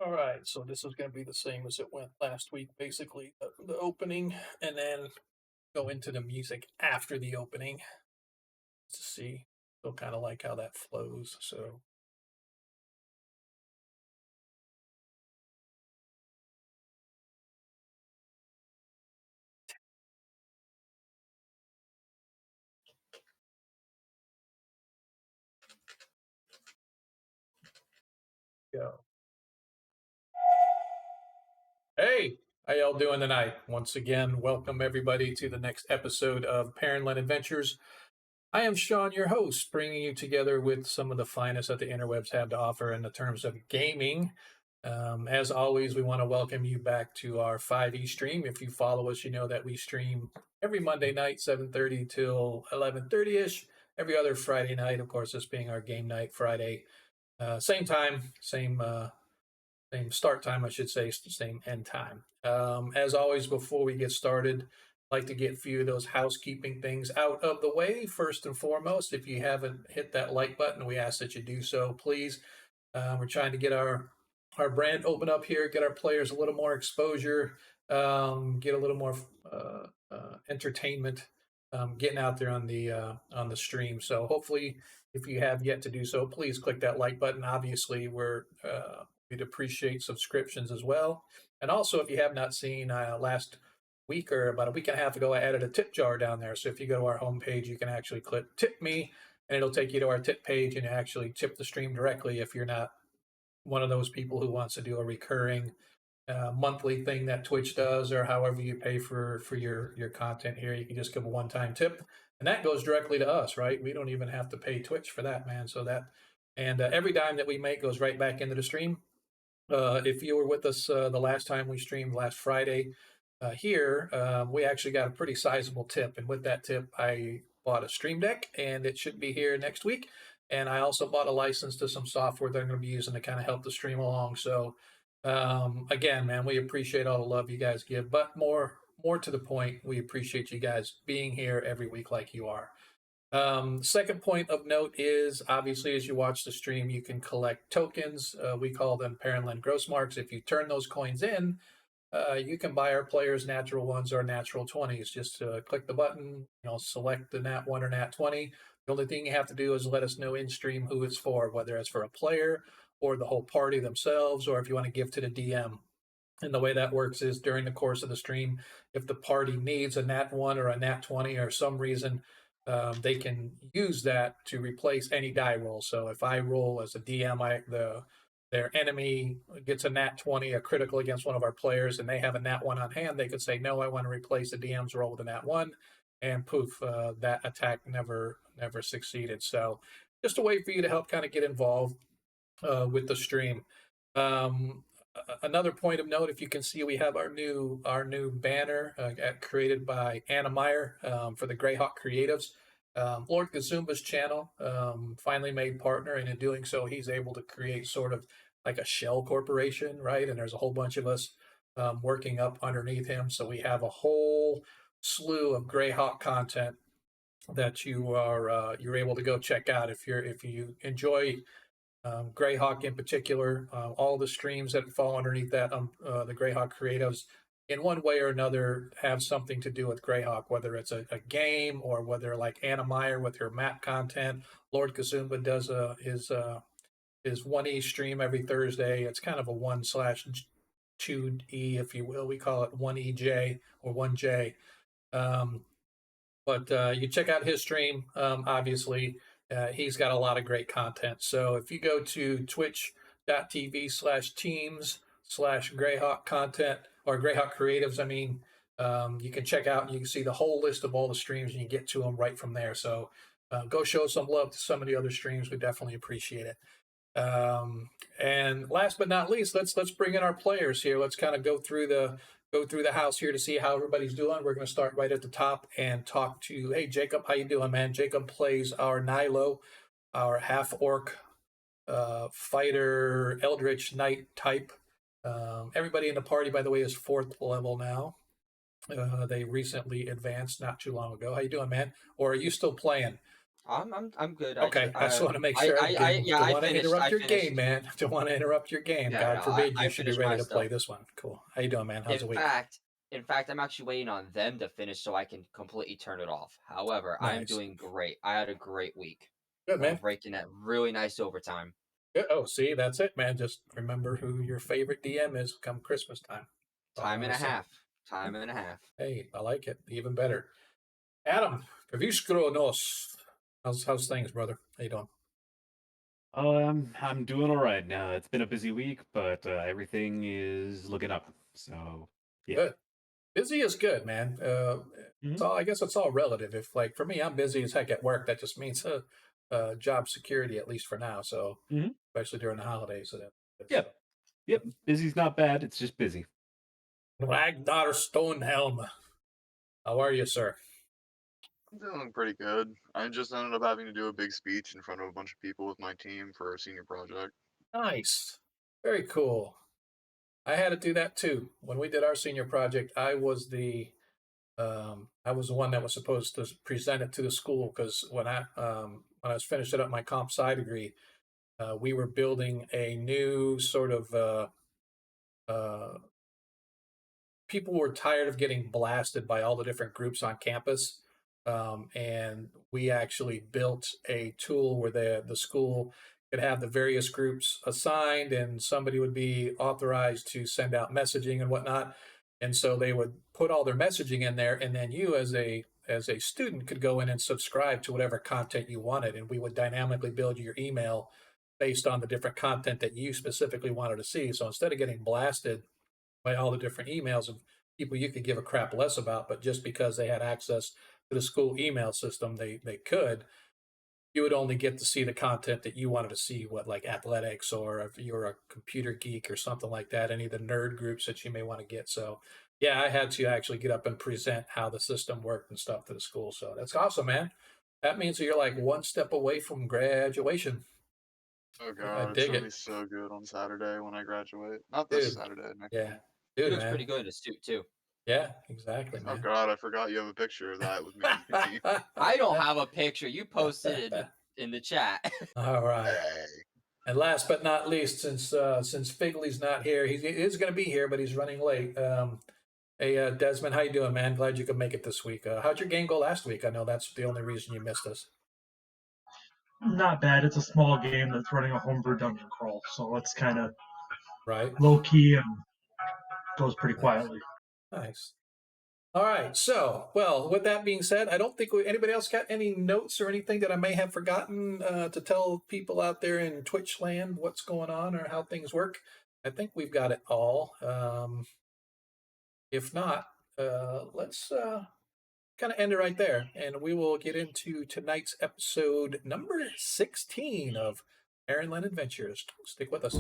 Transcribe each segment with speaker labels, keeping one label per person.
Speaker 1: All right, so this is going to be the same as it went last week, basically the opening, and then go into the music after the opening to see. So kind of like how that flows. So go. Hey, how y'all doing tonight? Once again, welcome everybody to the next episode of Perrenland Adventures. I am Sean, your host, bringing you together with some of the finest that the interwebs have to offer in the terms of gaming. As always, we want to welcome you back to our 5E stream. If you follow us, you know that we stream every Monday night, 7:30 till 11:30ish. Every other Friday night, of course, this being our game night Friday. Same time, same start time, I should say, same end time. As always, before we get started, I'd like to get a few of those housekeeping things out of the way. First and foremost, if you haven't hit that like button, we ask that you do so, please. We're trying to get our brand open up here, get our players a little more exposure, get a little more entertainment, getting out there on the stream. So hopefully, if you have yet to do so, please click that like button. Obviously, we'd appreciate subscriptions as well. And also, if you have not seen last week or about a week and a half ago, I added a tip jar down there. So if you go to our homepage, you can actually click tip me and it'll take you to our tip page and actually tip the stream directly if you're not one of those people who wants to do a recurring monthly thing that Twitch does, or however you pay for your content here. You can just give a one-time tip, and that goes directly to us, right? We don't even have to pay Twitch for that, man. So that and every dime that we make goes right back into the stream. If you were with us the last time we streamed last Friday here, we actually got a pretty sizable tip. And with that tip, I bought a Stream Deck and it should be here next week. And I also bought a license to some software that I'm going to be using to kind of help the stream along. So, again, man, we appreciate all the love you guys give, but more to the point, we appreciate you guys being here every week like you are. Second point of note is obviously as you watch the stream, you can collect tokens. We call them Perrenland gross marks. If you turn those coins in, you can buy our players natural ones or natural 20s. Just click the button, select the nat 1 or nat 20. The only thing you have to do is let us know in stream who it's for, whether it's for a player or the whole party themselves, or if you want to give to the DM. And the way that works is during the course of the stream, if the party needs a nat 1 or a nat 20 or some reason, they can use that to replace any die roll. So if I roll as a DM, their enemy gets a nat 20, a critical against one of our players, and they have a nat 1 on hand, they could say, no, I want to replace the DM's roll with a nat 1. And poof, that attack never succeeded. So just a way for you to help kind of get involved with the stream. Um, Another point of note, if you can see, we have our new banner created by Anna Meyer for the Greyhawk Creatives. Lord Kazumba's channel finally made partner, and in doing so, he's able to create sort of like a shell corporation, right? And there's a whole bunch of us working up underneath him. So we have a whole slew of Greyhawk content that you're able to go check out if you enjoy Greyhawk in particular, all the streams that fall underneath that, the Greyhawk creatives, in one way or another, have something to do with Greyhawk, whether it's a game or whether, like Anna Meyer with her map content, Lord Kazumba does his 1E stream every Thursday. It's kind of a 1/2E, if you will. We call it 1EJ or 1J. Um, but you check out his stream. Obviously, he's got a lot of great content. So if you go to twitch.tv/teams/Greyhawk content or Greyhawk creatives, I mean, you can check out and you can see the whole list of all the streams and you get to them right from there. So go show some love to some of the other streams. We definitely appreciate it. And last but not least, let's bring in our players here. Let's kind of go through the house here to see how everybody's doing. We're going to start right at the top and talk to, hey Jacob, how you doing, man? Jacob plays our Nilo, our half orc fighter eldritch knight type. Everybody in the party, by the way, is 4th level now. They recently advanced not too long ago. How you doing, man? Or are you still playing?
Speaker 2: I'm good.
Speaker 1: Okay, I just want to make sure I didn't
Speaker 2: Yeah,
Speaker 1: don't want to
Speaker 2: I
Speaker 1: interrupt your game,
Speaker 2: finished.
Speaker 1: man. Don't want to interrupt your game.
Speaker 2: Yeah, no,
Speaker 1: God forbid you
Speaker 2: I
Speaker 1: should be
Speaker 2: finished
Speaker 1: ready
Speaker 2: my
Speaker 1: to play
Speaker 2: stuff.
Speaker 1: this one. Cool. How you doing, man? How's
Speaker 2: In
Speaker 1: the week?
Speaker 2: fact, I'm actually waiting on them to finish so I can completely turn it off. However, I am
Speaker 1: Nice.
Speaker 2: doing great. I had a great week.
Speaker 1: Good, man.
Speaker 2: Breaking that really nice overtime.
Speaker 1: Good. Oh, see, that's it, man. Just remember who your favorite DM is come Christmas time. That's all I
Speaker 2: Time
Speaker 1: want
Speaker 2: and
Speaker 1: to
Speaker 2: a
Speaker 1: say.
Speaker 2: half. Time and a half.
Speaker 1: Hey, I like it. Even better. Adam, Kaviskro nos. How's things, brother? How you doing?
Speaker 3: I'm doing all right now. It's been a busy week, but everything is looking up. So yeah.
Speaker 1: Good. Busy is good, man.
Speaker 3: Hmm.
Speaker 1: So I guess it's all relative. If like for me, I'm busy as heck at work. That just means job security at least for now. So
Speaker 3: Hmm.
Speaker 1: especially during the holidays. So that's
Speaker 3: Yep. Yep. Busy's not bad. It's just busy.
Speaker 1: Ragnar Stonehelm. How are you, sir?
Speaker 4: I'm doing pretty good. I just ended up having to do a big speech in front of a bunch of people with my team for a senior project.
Speaker 1: Nice. Very cool. I had to do that too. When we did our senior project, I was the one that was supposed to present it to the school because when I was finishing up my comp sci degree, we were building a new sort of uh, people were tired of getting blasted by all the different groups on campus. And we actually built a tool where the school could have the various groups assigned, and somebody would be authorized to send out messaging and whatnot. And so they would put all their messaging in there, and then you, as a student, could go in and subscribe to whatever content you wanted, and we would dynamically build your email based on the different content that you specifically wanted to see. So instead of getting blasted by all the different emails of people you could give a crap less about, but just because they had access to the school email system, they could. You would only get to see the content that you wanted to see, what like athletics or if you're a computer geek or something like that, any of the nerd groups that you may want to get. So, yeah, I had to actually get up and present how the system worked and stuff to the school. So that's awesome, man. That means that you're like one step away from graduation.
Speaker 4: Oh
Speaker 1: I
Speaker 4: god, it's
Speaker 1: dig
Speaker 4: gonna be
Speaker 1: it,
Speaker 4: so good on Saturday when I graduate. Not this
Speaker 1: dude.
Speaker 4: Saturday, next
Speaker 1: Yeah,
Speaker 4: one.
Speaker 2: He
Speaker 1: dude,
Speaker 2: looks
Speaker 1: man.
Speaker 2: pretty good in a suit too.
Speaker 1: Yeah, exactly,
Speaker 4: Oh
Speaker 1: man.
Speaker 4: god, I forgot you have a picture of that with me and my team.
Speaker 2: I don't have a picture. You posted it in the chat.
Speaker 1: All right.
Speaker 4: Hey.
Speaker 1: And last but not least, since Figley's not here, he is going to be here, but he's running late. Hey, Desmond, how you doing, man? Glad you could make it this week. How'd your game go last week? I know that's the only reason you missed us.
Speaker 5: Not bad. It's a small game that's running a homebrew dungeon crawl, so it's kind of
Speaker 1: Right?
Speaker 5: low key and goes pretty
Speaker 1: Nice.
Speaker 5: quietly.
Speaker 1: Nice. All right. So, well, with that being said, I don't think anybody else got any notes or anything that I may have forgotten to tell people out there in Twitch land what's going on or how things work. I think we've got it all. If not, let's kind of end it right there, and we will get into tonight's episode number 16 of Perrenland Adventures. Stick with us.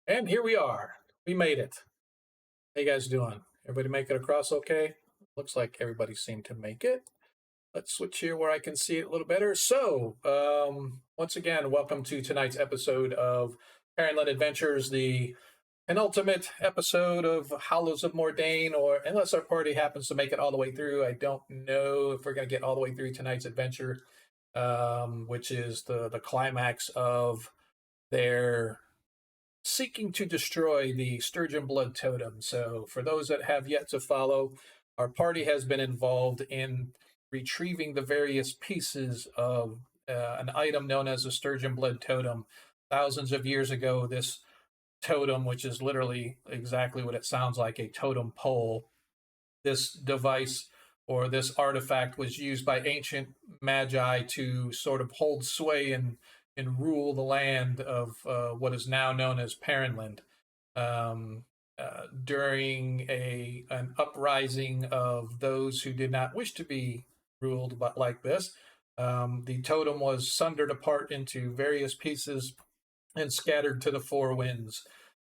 Speaker 1: And here we are. We made it. How you guys doing? Everybody make it across okay? Looks like everybody seemed to make it. Let's switch here where I can see it a little better. So, once again, welcome to tonight's episode of Perrenland Adventures, the penultimate episode of Hollows of Mordain, or unless our party happens to make it all the way through. I don't know if we're going to get all the way through tonight's adventure, which is the climax of their seeking to destroy the Sturgeon Blood Totem. So, for those that have yet to follow, our party has been involved in retrieving the various pieces of an item known as a Sturgeon Blood Totem. Thousands of years ago, this totem, which is literally exactly what it sounds like, a totem pole, this device or this artifact was used by ancient magi to sort of hold sway and rule the land of what is now known as Perrenland. During an uprising of those who did not wish to be ruled but like this, the totem was sundered apart into various pieces and scattered to the four winds.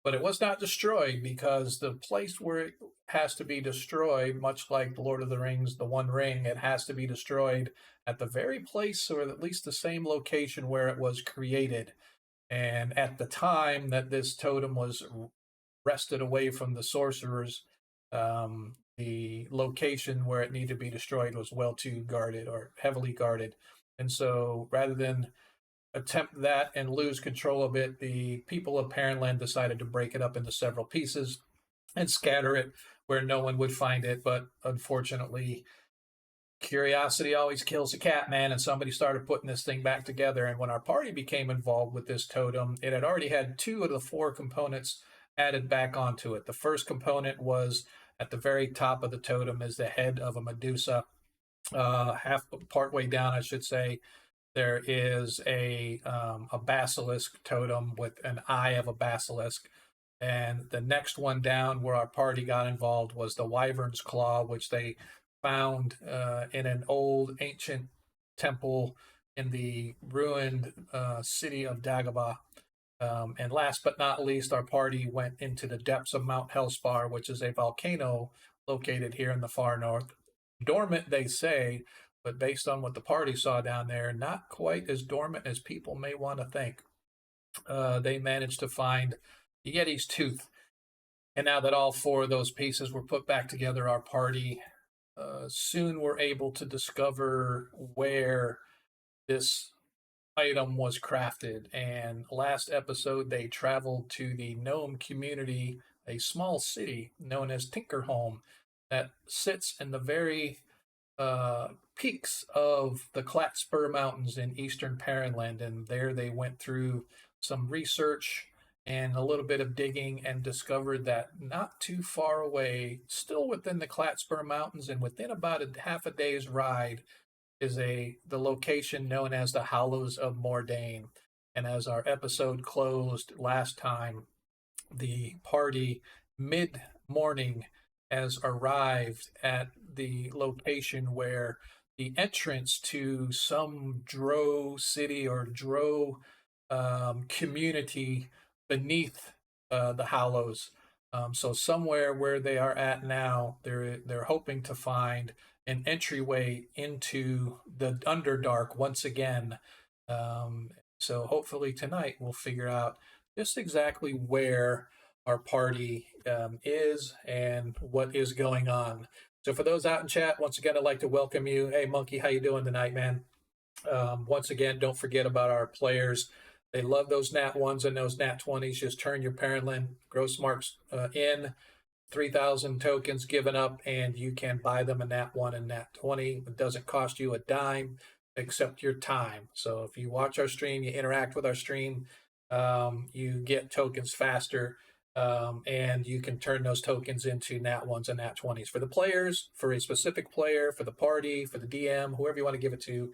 Speaker 1: But it was not destroyed, because the place where it has to be destroyed, much like the Lord of the Rings, the One Ring, it has to be destroyed at the very place, or at least the same location where it was created. And at the time that this totem was wrested away from the sorcerers, the location where it needed to be destroyed was well too guarded, or heavily guarded. And so rather than attempt that and lose control of it, the people of Perrenland decided to break it up into several pieces and scatter it where no one would find it. But unfortunately, curiosity always kills a cat, man, and somebody started putting this thing back together. And when our party became involved with this totem, it had already had two of the four components added back onto it. The first component was at the very top of the totem is the head of a Medusa. Part way down, I should say, there is a basilisk totem with an eye of a basilisk. And the next one down where our party got involved was the wyvern's claw, which they found in an old ancient temple in the ruined city of Dagobah. And last but not least, our party went into the depths of Mount Hellspar, which is a volcano located here in the far north. Dormant, they say, but based on what the party saw down there, not quite as dormant as people may want to think. They managed to find the Yeti's tooth. And now that all four of those pieces were put back together, our party soon were able to discover where this item was crafted. And last episode, they traveled to the gnome community, a small city known as Tinkerholm, that sits in the very peaks of the Klatspur Mountains in eastern Perrenland. And there they went through some research and a little bit of digging and discovered that not too far away, still within the Klatspur Mountains and within about a half a day's ride, is the location known as the Hollows of Mordain. And as our episode closed last time, the party mid-morning has arrived at the location where the entrance to some Drow city or Drow community beneath the Hollows. So somewhere where they are at now, they're hoping to find an entryway into the Underdark once again. So hopefully tonight we'll figure out just exactly where our party is and what is going on. So for those out in chat, once again, I'd like to welcome you. Hey, Monkey, how you doing tonight, man? Once again, don't forget about our players. They love those nat 1s and those nat 20s. Just turn your Perrenland gross marks in. 3,000 tokens given up, and you can buy them a nat 1 and nat 20. It doesn't cost you a dime except your time. So if you watch our stream, you interact with our stream, you get tokens faster, and you can turn those tokens into nat 1s and nat 20s for the players, for a specific player, for the party, for the DM, whoever you want to give it to.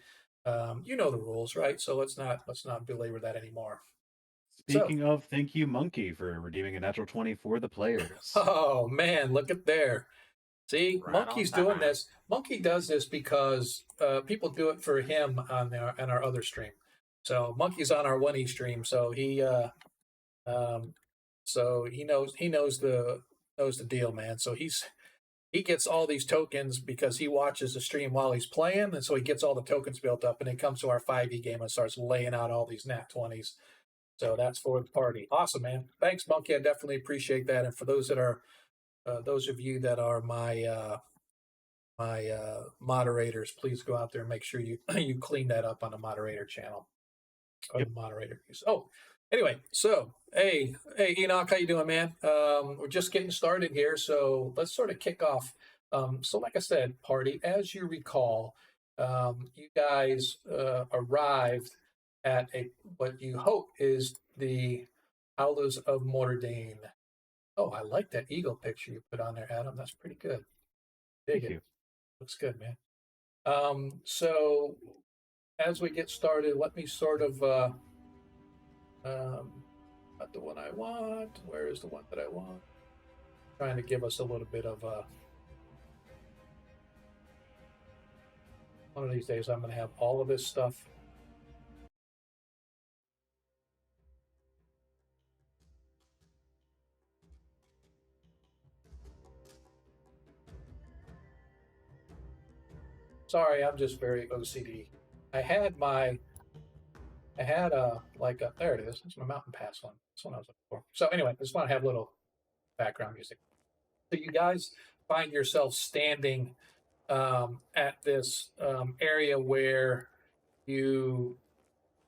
Speaker 1: You know the rules, right? So let's not belabor that anymore.
Speaker 3: Speaking of, thank you, Monkey, for redeeming a natural 20 for the players.
Speaker 1: Oh man, look at there. See,
Speaker 2: Right
Speaker 1: Monkey's
Speaker 2: on
Speaker 1: doing
Speaker 2: time.
Speaker 1: this. Monkey does this because people do it for him on our other stream. So Monkey's on our 1E stream, so he So he knows the deal, man. So he gets all these tokens because he watches the stream while he's playing, and so he gets all the tokens built up, and it comes to our 5e game and starts laying out all these nat 20s. So that's for the party. Awesome, man. Thanks, Monkey. I definitely appreciate that. And for those of you that are my moderators, please go out there and make sure you you clean that up on the moderator channel or
Speaker 3: Yep.
Speaker 1: the moderator. Oh, anyway, so hey Enoch, how you doing, man? We're just getting started here, so let's sort of kick off. So like I said, party, as you recall, you guys arrived at what you hope is the Howlers of Mordane. Oh, I like that eagle picture you put on there, Adam. That's pretty good. Dig
Speaker 3: Thank
Speaker 1: it.
Speaker 3: you.
Speaker 1: Looks good, man. So as we get started, let me sort of not the one I want. Where is the one that I want? Trying to give us a little bit of one of these days I'm going to have all of this stuff. Sorry, I'm just very OCD. I had there it is. It's my mountain pass one. That's what I was looking for. So anyway, I just want to have a little background music. So you guys find yourself standing at this area where you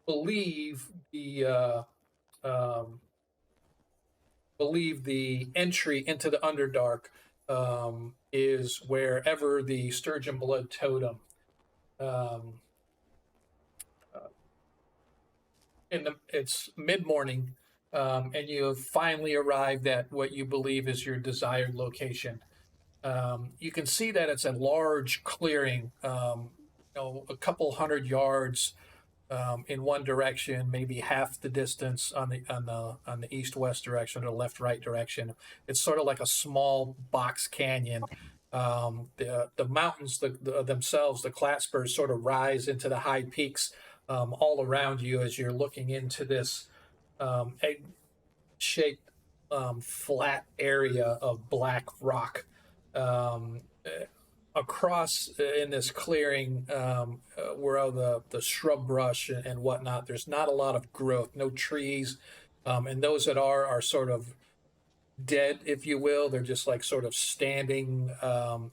Speaker 1: believe the entry into the Underdark is wherever the Sturgeon Blood Totem it's mid-morning, and you have finally arrived at what you believe is your desired location. You can see that it's a large clearing, a couple hundred yards in one direction, maybe half the distance on the east-west direction or the left-right direction. It's sort of like a small box canyon. The mountains themselves, the Klatspurs, sort of rise into the high peaks all around you as you're looking into this egg-shaped flat area of black rock. Across in this clearing where the shrub brush and whatnot, there's not a lot of growth, no trees, and those that are sort of dead, if you will. They're just like sort of standing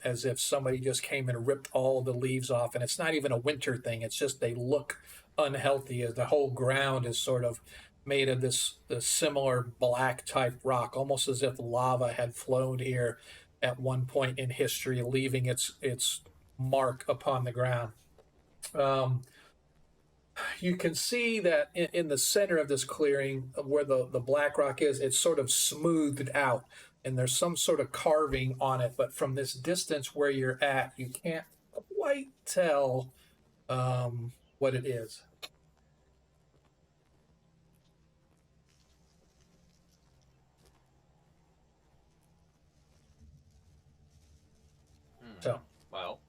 Speaker 1: as if somebody just came and ripped all the leaves off, and it's not even a winter thing. It's just they look unhealthy as the whole ground is sort of made of this similar black type rock, almost as if lava had flown here at one point in history, leaving its mark upon the ground. You can see that in the center of this clearing, where the black rock is, it's sort of smoothed out, and there's some sort of carving on it. But from this distance where you're at, you can't quite tell what it is. So,
Speaker 2: Well,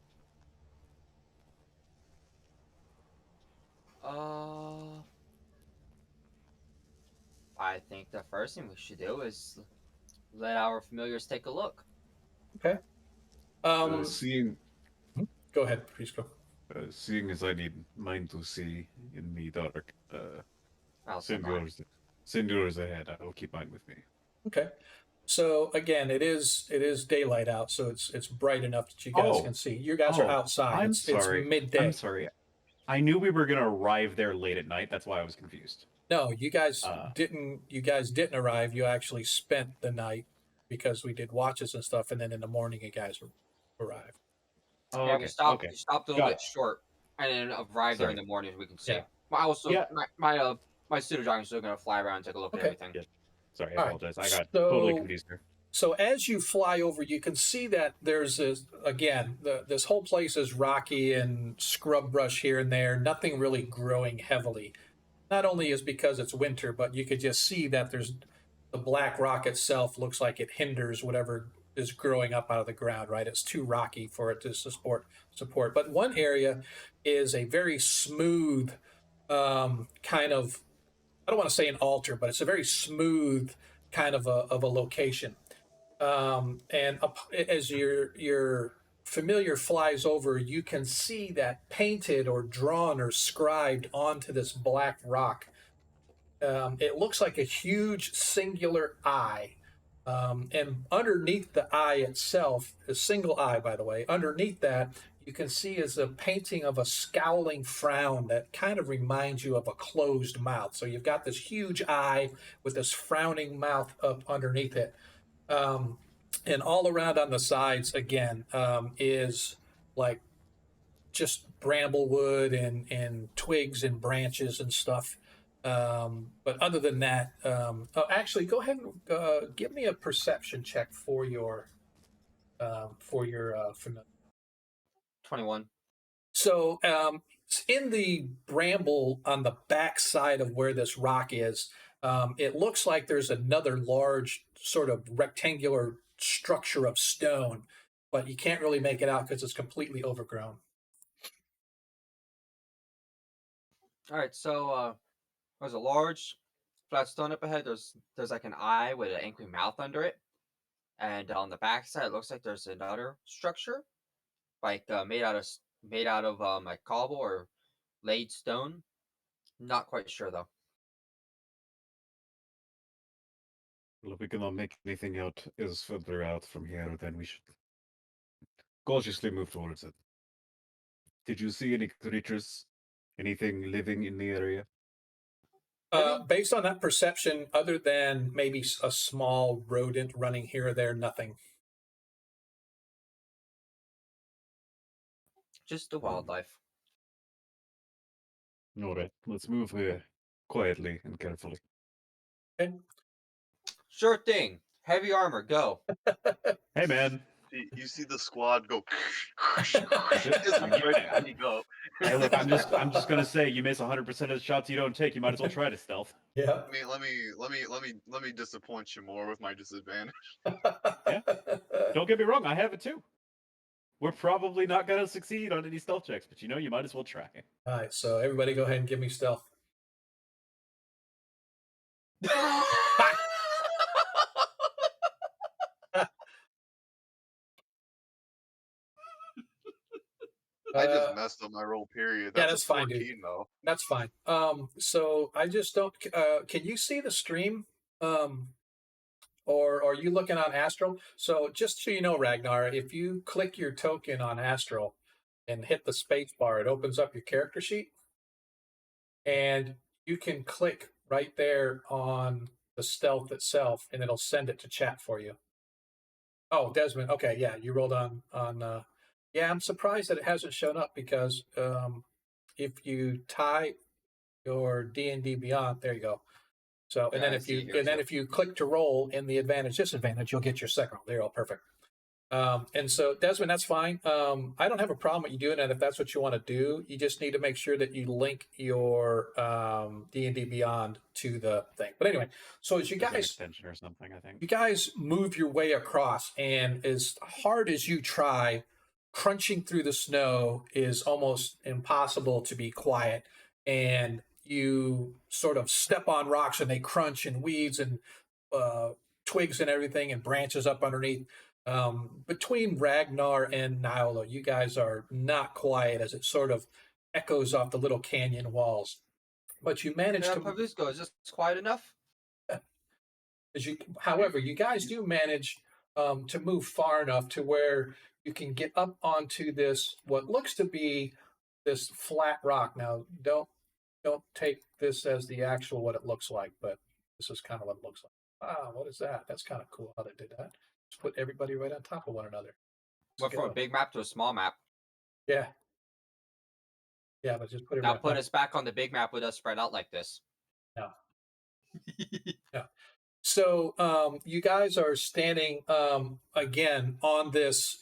Speaker 2: I think the first thing we should do is let our familiars take a look.
Speaker 1: okay.
Speaker 3: Seeing
Speaker 1: Go ahead, please go.
Speaker 3: seeing as I need mine to see in the dark,
Speaker 2: I'll
Speaker 3: send
Speaker 2: mine.
Speaker 3: yours ahead. I will keep mine with me.
Speaker 1: Okay. So again, it is daylight out, so it's bright enough that you guys can see. You guys are outside.
Speaker 3: I'm
Speaker 1: It's
Speaker 3: sorry.
Speaker 1: midday.
Speaker 3: I'm sorry. I knew we were gonna arrive there late at night. That's why I was confused.
Speaker 1: No, you guys didn't. You guys didn't arrive. You actually spent the night because we did watches and stuff, and then in the morning you guys arrived.
Speaker 3: Oh,
Speaker 2: Yeah,
Speaker 3: okay.
Speaker 2: we stopped.
Speaker 3: Okay.
Speaker 2: We stopped a little bit short, and then arrived there in the morning. We can see.
Speaker 1: Yeah.
Speaker 2: Well, I also,
Speaker 3: Yeah.
Speaker 2: my pseudo dragon's still gonna fly around and take a look at
Speaker 1: Okay.
Speaker 2: everything.
Speaker 3: Yeah. Sorry, I
Speaker 1: All right.
Speaker 3: apologize. I got totally
Speaker 1: So-
Speaker 3: confused there.
Speaker 1: So as you fly over, you can see that there's this whole place is rocky and scrub brush here and there. Nothing really growing heavily. Not only is because it's winter, but you could just see that there's the black rock itself looks like it hinders whatever is growing up out of the ground. Right, it's too rocky for it to support. But one area is a very smooth kind of, I don't want to say an altar, but it's a very smooth kind of a location. And as your familiar flies over, you can see that painted or drawn or scribed onto this black rock. It looks like a huge singular eye. And underneath the eye itself, a single eye, by the way, underneath that, you can see is a painting of a scowling frown that kind of reminds you of a closed mouth. So you've got this huge eye with this frowning mouth up underneath it. Um, and all around on the sides, again, is like just bramblewood and twigs and branches and stuff. But other than that, oh, actually, go ahead and give me a perception check for your familiar.
Speaker 2: 21.
Speaker 1: So in the bramble on the back side of where this rock is, it looks like there's another large sort of rectangular structure of stone, but you can't really make it out because it's completely overgrown.
Speaker 2: All right, so there's a large flat stone up ahead. There's like an eye with an angry mouth under it, and on the back side, it looks like there's another structure, like made out of like cobble or laid stone. Not quite sure though.
Speaker 3: Well, if we cannot make anything out is further out from here, then we should cautiously move towards it. Did you see any creatures? Anything living in the area?
Speaker 1: Based on that perception, other than maybe a small rodent running here or there, nothing.
Speaker 2: Just the wildlife.
Speaker 3: All right, let's move here quietly and carefully.
Speaker 1: Okay.
Speaker 2: Sure thing. Heavy armor, go.
Speaker 3: Hey, man.
Speaker 4: You see the squad go.
Speaker 3: Just-
Speaker 4: It's right when you go.
Speaker 3: Hey, look, I'm just gonna say, you miss 100% of the shots you don't take. You might as well try to stealth.
Speaker 1: Yeah.
Speaker 4: Let me disappoint you more with my disadvantage.
Speaker 3: Don't get me wrong, I have it too. We're probably not gonna succeed on any stealth checks, but you might as well try.
Speaker 1: All right, so everybody go ahead and give me stealth.
Speaker 4: I just messed up my roll. Period.
Speaker 1: yeah,
Speaker 4: That's
Speaker 1: that's
Speaker 4: a
Speaker 1: fine,
Speaker 4: 14,
Speaker 1: dude.
Speaker 4: though.
Speaker 1: That's fine. So I just don't. Can you see the stream? Or are you looking on Astral? So just so you know, Ragnar, if you click your token on Astral and hit the space bar, it opens up your character sheet, and you can click right there on the stealth itself, and it'll send it to chat for you. Oh, Desmond. Okay, yeah, you rolled on. Yeah, I'm surprised that it hasn't shown up because if you tie your D&D Beyond, there you go. So, and
Speaker 2: Yeah,
Speaker 1: then
Speaker 2: I
Speaker 1: if
Speaker 2: see
Speaker 1: you
Speaker 2: it here
Speaker 1: and then
Speaker 2: too.
Speaker 1: if you click to roll in the advantage disadvantage, you'll get your second roll. There, all perfect. And so, Desmond, that's fine. I don't have a problem with you doing that if that's what you want to do. You just need to make sure that you link your D&D Beyond to the thing. But anyway, so as you
Speaker 3: There's an
Speaker 1: guys
Speaker 3: extension or something, I think.
Speaker 1: you guys move your way across, and as hard as you try, crunching through the snow is almost impossible to be quiet. And you sort of step on rocks, and they crunch, and weeds and twigs and everything, and branches up underneath. Between Ragnar and Nyla, you guys are not quiet as it sort of echoes off the little canyon walls. But you manage
Speaker 2: Yeah,
Speaker 1: to
Speaker 2: Pavusco, is this quiet enough?
Speaker 1: however, you guys do manage to move far enough to where you can get up onto this what looks to be this flat rock. Now, don't take this as the actual what it looks like, but this is kind of what it looks like. Wow, what is that? That's kind of cool how they did that. Just put everybody right on top of one another.
Speaker 2: Went from a big map to a small map.
Speaker 1: Yeah, yeah, but just put it
Speaker 2: Now
Speaker 1: right
Speaker 2: put
Speaker 1: on.
Speaker 2: us back on the big map with us spread out like this.
Speaker 1: No. Yeah. So you guys are standing again on this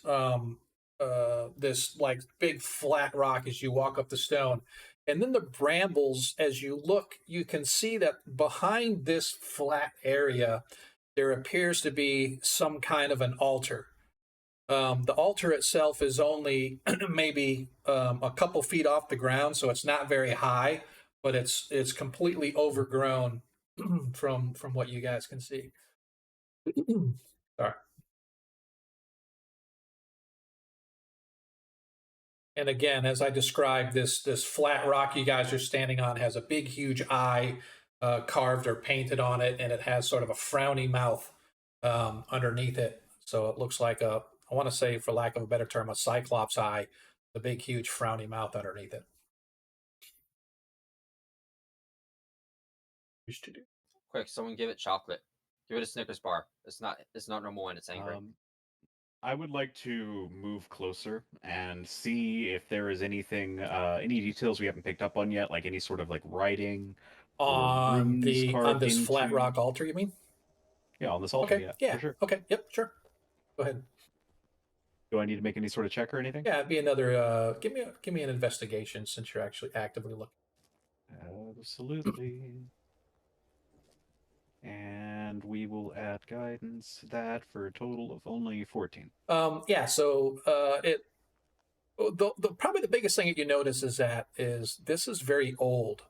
Speaker 1: like big flat rock as you walk up the stone, and then the brambles. As you look, you can see that behind this flat area, there appears to be some kind of an altar. The altar itself is only maybe a couple feet off the ground, so it's not very high, but it's completely overgrown from what you guys can see. Sorry. And again, as I described, this flat rock you guys are standing on has a big, huge eye carved or painted on it, and it has sort of a frowny mouth underneath it. So it looks like I want to say, for lack of a better term, a cyclops eye, the big, huge, frowny mouth underneath it. Used to do.
Speaker 2: Quick, someone give it chocolate. Give it a Snickers bar. It's not normal when it's angry.
Speaker 3: I would like to move closer and see if there is anything, any details we haven't picked up on yet, like any sort of like writing or runes
Speaker 1: On
Speaker 3: carved
Speaker 1: this flat
Speaker 3: into.
Speaker 1: rock altar, you mean?
Speaker 3: Yeah, on this altar.
Speaker 1: Okay.
Speaker 3: Yeah,
Speaker 1: Yeah.
Speaker 3: for sure.
Speaker 1: Okay. Yep. Sure. Go ahead.
Speaker 3: Do I need to make any sort of check or anything?
Speaker 1: Yeah. It'd be another. Give me an investigation since you're actually actively looking.
Speaker 3: Absolutely. And we will add guidance to that for a total of only 14.
Speaker 1: Yeah. So probably the biggest thing that you notice is this is very old,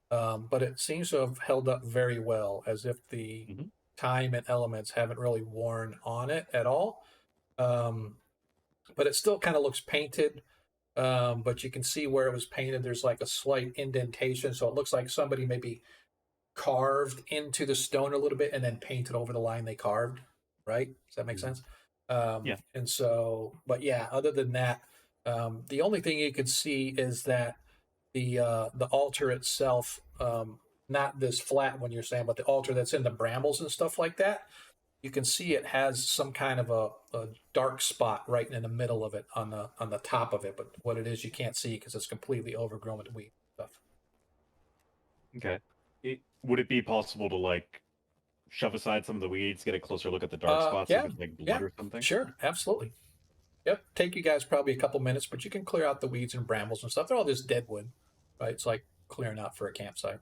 Speaker 1: but it seems to have held up very well, as if the
Speaker 3: Mhm.
Speaker 1: time and elements haven't really worn on it at all. But it still kind of looks painted. But you can see where it was painted. There's like a slight indentation, so it looks like somebody maybe carved into the stone a little bit and then painted over the line they carved. Right? Does that make sense?
Speaker 3: Yeah.
Speaker 1: And so, but yeah, other than that, the only thing you could see is that the altar itself, not this flat one you're saying, but the altar that's in the brambles and stuff like that. You can see it has some kind of a dark spot right in the middle of it on the top of it, but what it is you can't see because it's completely overgrown with weed stuff.
Speaker 3: Okay. Would it be possible to like shove aside some of the weeds, get a closer look at the dark spots, see if
Speaker 1: Yeah,
Speaker 3: it's like blood
Speaker 1: yeah,
Speaker 3: or something?
Speaker 1: sure, absolutely. Yep, take you guys probably a couple minutes, but you can clear out the weeds and brambles and stuff. They're all just dead wood, right? It's like clearing out for a campsite.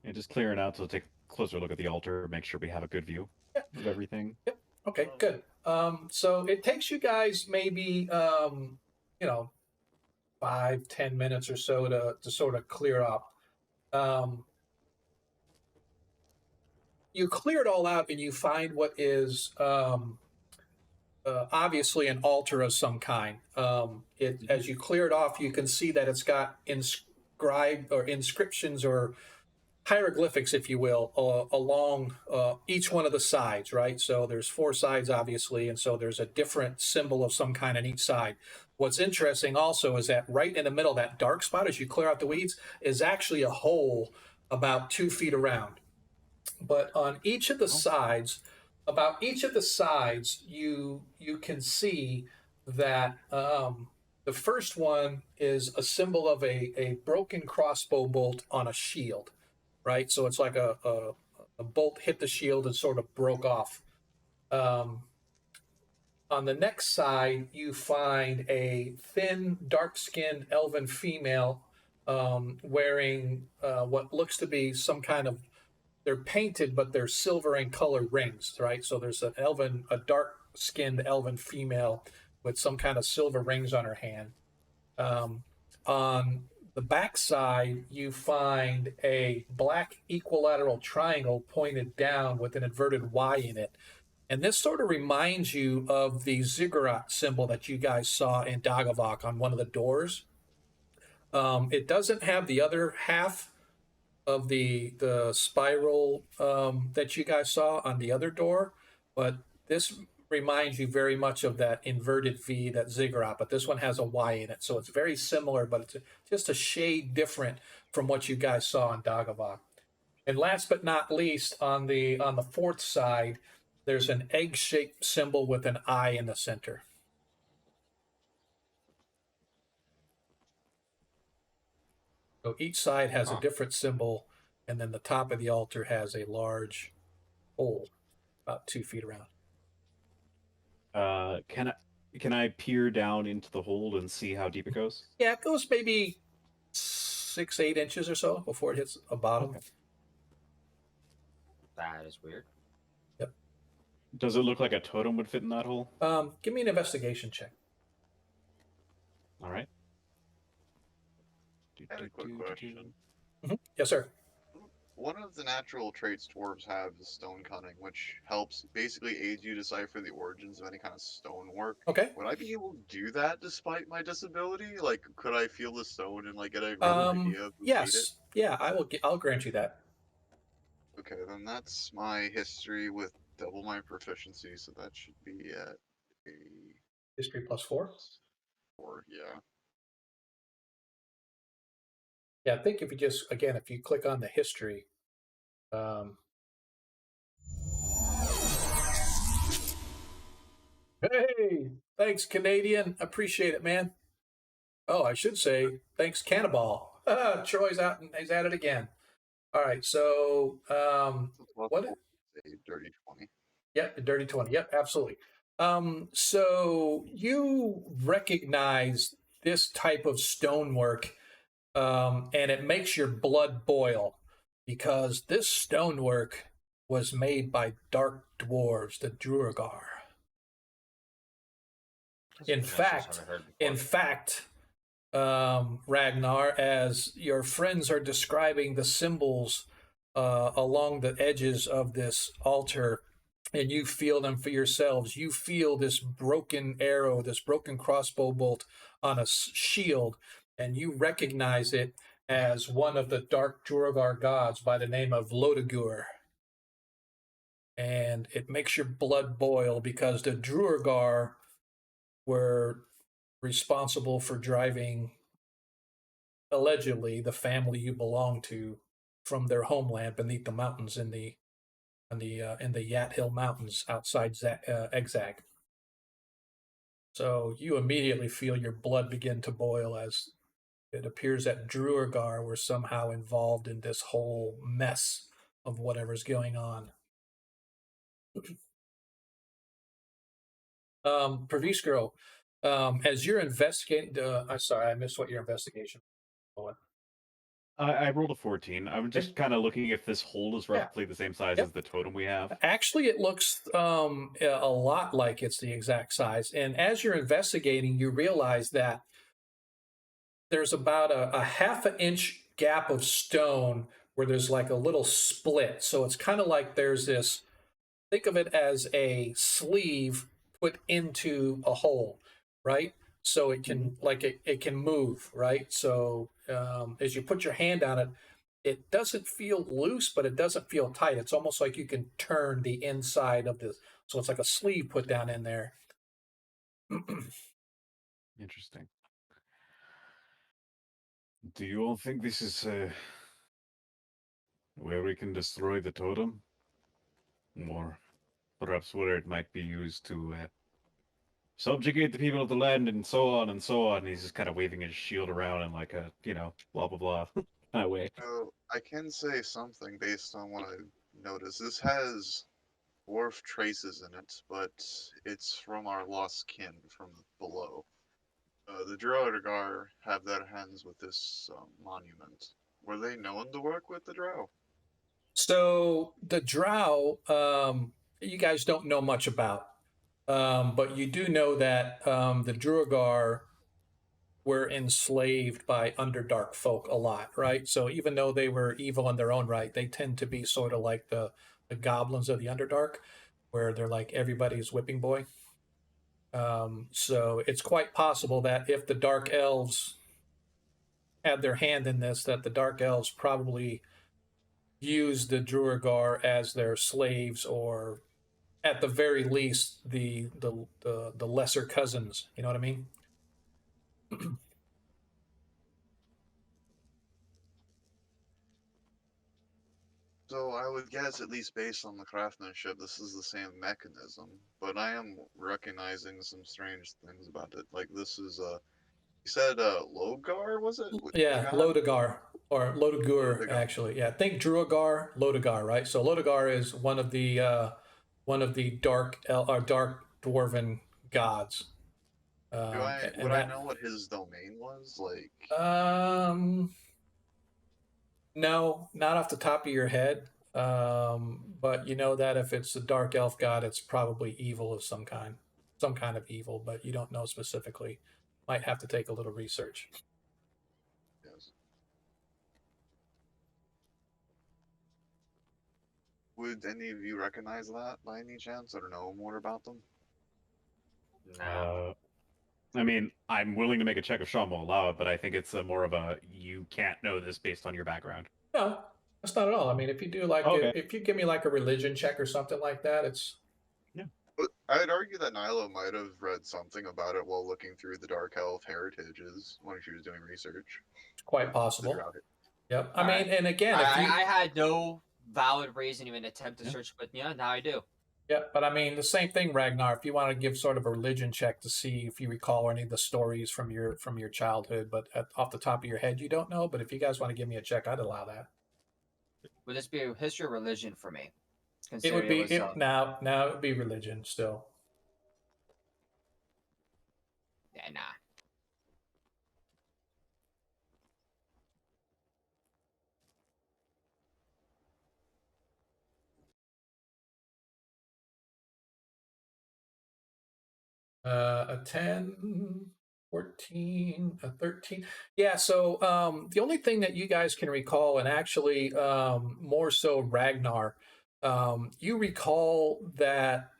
Speaker 3: And just clearing out to take a closer look at the altar, make sure we have a good view of everything.
Speaker 1: Yep. Okay, good. So it takes you guys maybe you know, 5-10 minutes or so to sort of clear up. You clear it all out and you find what is obviously an altar of some kind. As you clear it off, you can see that it's got inscribed or inscriptions or hieroglyphics, if you will, along each one of the sides, right? So there's 4 sides, obviously, and so there's a different symbol of some kind on each side. What's interesting also is that right in the middle, that dark spot, as you clear out the weeds, is actually a hole about 2 feet around. But on each of the sides, about each of the sides, you can see that the first one is a symbol of a broken crossbow bolt on a shield, right? So it's like a bolt hit the shield and sort of broke off. Um, on the next side, you find a thin, dark-skinned elven female wearing what looks to be some kind of, they're painted, but they're silver and colored rings, right? So there's a dark-skinned elven female with some kind of silver rings on her hand. On the back side, you find a black equilateral triangle pointed down with an inverted Y in it. And this sort of reminds you of the ziggurat symbol that you guys saw in Dagavok on one of the doors. It doesn't have the other half of the spiral that you guys saw on the other door, but this reminds you very much of that inverted V, that ziggurat, but this one has a Y in it, so it's very similar, but it's just a shade different from what you guys saw on Dagavok. And last but not least, on the 4th side, there's an egg-shaped symbol with an eye in the center. So each side has a different symbol, and then the top of the altar has a large hole about 2 feet around.
Speaker 3: Can I peer down into the hole and see how deep it goes?
Speaker 1: Yeah, it goes maybe 6-8 inches or so before it hits a bottom.
Speaker 3: Okay.
Speaker 2: That is weird.
Speaker 1: Yep.
Speaker 3: Does it look like a totem would fit in that hole?
Speaker 1: Give me an investigation check.
Speaker 3: All right.
Speaker 4: I had a quick question.
Speaker 1: Yes, sir.
Speaker 4: one of the natural traits dwarves have is stone cutting, which helps basically aid you decipher the origins of any kind of stonework.
Speaker 1: Okay.
Speaker 4: Would I be able to do that despite my disability? Like, could I feel the stone and like get a rough idea of who made it?
Speaker 1: Yes. Yeah, I'll grant you that.
Speaker 4: Okay, then that's my history with double my proficiency, so that should be at a
Speaker 1: History +4.
Speaker 4: 4. Yeah.
Speaker 1: Yeah, I think if you just again, if you click on the history, um, hey, thanks Canadian, appreciate it, man. Oh, I should say thanks Cannibal. Troy's out and he's at it again. All right, so
Speaker 4: So plus
Speaker 1: what?
Speaker 4: 4 is a dirty 20.
Speaker 1: Yep, the dirty 20. Yep, absolutely. So you recognize this type of stonework, and it makes your blood boil because this stonework was made by dark dwarves, the Duergar.
Speaker 2: That's
Speaker 1: In
Speaker 2: a pronunciation
Speaker 1: fact,
Speaker 2: I've heard
Speaker 1: in
Speaker 2: before.
Speaker 1: fact, Ragnar, as your friends are describing the symbols along the edges of this altar, and you feel them for yourselves. You feel this broken arrow, this broken crossbow bolt on a shield, and you recognize it as one of the dark Duergar gods by the name of Lodagur. And it makes your blood boil because the Duergar were responsible for driving allegedly the family you belong to from their homeland beneath the mountains in the Yat Hill Mountains outside Exag. So you immediately feel your blood begin to boil as it appears that Druagar were somehow involved in this whole mess of whatever's going on. Praviskro, as you're investigating, I'm sorry, I missed what your investigation was.
Speaker 3: I rolled a 14. I'm just kind of looking if this hole is
Speaker 1: Yeah.
Speaker 3: roughly the same size
Speaker 1: Yep.
Speaker 3: as the totem we have.
Speaker 1: Actually, it looks a lot like it's the exact size. And as you're investigating, you realize that there's about a half an inch gap of stone where there's like a little split. So it's kind of like there's this, think of it as a sleeve put into a hole, right? So it can, like, it can move, right? So as you put your hand on it, it doesn't feel loose, but it doesn't feel tight. It's almost like you can turn the inside of this. So it's like a sleeve put down in there.
Speaker 3: Interesting. Do you all think this is where we can destroy the totem? Or perhaps where it might be used to subjugate the people of the land and so on and so on. He's just kind of waving his shield around in like a, blah, blah, blah kind of way.
Speaker 4: So I can say something based on what I've noticed. This has dwarf traces in it, but it's from our lost kin from below. The Drow have their hands with this monument. Were they known to work with the Drow?
Speaker 1: So the Drow, you guys don't know much about, but you do know that the Druagar were enslaved by Underdark folk a lot, right? So even though they were evil in their own right, they tend to be sort of like the goblins of the Underdark, where they're like everybody's whipping boy. So it's quite possible that if the Dark Elves had their hand in this, that the Dark Elves probably used the Druagar as their slaves, or at the very least, the lesser cousins. You know what I mean?
Speaker 4: So I would guess, at least based on the craftsmanship, this is the same mechanism. But I am recognizing some strange things about it. Like this is you said Logar, was it? The
Speaker 1: Yeah,
Speaker 4: god?
Speaker 1: Lodagar or Lodagur,
Speaker 4: Lodagar.
Speaker 1: actually. Yeah, think Druagar, Lodagar, right? So Lodagar is one of the dark dwarven gods.
Speaker 4: Would
Speaker 1: And
Speaker 4: I
Speaker 1: that
Speaker 4: know what his domain was? Like,
Speaker 1: um no, not off the top of your head. But you know that if it's a dark elf god, it's probably evil of some kind of evil, but you don't know specifically. Might have to take a little research.
Speaker 4: yes. Would any of you recognize that by any chance, or know more about them?
Speaker 2: No.
Speaker 3: I mean, I'm willing to make a check if Sean will allow it, but I think it's more of a you can't know this based on your background.
Speaker 1: No, that's not at all. I mean, if you do like
Speaker 3: Okay.
Speaker 1: if you give me like a religion check or something like that, it's
Speaker 4: But I'd argue that Nyla might have read something about it while looking through the Dark Elf heritages when she was doing research.
Speaker 1: quite possible.
Speaker 4: Throughout it.
Speaker 1: Yep. I
Speaker 2: All
Speaker 1: mean,
Speaker 2: right.
Speaker 1: and again, if you
Speaker 2: I had no valid reason to even attempt to
Speaker 3: Yeah.
Speaker 2: search, but yeah, now I do.
Speaker 1: yeah, but I mean the same thing, Ragnar. If you want to give sort of a religion check to see if you recall any of the stories from your childhood, but off the top of your head you don't know. But if you guys want to give me a check, I'd allow that.
Speaker 2: Would this be a history or religion for me?
Speaker 1: It would
Speaker 2: Considering
Speaker 1: be
Speaker 2: was,
Speaker 1: now it would be religion still.
Speaker 2: yeah, nah.
Speaker 1: A 10, 14, a 13. Yeah, so the only thing that you guys can recall, and actually more so Ragnar, you recall that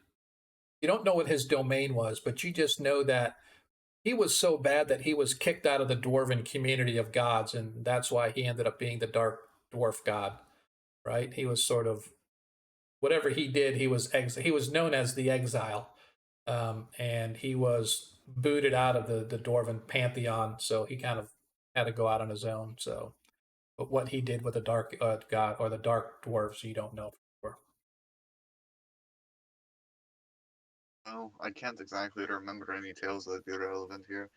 Speaker 1: you don't know what his domain was, but you just know that he was so bad that he was kicked out of the dwarven community of gods, and that's why he ended up being the dark dwarf god, right? He was sort of whatever he did, he was known as the exile, and he was booted out of the dwarven pantheon, so he kind of had to go out on his own. So, but what he did with the dark god or the dark dwarves, you don't know for
Speaker 4: Well, I can't exactly remember any tales that'd be relevant here.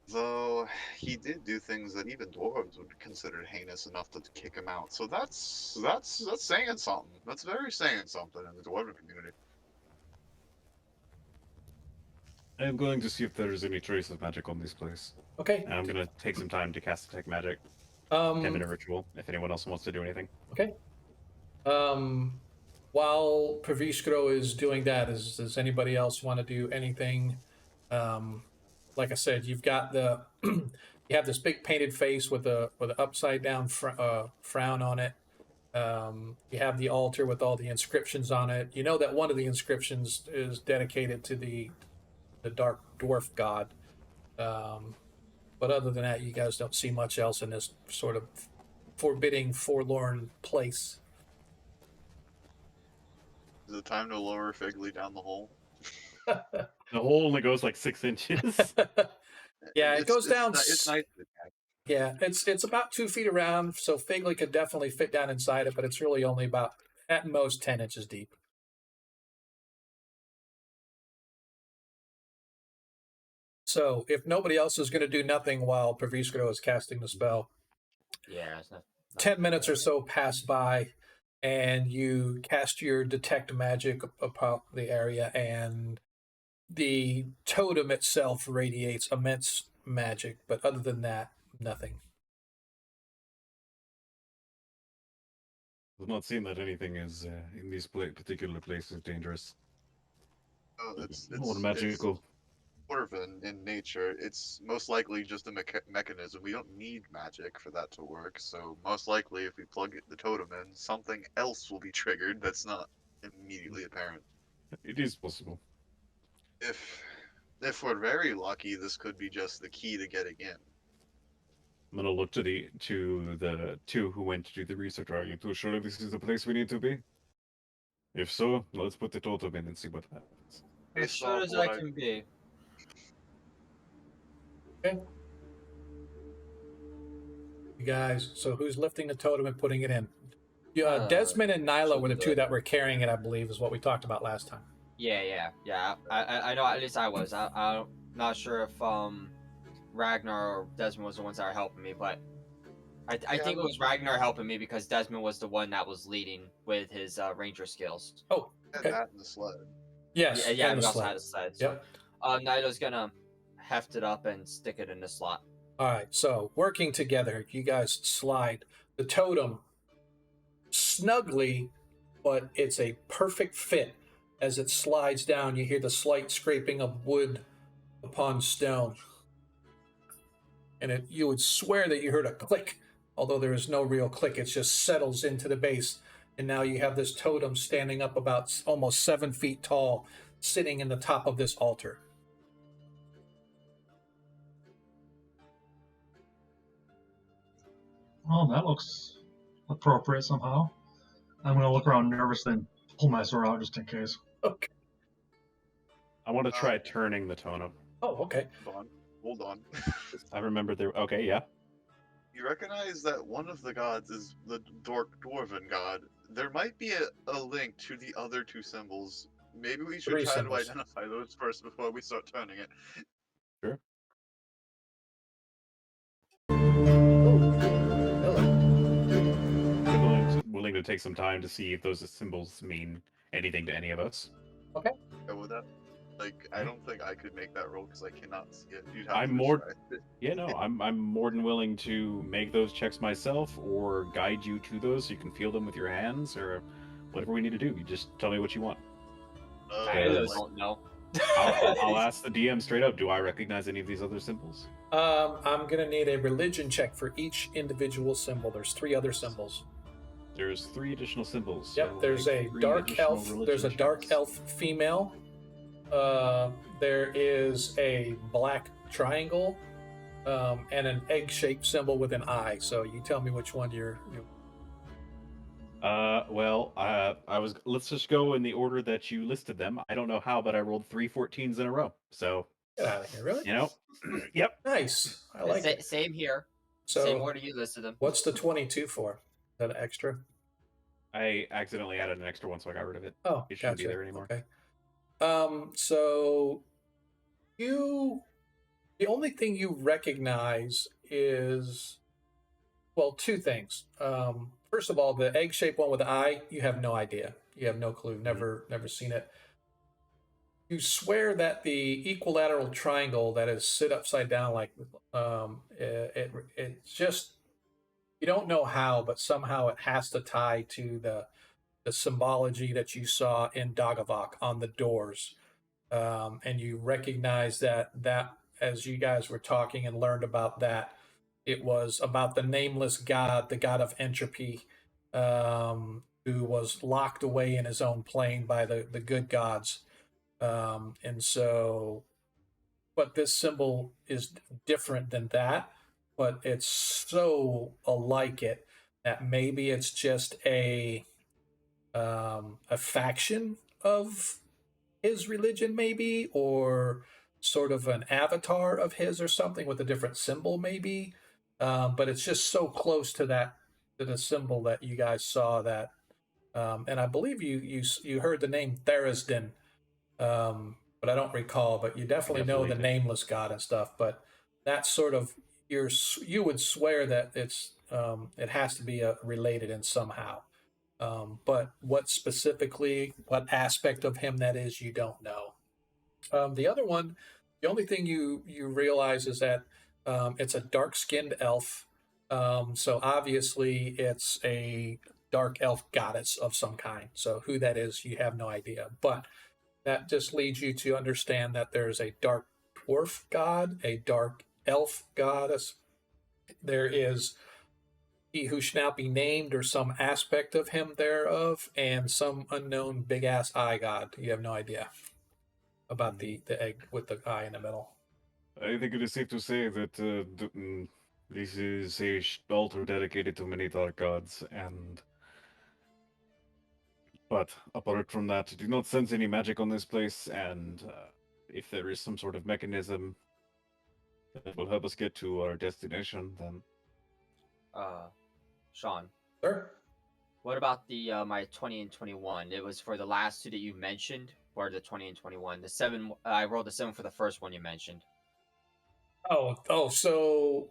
Speaker 4: Though he did do things that even dwarves would consider heinous enough to kick him out. So that's saying something. That's very saying something in the dwarven community.
Speaker 3: I'm going to see if there's any trace of magic on this place.
Speaker 1: Okay.
Speaker 3: And I'm going to take some time to cast Detect Magic. 10-minute ritual, if anyone else wants to do anything.
Speaker 1: Okay. While Praviskro is doing that, does anybody else want to do anything? Like I said, you've got the you have this big painted face with a upside down frown on it. You have the altar with all the inscriptions on it. You know that one of the inscriptions is dedicated to the dark dwarf god. But other than that, you guys don't see much else in this sort of forbidding, forlorn place.
Speaker 4: Is it time to lower Figley down the hole?
Speaker 3: The hole only goes like 6 inches.
Speaker 1: Yeah, it goes down.
Speaker 4: It's nice.
Speaker 1: Yeah, it's about 2 feet around, so Figley could definitely fit down inside it, but it's really only about at most 10 inches deep. So if nobody else is going to do nothing while Praviskro is casting the spell,
Speaker 2: Yeah, it's not
Speaker 1: 10 minutes or so pass by, and you cast your detect magic about the area, and the totem itself radiates immense magic, but other than that, nothing.
Speaker 3: I've not seen that anything is in these particular places dangerous.
Speaker 4: Oh, it's
Speaker 3: More magical.
Speaker 4: dwarven in nature. It's most likely just a mechanism. We don't need magic for that to work. So most likely, if we plug the totem in, something else will be triggered that's not immediately apparent.
Speaker 3: It is possible.
Speaker 4: If we're very lucky, this could be just the key to getting in.
Speaker 3: I'm gonna look to the two who went to do the research. Are you too sure this is the place we need to be? If so, let's put the totem in and see what happens.
Speaker 2: as
Speaker 4: Based
Speaker 2: sure
Speaker 4: off
Speaker 2: as
Speaker 4: what
Speaker 2: I can be.
Speaker 1: Okay. You guys, so who's lifting the totem and putting it in? Desmond and Nyla were the two that were carrying it, I believe, is what we talked about last time.
Speaker 2: Yeah. I know. At least I was. I'm not sure if Ragnar or Desmond was the ones that were helping me, but I think it was Ragnar helping me because Desmond was the one that was leading with his ranger skills.
Speaker 1: Oh,
Speaker 4: And
Speaker 1: okay.
Speaker 4: that in the sled.
Speaker 1: Yes.
Speaker 2: Yeah.
Speaker 1: and
Speaker 2: We
Speaker 1: the
Speaker 2: also
Speaker 1: sled.
Speaker 2: had a sled. So,
Speaker 1: Yep.
Speaker 2: Nido's gonna heft it up and stick it in the slot.
Speaker 1: All right. So working together, you guys slide the totem snugly, but it's a perfect fit. As it slides down, you hear the slight scraping of wood upon stone. And you would swear that you heard a click, although there is no real click. It just settles into the base. and now you have this totem standing up about almost 7 feet tall, sitting in the top of this altar.
Speaker 5: Oh, that looks appropriate somehow. I'm gonna look around nervously and pull my sword out just in case.
Speaker 1: Okay.
Speaker 3: I want to try turning the totem.
Speaker 1: Oh, okay.
Speaker 4: Hold on.
Speaker 3: I remember there. Okay, yeah.
Speaker 4: You recognize that one of the gods is the dwarven god. There might be a link to the other two symbols. Maybe we should
Speaker 1: 3
Speaker 4: try
Speaker 1: symbols.
Speaker 4: to identify those first before we start turning it.
Speaker 3: Sure.
Speaker 1: Hello.
Speaker 3: Willing to take some time to see if those symbols mean anything to any of us.
Speaker 1: Okay.
Speaker 4: Go with that. Like, I don't think I could make that roll because I cannot see it. You'd have
Speaker 3: I'm
Speaker 4: to
Speaker 3: more-
Speaker 4: describe it.
Speaker 3: Yeah, no, I'm more than willing to make those checks myself or guide you to those so you can feel them with your hands or whatever we need to do. You just tell me what you want.
Speaker 2: I really
Speaker 4: Like,
Speaker 2: don't know.
Speaker 3: I'll ask the DM straight up. Do I recognize any of these other symbols?
Speaker 1: I'm gonna need a religion check for each individual symbol. There's 3 other symbols.
Speaker 3: There's 3 additional symbols.
Speaker 1: Yep.
Speaker 3: so
Speaker 1: There's
Speaker 3: make
Speaker 1: a
Speaker 3: 3
Speaker 1: dark
Speaker 3: additional
Speaker 1: elf.
Speaker 3: religion
Speaker 1: There's a dark
Speaker 3: checks.
Speaker 1: elf female. There is a black triangle, and an egg-shaped symbol with an eye. So you tell me which one you're.
Speaker 3: I was. Let's just go in the order that you listed them. I don't know how, but I rolled 3 14s in a row. So,
Speaker 1: Get out of here, really?
Speaker 3: you know, yep.
Speaker 1: Nice. I like it.
Speaker 2: Same here.
Speaker 1: So,
Speaker 2: Same order you listed them.
Speaker 1: what's the 22 for? Is that an extra?
Speaker 3: I accidentally added an extra one, so I got rid of it.
Speaker 1: Oh,
Speaker 3: It shouldn't
Speaker 1: gotcha.
Speaker 3: be there anymore.
Speaker 1: Okay. So the only thing you recognize is, well, 2 things. First of all, the egg-shaped one with the eye, you have no idea. You have no clue. Never seen it. You swear that the equilateral triangle that is sit upside down, like, it's just, you don't know how, but somehow it has to tie to the symbology that you saw in Dagavak on the doors. And you recognize that as you guys were talking and learned about that, it was about the nameless god, the god of entropy, who was locked away in his own plane by the good gods. And so, but this symbol is different than that, but it's so alike it that maybe it's just a faction of his religion, maybe, or sort of an avatar of his or something with a different symbol, maybe. But it's just so close to the symbol that you guys saw that, and I believe you heard the name Therisden, but I don't recall. But you definitely know the
Speaker 3: Definitely.
Speaker 1: nameless god and stuff. But that's sort of you would swear that it has to be related in somehow. But what specifically, what aspect of him that is, you don't know. The other one, the only thing you realize is that it's a dark-skinned elf. So obviously it's a dark elf goddess of some kind. So who that is, you have no idea. But that just leads you to understand that there's a dark dwarf god, a dark elf goddess. There is he who shall not be named, or some aspect of him thereof, and some unknown big ass eye god. You have no idea about the egg with the eye in the middle.
Speaker 3: I think it is safe to say that this is a altar dedicated to many dark gods, but apart from that, do not sense any magic on this place, and if there is some sort of mechanism that will help us get to our destination, then
Speaker 2: Sean,
Speaker 1: Sir?
Speaker 2: what about the my 20 and 21? It was for the last 2 that you mentioned, or the 20 and 21. The 7, I rolled a 7 for the first one you mentioned.
Speaker 1: So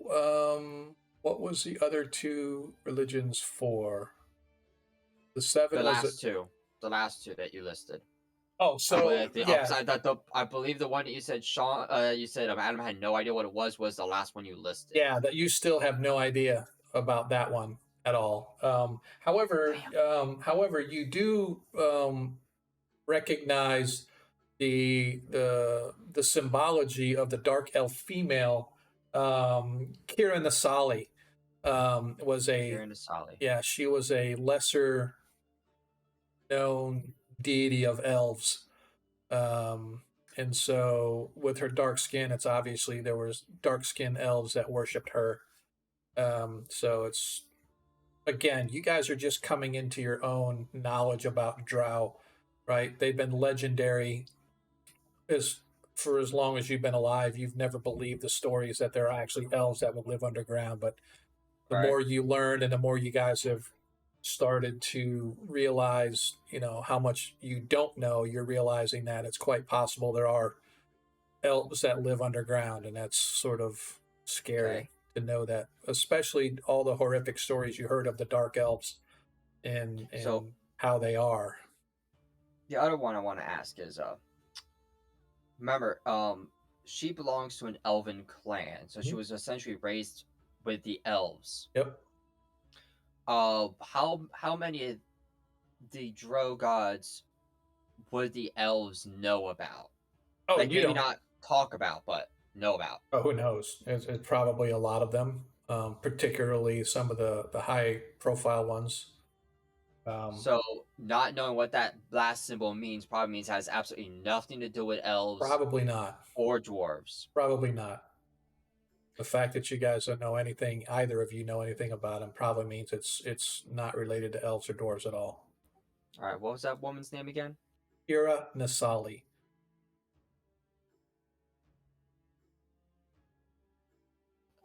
Speaker 1: what was the other 2 religions for? The 7
Speaker 2: The
Speaker 1: was
Speaker 2: last 2. The last 2 that you listed.
Speaker 1: Oh, so
Speaker 2: I believe the one that you said, Sean, you said Adam had no idea what it was the last one you listed.
Speaker 1: yeah, that you still have no idea about that one at all. However, you do recognize the symbology of the dark elf female. Kira Nasali was a
Speaker 2: Here in the Sally.
Speaker 1: yeah, she was a lesser known deity of elves. And so with her dark skin, it's obviously there was dark skinned elves that worshipped her. So it's again, you guys are just coming into your own knowledge about drow, right? They've been legendary as for as long as you've been alive. You've never believed the stories that there are actually elves that will live underground, but the
Speaker 2: Right.
Speaker 1: more you learn and the more you guys have started to realize, how much you don't know, you're realizing that it's quite possible there are elves that live underground, and that's sort of
Speaker 2: Okay.
Speaker 1: scary to know that, especially all the horrific stories you heard of the dark elves and
Speaker 2: So
Speaker 1: how they are.
Speaker 2: the other one I want to ask is, remember, she belongs to an elven clan, so she
Speaker 1: Mhm.
Speaker 2: was essentially raised with the elves.
Speaker 1: Yep.
Speaker 2: How many of the Drow gods would the elves know about?
Speaker 1: Oh,
Speaker 2: Like,
Speaker 1: you
Speaker 2: maybe
Speaker 1: don't.
Speaker 2: not talk about, but know about.
Speaker 1: Oh, who knows? It's probably a lot of them, particularly some of the high profile ones.
Speaker 2: So, not knowing what that last symbol means probably means it has absolutely nothing to do with elves
Speaker 1: Probably not.
Speaker 2: or dwarves.
Speaker 1: Probably not. The fact that you guys don't know anything, either of you know anything about him, probably means it's not related to elves or dwarves at all.
Speaker 2: All right, what was that woman's name again?
Speaker 1: Kira Nasali.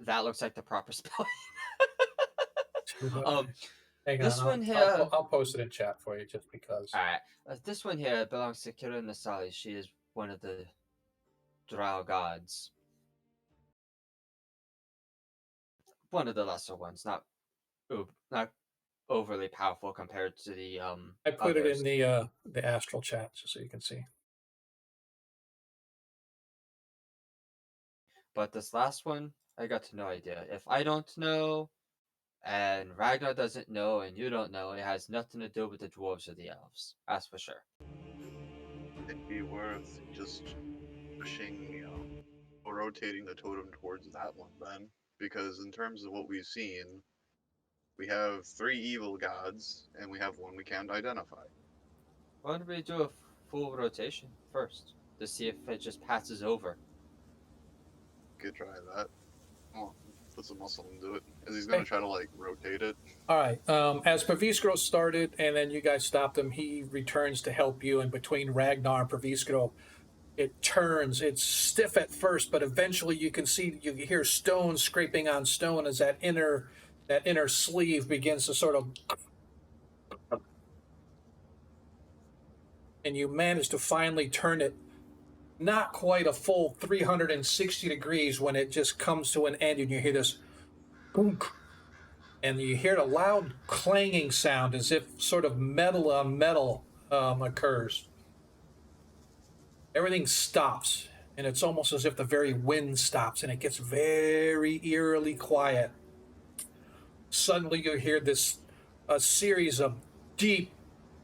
Speaker 2: That looks like the proper spelling.
Speaker 1: Hang
Speaker 2: This
Speaker 1: on,
Speaker 2: one here.
Speaker 1: I'll post it in chat for you just because.
Speaker 2: All right, this one here belongs to Kira Nasali. She is one of the Drow gods. One of the lesser ones, not overly powerful compared to the
Speaker 1: I put it
Speaker 2: others.
Speaker 1: in the astral chat just so you can see.
Speaker 2: But this last one, I got no idea. If I don't know, and Ragnar doesn't know, and you don't know, it has nothing to do with the dwarves or the elves. That's for sure.
Speaker 4: It'd be worth just pushing, or rotating the totem towards that one then. Because in terms of what we've seen, we have 3 evil gods, and we have one we can't identify.
Speaker 2: Why don't we do a full rotation first to see if it just passes over?
Speaker 4: Could try that. Well, put some muscle into it. Is he's gonna
Speaker 1: Okay.
Speaker 4: try to like rotate it?
Speaker 1: All right. As Paviskro started and then you guys stopped him, he returns to help you. And between Ragnar and Paviskro, it turns. It's stiff at first, but eventually you can hear stone scraping on stone as that inner sleeve begins to sort of, and you manage to finally turn it not quite a full 360 degrees when it just comes to an end, and you hear this boom, and you hear a loud clanging sound as if sort of metal on metal occurs. Everything stops, and it's almost as if the very wind stops, and it gets very eerily quiet. Suddenly, you hear a series of deep,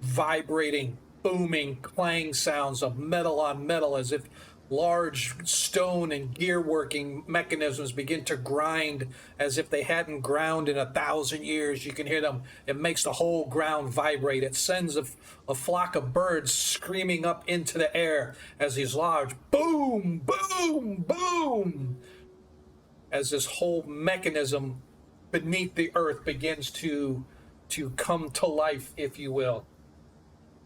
Speaker 1: vibrating, booming clang sounds of metal on metal, as if large stone and gear working mechanisms begin to grind as if they hadn't ground in 1,000 years. You can hear them. It makes the whole ground vibrate. It sends a flock of birds screaming up into the air as these large boom, boom, boom, as this whole mechanism beneath the earth begins to come to life, if you will.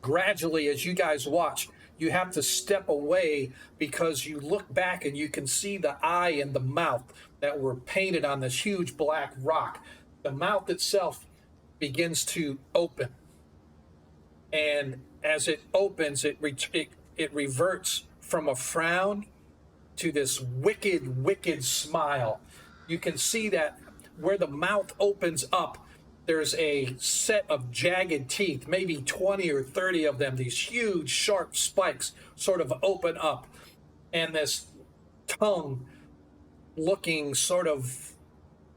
Speaker 1: Gradually, as you guys watch, you have to step away because you look back and you can see the eye and the mouth that were painted on this huge black rock. The mouth itself begins to open, and as it opens, it reverts from a frown to this wicked, wicked smile. You can see that where the mouth opens up, there's a set of jagged teeth, maybe 20 or 30 of them. These huge, sharp spikes sort of open up, and this tongue looking sort of,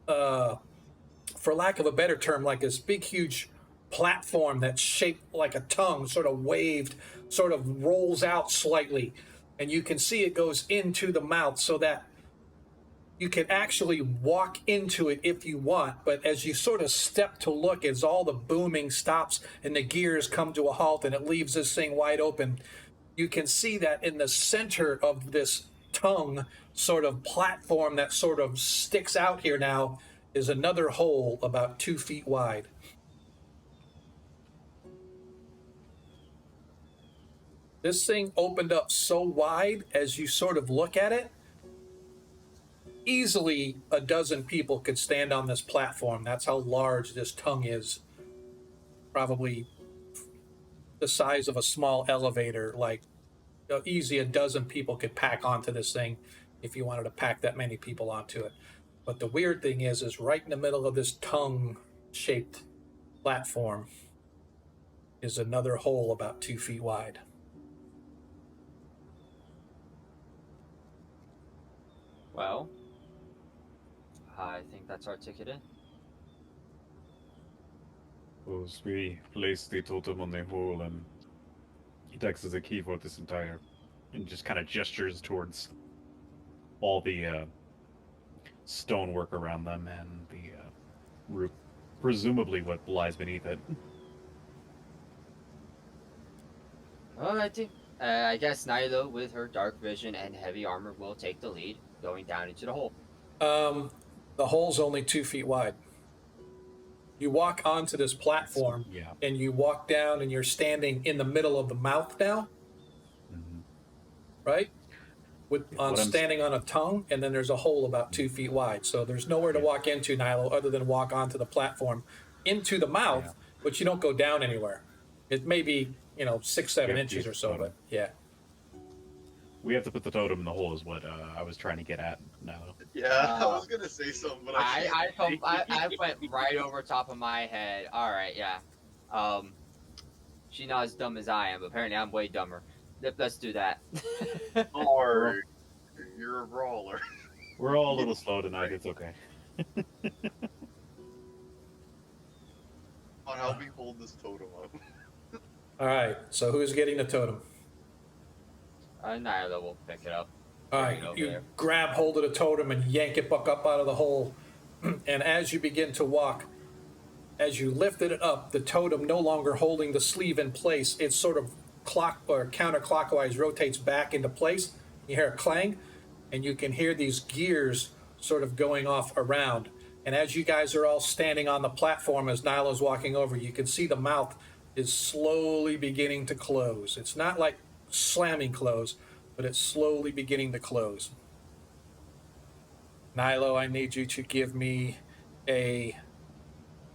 Speaker 1: for lack of a better term, like this big, huge platform that's shaped like a tongue, sort of waved, sort of rolls out slightly. And you can see it goes into the mouth so that You can actually walk into it if you want, but as you sort of step to look, as all the booming stops and the gears come to a halt and it leaves this thing wide open, you can see that in the center of this tongue sort of platform that sort of sticks out here now is another hole about 2 feet wide. This thing opened up so wide as you sort of look at it. Easily a dozen people could stand on this platform. That's how large this tongue is. Probably the size of a small elevator. Like easy a dozen people could pack onto this thing if you wanted to pack that many people onto it. But the weird thing is right in the middle of this tongue-shaped platform is another hole about 2 feet wide.
Speaker 2: Well, I think that's our ticket in.
Speaker 3: Suppose we place the totem on the hole and it acts as a key for this entire, and just kind of gestures towards all the stonework around them and the roof, presumably what lies beneath it.
Speaker 2: Alrighty. I guess Nyla, with her dark vision and heavy armor, will take the lead, going down into the hole.
Speaker 1: The hole's only 2 feet wide. You walk onto this platform,
Speaker 3: Yeah.
Speaker 1: and you walk down, and you're standing in the middle of the mouth now,
Speaker 3: Mhm.
Speaker 1: right?
Speaker 3: What I'm-
Speaker 1: Standing on a tongue, and then there's a hole about 2 feet wide. So there's nowhere to
Speaker 3: Yeah.
Speaker 1: walk into, Nilo, other than walk onto the platform into the mouth,
Speaker 3: Yeah.
Speaker 1: but you don't go down anywhere. It may be, 6, 7
Speaker 3: Yeah,
Speaker 1: inches
Speaker 3: yeah,
Speaker 1: or so,
Speaker 3: totally.
Speaker 1: but yeah.
Speaker 3: We have to put the totem in the hole is what I was trying to get at now.
Speaker 4: Yeah, I was gonna say something, but
Speaker 2: I went right over top of my head. All right, yeah. She's not as dumb as I am. Apparently, I'm way dumber. Let's do that.
Speaker 4: Or you're a brawler.
Speaker 3: We're all a little slow tonight, it's okay.
Speaker 4: On help me hold this totem up.
Speaker 1: All right. So who's getting the totem?
Speaker 2: Nyla will pick it up.
Speaker 1: All
Speaker 2: Bring it
Speaker 1: right.
Speaker 2: over
Speaker 1: You
Speaker 2: there.
Speaker 1: grab hold of the totem and yank it back up out of the hole. And as you begin to walk, as you lifted it up, the totem no longer holding the sleeve in place, it sort of clock or counterclockwise rotates back into place. You hear a clang, and you can hear these gears sort of going off around. And as you guys are all standing on the platform, as Nilo's walking over, you can see the mouth is slowly beginning to close. It's not like slamming close, but it's slowly beginning to close. Nilo, I need you to give me a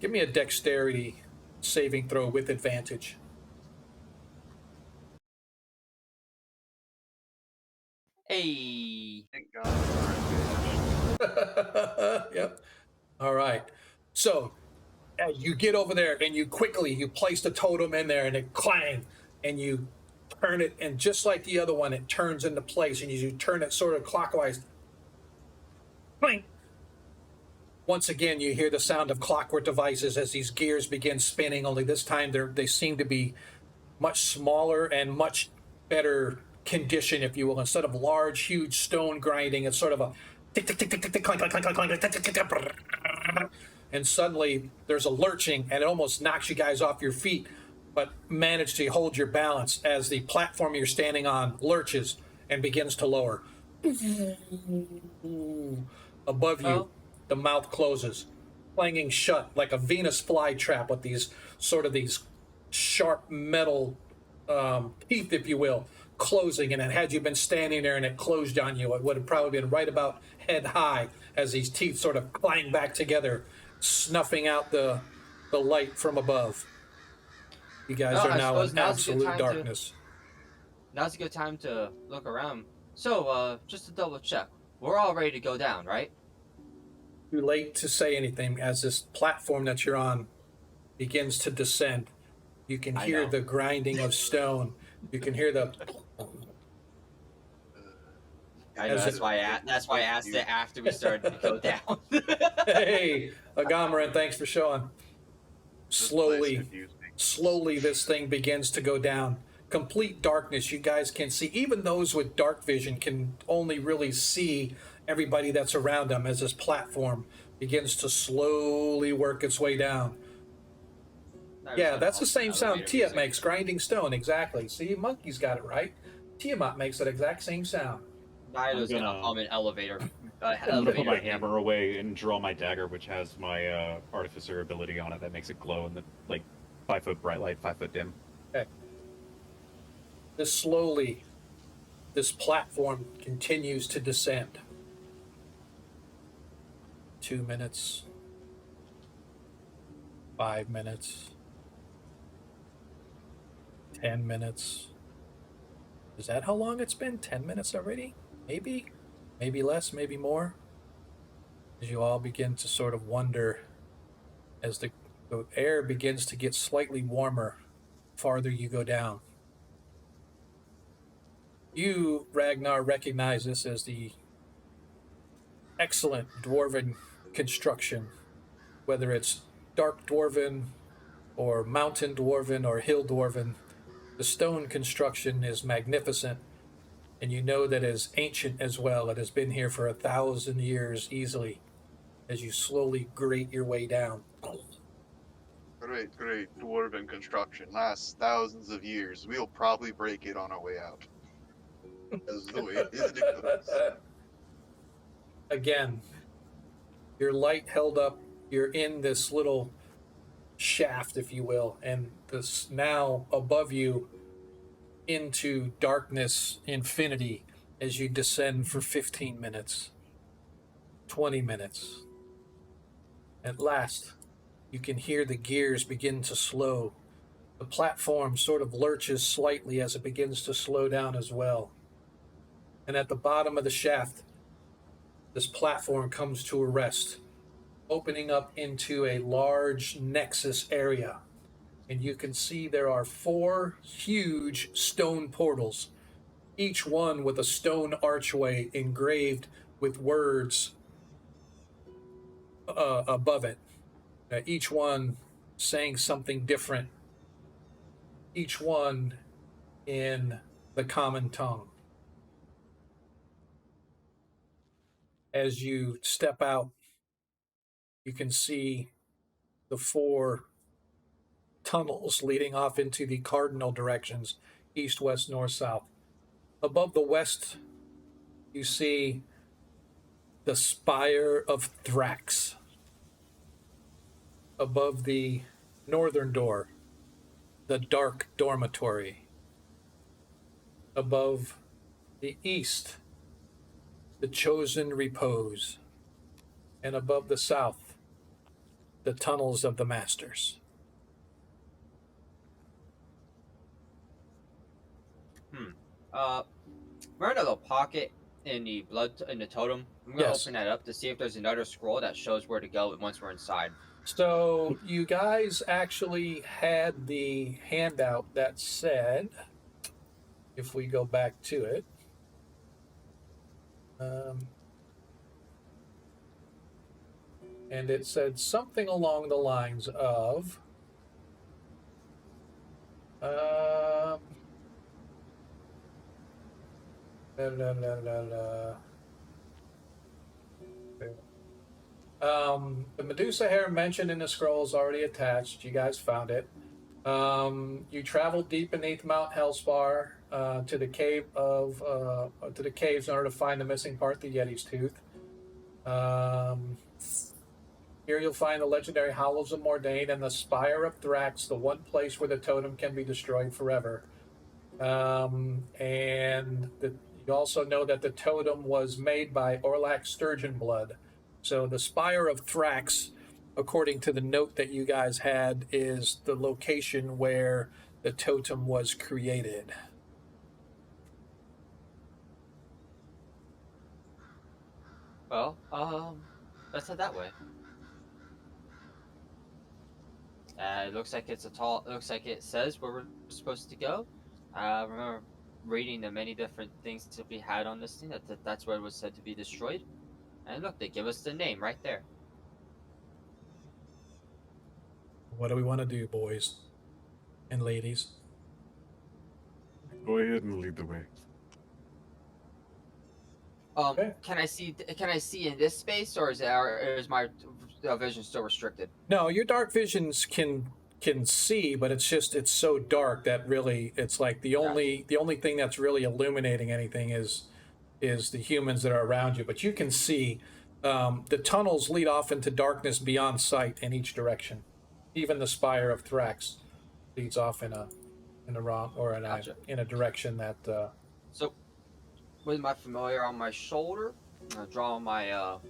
Speaker 1: dexterity saving throw with advantage.
Speaker 2: Hey.
Speaker 4: Thank God.
Speaker 1: Yep. All right. So as you get over there and you place the totem in there and it clang and you turn it, and just like the other one, it turns into place, and you turn it sort of clockwise. Clang. Once again, you hear the sound of clockwork devices as these gears begin spinning, only this time they seem to be much smaller and much better condition, if you will. Instead of large, huge stone grinding, it's sort of a tick, tick, tick, tick, tick, tick, clank, clank, clank, clank, clank, tick, tick, tick, tick, and suddenly there's a lurching, and it almost knocks you guys off your feet, but manage to hold your balance as the platform you're standing on lurches and begins to lower. Above you,
Speaker 2: Oh.
Speaker 1: the mouth closes, clanging shut like a Venus flytrap with these sharp metal teeth, if you will, closing. And had you been standing there and it closed on you, it would have probably been right about head high as these teeth sort of clang back together, snuffing out the light from above. You guys
Speaker 2: Well,
Speaker 1: are
Speaker 2: I
Speaker 1: now
Speaker 2: suppose
Speaker 1: in
Speaker 2: now's a good
Speaker 1: absolute
Speaker 2: time to-
Speaker 1: darkness.
Speaker 2: Now's a good time to look around. So, just to double check, we're all ready to go down, right?
Speaker 1: Too late to say anything as this platform that you're on begins to descend. You can
Speaker 2: I
Speaker 1: hear
Speaker 2: know.
Speaker 1: the grinding of stone. You can hear the
Speaker 2: I know,
Speaker 1: As
Speaker 2: that's
Speaker 1: it-
Speaker 2: why I asked it after we started to go down.
Speaker 1: hey, Agamaran, thanks for showing.
Speaker 4: This place
Speaker 1: Slowly,
Speaker 4: confused me.
Speaker 1: slowly this thing begins to go down. Complete darkness. You guys can see, even those with dark vision can only really see everybody that's around them as this platform begins to slowly work its way down.
Speaker 2: I was
Speaker 1: Yeah,
Speaker 2: gonna
Speaker 1: that's the
Speaker 2: hum some
Speaker 1: same sound
Speaker 2: elevator
Speaker 1: Tiamat
Speaker 2: music.
Speaker 1: makes, grinding stone. Exactly. See, Monkey's got it right. Tiamat makes that exact same sound.
Speaker 2: I
Speaker 3: I'm
Speaker 2: was gonna
Speaker 3: gonna
Speaker 2: hum an elevator,
Speaker 3: I'm gonna put my
Speaker 2: elevator theme.
Speaker 3: hammer away and draw my dagger, which has my artificer ability on it that makes it glow in the like 5 foot bright light, 5 foot dim.
Speaker 1: Okay. Slowly, this platform continues to descend. 2 minutes, 5 minutes, 10 minutes. Is that how long it's been? 10 minutes already? Maybe? Maybe less, maybe more? As you all begin to sort of wonder as the air begins to get slightly warmer farther you go down. You, Ragnar, recognize this as the excellent dwarven construction, whether it's dark dwarven or mountain dwarven or hill dwarven. The stone construction is magnificent, and you know that it is ancient as well. It has been here for 1,000 years easily as you slowly grate your way down.
Speaker 4: Great, great dwarven construction lasts thousands of years. We'll probably break it on our way out. As the way it goes.
Speaker 1: Again, your light held up. You're in this little shaft, if you will, and this now above you into darkness, infinity, as you descend for 15 minutes, 20 minutes. At last, you can hear the gears begin to slow. The platform sort of lurches slightly as it begins to slow down as well. And at the bottom of the shaft, this platform comes to a rest, opening up into a large nexus area. And you can see there are 4 huge stone portals, each one with a stone archway engraved with words above it, each one saying something different, each one in the common tongue. As you step out, you can see the 4 tunnels leading off into the cardinal directions, east, west, north, south. Above the west, you see the spire of Thrax. Above the northern door, the dark dormitory. Above the east, the chosen repose. And above the south, the tunnels of the masters.
Speaker 2: We're in a little pocket in the totem. I'm gonna
Speaker 1: Yes.
Speaker 2: open that up to see if there's another scroll that shows where to go once we're inside.
Speaker 1: So you guys actually had the handout that said, if we go back to it, and it said something along the lines of, da, da, da, da, da. The Medusa hair mentioned in the scroll is already attached. You guys found it. You traveled deep beneath Mount Hellspar to the caves in order to find the missing part, the Yeti's tooth. Here you'll find the legendary Howls of Mordain and the Spire of Thrax, the one place where the totem can be destroyed forever. You also know that the totem was made by Orlac Sturgeon Blood. So the Spire of Thrax, according to the note that you guys had, is the location where the totem was created.
Speaker 2: Well, let's head that way. It looks like it's looks like it says where we're supposed to go. I remember reading the many different things that we had on this thing. That's where it was said to be destroyed. And look, they give us the name right there.
Speaker 1: What do we want to do, boys and ladies?
Speaker 3: Go ahead and lead the way.
Speaker 1: Okay.
Speaker 2: Can I see? Can I see in this space, or is my vision still restricted?
Speaker 1: No, your dark visions can see, but it's so dark that really it's like
Speaker 2: Gotcha.
Speaker 1: the only thing that's really illuminating anything is the humans that are around you. But you can see the tunnels lead off into darkness beyond sight in each direction. Even the spire of Thrax leads off in a wrong or
Speaker 2: Gotcha.
Speaker 1: in a direction that
Speaker 2: So, with my familiar on my shoulder, I draw my. I'm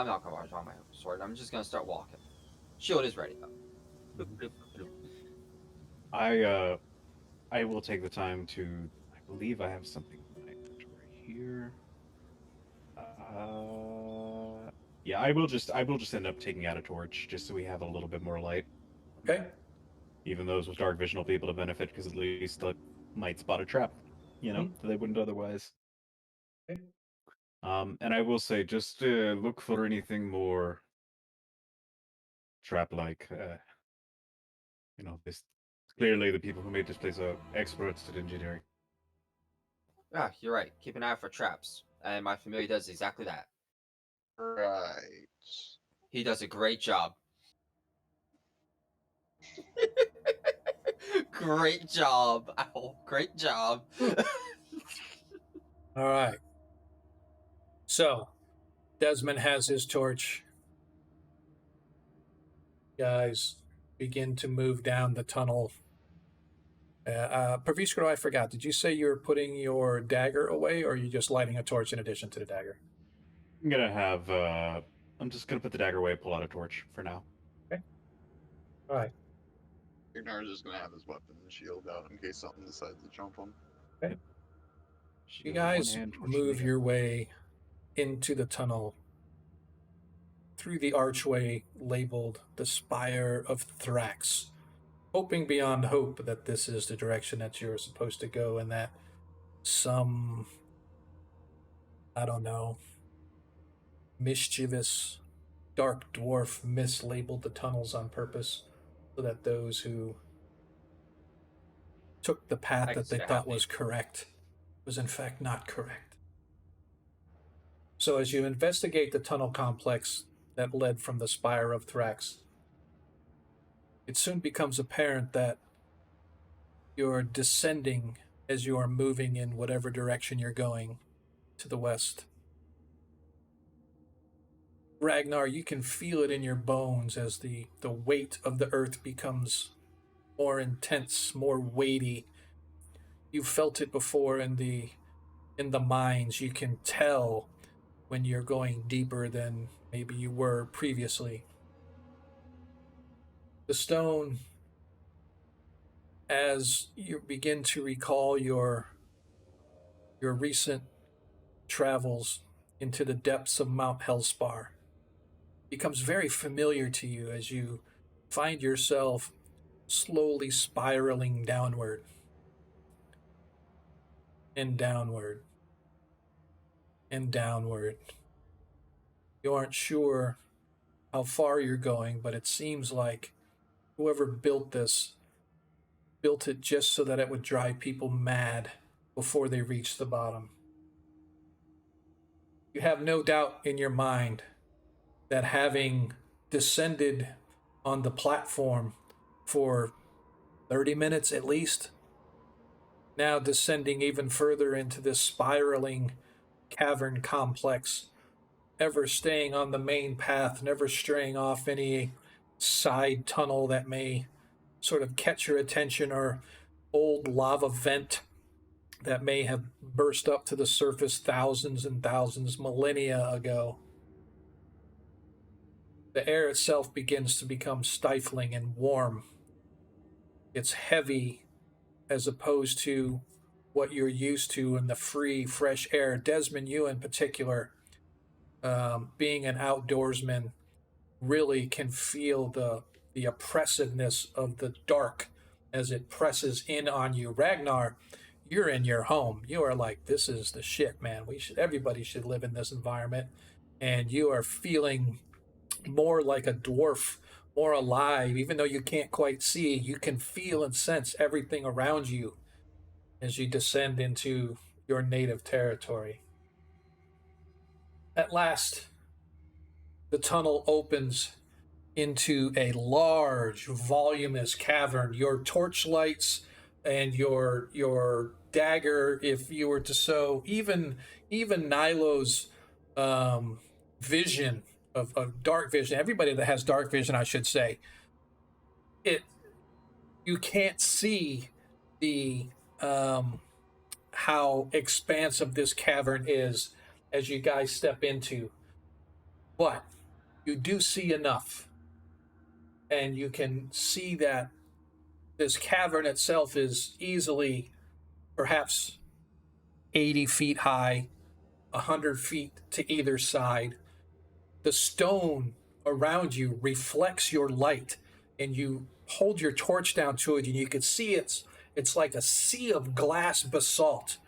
Speaker 2: not gonna draw my sword. I'm just gonna start walking. Shield is ready though. Bloop,
Speaker 3: Mhm.
Speaker 2: bloop, bloop.
Speaker 3: I will take the time to. I believe I have something in my inventory here. Yeah, I will just end up taking out a torch just so we have a little bit more light.
Speaker 1: okay.
Speaker 3: Even those with dark vision will be able to benefit because at least they might spot a trap, that they wouldn't otherwise.
Speaker 1: Okay.
Speaker 3: And I will say, just look for anything more trap-like. This clearly the people who made this place are experts at engineering.
Speaker 2: Ah, you're right. Keep an eye out for traps, and my familiar does exactly that.
Speaker 4: Right.
Speaker 2: He does a great job. Great job. Ow, great job.
Speaker 1: All right. So Desmond has his torch. Guys begin to move down the tunnel. Praviskro, I forgot. Did you say you were putting your dagger away, or are you just lighting a torch in addition to the dagger?
Speaker 3: I'm gonna have. I'm just gonna put the dagger away, pull out a torch for now.
Speaker 1: Okay. All right.
Speaker 4: Ignar's just gonna have his weapon and shield out in case something decides to jump him.
Speaker 1: Okay. You
Speaker 3: Shield in one
Speaker 1: guys
Speaker 3: hand, torch in
Speaker 1: move
Speaker 3: the
Speaker 1: your
Speaker 3: other.
Speaker 1: way into the tunnel through the archway labeled the Spire of Thrax, hoping beyond hope that this is the direction that you're supposed to go and that some, I don't know, mischievous dark dwarf mislabeled the tunnels on purpose so that those who took the path
Speaker 2: I can
Speaker 1: that
Speaker 2: see
Speaker 1: they
Speaker 2: that
Speaker 1: thought
Speaker 2: happening.
Speaker 1: was correct was in fact not correct. So as you investigate the tunnel complex that led from the Spire of Thrax, it soon becomes apparent that you're descending as you are moving in whatever direction you're going to the west. Ragnar, you can feel it in your bones as the weight of the earth becomes more intense, more weighty. You've felt it before in the mines. You can tell when you're going deeper than maybe you were previously. The stone, as you begin to recall your recent travels into the depths of Mount Hellspar, becomes very familiar to you as you find yourself slowly spiraling downward and downward and downward. You aren't sure how far you're going, but it seems like whoever built this built it just so that it would drive people mad before they reach the bottom. You have no doubt in your mind that having descended on the platform for 30 minutes at least, now descending even further into this spiraling cavern complex, ever staying on the main path, never straying off any side tunnel that may sort of catch your attention or old lava vent that may have burst up to the surface thousands and thousands, millennia ago. The air itself begins to become stifling and warm. It's heavy as opposed to what you're used to in the free, fresh air. Desmond, you in particular, being an outdoorsman, really can feel the oppressiveness of the dark as it presses in on you. Ragnar, you're in your home. You are like, this is the shit, man. Everybody should live in this environment, and you are feeling more like a dwarf, more alive. Even though you can't quite see, you can feel and sense everything around you as you descend into your native territory. At last, the tunnel opens into a large, voluminous cavern. Your torchlights and your dagger, if you were to so, even Nilo's um, vision of dark vision. Everybody that has dark vision, I should say, it you can't see the how expansive this cavern is as you guys step into, but you do see enough, and you can see that this cavern itself is easily perhaps 80 feet high, 100 feet to either side. The stone around you reflects your light, and you hold your torch down to it, and you can see it's like a sea of glass basalt,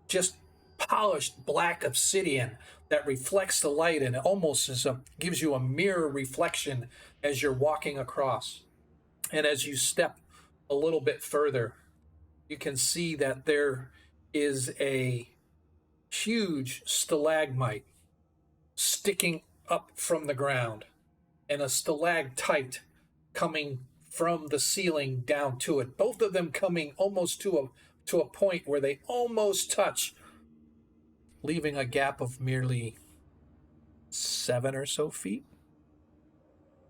Speaker 1: just polished black obsidian that reflects the light, and it almost gives you a mirror reflection as you're walking across. And as you step a little bit further, you can see that there is a huge stalagmite sticking up from the ground, and a stalactite coming from the ceiling down to it. Both of them coming almost to a point where they almost touch, leaving a gap of merely 7 or so feet.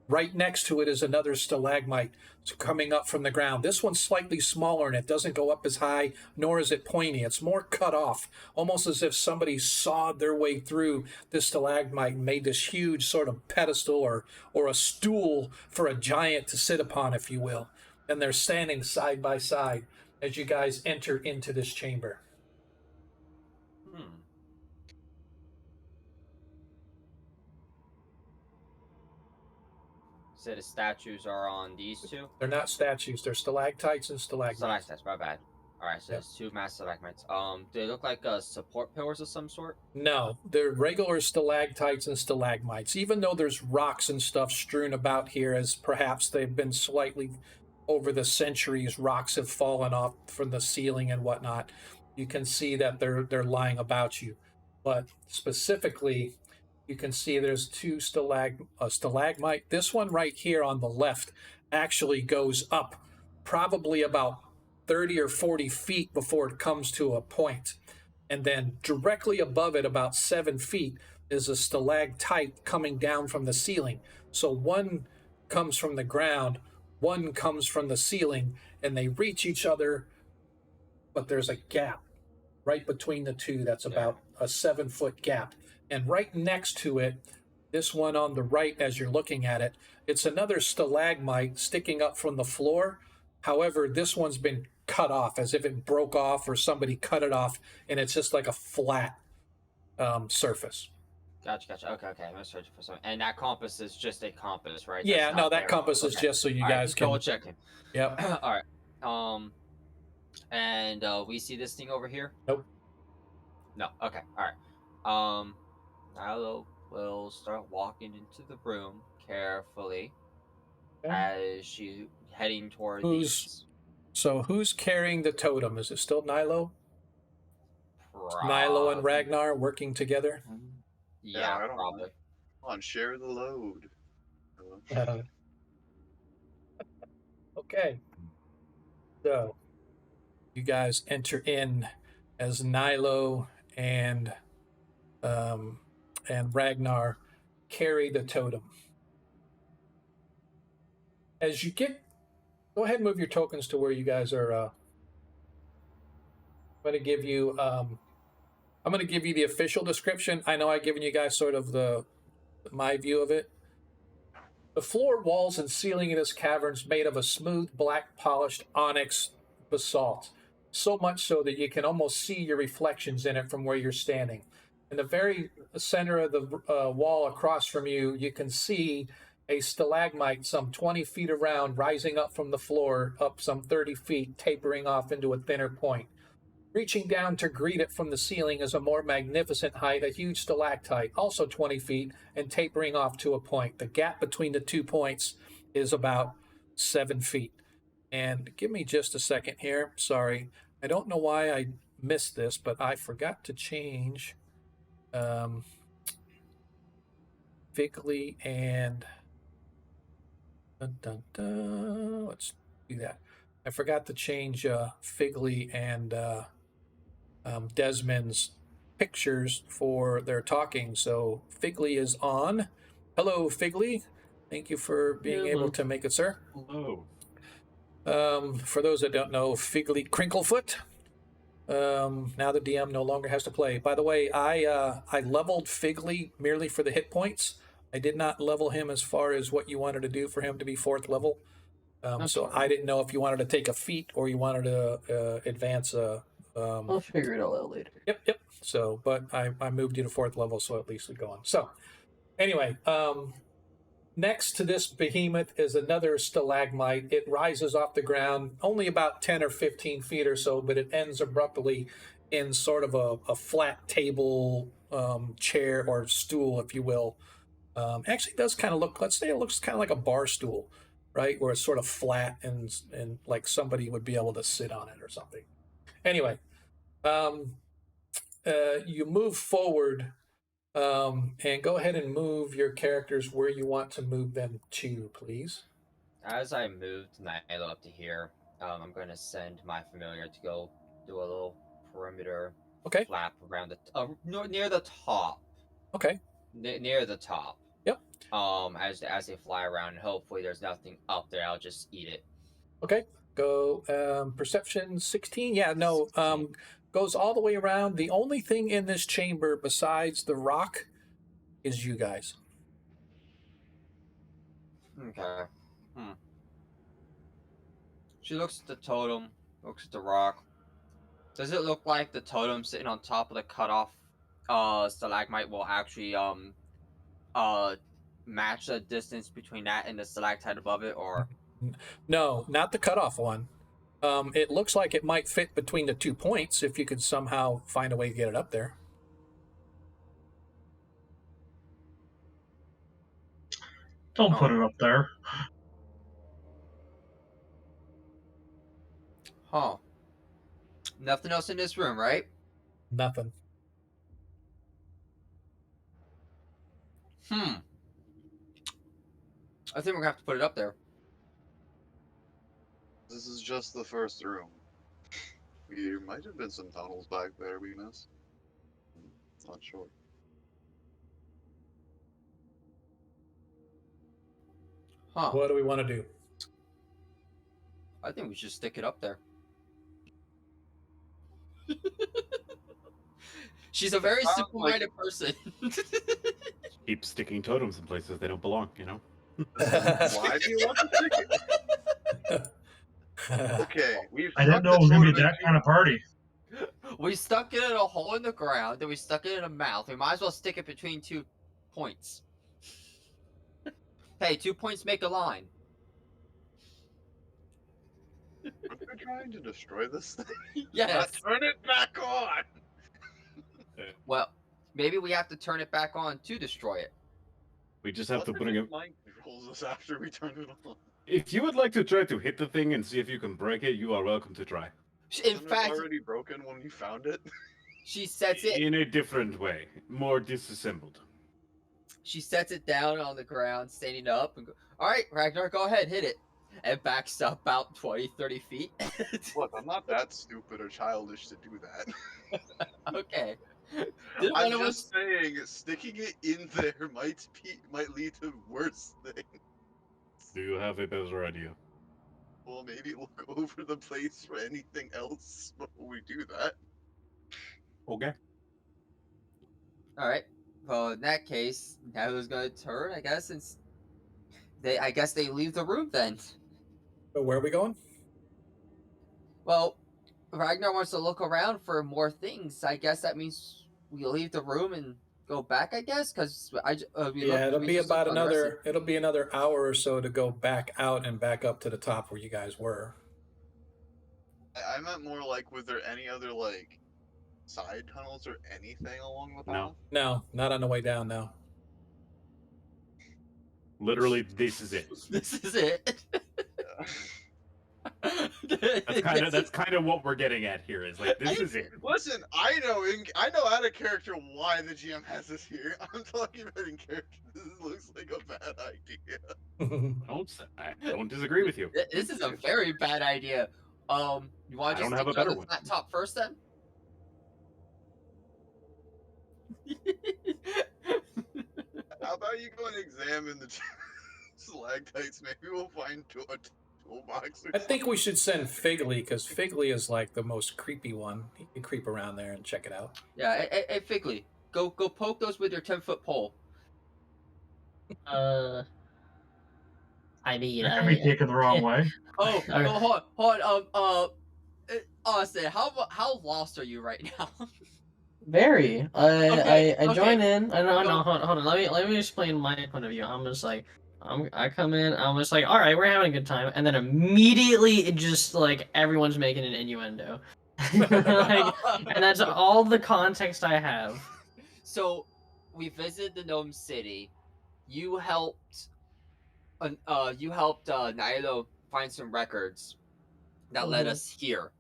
Speaker 1: Right next to it is another stalagmite coming up from the ground. This one's slightly smaller, and it doesn't go up as high, nor is it pointy. It's more cut off, almost as if somebody sawed their way through this stalagmite and made this huge sort of pedestal or a stool for a giant to sit upon, if you will. And they're standing side by side as you guys enter into this chamber.
Speaker 2: So the statues are on these two?
Speaker 1: They're not statues. They're stalactites and stalagmites.
Speaker 2: Stalactites, my bad. Alright, so there's two massive stalagmites. Do they look like support pillars of some sort?
Speaker 1: No, they're regular stalactites and stalagmites. Even though there's rocks and stuff strewn about here, as perhaps they've been slightly over the centuries, rocks have fallen off from the ceiling and whatnot. You can see that they're lying about you. But specifically, you can see there's two stalagmite. This one right here on the left actually goes up probably about 30 or 40 feet before it comes to a point. And then directly above it, about 7 feet, is a stalactite coming down from the ceiling. So one comes from the ground, one comes from the ceiling, and they reach each other, but there's a gap right between the two that's about a 7-foot gap. And right next to it, this one on the right, as you're looking at it, it's another stalagmite sticking up from the floor. However, this one's been cut off, as if it broke off or somebody cut it off, and it's just like a flat surface.
Speaker 2: Gotcha. Okay. I'm searching for something. And that compass is just a compass, right?
Speaker 1: Yeah,
Speaker 2: That's
Speaker 1: no,
Speaker 2: not
Speaker 1: that
Speaker 2: there.
Speaker 1: compass is
Speaker 2: Okay.
Speaker 1: just so you
Speaker 2: All
Speaker 1: guys
Speaker 2: right,
Speaker 1: can.
Speaker 2: double checking.
Speaker 1: Yep.
Speaker 2: All right. And we see this thing over here.
Speaker 1: Nope.
Speaker 2: No. Okay. All right. Nilo will start walking into the room carefully as she heading toward these.
Speaker 1: So who's carrying the totem? Is it still Nilo? Nilo and Ragnar working together?
Speaker 2: Yeah,
Speaker 4: I don't know.
Speaker 2: probably.
Speaker 4: Come on, share the load.
Speaker 1: Okay. So you guys enter in as Nilo and Ragnar carry the totem. As you go ahead and move your tokens to where you guys are. I'm going to give you the official description. I know I've given you guys sort of my view of it. The floor, walls, and ceiling of this cavern is made of a smooth, black, polished onyx basalt. So much so that you can almost see your reflections in it from where you're standing. In the very center of the wall across from you, you can see a stalagmite some 20 feet around, rising up from the floor, up some 30 feet, tapering off into a thinner point. Reaching down to greet it from the ceiling is a more magnificent height, a huge stalactite, also 20 feet, and tapering off to a point. The gap between the 2 points is about 7 feet. And give me just a second here. Sorry. I don't know why I missed this, but I forgot to change Figley and let's do that. I forgot to change Figley and Desmond's pictures for their talking. So Figley is on. Hello, Figley. Thank you for being able to make it, sir.
Speaker 3: Hello.
Speaker 1: For those that don't know, Figley Crinklefoot. Now the DM no longer has to play. By the way, I leveled Figley merely for the hit points. I did not level him as far as what you wanted to do for him to be 4th level. So I didn't know if you wanted to take a feat or you wanted to advance a.
Speaker 6: I'll figure it all out later.
Speaker 1: Yep. So, but I moved you to 4th level, so at least we go on. So, anyway, next to this behemoth is another stalagmite. It rises off the ground only about 10 or 15 feet or so, but it ends abruptly in sort of a flat table, chair or stool, if you will. Actually, it does kind of look, let's say it looks kind of like a bar stool, right? Where it's sort of flat and like somebody would be able to sit on it or something. Anyway, you move forward and go ahead and move your characters where you want to move them to, please.
Speaker 2: As I moved Nyla up to here, I'm going to send my familiar to go do a little perimeter
Speaker 1: Okay.
Speaker 2: flap around the near the top.
Speaker 1: Okay.
Speaker 2: Near the top.
Speaker 1: Yep.
Speaker 2: As they fly around, and hopefully there's nothing up there. I'll just eat it.
Speaker 1: Okay. Go perception 16. Yeah, no. Goes all the way around. The only thing in this chamber besides the rock is you guys.
Speaker 2: Okay. She looks at the totem, looks at the rock. Does it look like the totem sitting on top of the cutoff stalagmite will actually match the distance between that and the stalactite above it, or
Speaker 1: No, not the cutoff one. It looks like it might fit between the 2 points if you could somehow find a way to get it up there.
Speaker 5: Don't put it up there.
Speaker 2: huh? Nothing else in this room, right?
Speaker 1: Nothing.
Speaker 2: I think we're gonna have to put it up there.
Speaker 4: This is just the first room. There might have been some tunnels back there we missed. Not sure.
Speaker 2: Huh?
Speaker 1: What do we want to do?
Speaker 2: I think we should stick it up there. She's a very simple-minded person.
Speaker 3: Keep sticking totems in places they don't belong, you know?
Speaker 4: Why do you want to stick it? Okay,
Speaker 5: I didn't know it was gonna be that kind of party.
Speaker 2: We stuck it in a hole in the ground, then we stuck it in a mouth. We might as well stick it between 2 points. Hey, 2 points make a line.
Speaker 4: Are we trying to destroy this thing?
Speaker 2: Yes.
Speaker 4: Turn it back on!
Speaker 2: Well, maybe we have to turn it back on to destroy it.
Speaker 3: We just have to
Speaker 4: What
Speaker 3: bring
Speaker 4: if
Speaker 3: it.
Speaker 4: it mind controls us after we turn it on?
Speaker 3: If you would like to try to hit the thing and see if you can break it, you are welcome to try.
Speaker 2: In
Speaker 4: Wasn't it
Speaker 2: fact,
Speaker 4: already broken when you found it?
Speaker 2: she sets it.
Speaker 3: In a different way, more disassembled.
Speaker 2: She sets it down on the ground, standing up, and go, all right, Ragnar, go ahead, hit it. And backs up about 20, 30 feet.
Speaker 4: Look, I'm not that stupid or childish to do that.
Speaker 2: Okay. Didn't
Speaker 4: I'm
Speaker 2: one of us...
Speaker 4: just saying, sticking it in there might lead to worse things.
Speaker 3: Do you have a better idea?
Speaker 4: Well, maybe look over the place for anything else before we do that.
Speaker 3: Okay.
Speaker 2: All right. Well, in that case, now who's going to turn, I guess, since I guess they leave the room then.
Speaker 1: So where are we going?
Speaker 2: Well, Ragnar wants to look around for more things. I guess that means we leave the room and go back, I guess, because
Speaker 1: It'll be about it'll be another hour or so to go back out and back up to the top where you guys were.
Speaker 4: I meant more like, was there any other, like, side tunnels or anything along the path?
Speaker 3: No.
Speaker 1: No, not on the way down now.
Speaker 3: Literally, this is it.
Speaker 2: This is it.
Speaker 4: Yeah.
Speaker 3: That's kind of what we're getting at here. Is like this is it.
Speaker 4: Listen, I know out of character why the GM has this here. I'm talking about in character. This looks like a bad idea.
Speaker 3: I don't disagree with you.
Speaker 2: This is a very bad idea. You want
Speaker 3: I
Speaker 2: to
Speaker 3: don't
Speaker 2: just
Speaker 3: have a
Speaker 2: take care of
Speaker 3: better
Speaker 2: the
Speaker 3: one.
Speaker 2: flat top first, then?
Speaker 4: How about you go and examine the stalactites? Maybe we'll find a toolbox. Or
Speaker 1: I think we should send Figley because Figley is like the most creepy one. He can creep around there and check it out.
Speaker 2: Yeah, hey, Figley, go poke those with your 10-foot pole.
Speaker 6: I mean,
Speaker 5: That could be taken the wrong way.
Speaker 2: Oh,
Speaker 6: Alright.
Speaker 2: hold on. Austin, how lost are you right now?
Speaker 6: very.
Speaker 2: Okay,
Speaker 6: I join
Speaker 2: okay.
Speaker 6: in. I know.
Speaker 2: Go.
Speaker 6: Hold on. Let me explain my point of view. I'm just like, I come in. I'm just like, all right, we're having a good time, and then immediately it just like everyone's making an innuendo, like, and that's all the context I have.
Speaker 2: So, we visited the Gnome City. You helped. Nailo find some records that led
Speaker 6: Mhm.
Speaker 2: us here.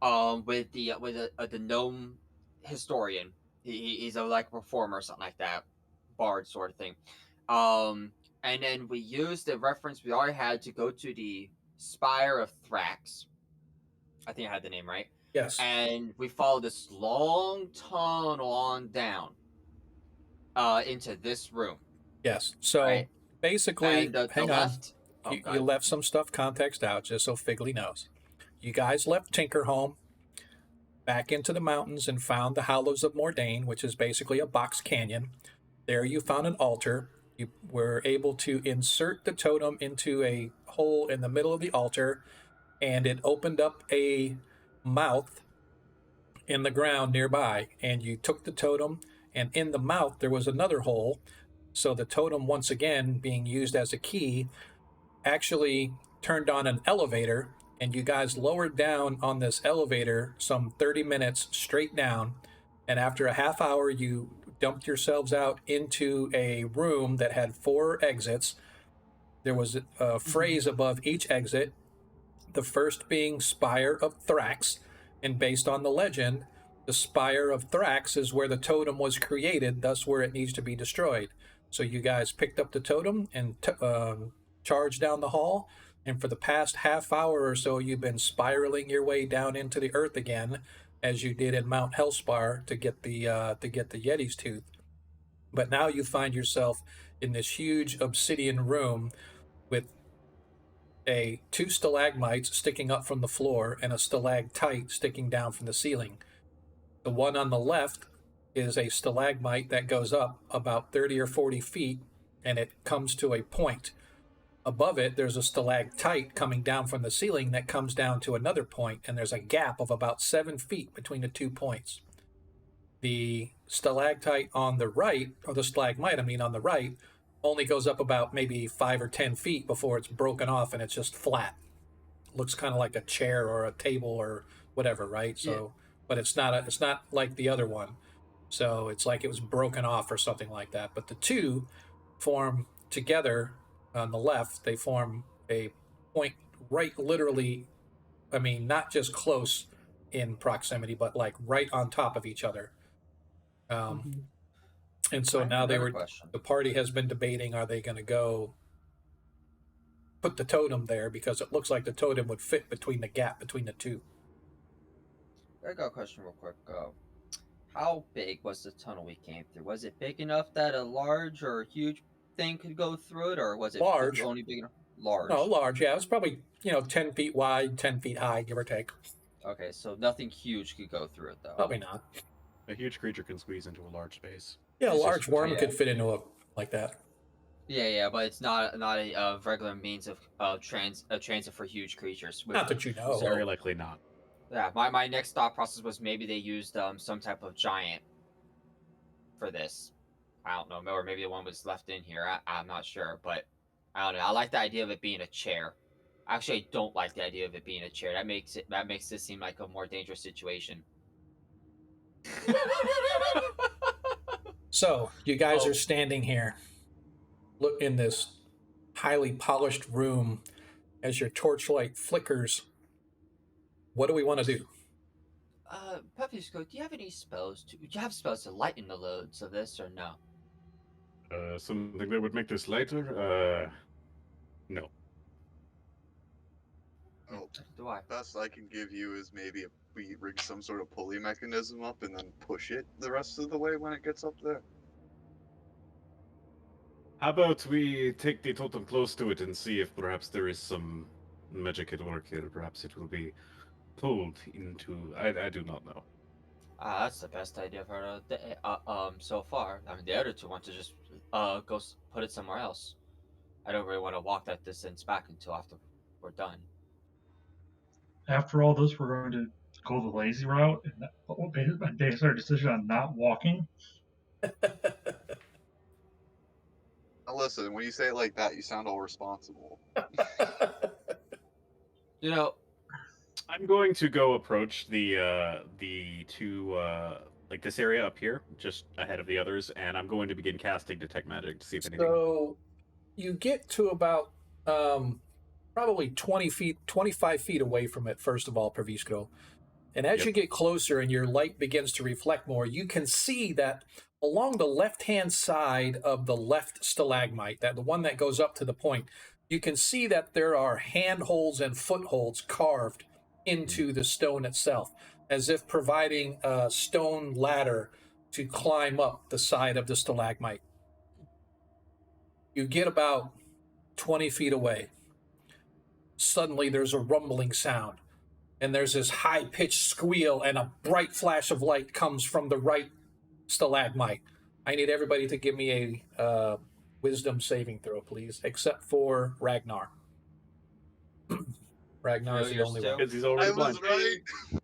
Speaker 2: With the gnome historian. He's a like performer or something like that, bard sort of thing. And then we used the reference we already had to go to the Spire of Thrax. I think I had the name right.
Speaker 1: Yes.
Speaker 2: And we followed this long tunnel on down into this room.
Speaker 1: Yes. So
Speaker 2: Right.
Speaker 1: basically,
Speaker 2: And the
Speaker 1: hang on.
Speaker 2: left.
Speaker 1: You left some stuff context out just so Figley knows. You guys left Tinkerholm back into the mountains and found the Hollows of Mordain, which is basically a box canyon. There you found an altar. You were able to insert the totem into a hole in the middle of the altar, and it opened up a mouth in the ground nearby. And you took the totem, and in the mouth there was another hole. So the totem, once again being used as a key, actually turned on an elevator, and you guys lowered down on this elevator some 30 minutes straight down. And after a half hour, you dumped yourselves out into a room that had 4 exits. There was a phrase above each exit, the first being Spire of Thrax. And based on the legend, the Spire of Thrax is where the totem was created, thus where it needs to be destroyed. So you guys picked up the totem and charged down the hall. And for the past half hour or so, you've been spiraling your way down into the earth again, as you did in Mount Hellspar to get the Yeti's tooth. But now you find yourself in this huge obsidian room with 2 stalagmites sticking up from the floor and a stalactite sticking down from the ceiling. The one on the left is a stalagmite that goes up about 30 or 40 feet, and it comes to a point. Above it, there's a stalactite coming down from the ceiling that comes down to another point, and there's a gap of about 7 feet between the 2 points. The stalactite on the right, or the stalagmite, on the right, only goes up about maybe 5 or 10 feet before it's broken off and it's just flat. Looks kind of like a chair or a table or whatever, right? So, but it's not like the other one. So it's like it was broken off or something like that. But the two form together on the left. They form a point right, literally. Not just close in proximity, but like right on top of each other. And so now the party has been debating, are they going to go put the totem there, because it looks like the totem would fit between the gap between the two.
Speaker 2: I got a question real quick. How big was the tunnel we came through? Was it big enough that a large or huge thing could go through it, or was it
Speaker 1: large?
Speaker 2: Only big enough? Large.
Speaker 1: No, large. Yeah, it was probably 10 feet wide, 10 feet high, give or take.
Speaker 2: Okay, so nothing huge could go through it though.
Speaker 1: Probably not.
Speaker 3: A huge creature can squeeze into a large space.
Speaker 1: Yeah, a large worm could fit into a like that.
Speaker 2: Yeah, but it's not a regular means of transit for huge creatures.
Speaker 1: Not that you know.
Speaker 3: Very likely not.
Speaker 2: Yeah, my next thought process was maybe they used some type of giant for this. I don't know, or maybe the one was left in here. I'm not sure, but I don't know. I like the idea of it being a chair. Actually, I don't like the idea of it being a chair. That makes this seem like a more dangerous situation.
Speaker 1: So you guys are standing here, look in this highly polished room as your torchlight flickers What do we want to do?
Speaker 2: Pepsico, do you have any spells? Do you have spells to lighten the loads of this, or no?
Speaker 3: Something that would make this lighter? No.
Speaker 4: Oh,
Speaker 2: Do I?
Speaker 4: best I can give you is maybe we rig some sort of pulley mechanism up and then push it the rest of the way when it gets up there.
Speaker 3: How about we take the totem close to it and see if perhaps there is some magic at work here. Perhaps it will be pulled into. I do not know.
Speaker 2: That's the best idea I've heard of so far. I mean, the other two want to just put it somewhere else. I don't really want to walk that distance back until after we're done.
Speaker 5: After all this, we're going to go the lazy route and base our decision on not walking.
Speaker 4: Now listen, when you say it like that, you sound all responsible.
Speaker 2: You know,
Speaker 3: I'm going to go approach the two like this area up here, just ahead of the others, and I'm going to begin casting detect magic to see if anything.
Speaker 1: So you get to about probably 20 feet, 25 feet away from it, first of all, Praviskro. And as
Speaker 3: Yep.
Speaker 1: you get closer and your light begins to reflect more, you can see that along the left-hand side of the left stalagmite, that the one that goes up to the point, you can see that there are handholds and footholds carved into the stone itself, as if providing a stone ladder to climb up the side of the stalagmite. You get about 20 feet away. Suddenly there's a rumbling sound, and there's this high-pitched squeal, and a bright flash of light comes from the right stalagmite. I need everybody to give me a wisdom saving throw, please, except for Ragnar. Ragnar is the
Speaker 2: Familiars
Speaker 1: only
Speaker 2: too?
Speaker 1: one.
Speaker 3: Because he's
Speaker 4: I
Speaker 3: already
Speaker 4: was
Speaker 3: blind.
Speaker 4: right.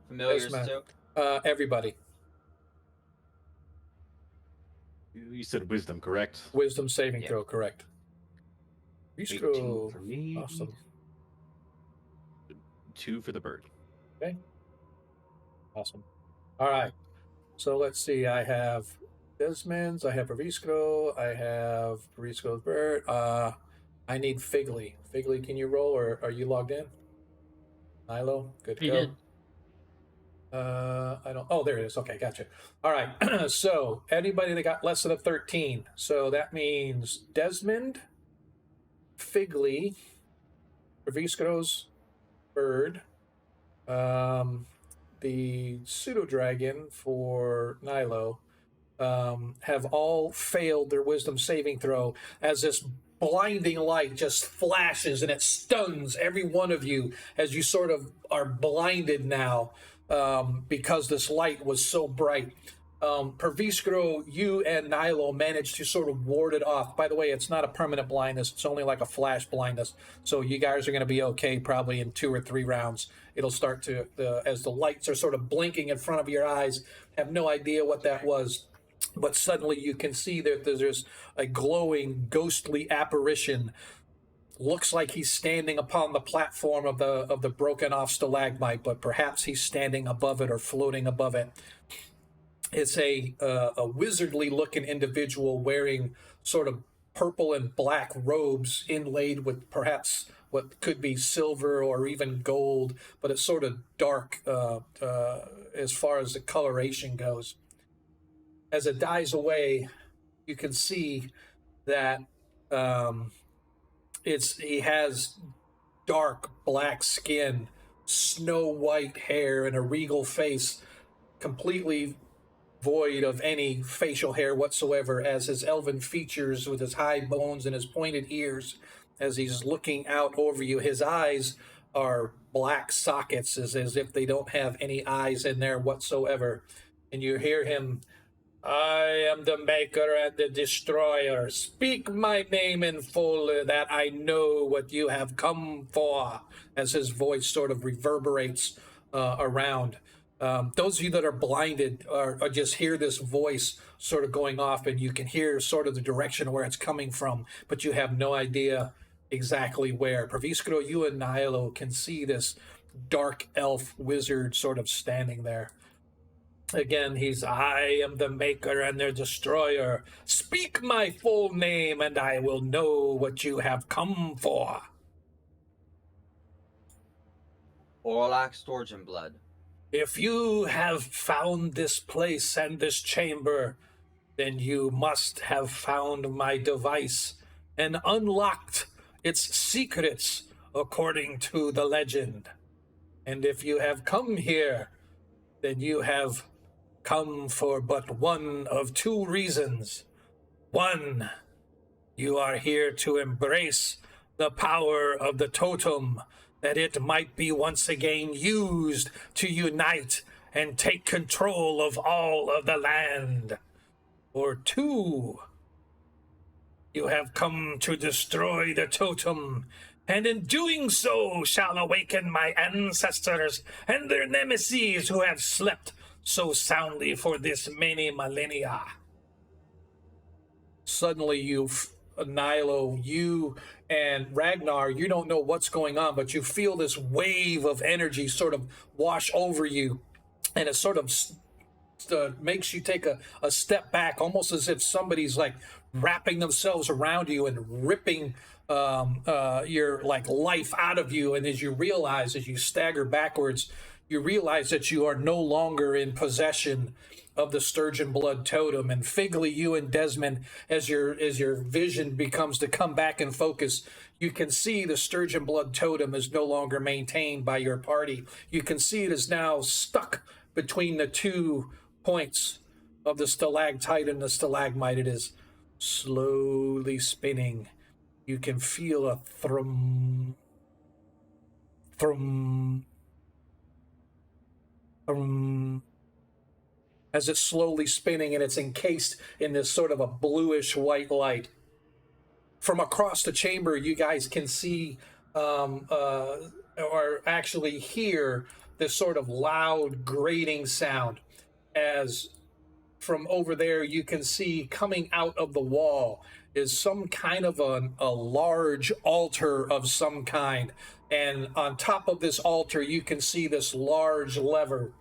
Speaker 2: familiars
Speaker 1: man.
Speaker 2: too.
Speaker 1: Everybody.
Speaker 3: You said wisdom, correct?
Speaker 1: Wisdom saving
Speaker 2: Yeah.
Speaker 1: throw, correct.
Speaker 3: 18
Speaker 1: Bistro.
Speaker 3: for me.
Speaker 1: Awesome.
Speaker 3: 2 for the bird.
Speaker 1: Awesome. All right. So let's see. I have Desmond's. I have Praviskro. I have Praviskro's bird. I need Figley. Figley, can you roll, or are you logged in? Nilo, good to
Speaker 6: He
Speaker 1: go.
Speaker 6: did.
Speaker 1: I don't. Oh, there it is. Okay, gotcha. All right. So anybody that got less than a 13. So that means Desmond, Figley, Praviskro's bird, the pseudo dragon for Nilo, have all failed their wisdom saving throw as this blinding light just flashes and it stuns every one of you as you sort of are blinded now, because this light was so bright. Perviskro, you and Nilo managed to sort of ward it off. By the way, it's not a permanent blindness, it's only like a flash blindness. So you guys are going to be okay probably in 2 or 3 rounds. It'll start to, as the lights are sort of blinking in front of your eyes, have no idea what that was. But suddenly you can see that there's a glowing, ghostly apparition. Looks like he's standing upon the platform of the broken off stalagmite, but perhaps he's standing above it or floating above it. It's a wizardly looking individual wearing sort of purple and black robes inlaid with perhaps what could be silver or even gold, but it's sort of dark as far as the coloration goes. As it dies away, you can see that he has dark black skin, snow white hair, and a regal face, completely void of any facial hair whatsoever, as his elven features with his high bones and his pointed ears, as he's looking out over you. His eyes are black sockets, as if they don't have any eyes in there whatsoever. And you hear him, "I am the maker and the destroyer. Speak my name in full, that I know what you have come for," as his voice sort of reverberates around. Those of you that are blinded are just hear this voice sort of going off, and you can hear sort of the direction where it's coming from, but you have no idea exactly where. Praviskro, you and Nilo can see this dark elf wizard sort of standing there. Again, "I am the maker and the destroyer. Speak my full name, and I will know what you have come for."
Speaker 2: Orlac Sturgeon Blood.
Speaker 1: If you have found this place and this chamber, then you must have found my device and unlocked its secrets according to the legend. And if you have come here, then you have come for but one of two reasons. One, you are here to embrace the power of the totem, that it might be once again used to unite and take control of all of the land. Or two, you have come to destroy the totem, and in doing so shall awaken my ancestors and their nemesis who have slept so soundly for this many millennia. Suddenly Nilo, you and Ragnar, you don't know what's going on, but you feel this wave of energy sort of wash over you, and it sort of makes you take a step back, almost as if somebody's like wrapping themselves around you and ripping your like life out of you. And as you realize, as you stagger backwards, you realize that you are no longer in possession of the Sturgeon Blood Totem. And Figley, you and Desmond, as your vision becomes to come back in focus, you can see the Sturgeon Blood Totem is no longer maintained by your party. You can see it is now stuck between the 2 points of the stalactite and the stalagmite. It is slowly spinning. You can feel a thrum, thrum, thrum, as it's slowly spinning, and it's encased in this sort of a bluish white light. From across the chamber, you guys can see or actually hear this sort of loud grating sound, as from over there you can see coming out of the wall is some kind of a large altar of some kind. And on top of this altar, you can see this large lever.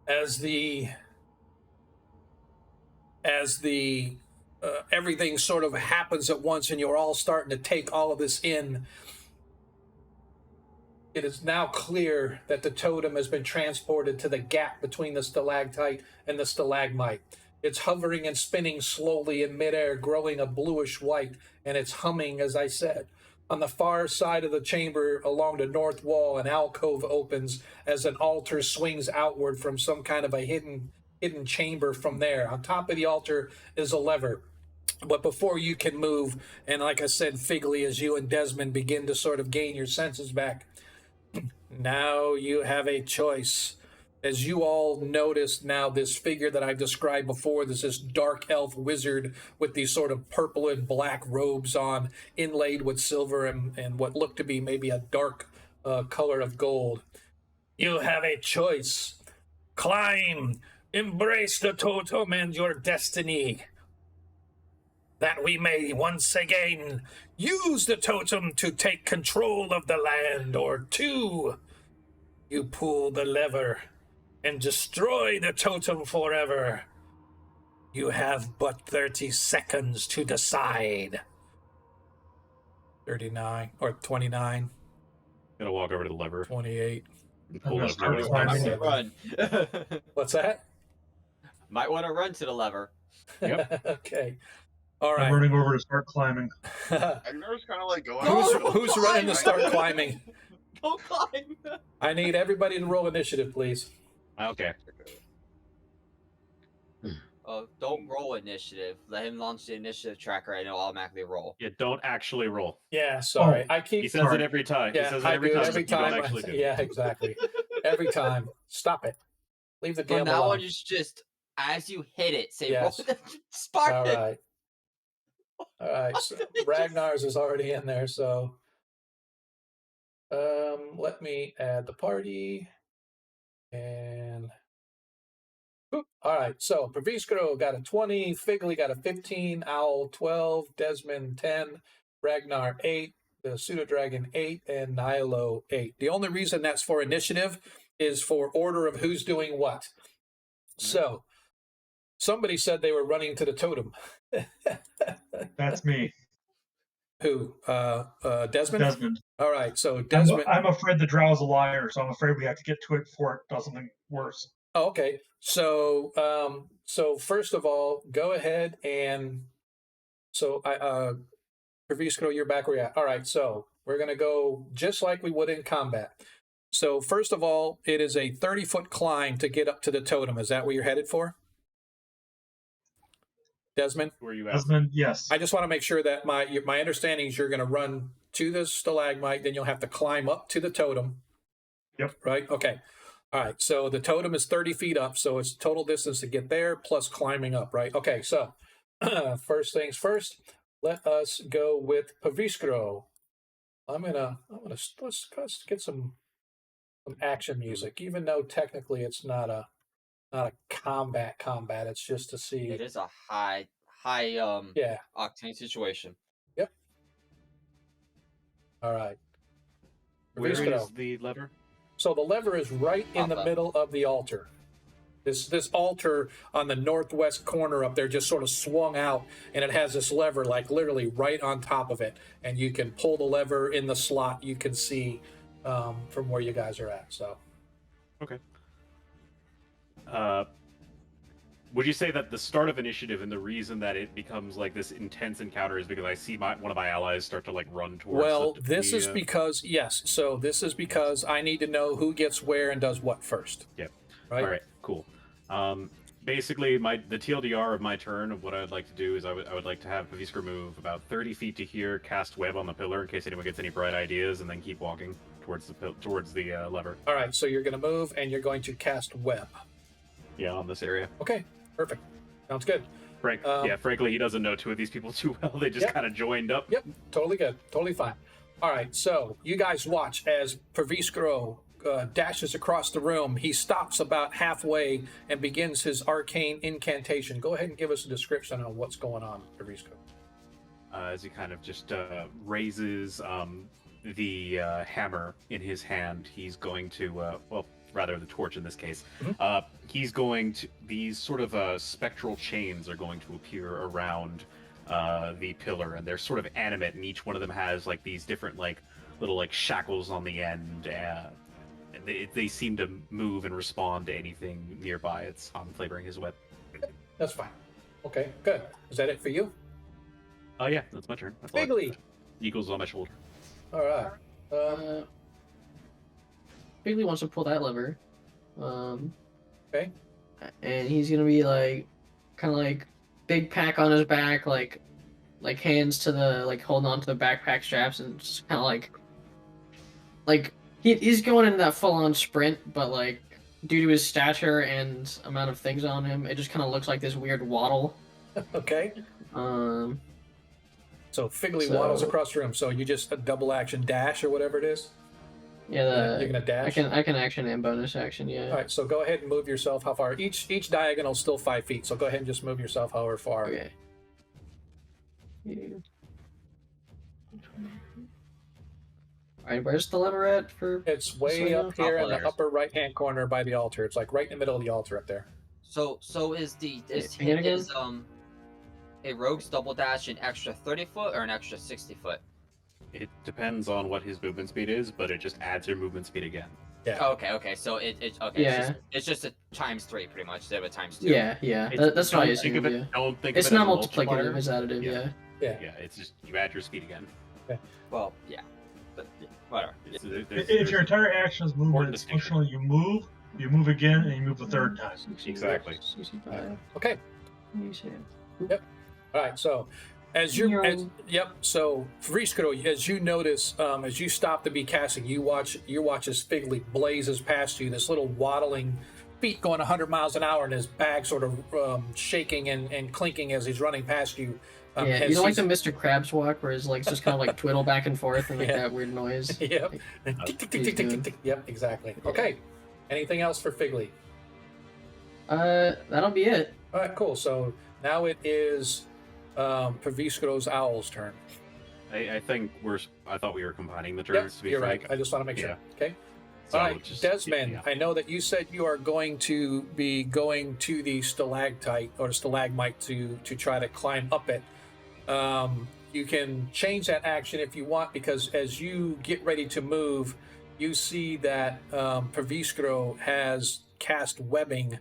Speaker 1: As the everything sort of happens at once and you're all starting to take all of this in, it is now clear that the totem has been transported to the gap between the stalactite and the stalagmite. It's hovering and spinning slowly in midair, growing a bluish white, and it's humming, as I said. On the far side of the chamber, along the north wall, an alcove opens as an altar swings outward from some kind of a hidden chamber from there. On top of the altar is a lever. But before you can move, and like I said, Figley, as you and Desmond begin to sort of gain your senses back, now you have a choice. As you all notice now, this figure that I've described before, this dark elf wizard with these sort of purple and black robes on, inlaid with silver and what looked to be maybe a dark color of gold. You have a choice. Climb, embrace the totem and your destiny, that we may once again use the totem to take control of the land. Or two, you pull the lever and destroy the totem forever. You have but 30 seconds to decide. 39 or 29.
Speaker 3: Gonna walk over to the lever.
Speaker 1: 28.
Speaker 3: And pull
Speaker 5: gonna
Speaker 3: it
Speaker 5: start
Speaker 3: up.
Speaker 5: climbing.
Speaker 2: Might run.
Speaker 1: What's that?
Speaker 2: Might want to run to the lever.
Speaker 3: Yep.
Speaker 1: Okay. All
Speaker 5: I'm
Speaker 1: right.
Speaker 5: running over to start climbing.
Speaker 4: Agnar's kind of like going.
Speaker 1: Who's running to start climbing?
Speaker 2: Go climb.
Speaker 1: I need everybody to roll initiative, please.
Speaker 3: Okay.
Speaker 2: Don't roll initiative. Let him launch the initiative tracker and it'll automatically roll.
Speaker 3: You don't actually roll.
Speaker 1: Yeah, sorry. I keep.
Speaker 3: He says
Speaker 5: Sorry.
Speaker 3: it every time.
Speaker 1: Yeah,
Speaker 3: he says it
Speaker 1: I
Speaker 3: every
Speaker 1: do
Speaker 3: time.
Speaker 1: every
Speaker 3: but you don't
Speaker 1: time.
Speaker 3: actually do.
Speaker 1: Yeah, exactly. Every time. Stop it. Leave the
Speaker 2: From
Speaker 1: game
Speaker 2: now
Speaker 1: alone.
Speaker 2: on, you should just, as you hit it, say,
Speaker 1: Yes.
Speaker 2: roll spark
Speaker 1: All
Speaker 2: it.
Speaker 1: right. All right. So Ragnar's is already in there, so let me add the party. And boop. All right. So Praviskro got a 20, Figley got a 15, Owl 12, Desmond 10, Ragnar 8, the Pseudo Dragon 8, and Nilo 8. The only reason that's for initiative is for order of who's doing what. So somebody said they were running to the totem.
Speaker 5: That's me,
Speaker 1: Who? Desmond?
Speaker 5: Desmond.
Speaker 1: All right, so Desmond.
Speaker 5: I'm afraid the drow is a liar, so I'm afraid we have to get to it before it does something worse.
Speaker 1: Oh, okay. So, so first of all, go ahead and Pervisco, you're back where you're at. All right, so we're gonna go just like we would in combat. So first of all, it is a 30-foot climb to get up to the totem. Is that what you're headed for, Desmond?
Speaker 3: Where you at?
Speaker 5: Desmond, yes.
Speaker 1: I just want to make sure that my understanding is you're going to run to the stalagmite, then you'll have to climb up to the totem.
Speaker 5: Yep.
Speaker 1: Right. Okay. All right. So the totem is 30 feet up, so it's total distance to get there plus climbing up. Right. Okay. So first things first, let us go with Paviskro. Let's get some action music, even though technically it's not a combat. It's just to see.
Speaker 2: It is a high
Speaker 1: Yeah.
Speaker 2: octane situation.
Speaker 1: Yep. All right.
Speaker 3: Where
Speaker 1: Paviskro.
Speaker 3: is the lever?
Speaker 1: So the lever is right in the
Speaker 2: Up.
Speaker 1: middle of the altar. This altar on the northwest corner up there just sort of swung out, and it has this lever like literally right on top of it, and you can pull the lever in the slot. You can see from where you guys are at. So
Speaker 3: Okay. Would you say that the start of initiative and the reason that it becomes like this intense encounter is because I see one of my allies start to like run towards?
Speaker 1: well, this is because yes. So this is because I need to know who gets where and does what first.
Speaker 3: Yep.
Speaker 1: Right.
Speaker 3: All right. Cool. Basically, the TLDR of my turn of what I'd like to do is I would like to have Paviskra move about 30 feet to here, cast web on the pillar in case anyone gets any bright ideas, and then keep walking towards the lever.
Speaker 1: All right. So you're going to move and you're going to cast web.
Speaker 3: Yeah, on this area.
Speaker 1: Okay. Perfect. Sounds good.
Speaker 3: Frankly, he doesn't know two of these people too well. They just
Speaker 1: Yep.
Speaker 3: kind of joined up.
Speaker 1: Yep, totally good. Totally fine. All right, so you guys watch as Perviskro dashes across the room. He stops about halfway and begins his arcane incantation. Go ahead and give us a description on what's going on, Perviskro.
Speaker 3: As he kind of just raises the hammer in his hand, he's going to, rather the torch in this case, he's going to, these sort of spectral chains are going to appear around the pillar, and they're sort of animate, and each one of them has like these different like little like shackles on the end, and they seem to move and respond to anything nearby. It's flavoring his web.
Speaker 1: That's fine. Okay, good. Is that it for you?
Speaker 3: Oh yeah, that's my turn. That's all I-
Speaker 1: Bigley.
Speaker 3: Eagles on my shoulder.
Speaker 1: All right.
Speaker 6: Bigley wants to pull that lever.
Speaker 1: Okay.
Speaker 6: And he's gonna be like, kind of like, big pack on his back, like hands to the holding on to the backpack straps, and just kind of like he's going in that full on sprint, but like due to his stature and amount of things on him, it just kind of looks like this weird waddle.
Speaker 1: Okay. So Figley
Speaker 6: So-
Speaker 1: waddles across the room. So you just a double action dash or whatever it is.
Speaker 6: Yeah,
Speaker 1: You're gonna dash.
Speaker 6: I can action and bonus action. Yeah.
Speaker 1: All right. So go ahead and move yourself. How far? Each diagonal is still 5 feet. So go ahead and just move yourself however far.
Speaker 6: Okay. Alright, where's the lever at for?
Speaker 1: It's way
Speaker 6: So,
Speaker 1: up here in the
Speaker 2: layers.
Speaker 1: upper right hand corner by the altar. It's like right in the middle of the altar up there.
Speaker 2: So is
Speaker 6: Again?
Speaker 2: a rogue's double dash an extra 30 foot or an extra 60 foot?
Speaker 3: It depends on what his movement speed is, but it just adds your movement speed again.
Speaker 1: Yeah.
Speaker 2: Oh, okay. So okay.
Speaker 6: Yeah.
Speaker 2: It's just a ×3 pretty much. They have a ×2.
Speaker 6: Yeah. That's what I
Speaker 3: Don't think
Speaker 6: assumed.
Speaker 3: of
Speaker 6: Yeah.
Speaker 3: it. Don't think
Speaker 6: It's
Speaker 3: of it
Speaker 6: not
Speaker 3: as a
Speaker 6: multiplicative;
Speaker 3: multiplier.
Speaker 6: it's additive.
Speaker 3: Yeah.
Speaker 6: Yeah.
Speaker 1: Yeah.
Speaker 3: Yeah, it's just you add your speed again.
Speaker 2: Well, yeah. But yeah, whatever.
Speaker 5: If your entire action is movement,
Speaker 3: Important
Speaker 5: it's
Speaker 3: distinction.
Speaker 5: functional. You move again, and you move the third time.
Speaker 3: Exactly.
Speaker 6: 65.
Speaker 1: Okay.
Speaker 6: You say.
Speaker 1: All right. So so Friskro, as you notice, as you stop to be casting, you watch as Figley blazes past you. This little waddling feet going 100 miles an hour, and his bag sort of shaking and clinking as he's running past you.
Speaker 6: Yeah,
Speaker 1: as
Speaker 6: you know, like the
Speaker 1: he's-
Speaker 6: Mr. Krabs walk, where his legs just kind of like twiddle back and forth and make
Speaker 1: Yeah.
Speaker 6: that weird noise.
Speaker 1: Yep.
Speaker 6: Like,
Speaker 1: Tick, tick, tick,
Speaker 6: he's
Speaker 1: tick, tick,
Speaker 6: doing.
Speaker 1: tick. Yep. Exactly. Okay. Anything else for Figley?
Speaker 6: That'll be it.
Speaker 1: All right. Cool. So now it is Perviskro's owl's turn.
Speaker 3: I think I thought we were combining the
Speaker 1: Yep,
Speaker 3: turns. To be
Speaker 1: you're
Speaker 3: frank.
Speaker 1: right. I just want to make sure.
Speaker 3: Yeah.
Speaker 1: Okay.
Speaker 3: So
Speaker 1: All right,
Speaker 3: just-
Speaker 1: Desmond.
Speaker 3: yeah.
Speaker 1: I know that you said you are going to be going to the stalactite or stalagmite to try to climb up it. you can change that action if you want, because as you get ready to move, you see that Perviskro has cast webbing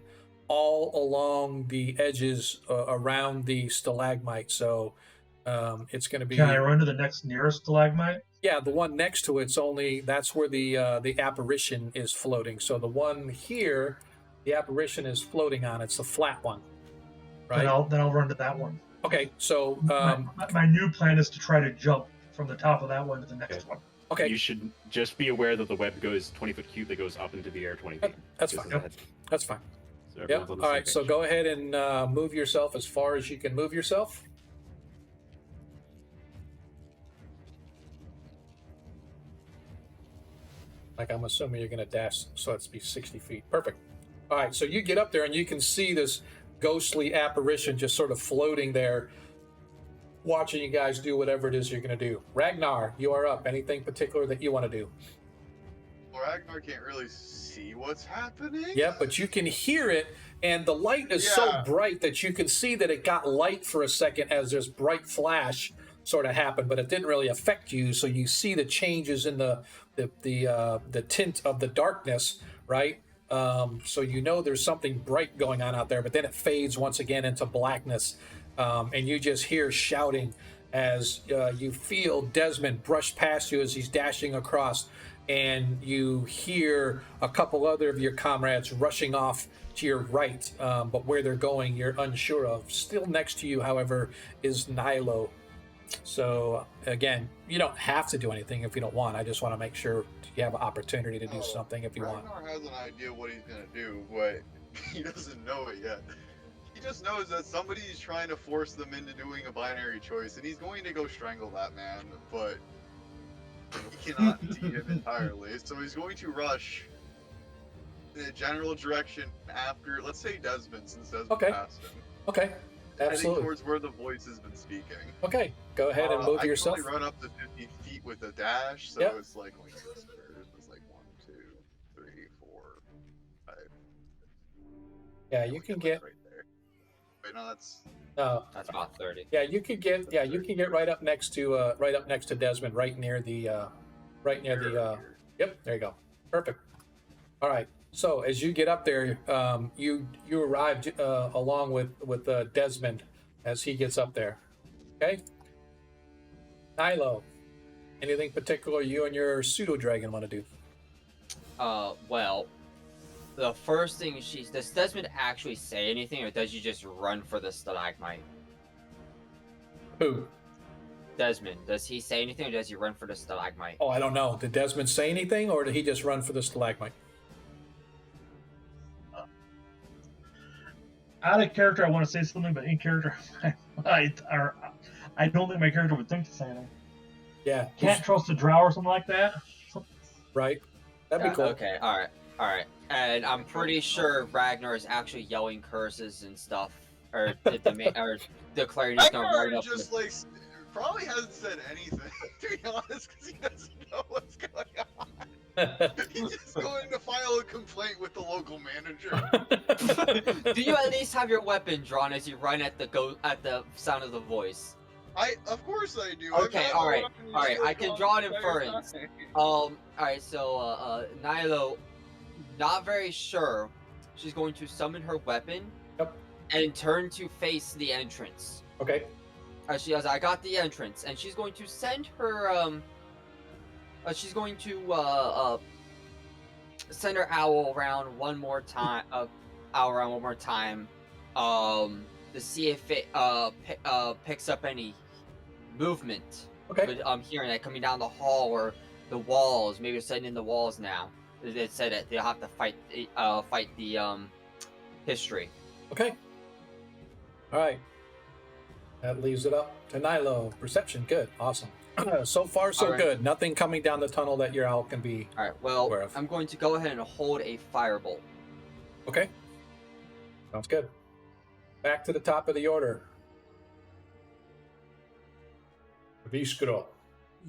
Speaker 1: all along the edges around the stalagmite. So it's going to
Speaker 5: Can I
Speaker 1: be,
Speaker 5: run to the next nearest stalagmite?
Speaker 1: yeah, the one next to it's only, that's where the apparition is floating. So the one here, the apparition is floating on. It's the flat one, right?
Speaker 5: Then I'll run to that one.
Speaker 1: Okay, so
Speaker 5: My new plan is to try to jump from the top of that one to the next
Speaker 3: Okay.
Speaker 5: one.
Speaker 1: okay,
Speaker 3: You should just be aware that the web goes 20-foot cube that goes up into the air 20 feet.
Speaker 1: that's
Speaker 3: Just
Speaker 1: fine.
Speaker 3: as a heads-
Speaker 1: That's fine.
Speaker 3: So
Speaker 1: Yep.
Speaker 3: everyone's on the
Speaker 1: All
Speaker 3: same
Speaker 1: right. So
Speaker 3: page.
Speaker 1: go ahead and move yourself as far as you can move yourself. Like, I'm assuming you're going to dash, so that's be 60 feet. Perfect. All right. So you get up there and you can see this ghostly apparition just sort of floating there, watching you guys do whatever it is you're going to do. Ragnar, you are up. Anything particular that you want to do?
Speaker 4: Well, Ragnar can't really see what's happening.
Speaker 1: Yeah, but you can hear it, and the light is so
Speaker 4: Yeah.
Speaker 1: bright that you can see that it got light for a second as this bright flash sort of happened, but it didn't really affect you. So you see the changes in the tint of the darkness, right? So you know there's something bright going on out there, but then it fades once again into blackness, and you just hear shouting as you feel Desmond brush past you as he's dashing across, and you hear a couple other of your comrades rushing off to your right, but where they're going you're unsure of. Still next to you, however, is Nilo. So again, you don't have to do anything if you don't want. I just want to make sure you have an opportunity to do something if you want.
Speaker 4: Ragnar has an idea what he's gonna do, but he doesn't know it yet. He just knows that somebody's trying to force them into doing a binary choice, and he's going to go strangle that man, but he cannot see him entirely. So he's going to rush in a general direction after, let's say, Desmond, since Desmond
Speaker 1: Okay.
Speaker 4: passed him.
Speaker 1: Okay,
Speaker 4: Heading
Speaker 1: absolutely.
Speaker 4: towards where the voice has been speaking.
Speaker 1: Okay, go ahead and move
Speaker 4: I
Speaker 1: yourself.
Speaker 4: can only run up to 50 feet with a dash, so
Speaker 1: Yep.
Speaker 4: it's like, wait, it's like 1, 2, 3, 4, 5.
Speaker 1: Yeah, you can get.
Speaker 4: right there. Wait, no, that's
Speaker 2: That's about 30.
Speaker 1: Yeah, you could get. Yeah, you can get right up next to Desmond, right near the. Yep, there you go. Perfect. All right. So as you get up there, you arrived along with Desmond as he gets up there. Okay. Nilo, anything particular you and your pseudo dragon want to do?
Speaker 2: Well, the first thing does Desmond actually say anything, or does he just run for the stalagmite?
Speaker 1: Who?
Speaker 2: Desmond, does he say anything, or does he run for the stalagmite?
Speaker 1: Oh, I don't know. Did Desmond say anything, or did he just run for the stalagmite?
Speaker 5: Out of character, I want to say something, but in character, I don't think my character would think to say anything.
Speaker 1: Yeah.
Speaker 5: Can't trust a drow or something like that.
Speaker 1: Right. That'd be cool.
Speaker 2: Okay, alright. And I'm pretty sure Ragnar is actually yelling curses and stuff, or or declaring he's gonna
Speaker 4: Ragnar
Speaker 2: run up.
Speaker 4: just like probably hasn't said anything to be honest, because he doesn't know what's going on. He's just going to file a complaint with the local manager.
Speaker 2: Do you at least have your weapon drawn as you run at the sound of the voice?
Speaker 4: Of course I do.
Speaker 2: Okay,
Speaker 4: I've got
Speaker 2: alright,
Speaker 4: my weapon
Speaker 2: alright, I can draw an
Speaker 4: entire
Speaker 2: inference.
Speaker 4: time.
Speaker 2: Alright, so Nilo, not very sure. She's going to summon her weapon.
Speaker 1: Yep.
Speaker 2: And turn to face the entrance.
Speaker 1: Okay.
Speaker 2: She goes, I got the entrance, and she's going to send her she's going to send her owl around one more time, to see if it picks up any movement.
Speaker 1: Okay.
Speaker 2: But I'm hearing that coming down the hall or the walls. Maybe it's setting in the walls now. It said that they'll have to fight the history.
Speaker 1: Okay. All right. That leaves it up to Nilo. Perception, good, awesome. So far, so
Speaker 2: Alright.
Speaker 1: good. Nothing coming down the tunnel that your owl can be.
Speaker 2: All right. Well,
Speaker 1: Aware of.
Speaker 2: I'm going to go ahead and hold a firebolt.
Speaker 1: Okay. Sounds good. Back to the top of the order. Viskro.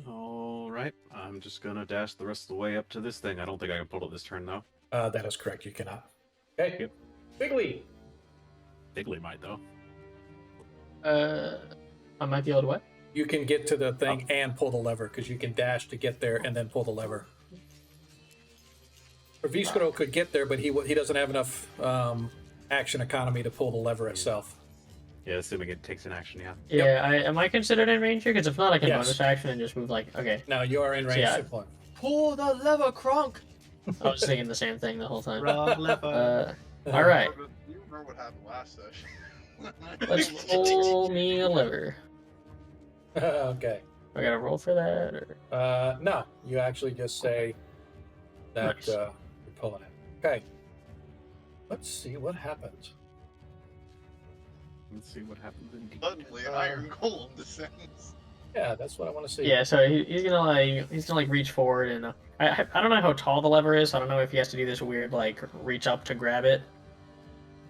Speaker 3: All right. I'm just gonna dash the rest of the way up to this thing. I don't think I can pull it this turn though.
Speaker 1: That is correct. You cannot. Okay.
Speaker 3: Yep.
Speaker 1: Bigley.
Speaker 3: Digley might though.
Speaker 6: I might be able to what?
Speaker 1: you can get to the thing and pull the lever because you can dash to get there and then pull the lever. Viscero could get there, but he doesn't have enough action economy to pull the lever itself.
Speaker 3: Yeah, assuming it takes an action, yeah.
Speaker 6: Yeah, am I considered in range here? Because if not, I can
Speaker 1: Yes.
Speaker 6: bonus action and just move like, okay.
Speaker 1: Now you are in range.
Speaker 6: yeah.
Speaker 1: To pull.
Speaker 2: Pull the lever, Kronk.
Speaker 6: I was thinking the same thing the whole time.
Speaker 3: Wrong lever.
Speaker 6: All right,
Speaker 4: You remember what happened last session?
Speaker 6: let's pull me a lever.
Speaker 1: Okay.
Speaker 6: I gotta roll for that, or
Speaker 1: No, you actually just say that
Speaker 6: Nice.
Speaker 1: you're pulling it. Okay. Let's see what happens.
Speaker 3: Let's see what happens indeed.
Speaker 4: Suddenly, an iron golem descends.
Speaker 1: Yeah, that's what I want to see.
Speaker 6: yeah. So he's gonna reach forward, and I don't know how tall the lever is. I don't know if he has to do this weird like reach up to grab it.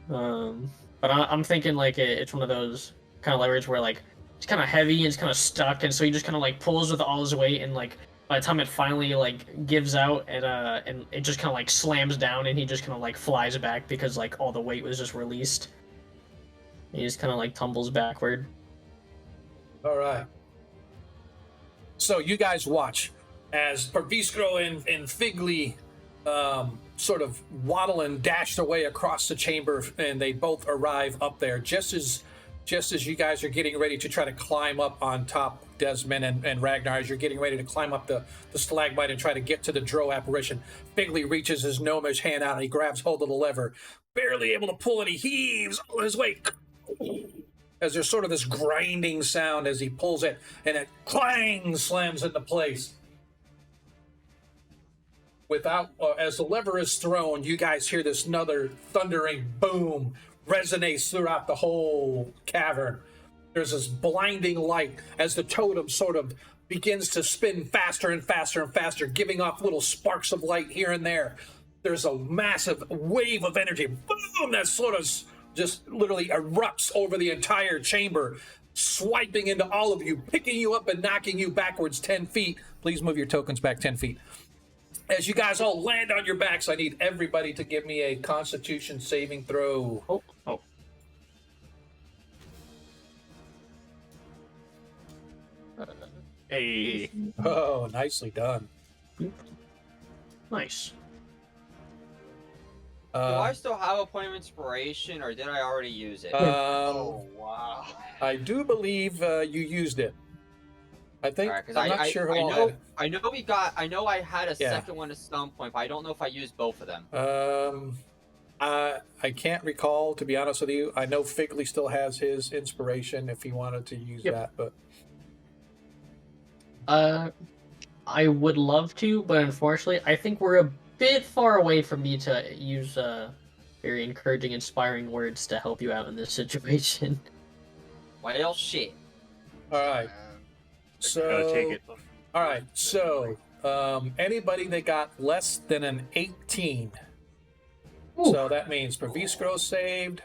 Speaker 6: But I'm thinking like it's one of those kind of levers where like it's kind of heavy and it's kind of stuck, and so he just kind of like pulls with all his weight, and like by the time it finally like gives out and it just kind of like slams down, and he just kind of like flies back because like all the weight was just released. He just kind of like tumbles backward.
Speaker 1: All right. So you guys watch as Perviscro and Figly sort of waddle and dash their way across the chamber, and they both arrive up there just as you guys are getting ready to try to climb up on top. Desmond and Ragnar, as you're getting ready to climb up the stalagmite and try to get to the Drow apparition, Figly reaches his gnomish hand out and he grabs hold of the lever, barely able to pull it. He heaves all his weight as there's sort of this grinding sound as he pulls it, and it clang slams into place. As the lever is thrown, you guys hear this another thundering boom resonates throughout the whole cavern. There's this blinding light as the totem sort of begins to spin faster and faster and faster, giving off little sparks of light here and there. There's a massive wave of energy, boom, that sort of just literally erupts over the entire chamber, swiping into all of you, picking you up and knocking you backwards 10 feet. Please move your tokens back 10 feet. As you guys all land on your backs, I need everybody to give me a Constitution saving throw.
Speaker 6: Oh.
Speaker 3: Hey.
Speaker 1: Oh, nicely done.
Speaker 6: Nice.
Speaker 2: Do I still have a point of inspiration, or did I already use it?
Speaker 4: Oh, wow.
Speaker 1: I do believe you used it. I think.
Speaker 2: Alright, 'cause
Speaker 1: I'm not sure who all had it.
Speaker 2: I know I had a second one at some point, but I don't know if I used both of them.
Speaker 1: I can't recall, to be honest with you. I know Figly still has his inspiration if he wanted to use that, but
Speaker 6: I would love to, but unfortunately, I think we're a bit far away from me to use very encouraging, inspiring words to help you out in this situation.
Speaker 2: Well, shit.
Speaker 1: all right.
Speaker 3: Gotta take
Speaker 1: So,
Speaker 3: it.
Speaker 1: all right. So, anybody that got less than an 18.
Speaker 6: Ooh.
Speaker 1: So that means Perviscro saved.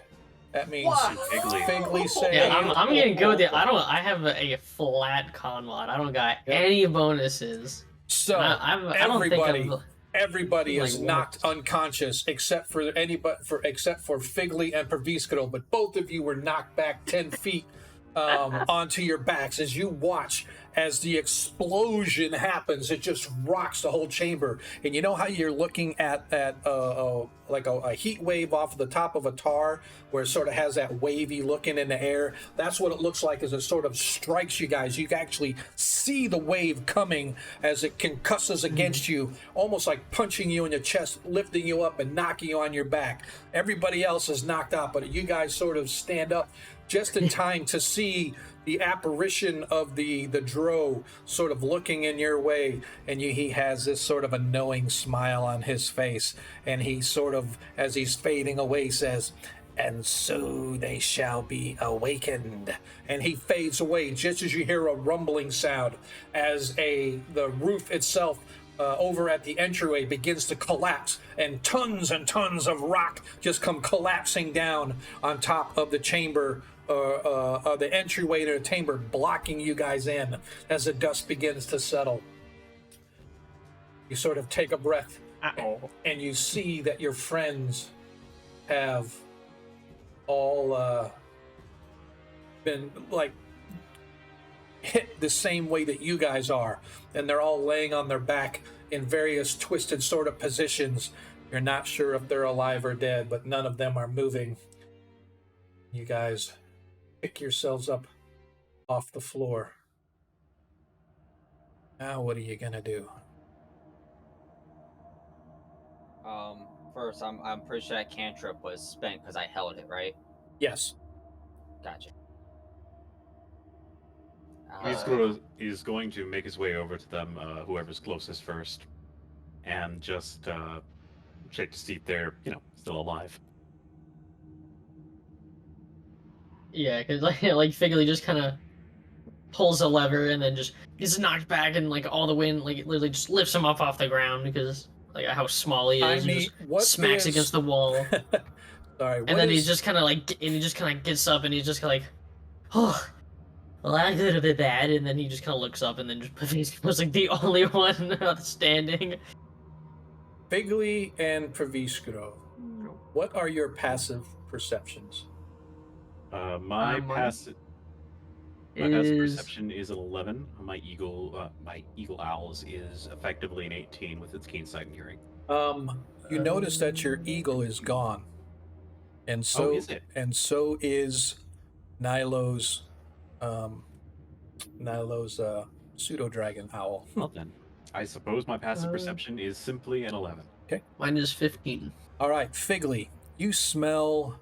Speaker 1: That means
Speaker 2: What?
Speaker 1: Figly saved.
Speaker 6: Yeah, I'm gonna go with it. I have a flat con mod. I don't got any bonuses.
Speaker 1: So
Speaker 6: I don't think
Speaker 1: everybody
Speaker 6: like
Speaker 1: is knocked unconscious except for Figly and Perviscro, but both of you were knocked back 10 feet onto your backs as you watch as the explosion happens. It just rocks the whole chamber, and you know how you're looking at like a heat wave off the top of a tar where it sort of has that wavy looking in the air. That's what it looks like as it sort of strikes you guys. You can actually see the wave coming as it concusses against you, almost like punching you in the chest, lifting you up and knocking you on your back. Everybody else is knocked out, but you guys sort of stand up just in time to see the apparition of the Drow sort of looking in your way, and he has this sort of a knowing smile on his face, and he sort of, as he's fading away, says, "And so they shall be awakened." And he fades away just as you hear a rumbling sound as the roof itself over at the entryway begins to collapse, and tons of rock just come collapsing down on top of the chamber, the entryway to the chamber, blocking you guys in as the dust begins to settle. You sort of take a breath, and you see that your friends have all been like hit the same way that you guys are, and they're all laying on their back in various twisted sort of positions. You're not sure if they're alive or dead, but none of them are moving. You guys pick yourselves up off the floor. Now, what are you gonna do?
Speaker 2: First, I'm pretty sure that cantrip was spent because I held it, right?
Speaker 1: Yes.
Speaker 2: Gotcha.
Speaker 3: He's going to make his way over to them, whoever's closest first, and just check to see if they're, still alive.
Speaker 6: Yeah, because like Figley just kind of pulls a lever and then just gets knocked back, and like all the wind like literally just lifts him up off the ground because like how small he is.
Speaker 1: I mean,
Speaker 6: just
Speaker 1: what
Speaker 6: smacks
Speaker 1: is...
Speaker 6: against the wall,
Speaker 1: Sorry,
Speaker 6: and
Speaker 1: what
Speaker 6: then
Speaker 1: is...
Speaker 6: he's just kind of like, and he just kind of gets up and he's just like, oh, well that could have been bad, and then he just kind of looks up and then just was like the only one standing.
Speaker 1: Figley and Praviskro, what are your passive perceptions?
Speaker 3: My
Speaker 6: mine
Speaker 3: passive perception is an 11. My eagle owl's is effectively an 18 with its keen sight and hearing.
Speaker 1: You notice that your eagle is gone, and so
Speaker 3: is it?
Speaker 1: and so is Nilo's pseudo dragon owl.
Speaker 3: Well then, I suppose my passive perception is simply an 11.
Speaker 6: Mine is 15.
Speaker 1: All right, Figley, you smell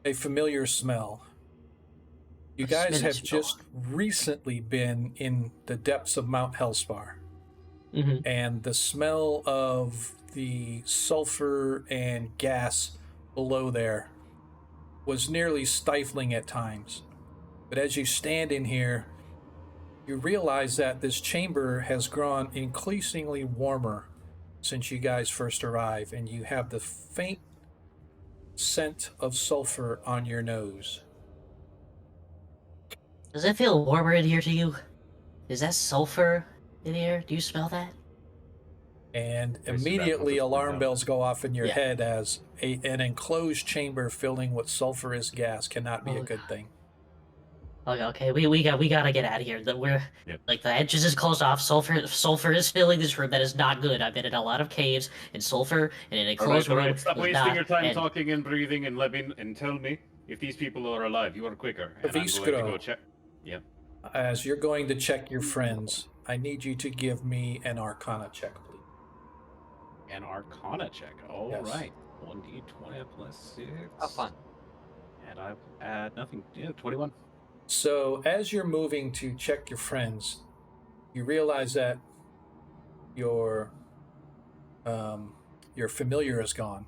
Speaker 1: a familiar smell. You
Speaker 6: A
Speaker 1: guys
Speaker 6: smelly
Speaker 1: have
Speaker 6: smell.
Speaker 1: just recently been in the depths of Mount Hellspar, and the smell of the sulfur and gas below there was nearly stifling at times. But as you stand in here, you realize that this chamber has grown increasingly warmer since you guys first arrived, and you have the faint scent of sulfur on your nose.
Speaker 7: Does it feel warmer in here to you? Is that sulfur in here? Do you smell that?
Speaker 1: And
Speaker 3: I assume that
Speaker 1: immediately
Speaker 3: was
Speaker 1: alarm
Speaker 3: window.
Speaker 1: bells go off in your
Speaker 7: Yeah.
Speaker 1: head as an enclosed chamber filling with sulfurous gas cannot be a
Speaker 7: Oh,
Speaker 1: good thing.
Speaker 7: Okay, we gotta get out of here.
Speaker 3: Yep.
Speaker 7: Like the edges is closed off. Sulfur is filling this room. That is not good. I've been in a lot of caves, and sulfur in an enclosed room
Speaker 3: Stop
Speaker 7: is
Speaker 3: wasting
Speaker 7: not.
Speaker 3: your time
Speaker 7: and-
Speaker 3: talking and breathing and tell me if these people are alive. You are quicker. And I'm going to
Speaker 1: Praviskro.
Speaker 3: go check. Yeah.
Speaker 1: As you're going to check your friends, I need you to give me an Arcana check, please.
Speaker 3: An Arcana check. All
Speaker 1: Yes.
Speaker 3: right. 1d20 plus 6.
Speaker 2: How fun.
Speaker 3: And I add nothing. Yeah, 21.
Speaker 1: So as you're moving to check your friends, you realize that your familiar is gone,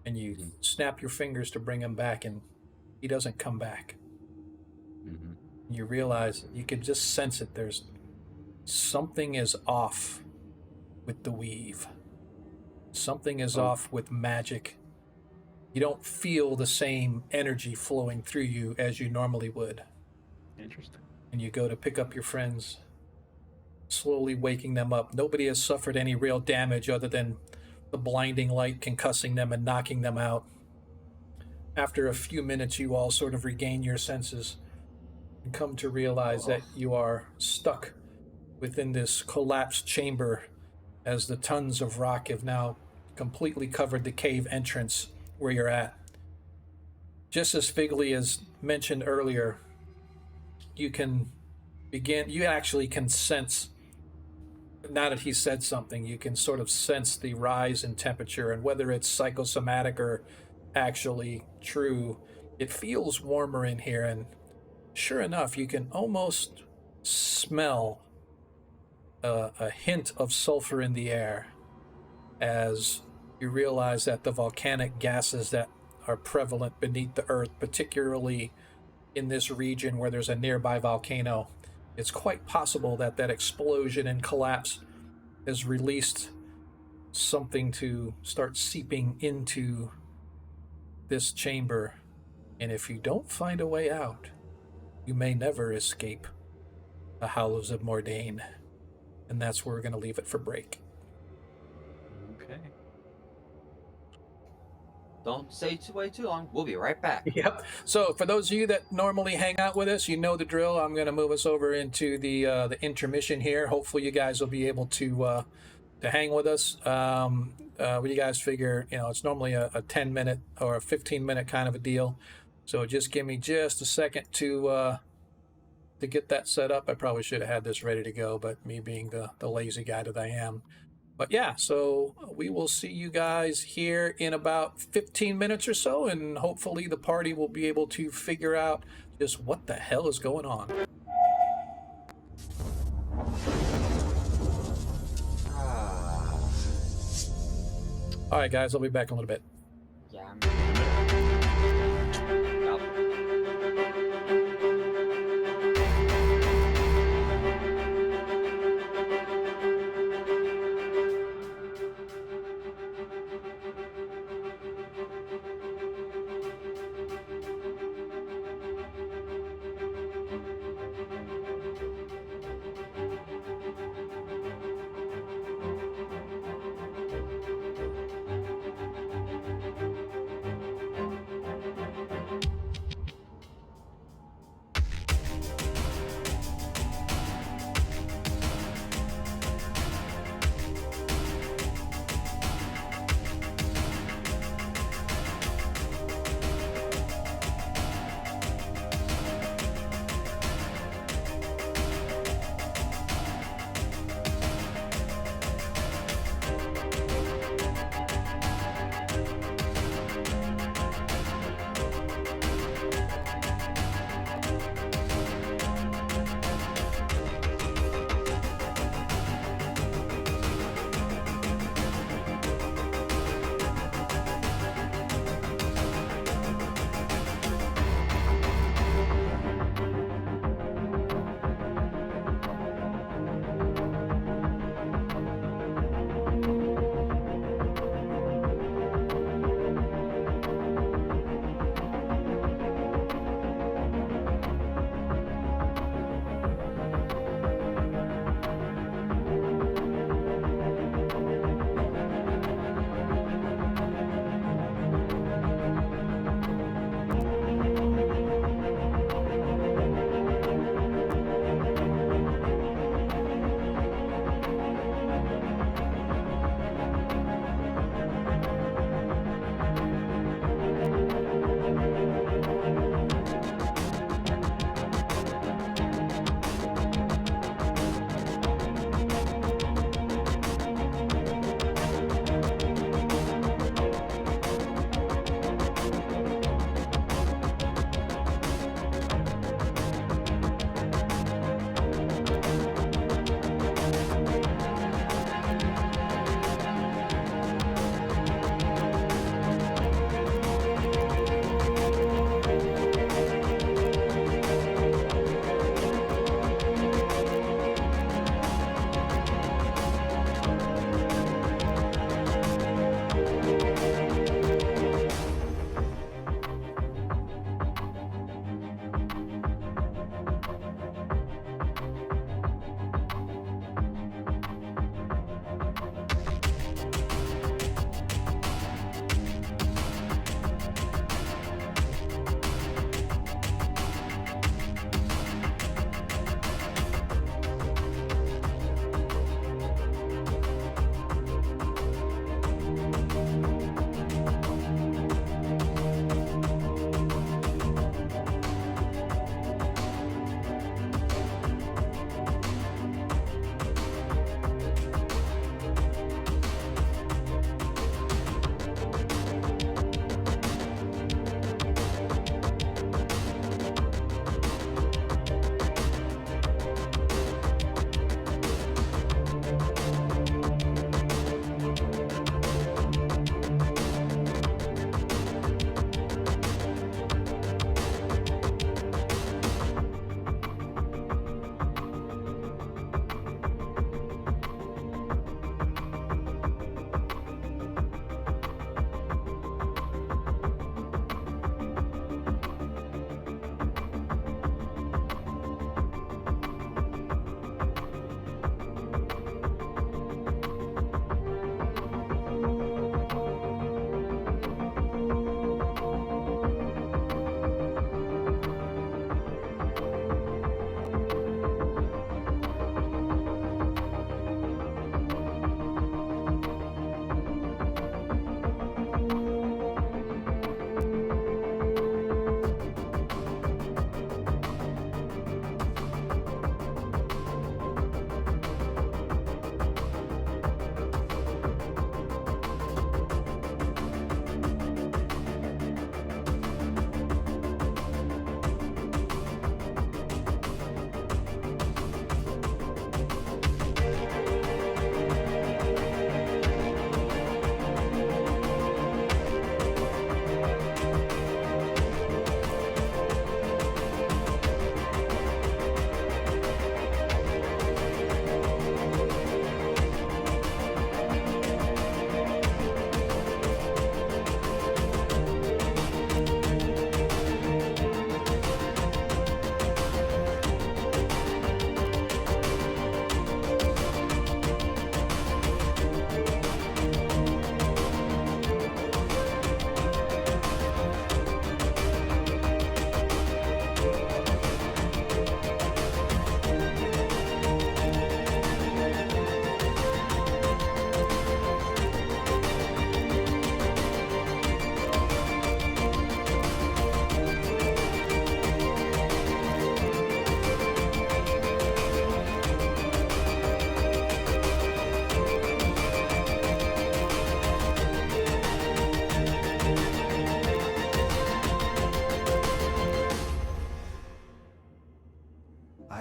Speaker 1: and you snap your fingers to bring him back, and he doesn't come back.
Speaker 3: Mm-hmm.
Speaker 1: You realize you can just sense it. There's something is off with the weave. Something is off with magic. You don't feel the same energy flowing through you as you normally would.
Speaker 3: Interesting.
Speaker 1: And you go to pick up your friends, slowly waking them up. Nobody has suffered any real damage other than the blinding light concussing them and knocking them out. After a few minutes, you all sort of regain your senses and come to realize that you are stuck within this collapsed chamber as the tons of rock have now completely covered the cave entrance where you're at. Just as Figley has mentioned earlier, you actually can sense, now that he said something, you can sort of sense the rise in temperature, and whether it's psychosomatic or actually true, it feels warmer in here, and sure enough, you can almost smell a hint of sulfur in the air as you realize that the volcanic gases that are prevalent beneath the earth, particularly in this region where there's a nearby volcano, it's quite possible that that explosion and collapse has released something to start seeping into this chamber. And if you don't find a way out, you may never escape the Hollows of Mordain. And that's where we're going to leave it for break.
Speaker 3: Okay.
Speaker 2: Don't stay way too long. We'll be right back.
Speaker 1: Yep. So for those of you that normally hang out with us, you know the drill. I'm going to move us over into the intermission here. Hopefully, you guys will be able to hang with us. What do you guys figure? You know, it's normally a 10-minute or a 15-minute kind of a deal. So just give me just a second to get that set up. I probably should have had this ready to go, but me being the lazy guy that I am. But yeah, so we will see you guys here in about 15 minutes or so, and hopefully the party will be able to figure out just what the hell is going on. All right, guys, I'll be back in a little bit.
Speaker 2: Yeah. Yep.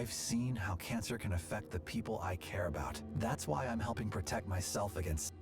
Speaker 8: I've seen how cancer can affect the people I care about. That's why I'm helping protect myself against.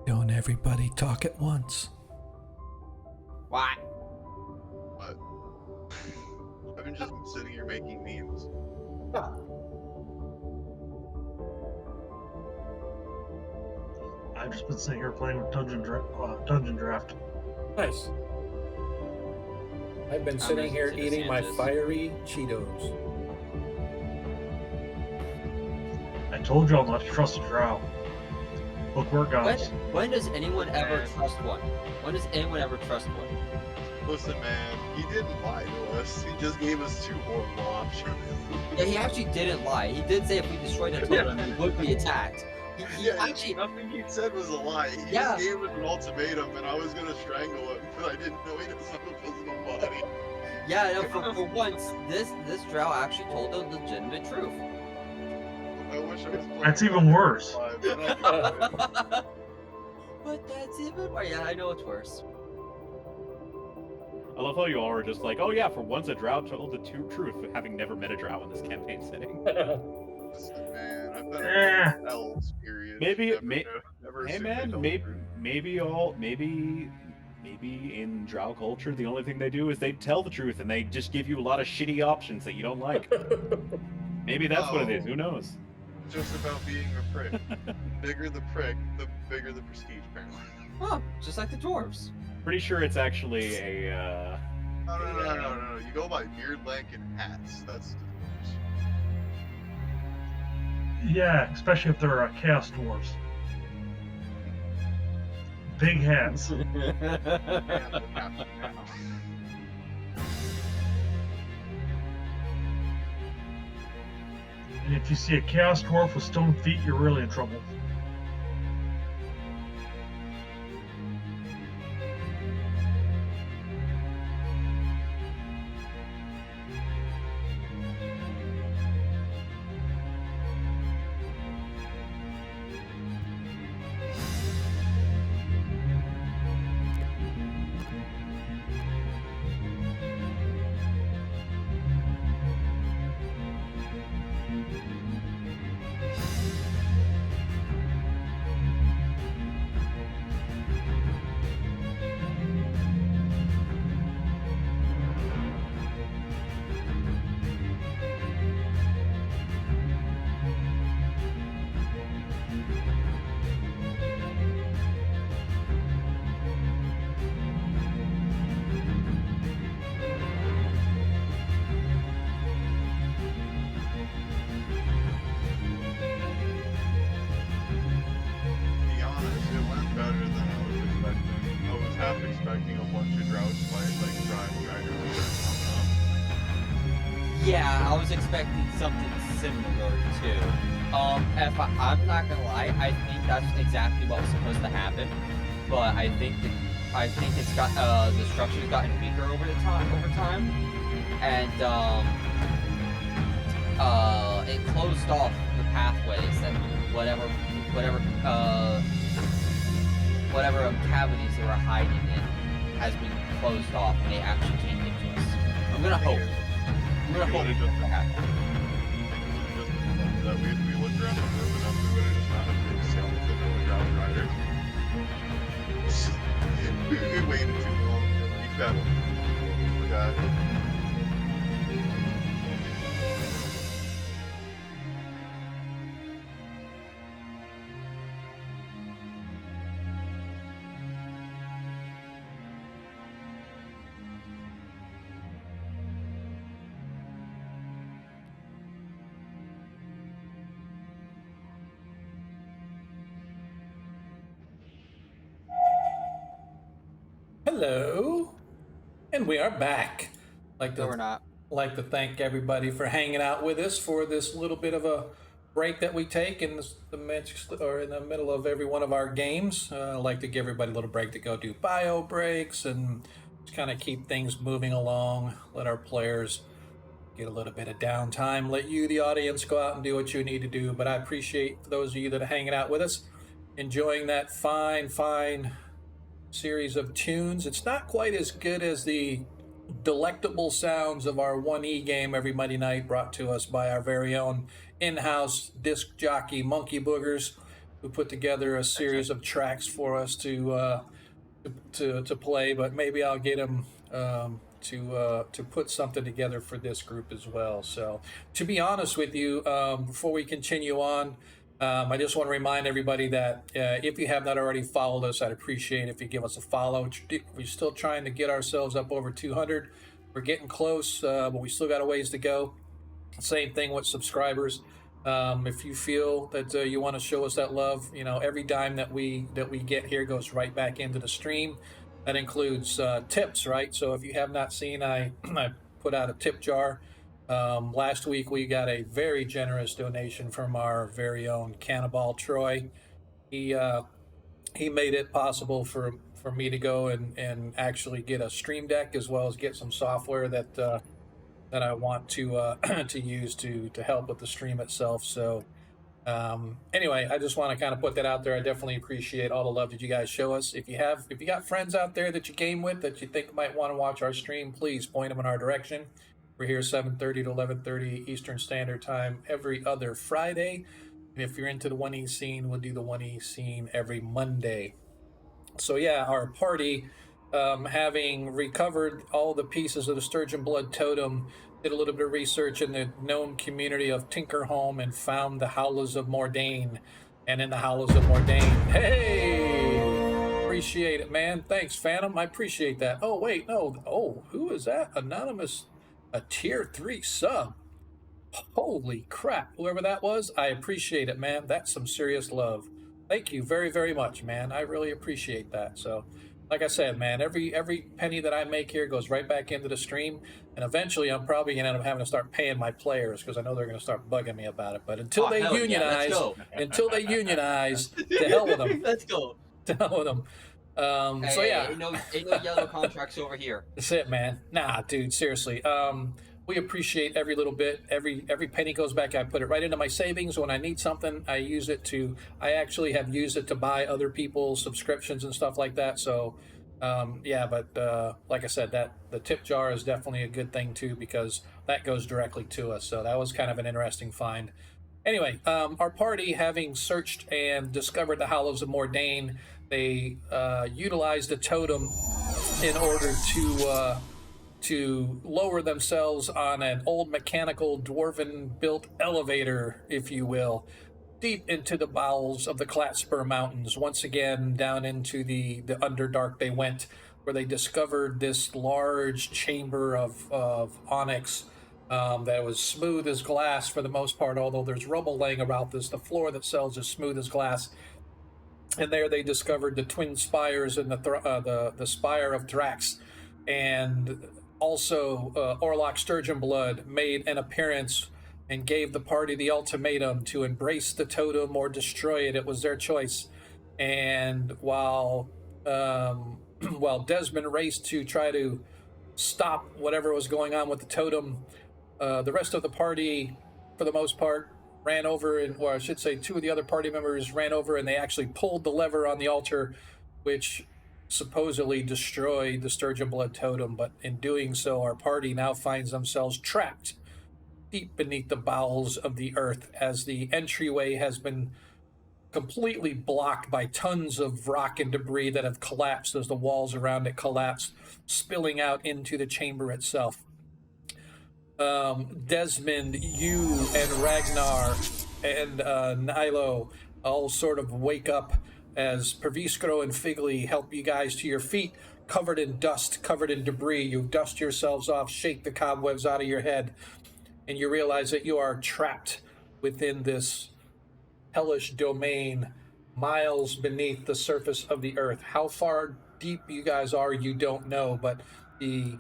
Speaker 9: Don't everybody talk at once.
Speaker 2: What?
Speaker 4: What? I've been just sitting here making memes.
Speaker 5: I've just been sitting here playing with Dungeon Draft.
Speaker 1: Nice. I've been
Speaker 2: I'm
Speaker 1: sitting here
Speaker 2: listening to
Speaker 1: eating my
Speaker 2: DeSantis.
Speaker 1: fiery Cheetos.
Speaker 5: I told y'all not to trust a drow. Look where it got us.
Speaker 2: When does anyone ever trust one? When does anyone ever trust one?
Speaker 4: Listen, man, he didn't lie to us. He just gave us 2 horrible options.
Speaker 2: Yeah, he actually didn't lie. He did say if we destroyed the totem, we would be attacked. He
Speaker 4: Yeah,
Speaker 2: actually,
Speaker 4: nothing he said was a lie. He
Speaker 2: Yeah.
Speaker 4: just gave us an ultimatum, and I was gonna strangle him, but I didn't know he doesn't have a physical body.
Speaker 2: yeah, no, for once, this drow actually told the legitimate truth.
Speaker 4: I wish I was playing
Speaker 5: That's even worse.
Speaker 4: live, but I couldn't.
Speaker 2: But that's even worse. Yeah, I know it's worse.
Speaker 3: I love how you all are just like, oh yeah, for once a drow told the truth, having never met a drow in this campaign setting.
Speaker 4: Listen, man, I've been
Speaker 5: Eh.
Speaker 4: in elves, period.
Speaker 3: Maybe-
Speaker 4: never
Speaker 3: Hey
Speaker 4: assumed they
Speaker 3: man,
Speaker 4: told the truth.
Speaker 3: maybe in drow culture, the only thing they do is they tell the truth and they just give you a lot of shitty options that you don't like. Maybe that's what it is.
Speaker 4: Oh.
Speaker 3: Who knows?
Speaker 4: Just about being a prick. The bigger the prick, the bigger the prestige, apparently.
Speaker 2: Huh, just like the dwarves.
Speaker 3: Pretty sure it's actually a.
Speaker 4: No. You go by beard length and hats. That's the
Speaker 5: Yeah, especially if they're chaos dwarves. Big hats.
Speaker 4: difference. And the hats now.
Speaker 5: And if you see a chaos dwarf with stone feet, you're really in trouble.
Speaker 4: To be honest, it went better than I was expecting. I was half expecting a bunch of droughts fight like drive drivers coming
Speaker 2: Yeah, I was expecting something similar too. I'm not gonna lie, I think that's exactly what was supposed to happen. But I think it's got the structure's gotten weaker over time, and it closed off the pathways and whatever cavities they were hiding in has been closed off, and they actually can't get to us. I'm gonna hope. I'm gonna hope it doesn't happen.
Speaker 4: That way, if we looked around the room enough, we would have just found a big skeleton of a drought rider. We waited too long. We found the guy.
Speaker 1: Hello, and we are back.
Speaker 2: No, we're not.
Speaker 1: Like to thank everybody for hanging out with us for this little bit of a break that we take in in the middle of every one of our games. I like to give everybody a little break to go do bio breaks and just kind of keep things moving along. Let our players get a little bit of downtime. Let you, the audience, go out and do what you need to do. But I appreciate those of you that are hanging out with us, enjoying that fine series of tunes. It's not quite as good as the delectable sounds of our 1E game every Monday night, brought to us by our very own in-house disc jockey Monkey Boogers, who put together a series of tracks for us to play. But maybe I'll get him to put something together for this group as well. So, to be honest with you, before we continue on, I just want to remind everybody that if you have not already followed us, I'd appreciate if you give us a follow. We're still trying to get ourselves up over 200. We're getting close, but we still got a ways to go. Same thing with subscribers. If you feel that you want to show us that love, every dime that we get here goes right back into the stream. That includes tips, right? So if you have not seen, I I put out a tip jar. Last week we got a very generous donation from our very own Cannibal Troy. He uh, he made it possible for me to go and actually get a stream deck as well as get some software that I want to to use to help with the stream itself. So anyway, I just want to kind of put that out there. I definitely appreciate all the love that you guys show us. If you got friends out there that you game with that you think might want to watch our stream, please point them in our direction. We're here 7:30 to 11:30 Eastern Standard Time every other Friday. And if you're into the 1E scene, we'll do the 1E scene every Monday. So yeah, our party, having recovered all the pieces of the sturgeon blood totem, did a little bit of research in the gnome community of Tinkerholm and found the Howlers of Mordain. And in the Howlers of Mordain, hey, appreciate it, man. Thanks, Phantom. I appreciate that. Oh wait, no. Oh, who is that? Anonymous, a tier 3 sub. Holy crap, whoever that was, I appreciate it, man. That's some serious love. Thank you very, very much, man. I really appreciate that. So, like I said, man, every penny that I make here goes right back into the stream, and eventually I'm probably gonna end up having to start paying my players because I know they're gonna start bugging me about it. But until they
Speaker 2: hell yeah,
Speaker 1: unionize,
Speaker 2: let's go.
Speaker 1: to hell with them.
Speaker 2: Let's go.
Speaker 1: To hell with them. So yeah,
Speaker 2: ain't no yellow contracts over here.
Speaker 1: that's it, man. Nah, dude, seriously. We appreciate every little bit. Every penny goes back. I put it right into my savings. When I need something, I use it to. I actually have used it to buy other people's subscriptions and stuff like that. So, yeah. But like I said, that the tip jar is definitely a good thing too because that goes directly to us. So that was kind of an interesting find. Anyway, our party, having searched and discovered the Hollows of Mordain, they utilized the totem in order to lower themselves on an old mechanical dwarven built elevator, if you will, deep into the bowels of the Klatspur Mountains. Once again, down into the Underdark they went, where they discovered this large chamber of onyx that was smooth as glass for the most part, although there's rubble laying about this. The floor themselves is smooth as glass. And there they discovered the twin spires and the spire of Thrax. And also, Orlok Sturgeonblood made an appearance and gave the party the ultimatum to embrace the totem or destroy it. It was their choice. And while while Desmond raced to try to stop whatever was going on with the totem, the rest of the party, for the most part, ran over, or I should say, two of the other party members ran over, and they actually pulled the lever on the altar, which supposedly destroyed the Sturgeon Blood totem. But in doing so, our party now finds themselves trapped deep beneath the bowels of the earth, as the entryway has been completely blocked by tons of rock and debris that have collapsed as the walls around it collapse, spilling out into the chamber itself. Desmond, you and Ragnar and Nilo all sort of wake up as Perviskro and Figly help you guys to your feet, covered in dust, covered in debris. You dust yourselves off, shake the cobwebs out of your head, and you realize that you are trapped within this hellish domain miles beneath the surface of the earth. How far deep you guys are, you don't know, but the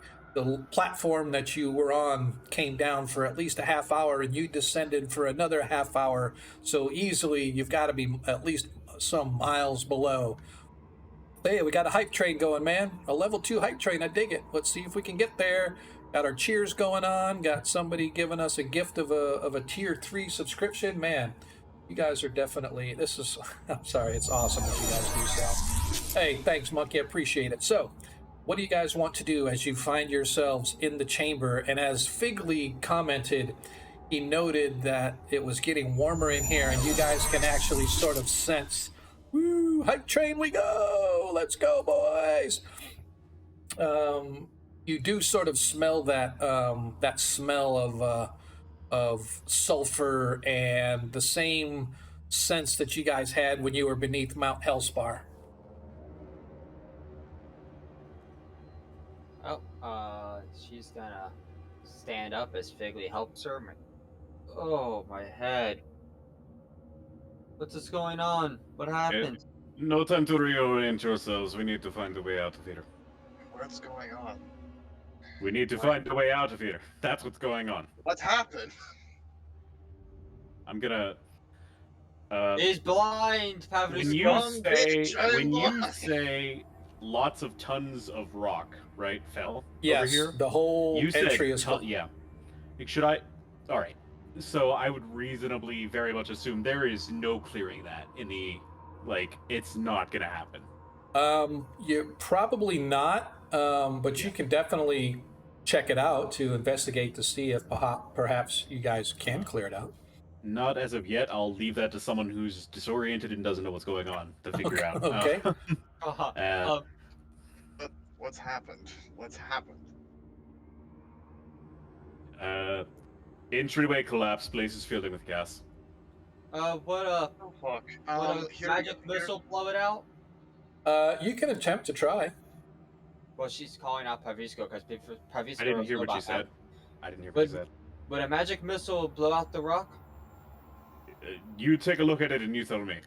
Speaker 1: platform that you were on came down for at least a half hour, and you descended for another half hour. So easily, you've got to be at least some miles below. Hey, we got a hype train going, man. A level 2 hype train. I dig it. Let's see if we can get there. Got our cheers going on. Got somebody giving us a gift of a tier 3 subscription. Man, you guys are definitely, this is, I'm sorry, it's awesome what you guys do, Sal. Hey, thanks, Monkey. I appreciate it. So, what do you guys want to do as you find yourselves in the chamber? And as Figly commented, he noted that it was getting warmer in here, and you guys can actually sort of sense, woo, hype train we go! Let's go, boys! You do sort of smell that smell of sulfur and the same sense that you guys had when you were beneath Mount Hellspar.
Speaker 2: Oh, she's gonna stand up as Figley helps her. Oh, my head. What's going on? What happened?
Speaker 3: No time to reorient ourselves. We need to find a way out of here.
Speaker 4: What's going on?
Speaker 3: We need to
Speaker 2: What?
Speaker 3: find a way out of here. That's what's going on.
Speaker 4: What's happened?
Speaker 3: I'm gonna.
Speaker 2: He's blind,
Speaker 3: When you
Speaker 2: Pavlisco.
Speaker 3: say lots of tons of rock, right, fell
Speaker 1: Yes,
Speaker 3: over here.
Speaker 1: the whole
Speaker 3: You said
Speaker 1: entry is full.
Speaker 3: yeah. Should I? All right. So I would reasonably very much assume there is no clearing that in the, like, it's not gonna happen.
Speaker 1: You probably not, but you can definitely check it out to investigate to see if perhaps you guys can clear it out.
Speaker 3: Not as of yet. I'll leave that to someone who's disoriented and doesn't know what's going on to figure out.
Speaker 1: Okay.
Speaker 4: What's happened? What's happened?
Speaker 3: Entryway collapse. Place is filling with gas.
Speaker 4: Oh fuck.
Speaker 2: Magic missile blow it out?
Speaker 1: You can attempt to try.
Speaker 2: Well, she's calling out Pavisco because Pavisco.
Speaker 3: I didn't hear what you said. I didn't hear what you said.
Speaker 2: Would a magic missile blow out the rock?
Speaker 3: You take a look at it and you tell me.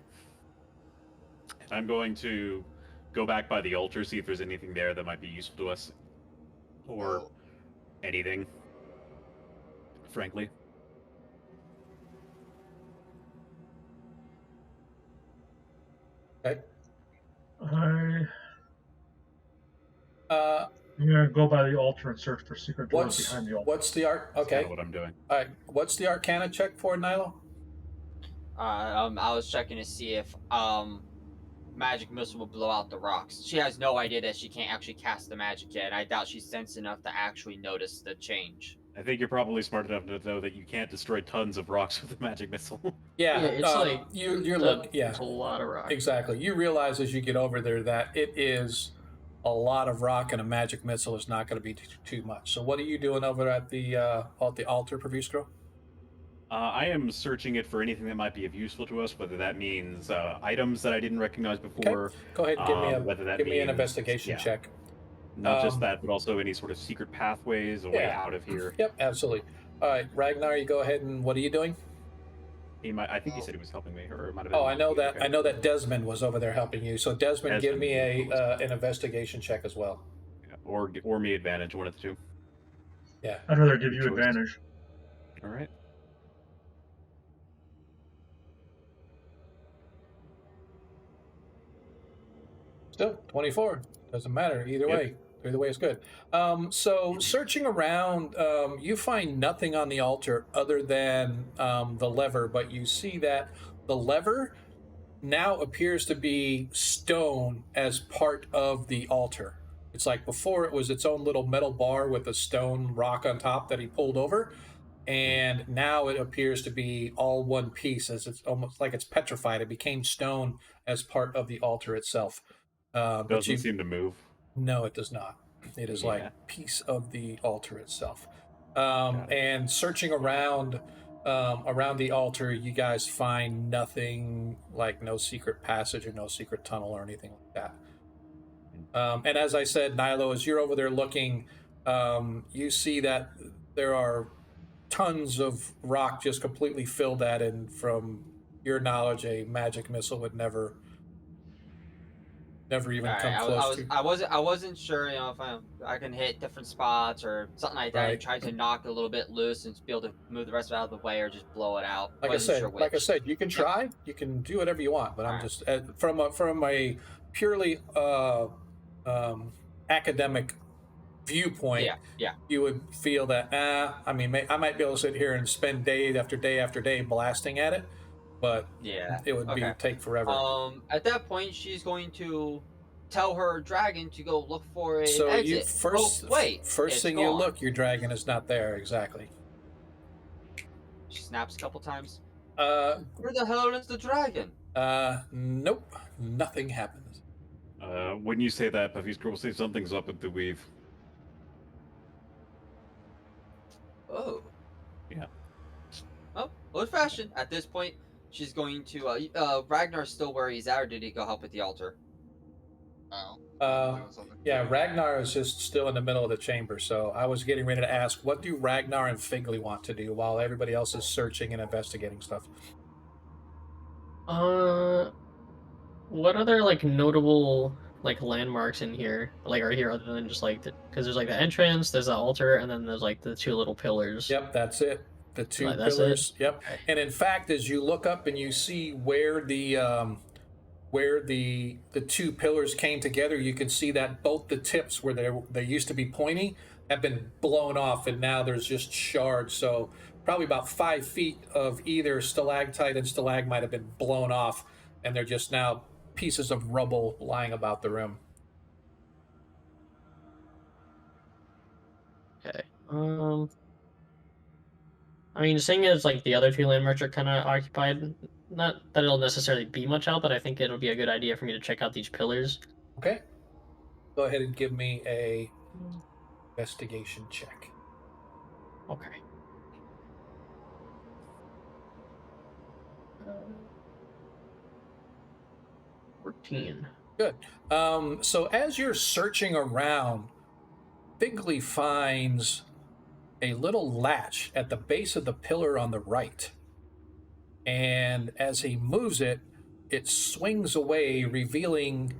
Speaker 3: I'm going to go back by the altar, see if there's anything there that might be useful to us. Or anything. Frankly.
Speaker 1: Okay.
Speaker 5: I'm gonna go by the altar and search for secret doors behind the altar.
Speaker 1: What's the art?
Speaker 3: That's
Speaker 1: Okay.
Speaker 3: kind of what I'm doing.
Speaker 1: All right. What's the Arcana check for, Nilo?
Speaker 2: I was checking to see if magic missile will blow out the rocks. She has no idea that she can't actually cast the magic yet. I doubt she's sensed enough to actually notice the change.
Speaker 3: I think you're probably smart enough to know that you can't destroy tons of rocks with a magic missile.
Speaker 1: Yeah,
Speaker 6: it's like
Speaker 1: you're look. Yeah,
Speaker 6: it's a lot of rock.
Speaker 1: exactly. You realize as you get over there that it is a lot of rock, and a magic missile is not going to be too much. So, what are you doing over at the altar, Pavistro?
Speaker 3: I am searching it for anything that might be of useful to us, whether that means items that I didn't recognize before.
Speaker 1: Okay. Go ahead and give me an investigation check.
Speaker 3: Not just that, but also any sort of secret pathways, a way out of here.
Speaker 1: Yep, absolutely. All right, Ragnar, you go ahead and what are you doing?
Speaker 3: I think he said he was helping me, or it might have been.
Speaker 1: Oh, I know that. Okay. I know that Desmond was over there helping you. So Desmond give me an investigation check as well.
Speaker 3: Yeah, or me advantage, one of the two.
Speaker 1: Yeah.
Speaker 5: I'd rather give you advantage.
Speaker 3: All right.
Speaker 1: Still 24. Doesn't matter either way. Either way is good. So searching around, you find nothing on the altar other than the lever, but you see that the lever now appears to be stone as part of the altar. It's like before it was its own little metal bar with a stone rock on top that he pulled over, and now it appears to be all one piece, as it's almost like it's petrified. It became stone as part of the altar itself.
Speaker 3: Doesn't seem to move.
Speaker 1: No, it does not. It is like piece of the altar itself. And searching around the altar, you guys find nothing, like no secret passage or no secret tunnel or anything like that. And as I said, Nilo, as you're over there looking, you see that there are tons of rock just completely filled that, and from your knowledge, a magic missile would never even come close to.
Speaker 2: I wasn't sure, if I can hit different spots or something like that.
Speaker 1: Right.
Speaker 2: And try to knock it a little bit loose and be able to move the rest of it out of the way, or just blow it out.
Speaker 1: Like I said, you can try. Yep. You can do whatever you want, but I'm just from a purely academic viewpoint.
Speaker 2: Yeah.
Speaker 1: You would feel that. I mean, I might be able to sit here and spend day after day after day blasting at it, but it would take forever.
Speaker 2: At that point, she's going to tell her dragon to go look for an exit.
Speaker 1: You first thing you look, your dragon is not there. Exactly.
Speaker 2: She snaps a couple times. Where the hell is the dragon?
Speaker 1: Nope, nothing happens.
Speaker 3: When you say that, Puffy's girl will say something's up with the weave.
Speaker 2: Oh.
Speaker 3: Yeah.
Speaker 2: Oh, old fashioned. At this point, she's going to. Ragnar's still where he's at, or did he go help at the altar?
Speaker 4: Oh,
Speaker 1: Uh,
Speaker 4: doing something.
Speaker 1: yeah, Ragnar is just still in the middle of the chamber. So I was getting ready to ask, what do Ragnar and Figley want to do while everybody else is searching and investigating stuff?
Speaker 6: What other like notable like landmarks in here like are here other than just like because there's like the entrance, there's the altar, and then there's like the two little pillars.
Speaker 1: Yep, that's it. The two
Speaker 6: Like, that's it?
Speaker 1: pillars. Yep.
Speaker 6: Okay.
Speaker 1: And in fact, as you look up and you see where the two pillars came together, you can see that both the tips where they used to be pointy have been blown off, and now there's just shards. So probably about 5 feet of either stalactite and stalagmite have been blown off, and they're just now pieces of rubble lying about the room.
Speaker 6: Okay. I mean, seeing as like the other two landmarks are kind of occupied, not that it'll necessarily be much help, but I think it'll be a good idea for me to check out these pillars.
Speaker 1: Okay. Go ahead and give me a investigation check.
Speaker 6: Okay. 14.
Speaker 1: Good. So as you're searching around, Figley finds a little latch at the base of the pillar on the right. And as he moves it, it swings away, revealing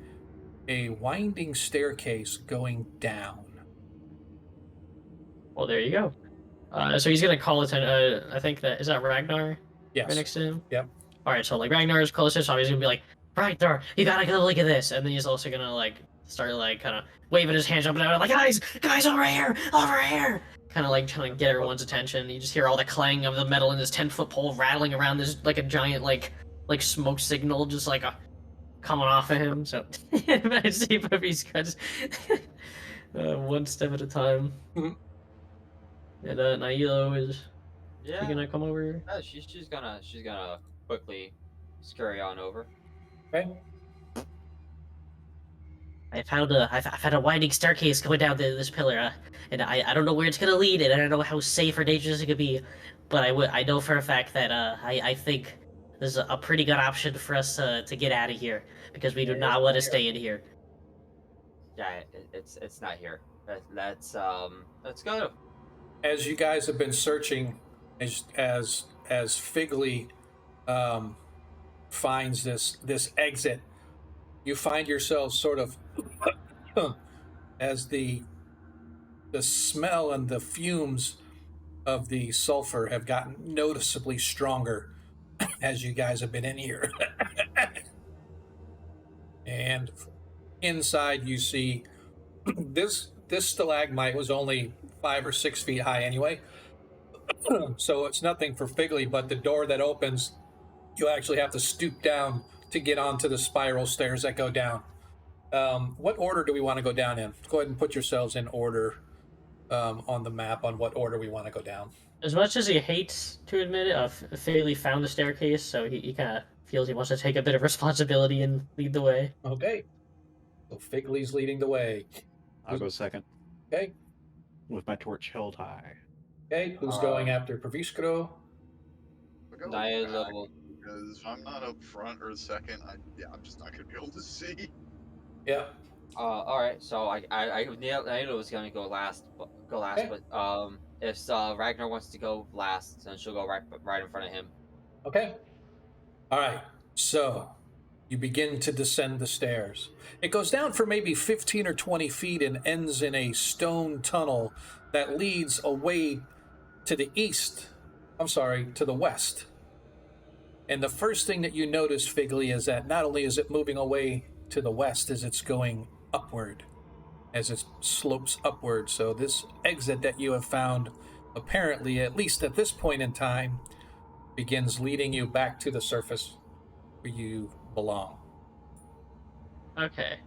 Speaker 1: a winding staircase going down.
Speaker 6: Well, there you go. So he's gonna call attention. I think that is that Ragnar
Speaker 1: Yes.
Speaker 6: right next to him.
Speaker 1: Yep.
Speaker 6: All right, so like Ragnar is closest, so he's gonna be like, Ragnar, you gotta go look at this, and then he's also gonna like start like kind of waving his hands up and down, like guys, over here, kind of like trying to get everyone's attention. You just hear all the clang of the metal in this 10-foot pole rattling around. There's like a giant like smoke signal just like coming off of him. So I see if he's just one step at a time.
Speaker 1: Mhm.
Speaker 6: And Nailo is
Speaker 2: Yeah.
Speaker 6: she gonna come over?
Speaker 2: Yeah, she's gonna quickly scurry on over.
Speaker 1: Okay.
Speaker 7: I found a winding staircase going down this pillar, and I don't know where it's gonna lead, and I don't know how safe or dangerous it could be, but I know for a fact that I think this is a pretty good option for us to get out of here, because we do not want to stay in here.
Speaker 2: Yeah, it's not here. Let's go.
Speaker 1: As you guys have been searching, as Figley finds this exit, you find yourselves sort of as the smell and the fumes of the sulfur have gotten noticeably stronger as you guys have been in here. And inside you see this stalagmite was only 5 or 6 feet high anyway. So it's nothing for Figley, but the door that opens, you actually have to stoop down to get onto the spiral stairs that go down. What order do we want to go down in? Go ahead and put yourselves in order on the map on what order we want to go down.
Speaker 6: As much as he hates to admit it, Faley found the staircase, so he kind of feels he wants to take a bit of responsibility and lead the way.
Speaker 1: Okay. So Figley's leading the way.
Speaker 3: I'll go second
Speaker 1: Okay.
Speaker 3: with my torch held high.
Speaker 1: Okay. Who's going after Praviskro?
Speaker 4: I'll go
Speaker 2: Nailo.
Speaker 4: back, because if I'm not up front or second, I'm just not gonna be able to see.
Speaker 1: Yeah.
Speaker 2: All right. So Nailo was gonna go last,
Speaker 1: Okay.
Speaker 2: but if Ragnar wants to go last, then she'll go right in front of him.
Speaker 1: Okay. All right. So you begin to descend the stairs. It goes down for maybe 15 or 20 feet and ends in a stone tunnel that leads away to the east. I'm sorry, to the west. And the first thing that you notice, Figley, is that not only is it moving away to the west as it's going upward, as it slopes upward. So this exit that you have found, apparently, at least at this point in time, begins leading you back to the surface where you belong.
Speaker 6: Okay.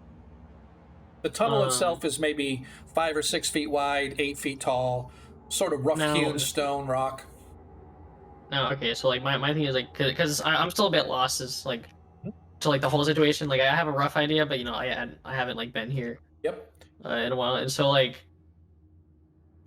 Speaker 1: The tunnel itself is maybe 5 or 6 feet wide, 8 feet tall, sort of rough-hewn stone rock.
Speaker 6: No, okay, so like my thing is like, because I'm still a bit lost as like to like the whole situation. Like I have a rough idea, but I haven't like been here
Speaker 1: Yep.
Speaker 6: in a while, and so like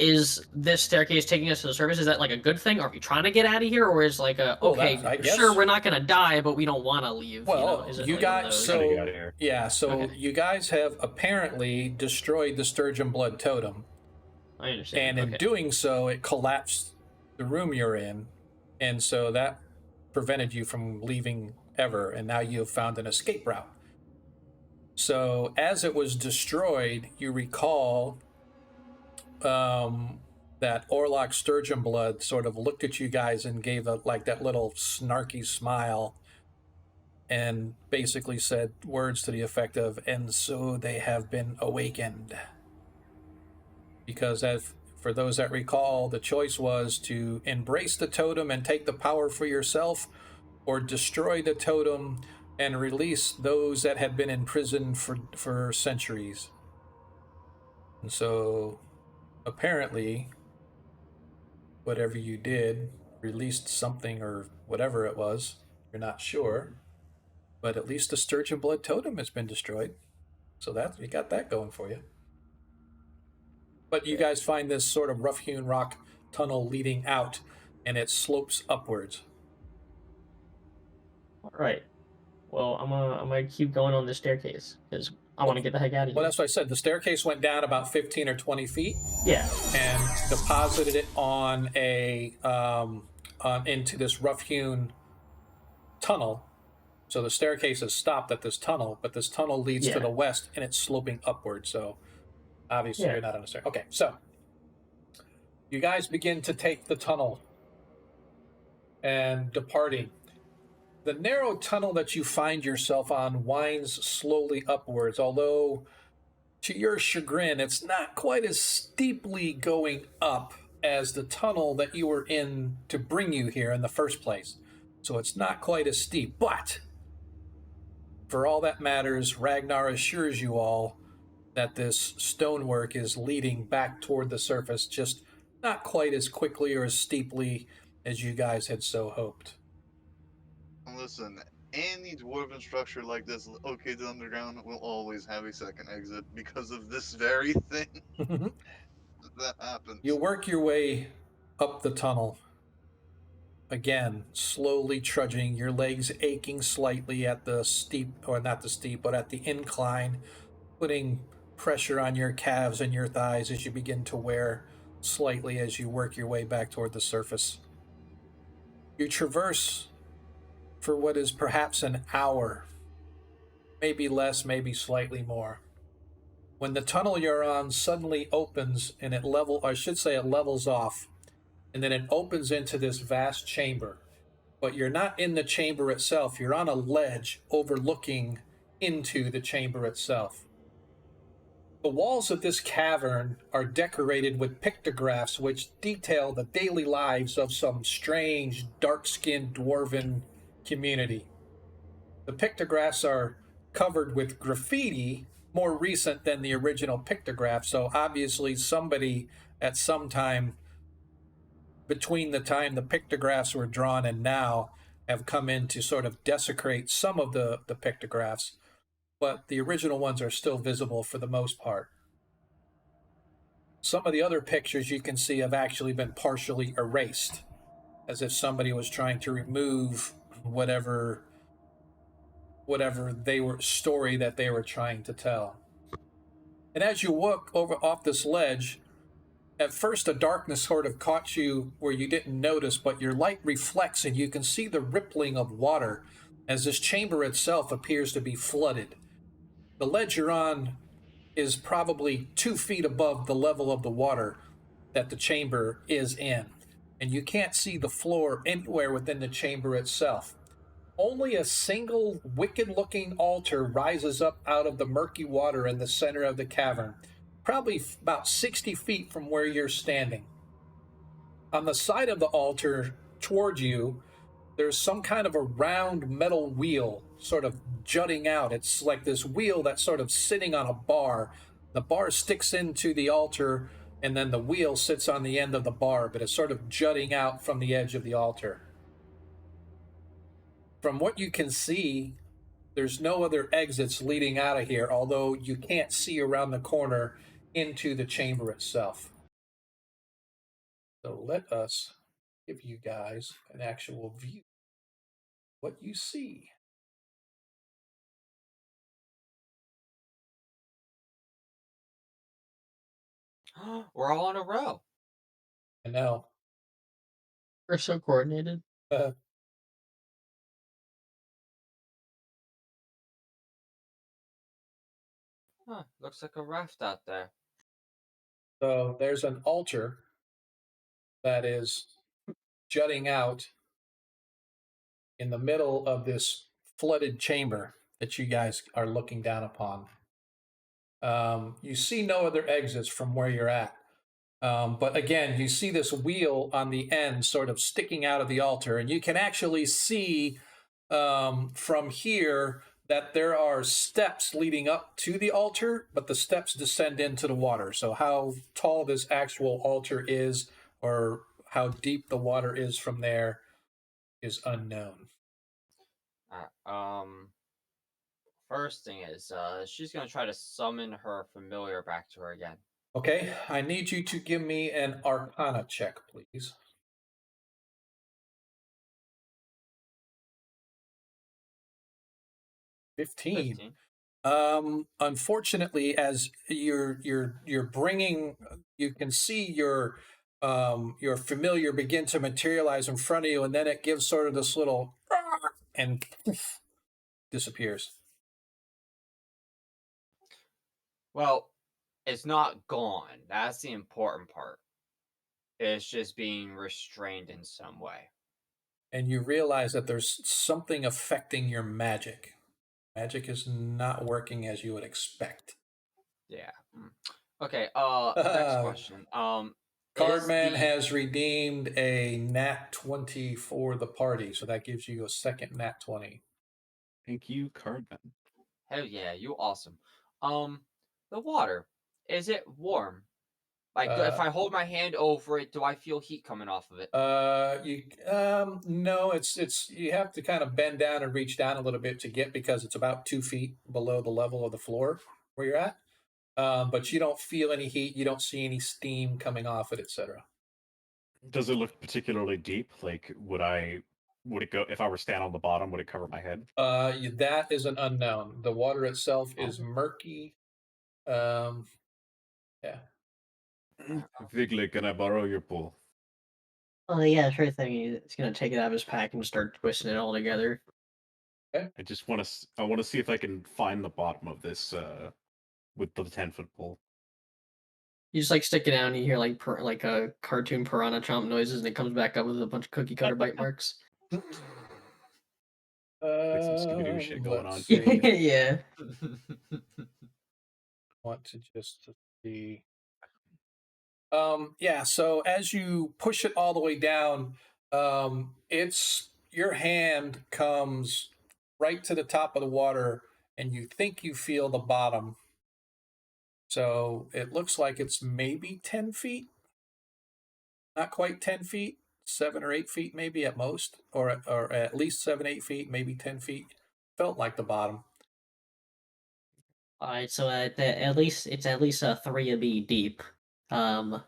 Speaker 6: is this staircase taking us to the surface? Is that like a good thing? Are we trying to get out of here, or is like a
Speaker 1: Well,
Speaker 6: okay,
Speaker 1: I
Speaker 6: sure,
Speaker 1: guess-
Speaker 6: we're not gonna die, but we don't want to leave?
Speaker 1: Well,
Speaker 6: is it
Speaker 1: you
Speaker 6: like one of
Speaker 1: guys,
Speaker 6: those?
Speaker 3: Gotta get
Speaker 1: so
Speaker 3: out of here.
Speaker 1: yeah, so
Speaker 6: Okay.
Speaker 1: you guys have apparently destroyed the Sturgeon Blood Totem,
Speaker 6: I understand.
Speaker 1: and in
Speaker 6: Okay.
Speaker 1: doing so, it collapsed the room you're in, and so that prevented you from leaving ever, and now you have found an escape route. So as it was destroyed, you recall that Orlok Sturgeon Blood sort of looked at you guys and gave a like that little snarky smile, and basically said words to the effect of, "And so they have been awakened." Because as for those that recall, the choice was to embrace the totem and take the power for yourself, or destroy the totem and release those that had been in prison for centuries. And so apparently, whatever you did released something or whatever it was. You're not sure. But at least the Sturgeon Blood Totem has been destroyed. So that you got that going for you. But you guys find this sort of rough-hewn rock tunnel leading out, and it slopes upwards.
Speaker 6: All right. Well, I'm gonna keep going on the staircase because I want to get the heck out of here.
Speaker 1: Well, that's what I said. The staircase went down about 15 or 20 feet.
Speaker 6: Yeah.
Speaker 1: And deposited it on into this rough-hewn tunnel. So the staircase is stopped at this tunnel, but this tunnel leads to
Speaker 6: Yeah.
Speaker 1: the west, and it's sloping upward. So obviously
Speaker 6: Yeah.
Speaker 1: you're not on the stair. Okay, so you guys begin to take the tunnel and departing. The narrow tunnel that you find yourself on winds slowly upwards, although to your chagrin, it's not quite as steeply going up as the tunnel that you were in to bring you here in the first place. So it's not quite as steep, but for all that matters, Ragnar assures you all that this stonework is leading back toward the surface, just not quite as quickly or as steeply as you guys had so hoped.
Speaker 4: Listen, any dwarven structure like this located underground will always have a second exit because of this very thing that happens.
Speaker 1: You work your way up the tunnel. Again, slowly trudging, your legs aching slightly at the steep, or not the steep, but at the incline, putting pressure on your calves and your thighs as you begin to wear slightly as you work your way back toward the surface. You traverse for what is perhaps an hour, maybe less, maybe slightly more, when the tunnel you're on suddenly opens and it levels off, and then it opens into this vast chamber. But you're not in the chamber itself, you're on a ledge overlooking into the chamber itself. The walls of this cavern are decorated with pictographs which detail the daily lives of some strange, dark-skinned dwarven community. The pictographs are covered with graffiti more recent than the original pictograph, so obviously somebody at some time between the time the pictographs were drawn and now have come in to sort of desecrate some of the pictographs, but the original ones are still visible for the most part. Some of the other pictures you can see have actually been partially erased, as if somebody was trying to remove whatever story that they were trying to tell. And as you walk over off this ledge, at first the darkness sort of caught you where you didn't notice, but your light reflects and you can see the rippling of water as this chamber itself appears to be flooded. The ledge you're on is probably 2 feet above the level of the water that the chamber is in, and you can't see the floor anywhere within the chamber itself. Only a single wicked-looking altar rises up out of the murky water in the center of the cavern, probably about 60 feet from where you're standing. On the side of the altar toward you, there's some kind of a round metal wheel sort of jutting out. It's like this wheel that's sort of sitting on a bar. The bar sticks into the altar, and then the wheel sits on the end of the bar, but it's sort of jutting out from the edge of the altar. From what you can see, there's no other exits leading out of here, although you can't see around the corner into the chamber itself. So let us give you guys an actual view what you see.
Speaker 2: We're all in a row.
Speaker 1: And now,
Speaker 6: We're so coordinated.
Speaker 2: Huh, looks like a raft out there.
Speaker 1: so there's an altar that is jutting out in the middle of this flooded chamber that you guys are looking down upon. You see no other exits from where you're at. But again, you see this wheel on the end sort of sticking out of the altar, and you can actually see from here that there are steps leading up to the altar, but the steps descend into the water. So, how tall this actual altar is, or how deep the water is from there, is unknown.
Speaker 2: Alright, first thing is, she's gonna try to summon her familiar back to her again.
Speaker 1: Okay, I need you to give me an Arcana check, please. 15.
Speaker 2: 15.
Speaker 1: Unfortunately, as you're bringing, you can see your familiar begin to materialize in front of you, and then it gives sort of this little and disappears.
Speaker 2: Well, it's not gone. That's the important part. It's just being restrained in some way.
Speaker 1: And you realize that there's something affecting your magic. Magic is not working as you would expect.
Speaker 2: Yeah. Okay, next question. Is
Speaker 1: Cardman
Speaker 2: the
Speaker 1: has redeemed a nat 20 for the party, so that gives you a second nat 20.
Speaker 3: Thank you, Cardman.
Speaker 2: hell yeah, you awesome. The water, is it warm? Like, if I hold my hand over it, do I feel heat coming off of it?
Speaker 1: You no, it's you have to kind of bend down and reach down a little bit to get, because it's about 2 feet below the level of the floor where you're at. But you don't feel any heat, you don't see any steam coming off it, etc.
Speaker 3: Does it look particularly deep? Like, would it go if I were stand on the bottom? Would it cover my head?
Speaker 1: That is an unknown. The water itself
Speaker 3: Oh.
Speaker 1: is murky. Yeah.
Speaker 3: Vigle, can I borrow your pool?
Speaker 6: Oh yeah, sure thing. He's gonna take it out of his pack and start twisting it all together.
Speaker 3: I just want to. I want to see if I can find the bottom of this with the 10-foot pole.
Speaker 6: You just like stick it out and you hear like a cartoon piranha chomp noises, and it comes back up with a bunch of cookie cutter bite marks.
Speaker 3: Like some Scooby-Doo shit going
Speaker 1: Let's
Speaker 3: on.
Speaker 1: see.
Speaker 6: Yeah.
Speaker 1: Want to just see. Yeah, so as you push it all the way down, it's your hand comes right to the top of the water, and you think you feel the bottom. So it looks like it's maybe 10 feet, not quite 10 feet, 7 or 8 feet maybe at most, or at least 7, 8 feet, maybe 10 feet. Felt like the bottom.
Speaker 7: All right, so at least it's at least a 3 deep. I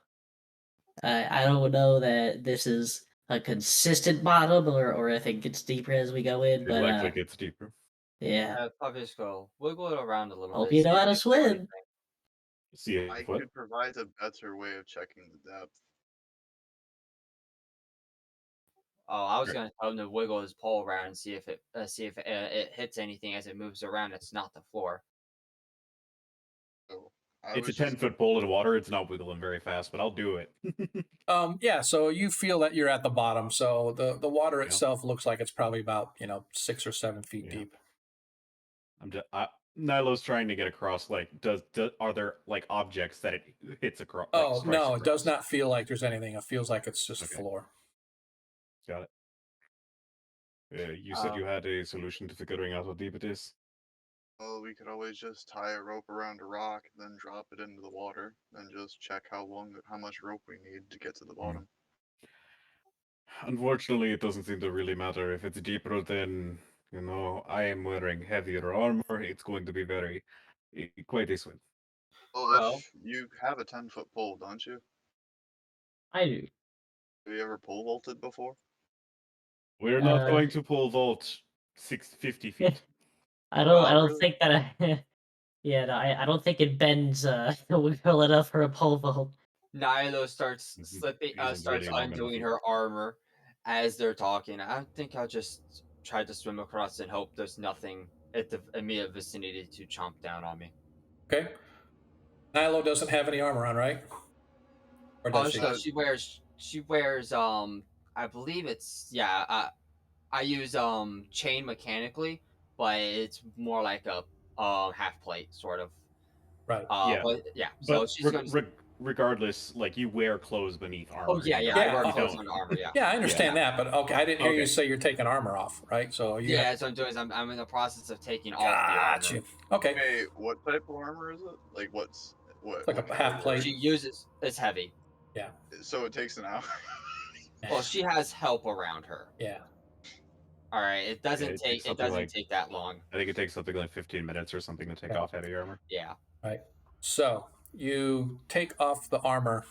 Speaker 7: don't know that this is a consistent bottom or if it gets deeper as we go in,
Speaker 3: It
Speaker 7: but
Speaker 3: likely gets deeper.
Speaker 7: yeah.
Speaker 2: Probably just go wiggle it around a little
Speaker 7: Hope
Speaker 2: bit.
Speaker 7: you
Speaker 2: See
Speaker 7: know
Speaker 2: if
Speaker 7: how to
Speaker 2: you feel
Speaker 7: swim.
Speaker 2: anything.
Speaker 3: See if
Speaker 4: I
Speaker 3: what?
Speaker 4: could provide a better way of checking the depth.
Speaker 2: Oh, I was
Speaker 3: Right.
Speaker 2: gonna tell him to wiggle his pole around and see if it hits anything as it moves around. It's not the floor.
Speaker 4: So I
Speaker 3: It's a
Speaker 4: was just
Speaker 3: 10-foot pole in water. It's not wiggling very fast, but I'll do it.
Speaker 1: Yeah, so you feel that you're at the bottom. So the water
Speaker 3: Yeah.
Speaker 1: itself looks like it's probably about 6 or 7 feet
Speaker 3: Yeah.
Speaker 1: deep.
Speaker 3: I'm just. Nilo's trying to get across. Like, are there like objects that it hits across? Like,
Speaker 1: Oh
Speaker 3: strikes
Speaker 1: no, it does
Speaker 3: across?
Speaker 1: not feel like there's anything. It feels like it's just
Speaker 3: Okay.
Speaker 1: floor.
Speaker 3: Got it. You said
Speaker 2: Uh,
Speaker 3: you had a solution to figuring out how deep it is.
Speaker 4: Well, we could always just tie a rope around a rock, then drop it into the water, and just check how much rope we need to get to the bottom.
Speaker 3: Unfortunately, it doesn't seem to really matter. If it's deeper, then I am wearing heavier armor. It's going to be quite a swim.
Speaker 4: Well,
Speaker 2: Well-
Speaker 4: if you have a 10-foot pole, don't you?
Speaker 6: I do.
Speaker 4: Have you ever pole vaulted before?
Speaker 3: We're not
Speaker 6: Uh,
Speaker 3: going to pole vault 650 feet.
Speaker 7: I don't
Speaker 4: really?
Speaker 7: think that yeah, no, I don't think it bends well enough for a pole vault.
Speaker 2: Nilo starts
Speaker 3: Isn't
Speaker 2: starts
Speaker 3: really long enough.
Speaker 2: undoing her armor as they're talking. I think I'll just try to swim across and hope there's nothing at the immediate vicinity to chomp down on me.
Speaker 1: Okay. Nilo doesn't have any armor on, right? Or
Speaker 2: Oh,
Speaker 1: does she?
Speaker 2: she wears I believe it's I use chain mechanically, but it's more like a half plate sort of.
Speaker 1: Right.
Speaker 3: Yeah,
Speaker 2: But yeah, so
Speaker 3: but
Speaker 2: she's going to.
Speaker 3: Regardless, like you wear clothes beneath
Speaker 2: Oh
Speaker 3: armor.
Speaker 2: yeah,
Speaker 3: You
Speaker 2: yeah,
Speaker 3: don't.
Speaker 2: I
Speaker 1: Yeah.
Speaker 2: wear
Speaker 3: You
Speaker 2: clothes
Speaker 3: don't.
Speaker 2: under armor. Yeah,
Speaker 1: Yeah, I understand that, but okay, I didn't hear you
Speaker 3: Okay.
Speaker 1: say you're taking armor off, right? So you
Speaker 2: yeah. So I'm doing is I'm in the process of taking off the
Speaker 1: got
Speaker 2: armor.
Speaker 1: you. Okay.
Speaker 4: Hey, what type of armor is it? Like, what
Speaker 1: It's like a half
Speaker 4: category?
Speaker 1: plate.
Speaker 2: She uses it's heavy.
Speaker 1: Yeah.
Speaker 4: So it takes an hour.
Speaker 2: Well, she has help around her.
Speaker 1: Yeah.
Speaker 2: All right, it doesn't
Speaker 3: it takes
Speaker 2: take
Speaker 3: something like
Speaker 2: that long.
Speaker 3: I think it takes something like 15 minutes or something to take
Speaker 1: Right.
Speaker 3: off heavy armor.
Speaker 2: Yeah.
Speaker 1: Right. So you take off the armor.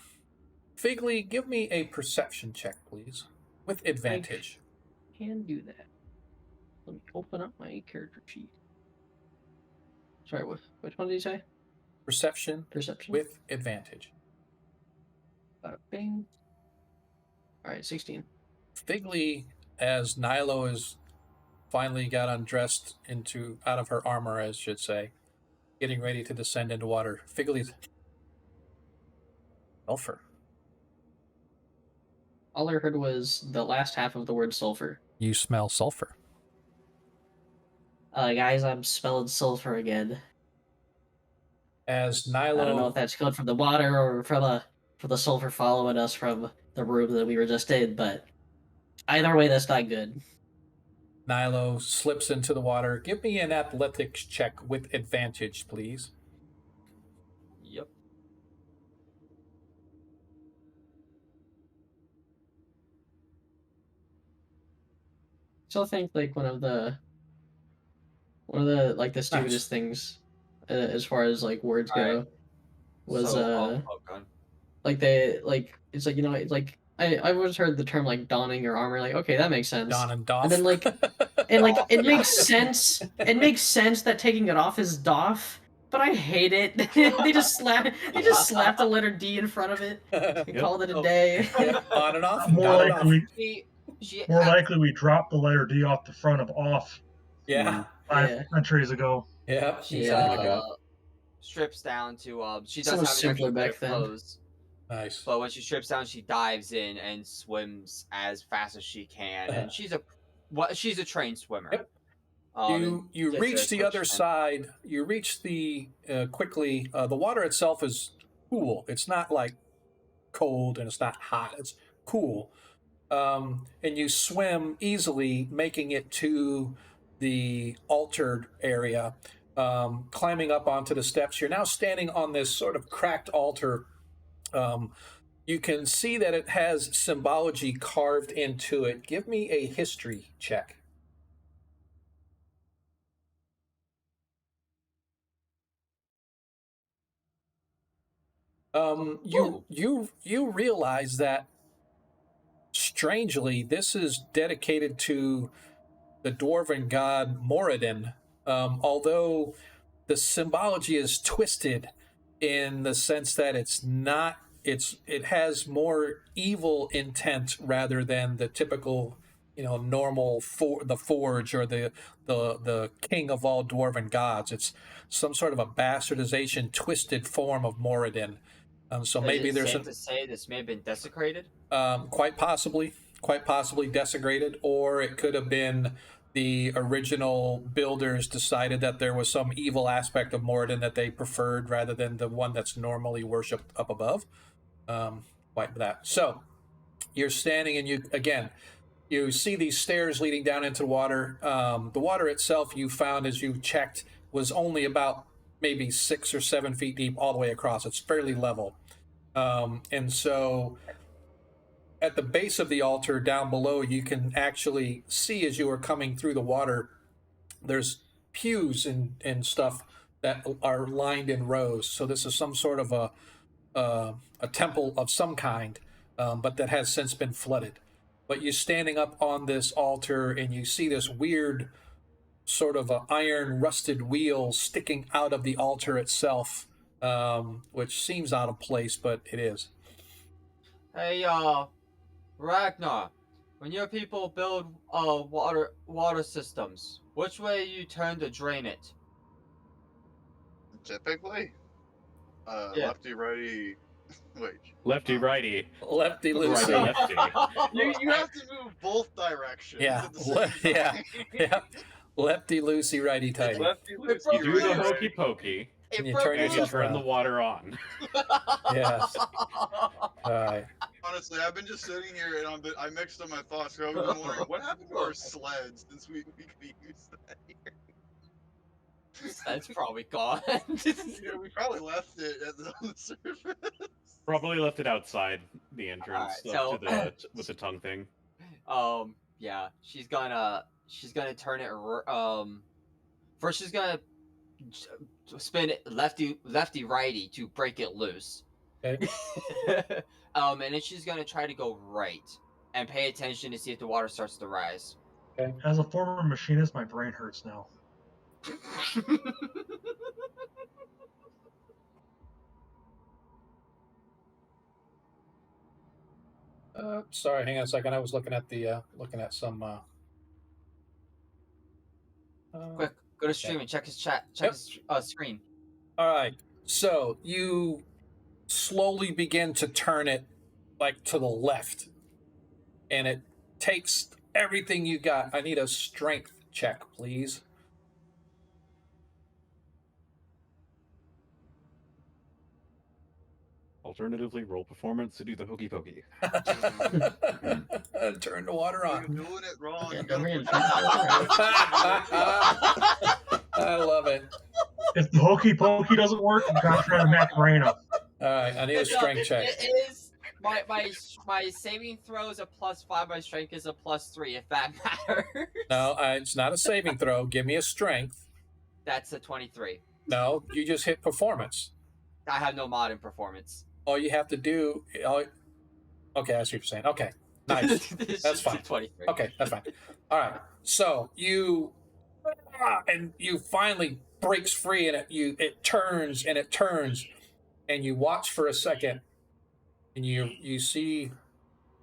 Speaker 1: Figly, give me a perception check, please, with advantage.
Speaker 6: Can do that. Let me open up my character sheet. Sorry, which one did you say?
Speaker 1: Perception
Speaker 6: Perception.
Speaker 1: with advantage.
Speaker 6: Bada bing. All right, 16.
Speaker 1: Figly, as Nilo is finally got undressed out of her armor, as should say, getting ready to descend into water. Figly's sulfur.
Speaker 6: All I heard was the last half of the word sulfur.
Speaker 9: You smell sulfur.
Speaker 7: Guys, I'm smelling sulfur again.
Speaker 1: As
Speaker 7: I don't know
Speaker 1: Nilo,
Speaker 7: if that's coming from the water or from the sulfur following us from the room that we were just in, but either way, that's not good.
Speaker 1: Nilo slips into the water. Give me an athletics check with advantage, please.
Speaker 2: Yep.
Speaker 6: Still think like one of the like the stupidest things as far as like words
Speaker 2: All right.
Speaker 6: go was
Speaker 2: So, oh, God.
Speaker 6: like they like it's like it's like I've always heard the term like donning your armor, like okay, that makes sense.
Speaker 1: Don and Doff.
Speaker 6: And then like and like it
Speaker 2: Yeah.
Speaker 6: makes sense. It makes sense that taking it off is doff, but I hate it. they just slapped the letter D in front of it and called it a day.
Speaker 1: On and off.
Speaker 5: More
Speaker 1: On and off.
Speaker 5: likely, more likely we dropped the letter D off the front of off
Speaker 1: Yeah.
Speaker 5: 5 centuries ago.
Speaker 1: Yeah.
Speaker 2: She
Speaker 3: Something like that.
Speaker 2: strips down to she does
Speaker 6: So much
Speaker 2: have an
Speaker 6: simpler
Speaker 2: extra pair
Speaker 6: back
Speaker 2: of
Speaker 6: then.
Speaker 2: clothes,
Speaker 1: Nice.
Speaker 2: but when she strips down, she dives in and swims as fast as she can, and she's a trained swimmer.
Speaker 1: Yep. You
Speaker 2: gets
Speaker 1: reach
Speaker 2: a
Speaker 1: the
Speaker 2: quick
Speaker 1: other
Speaker 2: swim.
Speaker 1: side. You reach the quickly. The water itself is cool. It's not like cold and it's not hot. It's cool. And you swim easily, making it to the altered area. Climbing up onto the steps. You're now standing on this sort of cracked altar. You can see that it has symbology carved into it. Give me a history check. You realize that strangely this is dedicated to the dwarven god Moradin, although the symbology is twisted in the sense that it has more evil intent rather than the typical normal the forge or the king of all dwarven gods. It's some sort of a bastardization twisted form of Moradin. So
Speaker 2: Is
Speaker 1: maybe
Speaker 2: it
Speaker 1: there's
Speaker 2: safe to say this may have been desecrated?
Speaker 1: quite possibly desecrated, or it could have been the original builders decided that there was some evil aspect of Moradin that they preferred rather than the one that's normally worshipped up above. Like that. So you're standing and you see these stairs leading down into the water. The water itself, you found as you checked, was only about maybe 6 or 7 feet deep all the way across. It's fairly level. And so at the base of the altar down below, you can actually see as you are coming through the water, there's pews and stuff that are lined in rows. So this is some sort of a temple of some kind. but that has since been flooded. But you're standing up on this altar and you see this weird sort of a iron rusted wheel sticking out of the altar itself, which seems out of place, but it is.
Speaker 2: Hey, Ragnar, when your people build water systems, which way you turn to drain it?
Speaker 4: Typically,
Speaker 2: Yeah.
Speaker 4: lefty, righty. Wait.
Speaker 3: Lefty, righty.
Speaker 1: Lefty
Speaker 3: Righty,
Speaker 1: loosey.
Speaker 3: lefty.
Speaker 4: You have to move both directions
Speaker 1: Yeah,
Speaker 4: at the same time.
Speaker 1: yeah. Lefty loosey, righty tighty.
Speaker 4: Lefty,
Speaker 2: It
Speaker 4: loosey,
Speaker 3: You do the
Speaker 4: righty,
Speaker 3: hokey
Speaker 4: righty.
Speaker 3: pokey,
Speaker 1: And you
Speaker 2: broke
Speaker 1: turn
Speaker 3: and you
Speaker 1: yourself
Speaker 3: turn the
Speaker 1: around.
Speaker 3: water on.
Speaker 1: Yes. All right.
Speaker 4: Honestly, I've been just sitting here and I mixed up my thoughts. So I've been wondering what happened to our sleds since we could use that here.
Speaker 2: That's probably gone.
Speaker 4: Yeah, we probably left it on the surface.
Speaker 3: Probably left it outside the entrance
Speaker 2: Alright,
Speaker 3: up to with the tongue thing.
Speaker 2: Yeah, she's gonna turn it. First she's gonna spin it lefty righty to break it loose.
Speaker 1: Okay.
Speaker 2: And then she's gonna try to go right and pay attention to see if the water starts to rise.
Speaker 5: As a former machinist, my brain hurts now.
Speaker 1: Sorry, hang on a second. I was looking at looking at some.
Speaker 2: Quick, go to stream and check his chat. Check his screen.
Speaker 1: All right. So you slowly begin to turn it like to the left, and it takes everything you got. I need a strength check, please.
Speaker 3: Alternatively, roll performance to do the hokey pokey.
Speaker 1: Turn the water
Speaker 4: You're
Speaker 1: on.
Speaker 4: doing it wrong.
Speaker 6: Yeah,
Speaker 4: You
Speaker 6: don't
Speaker 4: gotta
Speaker 6: read
Speaker 4: push
Speaker 1: I love it.
Speaker 5: If the hokey pokey doesn't work, you gotta try the Macarena.
Speaker 1: All right, I need a strength check.
Speaker 2: It is my saving throw is a +5. My strength is a +3. If that matters.
Speaker 1: No, it's not a saving throw. Give me a strength.
Speaker 2: That's a 23.
Speaker 1: No, you just hit performance.
Speaker 2: I have no mod in performance.
Speaker 1: All you have to do. Okay, I see what you're saying. Okay, nice. That's fine.
Speaker 2: 23.
Speaker 1: Okay, that's fine. All right. So you finally breaks free, and it turns and it turns, and you watch for a second, and you see,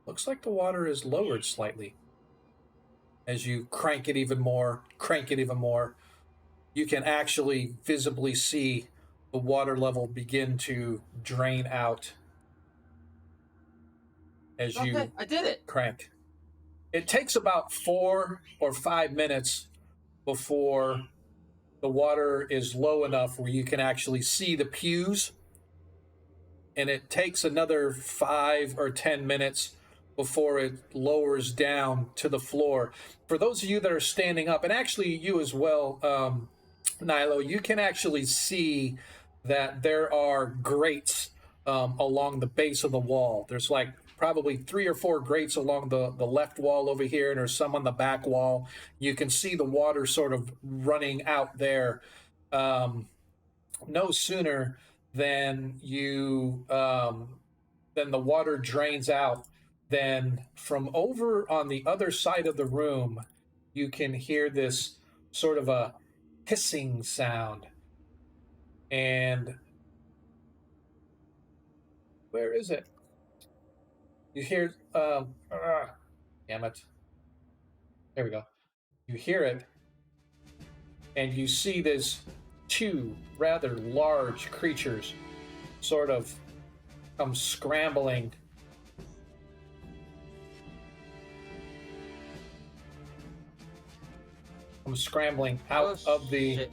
Speaker 1: looks like the water is lowered slightly. As you crank it even more, you can actually visibly see the water level begin to drain out as you
Speaker 2: Okay, I did it.
Speaker 1: crank. It takes about 4 or 5 minutes before the water is low enough where you can actually see the pews, and it takes another 5 or 10 minutes before it lowers down to the floor. For those of you that are standing up, and actually you as well, Nilo, you can actually see that there are grates along the base of the wall. There's like probably 3 or 4 grates along the left wall over here, and there's some on the back wall. You can see the water sort of running out there. No sooner than than the water drains out, then from over on the other side of the room, you can hear this sort of a hissing sound. And where is it? You hear, damn it. There we go. You hear it, and you see this 2 rather large creatures sort of come scrambling. Out of the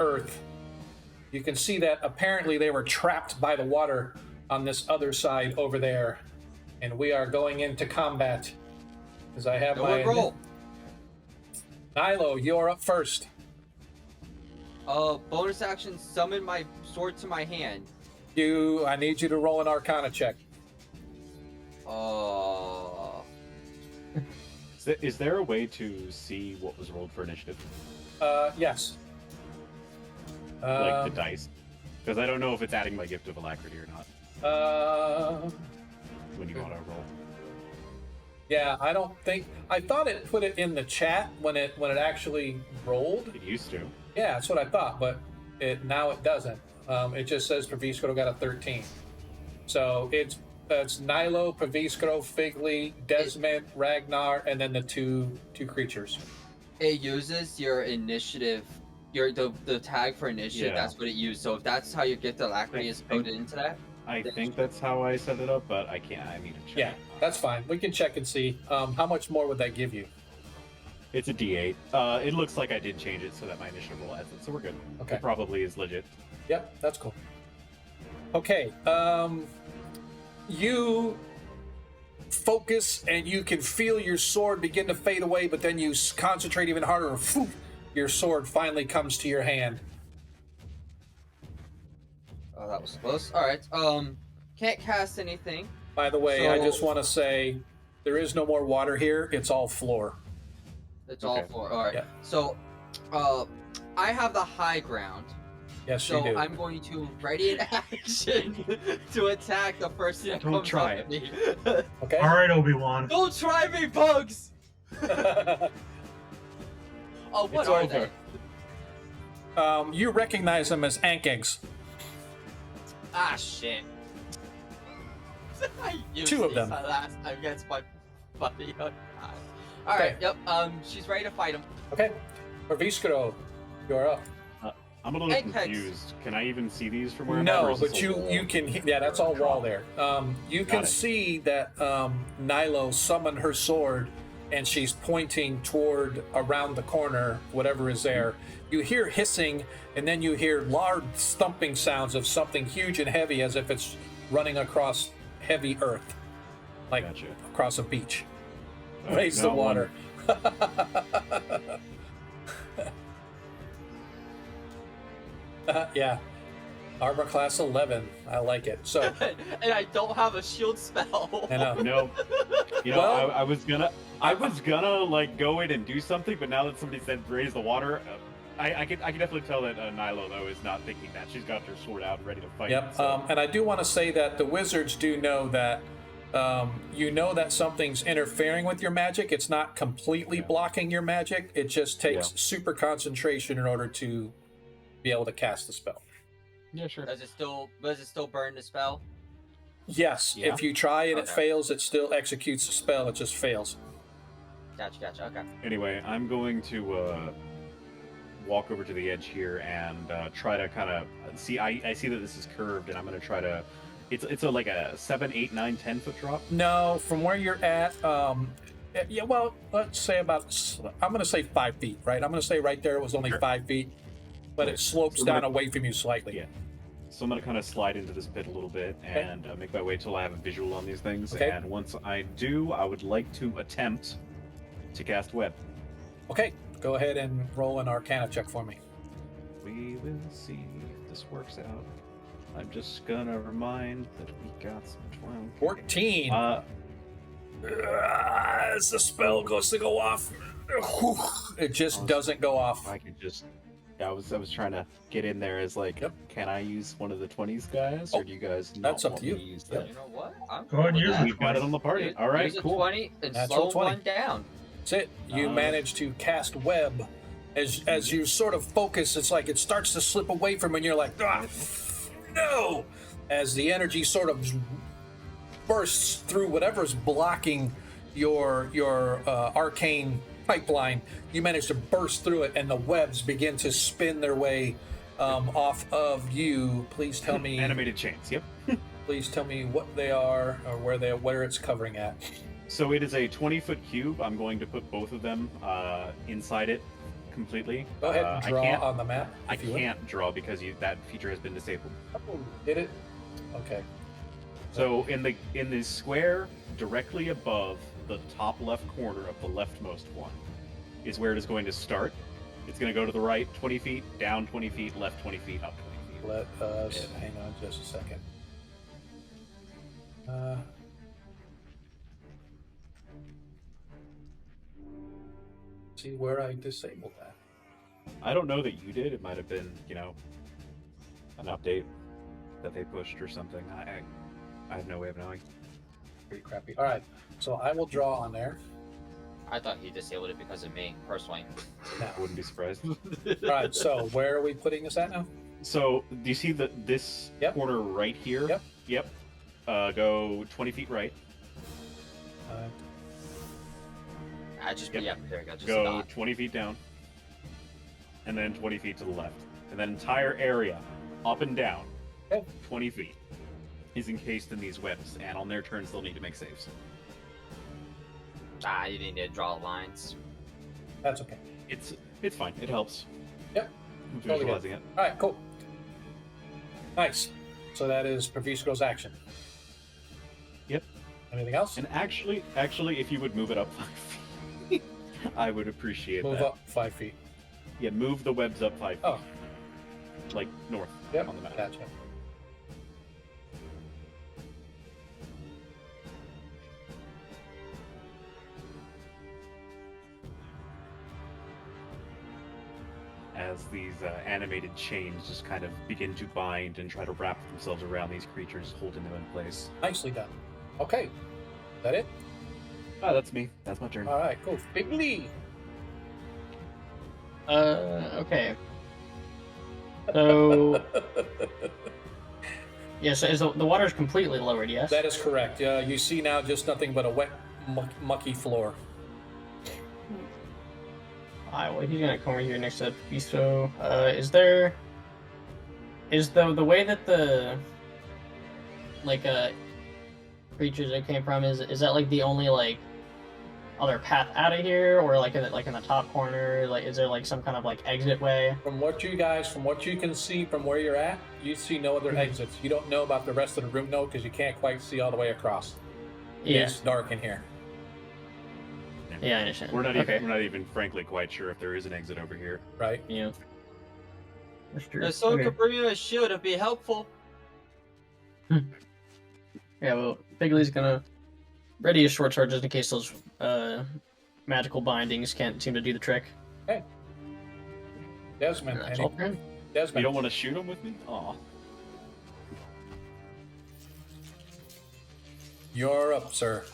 Speaker 1: earth. You can see that apparently they were trapped by the water on this other side over there, and we are going into combat. Because I have my
Speaker 2: roll.
Speaker 1: Nilo, you're up first.
Speaker 2: Bonus action, summon my sword to my hand.
Speaker 1: I need you to roll an Arcana check.
Speaker 3: Is there a way to see what was rolled for initiative?
Speaker 1: Yes.
Speaker 3: Like the dice? Because I don't know if it's adding my gift of alacrity or not. when you auto roll.
Speaker 1: Yeah, I don't think I thought it put it in the chat when it actually rolled.
Speaker 3: It used to.
Speaker 1: Yeah, that's what I thought, but now it doesn't. It just says Paviscro got a 13. So it's Nilo, Paviscro, Figley, Desmond, Ragnar, and then the two creatures.
Speaker 2: It uses your initiative, the tag for initiative.
Speaker 3: Yeah.
Speaker 2: That's what it used. So if that's how your gift alacrity is coded into that,
Speaker 3: I think that's how I set it up, but I can't. I need to check.
Speaker 1: Yeah, that's fine. We can check and see. How much more would that give you?
Speaker 3: It's a D8. It looks like I did change it so that my initiative roll adds it, so we're good.
Speaker 1: Okay.
Speaker 3: It probably is legit.
Speaker 1: Yep, that's cool. Okay, you focus and you can feel your sword begin to fade away, but then you concentrate even harder and phew, your sword finally comes to your hand.
Speaker 2: oh, that was close. All right. Can't cast anything.
Speaker 1: By the way, I
Speaker 2: So-
Speaker 1: just want to say there is no more water here. It's all floor.
Speaker 2: It's all
Speaker 3: Okay.
Speaker 2: for. All right.
Speaker 1: Yeah.
Speaker 2: So, I have the high ground.
Speaker 1: Yes,
Speaker 2: So
Speaker 1: you do.
Speaker 2: I'm going to ready in action to attack the person that
Speaker 3: Don't
Speaker 2: comes
Speaker 3: try
Speaker 2: up at me.
Speaker 1: Okay.
Speaker 5: All right, Obi-Wan.
Speaker 2: Don't try me, bugs! Oh, what
Speaker 3: It's
Speaker 2: are
Speaker 3: over.
Speaker 2: they?
Speaker 1: You recognize them as Ankegs.
Speaker 2: Ah, shit. I used
Speaker 1: Two of
Speaker 2: these
Speaker 1: them.
Speaker 2: last time against my buddy. Oh, God. All right.
Speaker 1: Okay.
Speaker 2: Yep. She's ready to fight him.
Speaker 1: Okay. Paviscro, you're up.
Speaker 3: I'm a little
Speaker 2: Egg pegs.
Speaker 3: confused. Can I even see these from where I'm at, or
Speaker 1: No,
Speaker 3: is this
Speaker 1: but
Speaker 3: a wall?
Speaker 1: you can. Yeah, that's all wall there. You can
Speaker 3: Got it.
Speaker 1: see that Nilo summoned her sword, and she's pointing toward around the corner, whatever is there. You hear hissing, and then you hear large thumping sounds of something huge and heavy, as if it's running across heavy earth, like
Speaker 3: Gotcha.
Speaker 1: across a beach.
Speaker 3: All right,
Speaker 1: Raise the
Speaker 3: not
Speaker 1: water. Yeah. Armor class 11. I like it. So,
Speaker 2: And I don't have a shield spell.
Speaker 1: I know.
Speaker 3: one. No. You know,
Speaker 1: Well-
Speaker 3: I was gonna like go in and do something, but now that somebody said raise the water, I can definitely tell that Nilo though is not thinking that. She's got her sword out, ready to fight.
Speaker 1: Yep.
Speaker 3: so-
Speaker 1: And I do want to say that the wizards do know that you know that something's interfering with your magic. It's not completely
Speaker 3: Yeah.
Speaker 1: blocking your magic. It just takes
Speaker 3: Yeah.
Speaker 1: super concentration in order to be able to cast the spell.
Speaker 3: yeah, sure.
Speaker 2: Does it still burn the spell?
Speaker 1: Yes.
Speaker 3: Yeah.
Speaker 1: If you try and it
Speaker 2: Okay.
Speaker 1: fails, it still executes the spell. It just fails.
Speaker 2: Gotcha. Okay.
Speaker 3: Anyway, I'm going to walk over to the edge here and try to kind of see. I see that this is curved, and I'm going to try to. It's like a 7, 8, 9, 10 foot drop.
Speaker 1: No, from where you're at, yeah, well, let's say I'm going to say 5 feet, right? I'm going to say right there it was only
Speaker 3: Sure.
Speaker 1: 5 feet, but it slopes
Speaker 3: So
Speaker 1: down
Speaker 3: we're-
Speaker 1: away from you slightly.
Speaker 3: Yeah. So I'm going to kind of slide into this pit a little bit and make my way till I have a visual on these things.
Speaker 1: Okay.
Speaker 3: And once I do, I would like to attempt to cast web.
Speaker 1: Okay, go ahead and roll an Arcana check for me.
Speaker 3: We will see if this works out. I'm just gonna remind that we got some 12.
Speaker 1: 14. As the spell goes to go off, it just doesn't go off.
Speaker 3: I could just. I was trying to get in there as like,
Speaker 1: Yep.
Speaker 3: can I use one of the 20s guys,
Speaker 1: Oh,
Speaker 3: or do you guys?
Speaker 1: that's
Speaker 3: not
Speaker 1: up to
Speaker 3: want me
Speaker 1: you.
Speaker 3: use
Speaker 1: Yep.
Speaker 3: that?
Speaker 2: You know what? I'm
Speaker 5: Go ahead and
Speaker 2: cool with
Speaker 5: use
Speaker 2: that.
Speaker 5: it.
Speaker 3: We've got it on the party.
Speaker 2: Use-
Speaker 3: All right,
Speaker 2: use a
Speaker 3: cool.
Speaker 2: 20 and
Speaker 1: Natural
Speaker 2: slow
Speaker 1: 20.
Speaker 2: one down.
Speaker 1: That's it. You
Speaker 3: Uh,
Speaker 1: manage to cast web. As you sort of focus, it's like it starts to slip away from you, and you're like, no! As the energy sort of bursts through whatever's blocking your arcane pipeline, you manage to burst through it, and the webs begin to spin their way off of you. Please tell me.
Speaker 3: Animated chains. Yep.
Speaker 1: Please tell me what they are or where it's covering at.
Speaker 3: So it is a 20-foot cube. I'm going to put both of them inside it completely.
Speaker 1: Go ahead and
Speaker 3: I
Speaker 1: draw
Speaker 3: can't,
Speaker 1: on the map.
Speaker 3: I
Speaker 1: if you would.
Speaker 3: can't draw because that feature has been disabled.
Speaker 1: Oh, did it? Okay.
Speaker 3: So in the square directly above the top left corner of the leftmost one is where it is going to start. It's going to go to the right 20 feet, down 20 feet, left 20 feet, up 20 feet.
Speaker 1: Let us hang on just a second. See where I disabled that.
Speaker 3: I don't know that you did. It might have been, an update that they pushed or something. I have no way of knowing.
Speaker 1: pretty crappy. All right, so I will draw on there.
Speaker 2: I thought he disabled it because of me, personally.
Speaker 1: Now.
Speaker 3: Wouldn't be surprised.
Speaker 1: All right, so where are we putting this at now?
Speaker 3: So, do you see this
Speaker 1: Yep.
Speaker 3: corner right here?
Speaker 1: Yep.
Speaker 3: Yep. Go 20 feet right.
Speaker 2: There we go. Just a
Speaker 3: Go
Speaker 2: dot.
Speaker 3: 20 feet down. And then 20 feet to the left. And that entire area, up and down,
Speaker 1: Okay.
Speaker 3: 20 feet, is encased in these webs. And on their turns, they'll need to make saves.
Speaker 2: You need to draw lines.
Speaker 1: That's okay.
Speaker 3: It's fine. It helps.
Speaker 1: Yep.
Speaker 3: I'm
Speaker 1: Totally good.
Speaker 3: visualizing it.
Speaker 1: All right, cool. Nice. So that is Pervisco's action.
Speaker 3: Yep.
Speaker 1: Anything else?
Speaker 3: And actually, if you would move it up 5 feet, I would appreciate
Speaker 1: Move
Speaker 3: that.
Speaker 1: up 5 feet.
Speaker 3: Yeah, move the webs up 5 feet.
Speaker 1: Oh.
Speaker 3: Like north
Speaker 1: Yep.
Speaker 3: on the map.
Speaker 1: Gotcha.
Speaker 3: As these animated chains just kind of begin to bind and try to wrap themselves around these creatures, holding them in place.
Speaker 1: Nicely done. Okay. Is that it?
Speaker 3: Ah, that's me. That's my turn.
Speaker 1: All right, cool. Big Lee.
Speaker 6: Okay. So yeah, so the water's completely lowered, yes?
Speaker 1: That is correct. You see now just nothing but a wet, mucky floor.
Speaker 6: Alright, well he's gonna come over here next to Bistro. Is the way that the creatures that came from is that like the only like other path out of here, or like in the top corner? Like, is there like some kind of like exit way?
Speaker 1: From what you can see from where you're at, you see no other exits. You don't know about the rest of the room, though, because you can't quite see all the way across.
Speaker 6: Yeah.
Speaker 1: It's dark in here.
Speaker 6: Yeah, I understand.
Speaker 3: We're not even frankly quite sure if there is an exit over here.
Speaker 1: Right?
Speaker 6: Yeah. That's true.
Speaker 2: If someone
Speaker 6: Okay.
Speaker 2: could bring me a shield, it'd be helpful.
Speaker 6: Yeah, well, Bigley's gonna ready a short sword just in case those magical bindings can't seem to do the trick.
Speaker 1: Okay. Desmond.
Speaker 6: That's all for him.
Speaker 3: You
Speaker 1: Desmond.
Speaker 3: don't want to shoot him with me? Aw.
Speaker 1: You're up, sir.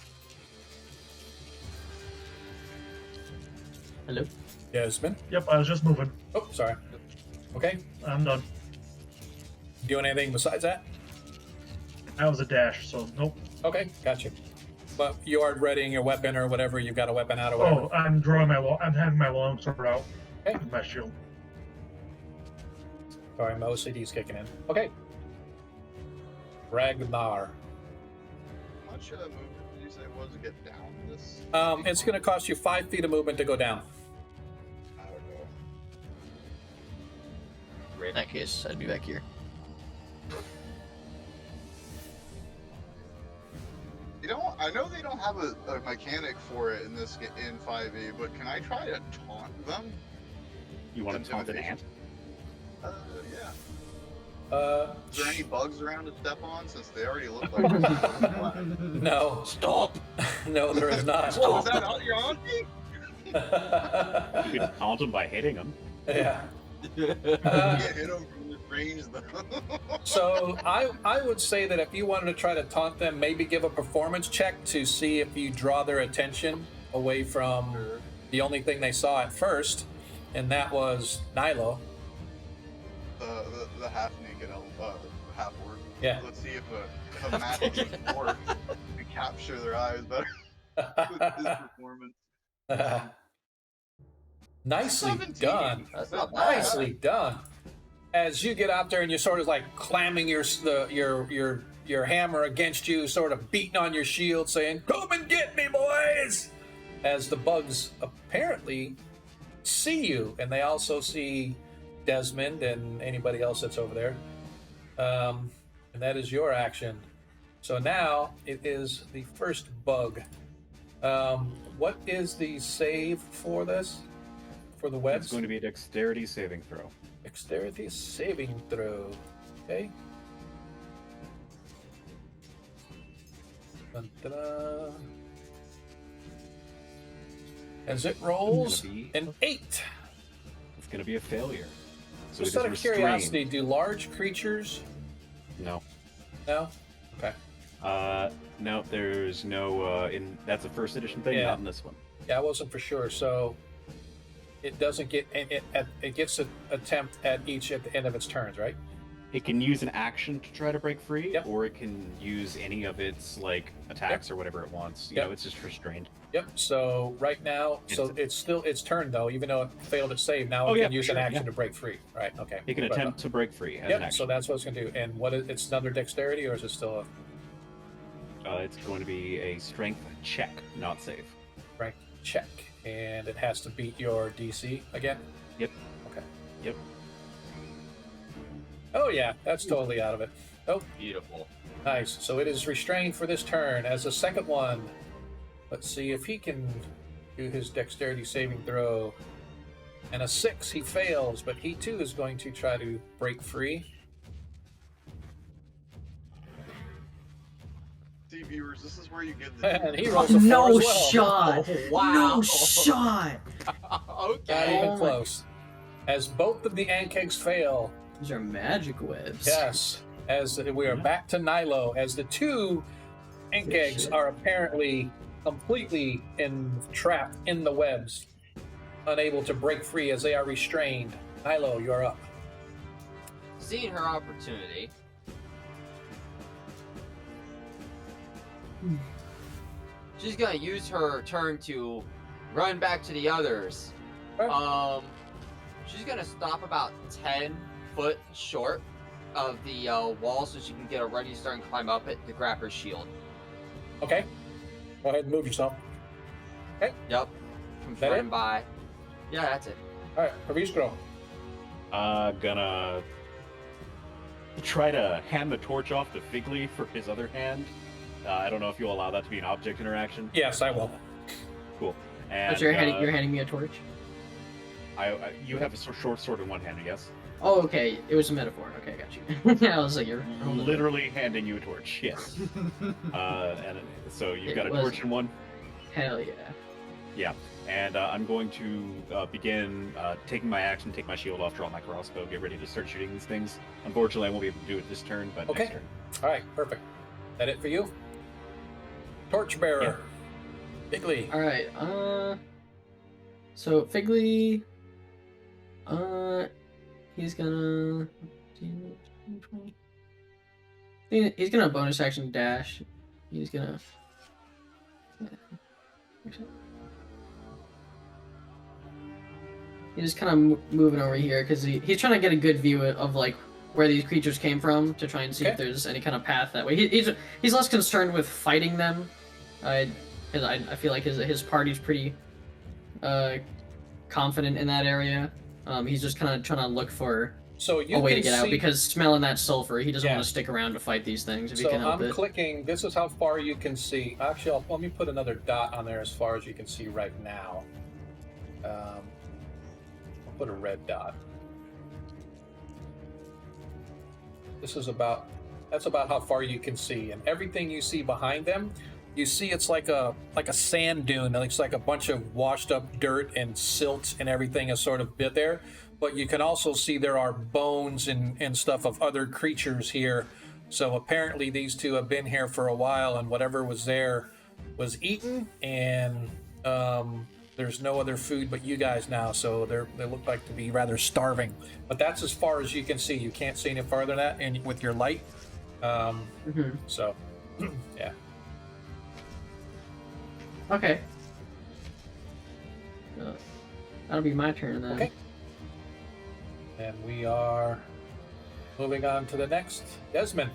Speaker 6: Hello.
Speaker 1: Desmond.
Speaker 5: Yep, I was just moving.
Speaker 1: Oh, sorry. Okay.
Speaker 5: I'm done.
Speaker 1: Doing anything besides that?
Speaker 5: That was a dash, so nope.
Speaker 1: Okay, gotcha. But you are readying your weapon or whatever. You've got a weapon out or whatever.
Speaker 5: Oh, I'm having my long sword out.
Speaker 1: Okay.
Speaker 5: With my shield.
Speaker 1: Sorry, my OCD's kicking in. Okay. Ragnar.
Speaker 4: How much movement did you say it was to get down this?
Speaker 1: It's going to cost you 5 feet of movement to go down.
Speaker 4: I don't know.
Speaker 6: In that case, I'd be back here.
Speaker 4: You know, I know they don't have a mechanic for it in this in 5e, but can I try to taunt them?
Speaker 3: You want to taunt an ant?
Speaker 4: Yeah. Is there
Speaker 1: Sh-
Speaker 4: any bugs around to step on since they already look like
Speaker 1: No.
Speaker 3: Stop!
Speaker 1: No, there is not.
Speaker 4: Oh, is that out your auntie?
Speaker 3: You could taunt him by hitting him.
Speaker 1: Yeah.
Speaker 4: You can't hit them from this range though.
Speaker 1: So I would say that if you wanted to try to taunt them, maybe give a performance check to see if you draw their attention away from the only thing they saw at first, and that was Nilo.
Speaker 4: The half naked half orc.
Speaker 1: Yeah.
Speaker 4: Let's see if a magic orc can capture their eyes better with his performance.
Speaker 1: Nicely
Speaker 4: 17.
Speaker 1: done.
Speaker 2: That's not bad.
Speaker 1: Nicely done. As you get out there and you're sort of like clamming your hammer against you, sort of beating on your shield, saying, "Come and get me, boys!" As the bugs apparently see you, and they also see Desmond and anybody else that's over there. And that is your action. So now it is the first bug. What is the save for this? For the webs?
Speaker 3: It's going to be a dexterity saving throw.
Speaker 1: Dexterity saving throw. Okay. Dun-dun-dun. As it rolls, an 8.
Speaker 3: It's going to be a failure. So
Speaker 1: Just out of curiosity, do large creatures?
Speaker 3: No.
Speaker 1: No? Okay.
Speaker 3: No, there's no. That's a first edition thing,
Speaker 1: Yeah.
Speaker 3: not in this one.
Speaker 1: Yeah, I wasn't for sure. So it doesn't get it gets an attempt at each at the end of its turns, right?
Speaker 3: It can use an action to try to break free,
Speaker 1: Yep.
Speaker 3: or it can use any of its like attacks or whatever it wants. You
Speaker 1: Yep.
Speaker 3: know, it's just restrained.
Speaker 1: Yep. So right now, so it's still its turn though, even though it failed its save. Now it can use an action to break free. Right. Okay.
Speaker 3: It can attempt to break free as an
Speaker 1: Yep.
Speaker 3: action.
Speaker 1: So that's what it's gonna do. And what is it's another dexterity, or is it still a
Speaker 3: It's going to be a strength check, not save.
Speaker 1: strength check? And it has to beat your DC again.
Speaker 3: Yep.
Speaker 1: Okay.
Speaker 3: Yep.
Speaker 1: Oh yeah, that's totally out of it. Oh,
Speaker 2: Beautiful.
Speaker 1: nice. So it is restrained for this turn. As the second one, let's see if he can do his dexterity saving throw. And a 6, he fails, but he too is going to try to break free.
Speaker 4: See, viewers, this is where you get the.
Speaker 1: And he rolls a 4
Speaker 7: No
Speaker 1: as well.
Speaker 7: shot!
Speaker 2: Oh, wow.
Speaker 7: No shot!
Speaker 1: Not
Speaker 2: Okay.
Speaker 1: even
Speaker 7: Oh my-
Speaker 1: close. As both of the Ankegs fail,
Speaker 6: These are magic webs.
Speaker 1: yes, as we are back to Nilo, as the two Ankegs are apparently completely trapped in the webs, unable to break free as they are restrained. Nilo, you're up.
Speaker 2: Seeing her opportunity. She's gonna use her turn to run back to the others.
Speaker 1: Okay.
Speaker 2: She's gonna stop about 10 foot short of the wall so she can get a running start and climb up it to grab her shield.
Speaker 1: Okay. Go ahead and move yourself.
Speaker 2: Yep. Comes
Speaker 1: That
Speaker 2: running
Speaker 1: it?
Speaker 2: by. Yeah, that's it.
Speaker 1: All right, Pravishkro.
Speaker 3: Gonna try to hand the torch off to Figley for his other hand. I don't know if you'll allow that to be an object interaction.
Speaker 1: Yes, I will.
Speaker 3: Cool. And
Speaker 6: But you're handing me a torch?
Speaker 3: you have a short sword in one hand, yes?
Speaker 6: Oh, okay. It was a metaphor. Okay, I got you. I was like, you're
Speaker 3: Literally handing you a torch, yes. So you've
Speaker 6: It
Speaker 3: got a
Speaker 6: was-
Speaker 3: torch in one.
Speaker 6: Hell yeah.
Speaker 3: Yeah. And I'm going to begin taking my action, take my shield off, draw my crossbow, get ready to start shooting these things. Unfortunately, I won't be able to do it this turn, but
Speaker 1: Okay.
Speaker 3: next turn.
Speaker 1: All right, perfect. That it for you? Torchbearer. Bigley.
Speaker 6: All right. So Figley, he's gonna. He's gonna bonus action dash. He's gonna. He's just kind of moving over here because he's trying to get a good view of like where these creatures came from to try and see if there's any kind of path that way. He's less concerned with fighting them, because I feel like his party's pretty confident in that area. He's just kind of trying to look for
Speaker 1: So you
Speaker 6: a way to
Speaker 1: can
Speaker 6: get out
Speaker 1: see-
Speaker 6: because smelling that sulfur, he doesn't
Speaker 1: Yeah.
Speaker 6: want to stick around to fight these things if he
Speaker 1: So
Speaker 6: can help
Speaker 1: I'm
Speaker 6: it.
Speaker 1: clicking. This is how far you can see. Actually, let me put another dot on there as far as you can see right now. I'll put a red dot. This is that's about how far you can see, and everything you see behind them, you see it's like a sand dune. It's like a bunch of washed up dirt and silt and everything is sort of bit there. But you can also see there are bones and stuff of other creatures here. So apparently these two have been here for a while, and whatever was there was eaten, and there's no other food but you guys now, so they look like to be rather starving. But that's as far as you can see. You can't see any farther than that, and with your light. So, yeah.
Speaker 6: Okay. That'll be my turn then.
Speaker 1: Okay. And we are moving on to the next. Desmond.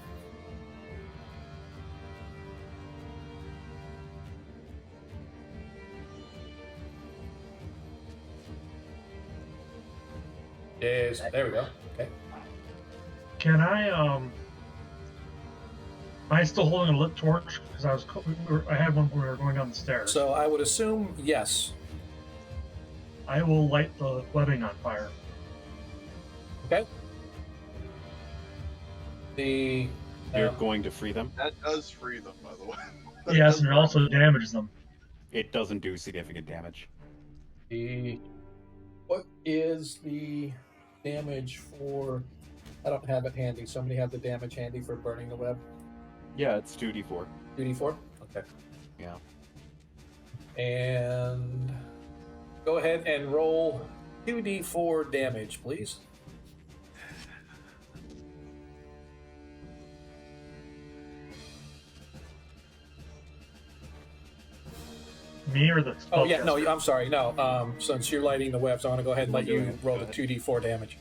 Speaker 1: There we go. Okay.
Speaker 5: Can I am I still holding a lit torch? Because I had one when we were going down the stairs.
Speaker 1: So I would assume yes.
Speaker 5: I will light the webbing on fire.
Speaker 1: Okay.
Speaker 3: You're going to free them.
Speaker 4: That does free them, by the way.
Speaker 5: Yes, and it also damages them.
Speaker 3: It doesn't do significant damage.
Speaker 1: What is the damage for? I don't have it handy. Somebody have the damage handy for burning the web.
Speaker 3: Yeah, it's 2d4.
Speaker 1: 2d4? Okay.
Speaker 3: Yeah.
Speaker 1: And go ahead and roll 2d4 damage, please.
Speaker 5: Me or the
Speaker 1: Oh, yeah, no,
Speaker 5: spellcaster?
Speaker 1: I'm sorry. No, since you're lighting the webs, I want to go ahead and let you roll the 2d4 damage.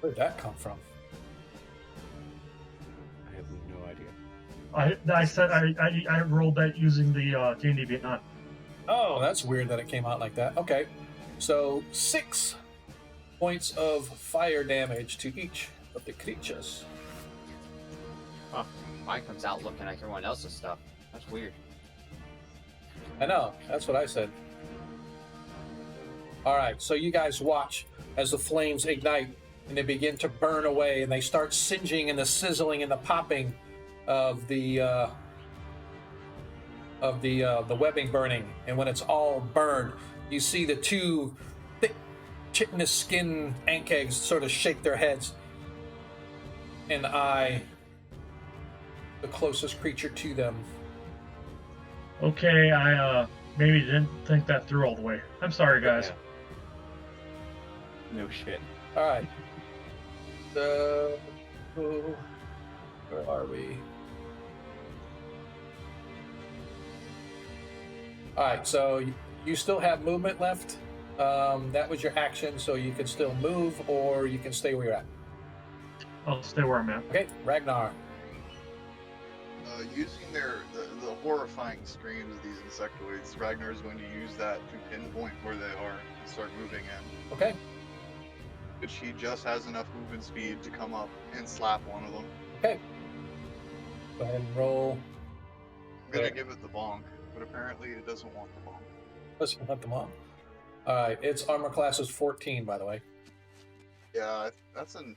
Speaker 1: Where did that come from?
Speaker 3: I have no idea.
Speaker 5: I said I rolled that using the D&D Beyond.
Speaker 1: Oh, that's weird that it came out like that. Okay. So 6 points of fire damage to each of the creatures.
Speaker 2: Huh. Mine comes out looking like everyone else's stuff. That's weird.
Speaker 1: I know, that's what I said. Alright, so you guys watch as the flames ignite and they begin to burn away and they start singeing and the sizzling and the popping of the webbing burning. And when it's all burned, you see the two thick chitinous skin ant eggs sort of shake their heads and eye the closest creature to them.
Speaker 5: Okay, I maybe didn't think that through all the way. I'm sorry, guys.
Speaker 3: Yeah. No shit.
Speaker 1: All right. Where are we? All right. So you still have movement left. That was your action, so you can still move, or you can stay where you're at.
Speaker 5: I'll stay where I'm at.
Speaker 1: Okay, Ragnar.
Speaker 4: Using the horrifying screams of these insectoids, Ragnar is going to use that to pinpoint where they are and start moving in.
Speaker 1: Okay.
Speaker 4: Which he just has enough movement speed to come up and slap one of them.
Speaker 1: Okay. Go ahead and roll.
Speaker 4: I'm gonna give it the bonk, but apparently it doesn't want the bonk.
Speaker 1: Let's let them on. All right. Its armor class is 14, by the way.
Speaker 4: Yeah, that's an.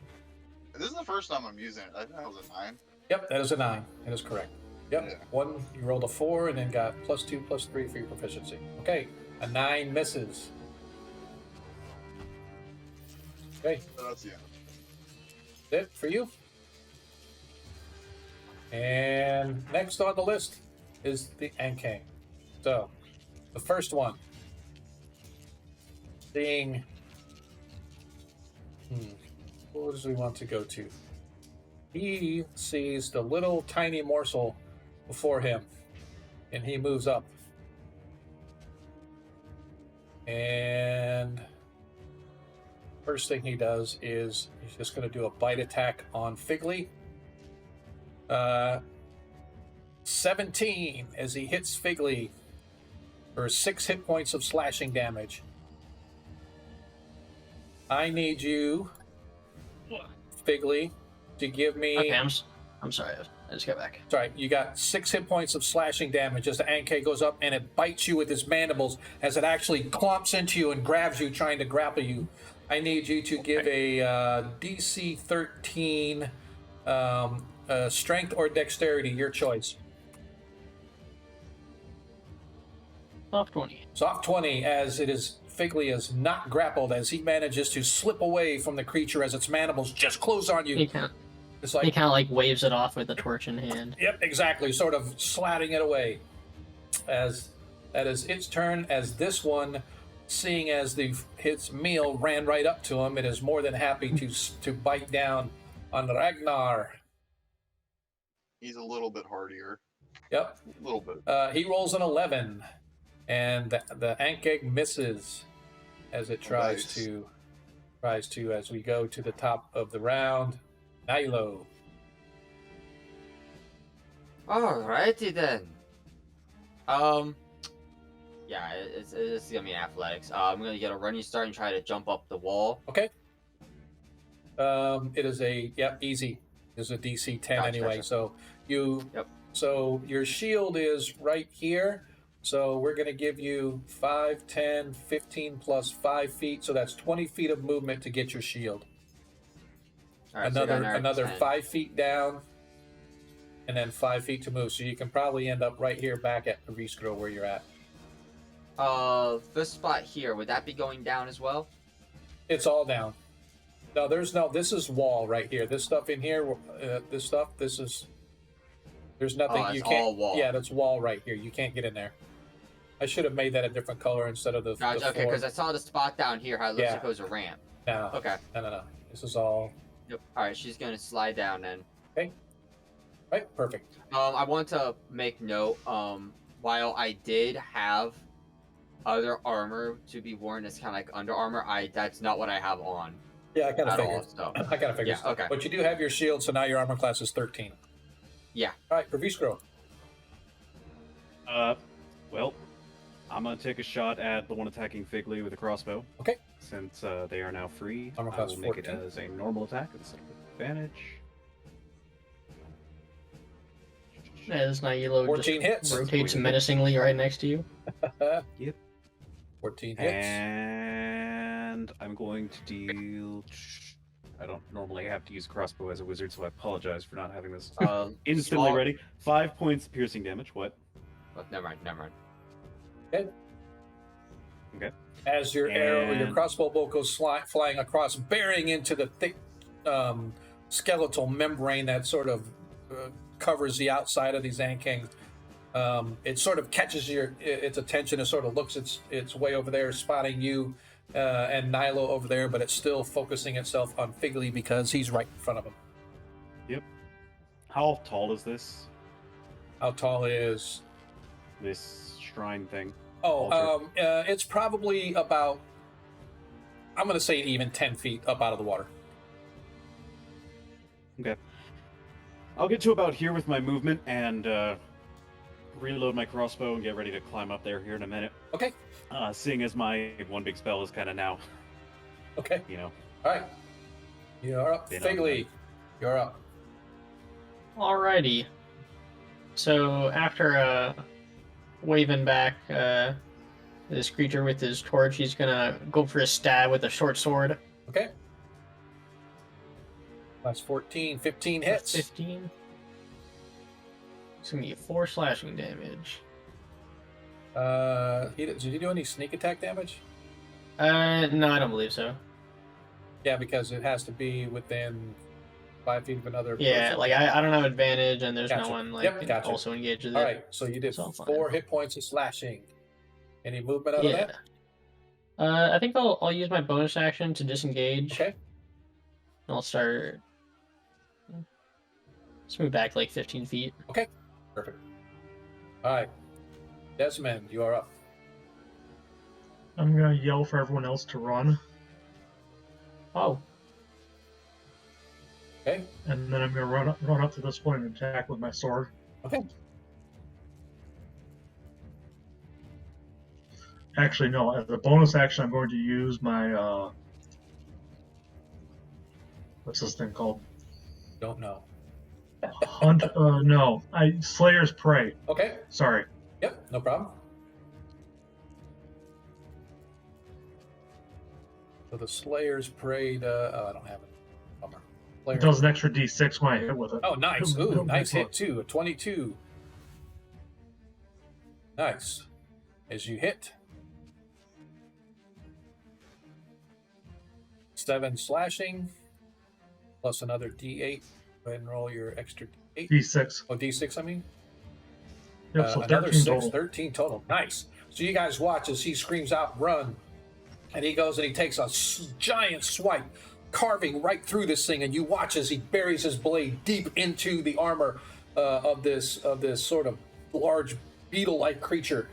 Speaker 4: This is the first time I'm using it. I think that was a 9.
Speaker 1: Yep, that is a 9. That is correct. Yep.
Speaker 4: Yeah.
Speaker 1: One, you rolled a 4 and then got +2, +3 for your proficiency. Okay. A 9 misses. Okay.
Speaker 4: So that's the end.
Speaker 1: That's it for you. And next on the list is the Ankang. So, the first one. Seeing. What does we want to go to? He sees the little tiny morsel before him, and he moves up. And first thing he does is he's just going to do a bite attack on Figley. 17 as he hits Figley for 6 hit points of slashing damage. I need you, Figley, to give me...
Speaker 6: Okay, I'm sorry. I just got back.
Speaker 1: Sorry, you got 6 hit points of slashing damage as the Ankh goes up and it bites you with its mandibles as it actually clomps into you and grabs you, trying to grapple you. I need you to give a DC 13 strength or dexterity, your choice.
Speaker 6: Soft 20.
Speaker 1: Soft 20, as it is Figley is not grappled as he manages to slip away from the creature as its mandibles just close on you.
Speaker 6: He kind
Speaker 1: It's
Speaker 6: of like waves it off with the torch in hand.
Speaker 1: Yep, exactly. Sort of slatting it away. As that is its turn, as this one, seeing as its meal ran right up to him, it is more than happy to bite down on Ragnar.
Speaker 4: He's a little bit hardier.
Speaker 1: Yep.
Speaker 4: A little bit.
Speaker 1: He rolls an 11, and the Ankh misses as it tries to as we go to the top of the round. Nilo.
Speaker 2: Alrighty then. Yeah, it's gonna be athletics. I'm gonna get a running start and try to jump up the wall.
Speaker 1: Okay. It is easy. It's a DC 10
Speaker 2: Gotcha,
Speaker 1: anyway.
Speaker 2: gotcha.
Speaker 1: So
Speaker 2: Yep.
Speaker 1: So your shield is right here. So we're going to give you 5, 10, 15 plus 5 feet. So that's 20 feet of movement to get your shield.
Speaker 2: All right, so I got
Speaker 1: Another
Speaker 2: 10.
Speaker 1: 5 feet down, and then 5 feet to move. So you can probably end up right here back at the Riscro where you're at.
Speaker 2: This spot here, would that be going down as well?
Speaker 1: It's all down. No, there's no. This is wall right here. This stuff in here. This stuff. This is. There's nothing.
Speaker 2: Oh,
Speaker 1: You
Speaker 2: it's
Speaker 1: can't.
Speaker 2: all wall.
Speaker 1: Yeah, that's wall right here. You can't get in there. I should have made that a different color instead of the.
Speaker 2: Gotcha,
Speaker 1: the
Speaker 2: okay, because I saw the spot down here how it looks
Speaker 1: Yeah.
Speaker 2: like it was a ramp.
Speaker 1: No.
Speaker 2: Okay.
Speaker 1: No. This is all.
Speaker 2: Yep. Alright, she's gonna slide down then.
Speaker 1: Okay. Right. Perfect.
Speaker 2: I want to make note, while I did have other armor to be worn as kind of like Under Armor, that's not what I have on
Speaker 1: Yeah, I kind of
Speaker 2: at all,
Speaker 1: figured.
Speaker 2: so.
Speaker 1: I kind of figured.
Speaker 2: Yeah, okay.
Speaker 1: But you do have your shield, so now your armor class is 13.
Speaker 2: Yeah.
Speaker 1: All right, Perviscro.
Speaker 3: Well, I'm gonna take a shot at the one attacking Figley with a crossbow.
Speaker 1: Okay.
Speaker 3: Since they are now free,
Speaker 1: Armor
Speaker 3: I
Speaker 1: class
Speaker 3: will make it
Speaker 1: 14.
Speaker 3: as a normal attack instead of advantage.
Speaker 6: Yeah, this Nihilo
Speaker 1: 14
Speaker 6: just
Speaker 1: hits.
Speaker 6: rotates menacingly right next to you.
Speaker 3: Yep.
Speaker 1: 14 hits.
Speaker 3: And I'm going to deal. I don't normally have to use a crossbow as a wizard, so I apologize for not having this instantly
Speaker 2: small-
Speaker 3: ready. 5 points of piercing damage. What?
Speaker 2: Oh, never mind.
Speaker 1: Okay.
Speaker 3: Okay.
Speaker 1: As your arrow, your
Speaker 3: And-
Speaker 1: crossbow bolt goes flying across, burying into the thick skeletal membrane that sort of covers the outside of these Ankang. It sort of catches its attention and sort of looks its way over there, spotting you and Nilo over there, but it's still focusing itself on Figley because he's right in front of him.
Speaker 3: Yep. How tall is this?
Speaker 1: How tall is?
Speaker 3: This shrine thing?
Speaker 1: Oh, it's probably about, I'm going to say even 10 feet up out of the water.
Speaker 3: Okay. I'll get to about here with my movement and reload my crossbow and get ready to climb up there here in a minute.
Speaker 1: Okay.
Speaker 3: Seeing as my one big spell is kind of now,
Speaker 1: Okay.
Speaker 3: you know.
Speaker 1: All right. You're up.
Speaker 3: Been on
Speaker 1: Figley, you're up.
Speaker 6: Alrighty. So after waving back this creature with his torch, he's gonna go for a stab with a short sword.
Speaker 1: Okay. That's 14, 15 hits.
Speaker 6: 15. It's gonna be 4 slashing damage.
Speaker 1: Did he do any sneak attack damage?
Speaker 6: No, I don't believe so.
Speaker 1: Yeah, because it has to be within 5 feet of another
Speaker 6: Yeah,
Speaker 1: person.
Speaker 6: like I don't have advantage, and there's
Speaker 1: Gotcha.
Speaker 6: no one like
Speaker 1: Yep, gotcha.
Speaker 6: also engaged with it.
Speaker 1: All right, so you did
Speaker 6: So fine.
Speaker 1: 4 hit points of slashing. Any movement out of
Speaker 6: Yeah.
Speaker 1: that?
Speaker 6: I think I'll use my bonus action to disengage.
Speaker 1: Okay.
Speaker 6: And I'll start. Let's move back like 15 feet.
Speaker 1: Okay. Perfect. All right. Desmond, you are up.
Speaker 5: I'm gonna yell for everyone else to run,
Speaker 6: Oh,
Speaker 1: Okay.
Speaker 5: and then I'm gonna run up to this point and attack with my sword.
Speaker 1: Okay.
Speaker 5: Actually, no. As a bonus action, I'm going to use my what's this thing called?
Speaker 1: Don't know.
Speaker 5: Hunt? No. Slayer's Prey.
Speaker 1: Okay.
Speaker 5: Sorry.
Speaker 1: Yep. No problem. So the Slayers prayed. Oh, I don't have it. Bummer.
Speaker 5: It
Speaker 1: Slayer.
Speaker 5: does an extra D6 when I hit with it.
Speaker 1: Oh, nice. Ooh,
Speaker 5: Don't
Speaker 1: nice
Speaker 5: make
Speaker 1: hit too. A 22. Nice. As you hit. 7 slashing. Plus another D8. Go ahead and roll your extra D8.
Speaker 5: D6.
Speaker 1: Oh, D6, I mean?
Speaker 5: Yep, so
Speaker 1: Another
Speaker 5: 13
Speaker 1: 6,
Speaker 5: total.
Speaker 1: 13 total. Nice. So you guys watch as he screams out, run. And he goes and he takes a giant swipe, carving right through this thing. And you watch as he buries his blade deep into the armor of this sort of large beetle-like creature,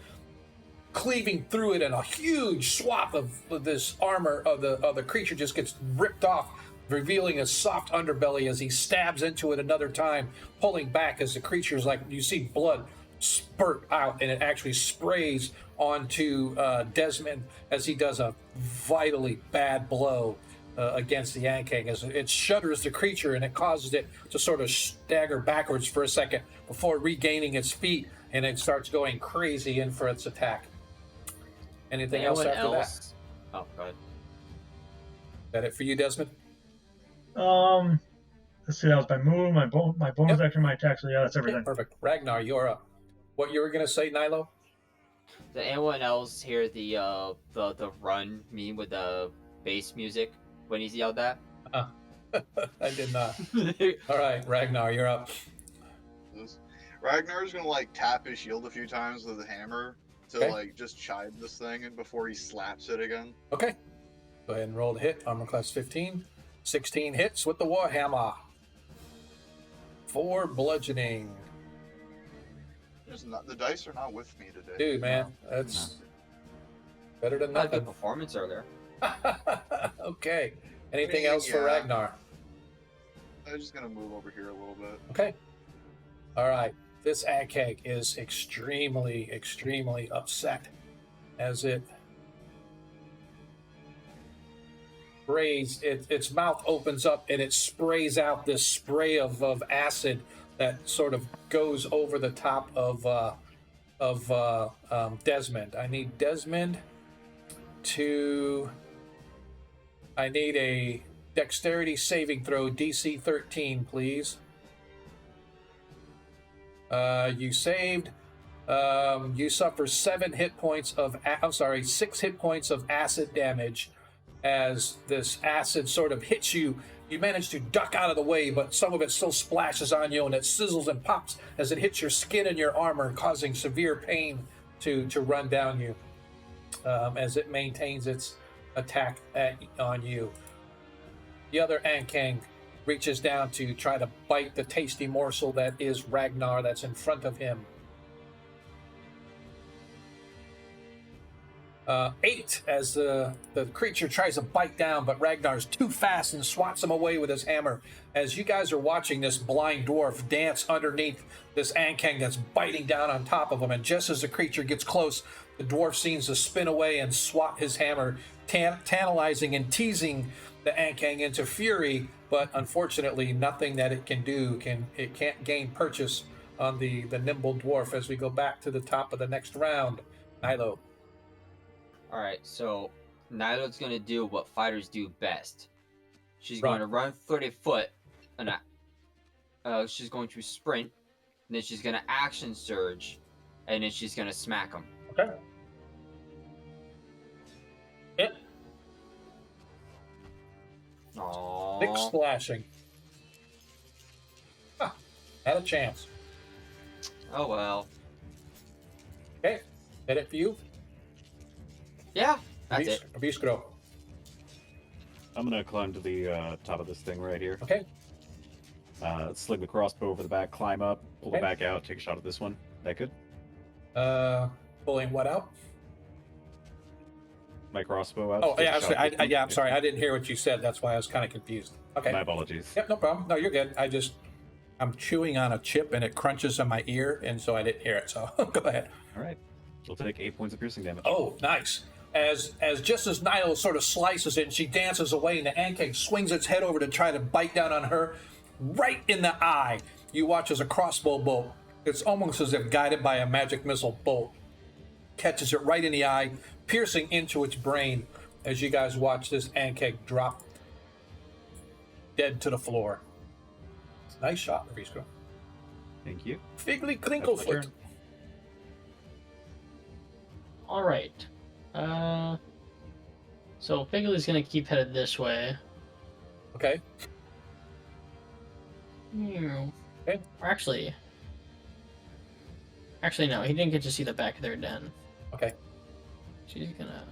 Speaker 1: cleaving through it, and a huge swath of this armor of the creature just gets ripped off, revealing a soft underbelly as he stabs into it another time, pulling back as the creature's like, you see blood spurt out, and it actually sprays onto Desmond as he does a vitally bad blow against the Ankang, as it shudders the creature, and it causes it to sort of stagger backwards for a second before regaining its feet, and it starts going crazy in for its attack. Anything else
Speaker 2: Anyone
Speaker 1: after that?
Speaker 2: else? Oh, go ahead.
Speaker 1: Is that it for you, Desmond?
Speaker 5: Let's see, that was my move, my bonus
Speaker 1: Yep.
Speaker 5: action, my attack. So yeah, that's everything.
Speaker 1: Okay, perfect. Ragnar, you're up. What you were gonna say, Nilo?
Speaker 2: Did anyone else hear the run meme with the bass music when he's yelled at.
Speaker 1: I did not. All right, Ragnar, you're up.
Speaker 4: Ragnar's gonna like tap his shield a few times with a hammer to
Speaker 1: Okay.
Speaker 4: like just chide this thing and before he slaps it again.
Speaker 1: Okay. Go ahead and roll the hit. Armor class 15. 16 hits with the Warhammer. 4 bludgeoning.
Speaker 4: The dice are not with me today.
Speaker 1: Dude, man, that's better than
Speaker 2: Not a good
Speaker 1: nothing.
Speaker 2: performance earlier.
Speaker 1: Okay. Anything
Speaker 4: mean,
Speaker 1: else for
Speaker 4: yeah.
Speaker 1: Ragnar?
Speaker 4: I'm just gonna move over here a little bit.
Speaker 1: Okay. All right. This Agkeg is extremely, extremely upset as it sprays, its mouth opens up and it sprays out this spray of acid that sort of goes over the top of Desmond. I need Desmond to. I need a dexterity saving throw, DC 13, please. You saved. You suffer 6 hit points of acid damage as this acid sort of hits you. You manage to duck out of the way, but some of it still splashes on you and it sizzles and pops as it hits your skin and your armor, causing severe pain to run down you as it maintains its attack on you. The other Ankang reaches down to try to bite the tasty morsel that is Ragnar that's in front of him. 8 as the creature tries to bite down, but Ragnar's too fast and swats him away with his hammer. As you guys are watching this blind dwarf dance underneath this Ankang that's biting down on top of him, and just as the creature gets close, the dwarf seems to spin away and swat his hammer, tantalizing and teasing the Ankang into fury, but unfortunately nothing that it can do. It can't gain purchase on the nimble dwarf as we go back to the top of the next round. Nilo.
Speaker 2: Alright, so Nilo's gonna do what fighters do best. She's
Speaker 1: Run.
Speaker 2: going to run 30 foot, and she's going to sprint, and then she's gonna action surge, and then she's gonna smack him.
Speaker 1: Okay. Hit.
Speaker 2: Aww.
Speaker 1: 6 slashing. Huh. Had a chance.
Speaker 2: Oh well.
Speaker 1: Okay. Hit it for you.
Speaker 2: Yeah, that's it.
Speaker 1: Abiskro.
Speaker 3: I'm gonna climb to the top of this thing right here.
Speaker 1: Okay.
Speaker 3: Sling the crossbow over the back, climb up, pull
Speaker 1: Okay.
Speaker 3: it back out, take a shot at this one. That good?
Speaker 1: Pulling what out?
Speaker 3: My crossbow out.
Speaker 1: Oh,
Speaker 3: take
Speaker 1: yeah,
Speaker 3: a shot at this one.
Speaker 1: I'm sorry. I didn't hear what you said. That's why I was kind of confused. Okay.
Speaker 3: My apologies.
Speaker 1: Yep, no problem. No, you're good. I'm chewing on a chip and it crunches in my ear, and so I didn't hear it. So go ahead.
Speaker 3: All right. She'll take 8 points of piercing damage.
Speaker 1: Oh, nice. As just as Nile sort of slices it and she dances away and the Ankeg swings its head over to try to bite down on her, right in the eye. You watch as a crossbow bolt, it's almost as if guided by a magic missile bolt, catches it right in the eye, piercing into its brain as you guys watch this Ankeg drop dead to the floor. Nice shot, Ravisco.
Speaker 3: Thank you.
Speaker 1: Figgly
Speaker 3: That's my
Speaker 1: Crinklefoot.
Speaker 3: turn.
Speaker 6: All right. So Figgly's gonna keep headed this way.
Speaker 1: Okay.
Speaker 6: Okay. Or actually, no. He didn't get to see the back of their den.
Speaker 1: Okay.
Speaker 6: She's gonna.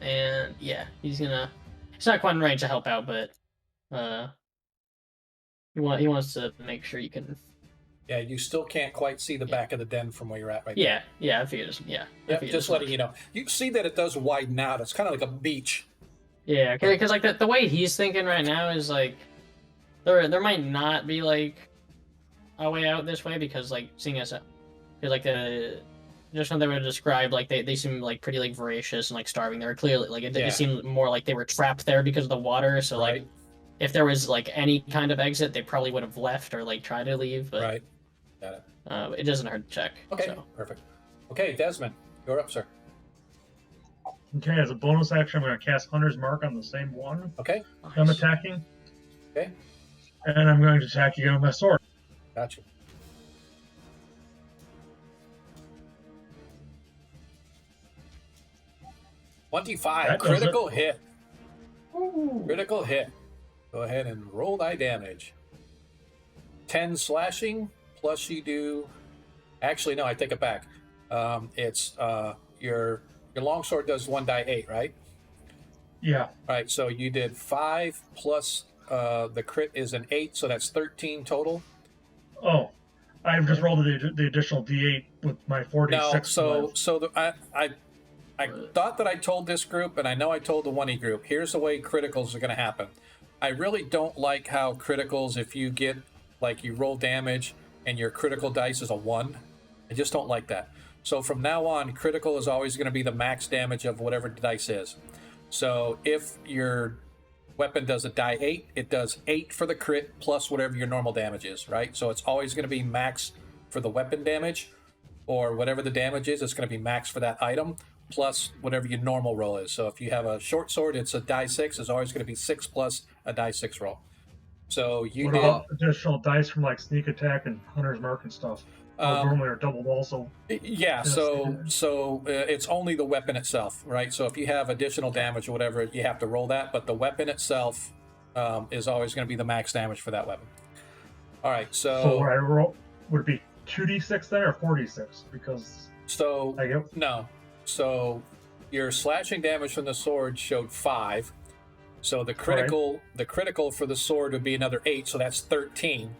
Speaker 6: And yeah, he's gonna. He's not quite in range to help out, but he wants to make sure you can.
Speaker 1: Yeah, you still can't quite see the back of the den from where you're at right now.
Speaker 6: Yeah, I figured. I
Speaker 1: Yep,
Speaker 6: figured
Speaker 1: just
Speaker 6: as
Speaker 1: letting
Speaker 6: much.
Speaker 1: you know. You see that it does widen out. It's kind of like a beach.
Speaker 6: Yeah, because like the way he's thinking right now is like there might not be like a way out this way because like seeing as because like just when they were described like they seem like pretty like voracious and like starving. They were clearly like
Speaker 1: Yeah.
Speaker 6: it seemed more like they were trapped there because of the water. So like
Speaker 1: Right.
Speaker 6: if there was like any kind of exit, they probably would have left or like tried to leave. But
Speaker 1: Right. Got it.
Speaker 6: it doesn't hurt to check.
Speaker 1: Okay,
Speaker 6: So.
Speaker 1: perfect. Okay, Desmond, you're up, sir.
Speaker 5: Okay, as a bonus action, I'm going to cast Hunter's Mark on the same one
Speaker 1: Okay,
Speaker 5: I'm attacking.
Speaker 1: okay,
Speaker 5: And I'm going to attack again with my sword.
Speaker 1: gotcha. 25.
Speaker 5: That does it.
Speaker 1: Critical hit.
Speaker 5: Ooh.
Speaker 1: Critical hit. Go ahead and roll thy damage. 10 slashing, plus you do... Actually, no, I take it back. It's your longsword does 1 die 8, right?
Speaker 5: Yeah.
Speaker 1: All right, so you did 5 plus the crit is an 8, so that's 13 total.
Speaker 5: Oh, I've just rolled the additional D8 with my 46.
Speaker 1: No, I thought that I told this group, and I know I told the 1E group, here's the way criticals are going to happen. I really don't like how criticals, if you get, like, you roll damage and your critical dice is a 1. I just don't like that. So from now on, critical is always going to be the max damage of whatever the dice is. So if your weapon does a die 8, it does 8 for the crit plus whatever your normal damage is, right? So it's always going to be max for the weapon damage, or whatever the damage is, it's going to be max for that item, plus whatever your normal roll is. So if you have a short sword, it's a die 6. It's always going to be 6 plus a die 6 roll. So you
Speaker 5: what
Speaker 1: did...
Speaker 5: about additional dice from like sneak attack and hunter's mark and stuff? Normally are doubled also.
Speaker 1: Yeah, so it's only the weapon itself, right? So if you have additional damage or whatever, you have to roll that, but the weapon itself is always going to be the max damage for that weapon. All right,
Speaker 5: So what I roll would it be 2d6 then or 4d6? Because I get...
Speaker 1: no. So your slashing damage from the sword showed 5. So the critical for the sword would be another 8, so that's 13.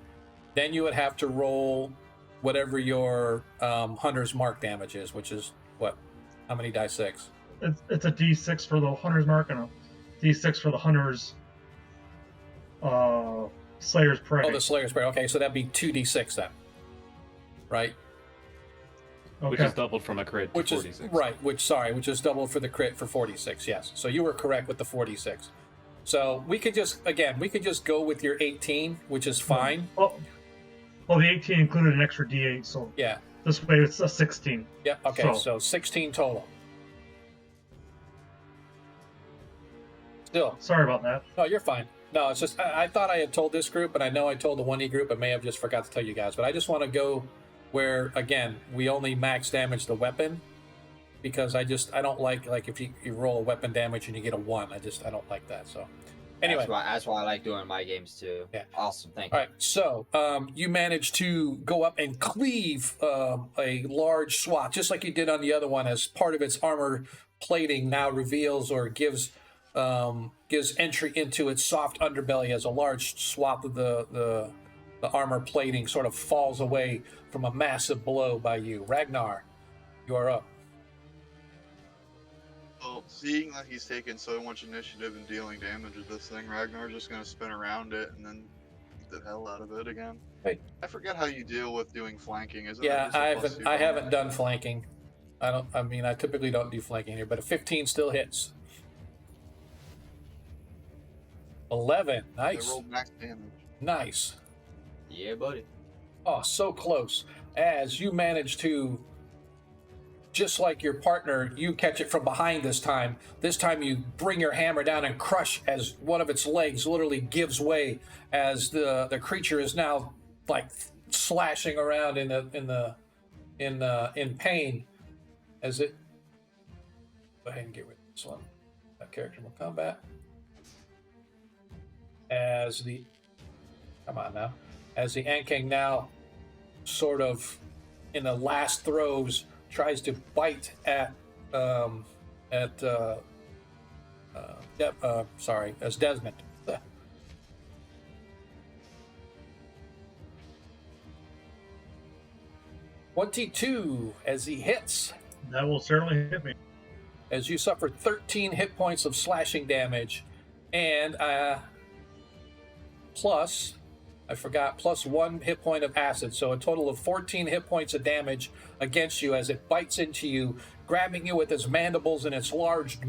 Speaker 1: Then you would have to roll whatever your hunter's mark damage is, which is what? How many die 6?
Speaker 5: It's a d6 for the hunter's mark and a d6 for the hunter's Slayer's Prey.
Speaker 1: Oh, the Slayer's Prey. Okay, so that'd be 2d6 then, right?
Speaker 5: Okay.
Speaker 3: Which is doubled from a crit to 46.
Speaker 1: Which is doubled for the crit for 46, yes. So you were correct with the 46. So we could just go with your 18, which is fine.
Speaker 5: Well, the 18 included an extra d8, so
Speaker 1: yeah.
Speaker 5: This way it's a 16.
Speaker 1: Yeah, okay, so 16 total. Still.
Speaker 5: Sorry about that.
Speaker 1: No, you're fine. No, it's just, I thought I had told this group, and I know I told the 1E group, I may have just forgot to tell you guys, but I just want to go where, again, we only max damage the weapon, because I don't like if you roll a weapon damage and you get a 1, I don't like that, so. Anyway.
Speaker 2: That's why I like doing my games too.
Speaker 1: Yeah.
Speaker 2: Awesome, thank you.
Speaker 1: All right, so you managed to go up and cleave a large swath, just like you did on the other one, as part of its armor plating now reveals or gives entry into its soft underbelly as a large swath of the armor plating sort of falls away from a massive blow by you. Ragnar, you are up.
Speaker 4: Well, seeing that he's taken so much initiative in dealing damage with this thing, Ragnar's just gonna spin around it and then beat the hell out of it again.
Speaker 1: Hey.
Speaker 4: I forget how you deal with doing flanking. Isn't
Speaker 1: Yeah,
Speaker 4: it just a
Speaker 1: I
Speaker 4: +2
Speaker 1: haven't done flanking. I typically don't do flanking here, but a 15 still hits. 11, nice.
Speaker 4: I rolled max damage.
Speaker 1: Nice.
Speaker 2: Yeah, buddy.
Speaker 1: Oh, so close. As you manage to, just like your partner, you catch it from behind this time. This time you bring your hammer down and crush as one of its legs literally gives way as the creature is now like slashing around in pain as it. Go ahead and get rid of this one. That character will combat. As the Ankang now sort of in the last throes tries to bite as Desmond. 22 as he hits.
Speaker 5: That will certainly hit me.
Speaker 1: As you suffer 13 hit points of slashing damage, and plus 1 hit point of acid, so a total of 14 hit points of damage against you as it bites into you, grabbing you with its mandibles and its large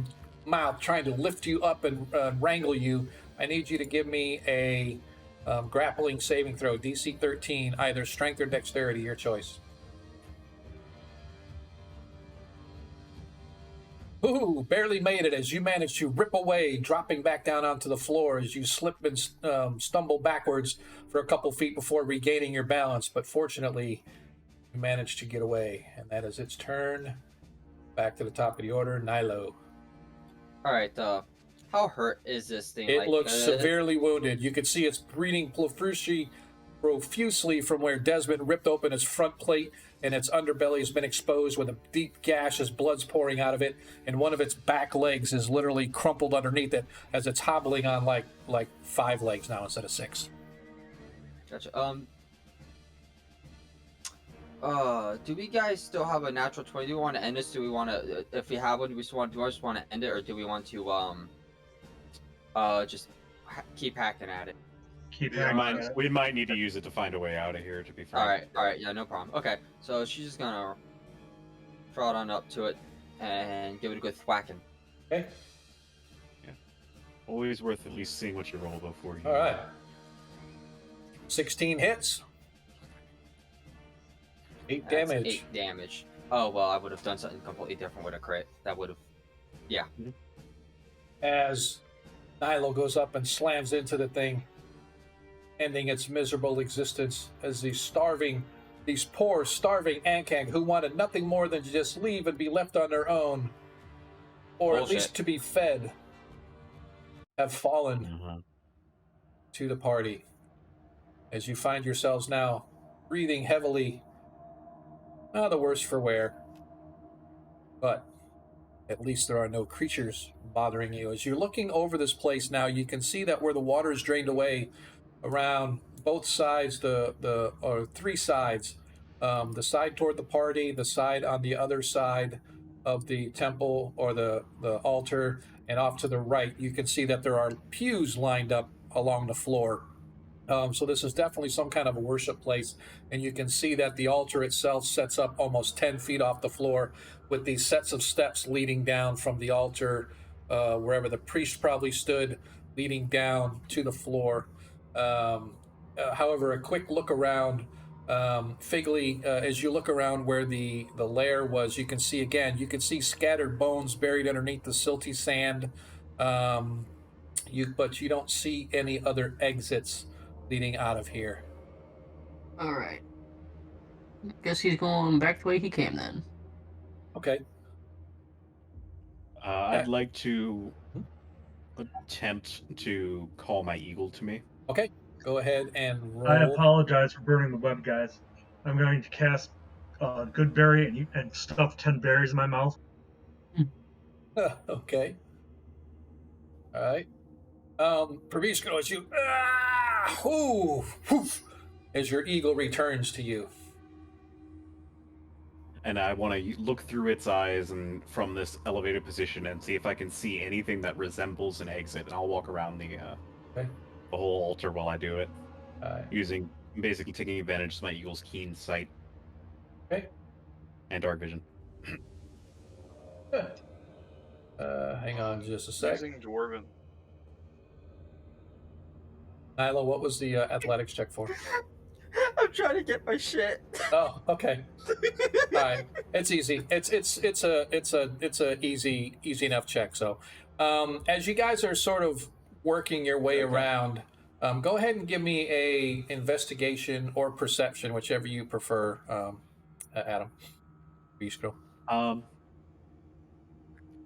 Speaker 1: mouth, trying to lift you up and wrangle you. I need you to give me a grappling saving throw, DC 13, either strength or dexterity, your choice. Ooh, barely made it as you manage to rip away, dropping back down onto the floor as you slip and stumble backwards for a couple feet before regaining your balance. But fortunately, you managed to get away, and that is its turn. Back to the top of the order, Nilo.
Speaker 2: All right. How hurt is this thing?
Speaker 1: It
Speaker 2: Like,
Speaker 1: looks severely wounded. You can see it's bleeding profusely from where Desmond ripped open its front plate, and its underbelly has been exposed with a deep gash as blood's pouring out of it, and one of its back legs is literally crumpled underneath it as it's hobbling on like 5 legs now instead of 6.
Speaker 2: Gotcha. Do we guys still have a natural 20? Do we want to end this? Do we want to, if we have one, do we just want to end it, or do we want to just keep hacking at it?
Speaker 5: Keep
Speaker 4: Yeah,
Speaker 5: hacking at it.
Speaker 3: We might need to use it to find a way out of here, to be frank.
Speaker 2: All right, yeah, no problem. Okay, so she's just gonna trot on up to it and give it a good thwacking.
Speaker 1: Okay.
Speaker 3: Always worth at least seeing what you roll before you.
Speaker 1: All right. 16 hits. 8
Speaker 2: That's
Speaker 1: damage.
Speaker 2: 8 damage. Oh well, I would have done something completely different with a crit. That would have, yeah.
Speaker 1: As Nilo goes up and slams into the thing, ending its miserable existence as these poor, starving Ankang who wanted nothing more than to just leave and be left on their own, or at least to be fed, have fallen to the party. As you find yourselves now breathing heavily, not the worse for wear, but at least there are no creatures bothering you. As you're looking over this place now, you can see that where the water is drained away around both sides, or 3 sides, the side toward the party, the side on the other side of the temple or the altar, and off to the right, you can see that there are pews lined up along the floor. So this is definitely some kind of a worship place, and you can see that the altar itself sets up almost 10 feet off the floor with these sets of steps leading down from the altar, wherever the priest probably stood, leading down to the floor. However, a quick look around, Figley, as you look around where the lair was, you can see scattered bones buried underneath the silty sand, but you don't see any other exits leading out of here.
Speaker 6: All right. Guess he's going back the way he came then.
Speaker 1: Okay.
Speaker 3: I'd like to attempt to call my eagle to me.
Speaker 1: Okay. Go ahead and roll.
Speaker 5: I apologize for burning the web, guys. I'm going to cast good berry and stuff 10 berries in my mouth.
Speaker 1: Okay. All right. Probisco, as you as your eagle returns to you.
Speaker 3: And I want to look through its eyes and from this elevated position and see if I can see anything that resembles an exit. And I'll walk around the whole altar while I do it, basically taking advantage of my eagle's keen sight.
Speaker 1: Okay.
Speaker 3: And dark vision.
Speaker 1: Hang on just a sec.
Speaker 4: Using Dwarven.
Speaker 1: Nilo, what was the athletics check for?
Speaker 2: I'm trying to get my shit.
Speaker 1: Oh, okay. All right, it's easy. It's a easy enough check. So, as you guys are sort of working your way around, go ahead and give me a investigation or perception, whichever you prefer, Adam. Bistro.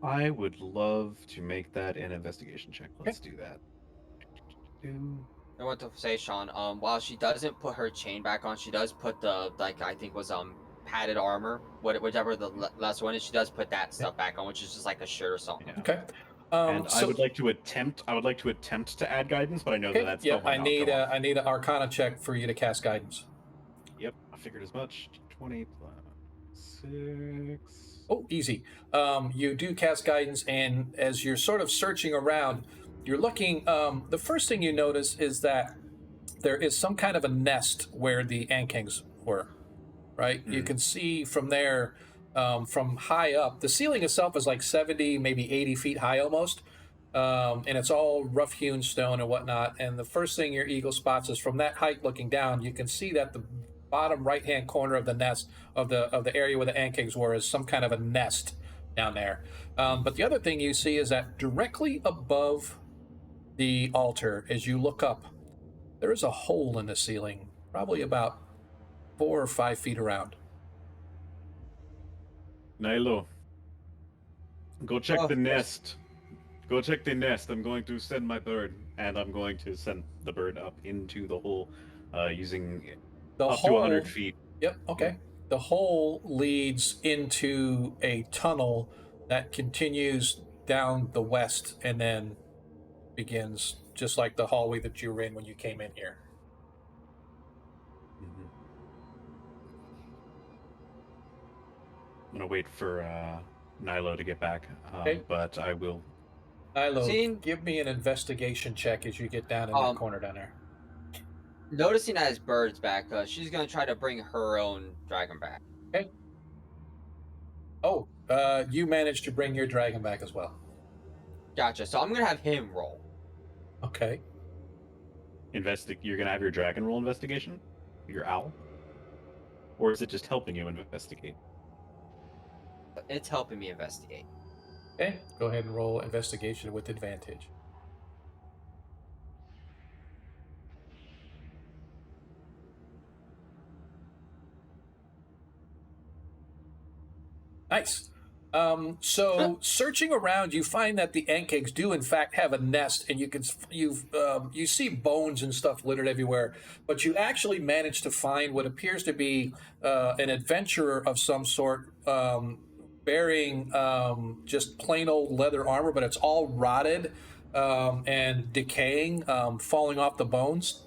Speaker 3: I would love to make that an investigation check. Let's do that.
Speaker 2: I want to say, Sean, while she doesn't put her chain back on, she does put the, like, I think was padded armor, whichever the last one is. She does put that stuff back on, which is just like a shirt or something.
Speaker 3: Yeah.
Speaker 1: Okay.
Speaker 3: And I would like to attempt to add guidance, but I know that that's
Speaker 1: yeah.
Speaker 3: probably not
Speaker 1: I need an Arcana check for you to cast guidance.
Speaker 3: Yep, I figured as much. 20 plus 6.
Speaker 1: Oh, easy. You do cast guidance, and as you're sort of searching around, you're looking. The first thing you notice is that there is some kind of a nest where the Ankangs were. Right? You can see from there, from high up. The ceiling itself is like 70, maybe 80 feet high almost, and it's all rough-hewn stone and whatnot. And the first thing your eagle spots is from that height looking down, you can see that the bottom right-hand corner of the nest of the area where the Ankangs were is some kind of a nest down there. But the other thing you see is that directly above the altar, as you look up, there is a hole in the ceiling, probably about 4 or 5 feet around.
Speaker 3: Nilo, go check the nest. Go check the nest. I'm going to send my bird, and I'm going to send the bird up into the hole, using
Speaker 1: The
Speaker 3: up to 100
Speaker 1: hole.
Speaker 3: feet.
Speaker 1: Yep. Okay. The hole leads into a tunnel that continues down the west and then begins just like the hallway that you were in when you came in here.
Speaker 3: Mhm. I'm gonna wait for Nilo to get back,
Speaker 1: Okay.
Speaker 3: but I will.
Speaker 1: Nilo,
Speaker 2: Seeing-
Speaker 1: give me an investigation check as you get down in that corner down there.
Speaker 2: Noticing that his bird's back, she's gonna try to bring her own dragon back.
Speaker 1: Okay. Oh, you managed to bring your dragon back as well.
Speaker 2: Gotcha. So I'm gonna have him roll.
Speaker 1: Okay.
Speaker 3: You're gonna have your dragon roll investigation, your owl, or is it just helping you investigate?
Speaker 2: It's helping me investigate.
Speaker 1: Okay. Go ahead and roll investigation with advantage. Nice. So searching around, you find that the ant cakes do in fact have a nest, and you see bones and stuff littered everywhere. But you actually manage to find what appears to be an adventurer of some sort, bearing just plain old leather armor, but it's all rotted and decaying, falling off the bones.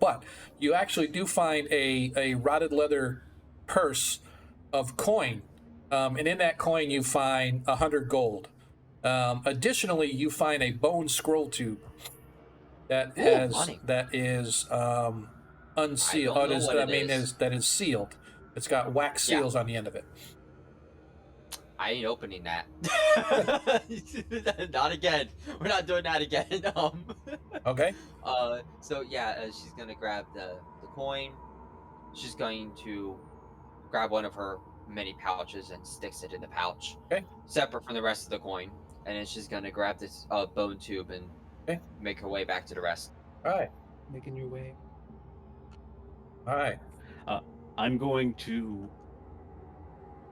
Speaker 1: But you actually do find a rotted leather purse of coin, and in that coin you find 100 gold. Additionally, you find a bone scroll tube that
Speaker 2: Ooh, money.
Speaker 1: is unsealed.
Speaker 2: don't know what it
Speaker 1: That is sealed. It's got wax
Speaker 2: Yeah.
Speaker 1: seals on the end of it.
Speaker 2: I ain't opening that. Not again. We're not doing that again.
Speaker 1: Okay.
Speaker 2: So yeah, she's gonna grab the coin. She's going to grab one of her many pouches and sticks it in the pouch,
Speaker 1: Okay.
Speaker 2: separate from the rest of the coin. And then she's gonna grab this bone tube and
Speaker 1: Okay.
Speaker 2: make her way back to the rest.
Speaker 1: All right.
Speaker 3: Making your way.
Speaker 1: All right.
Speaker 3: I'm going to.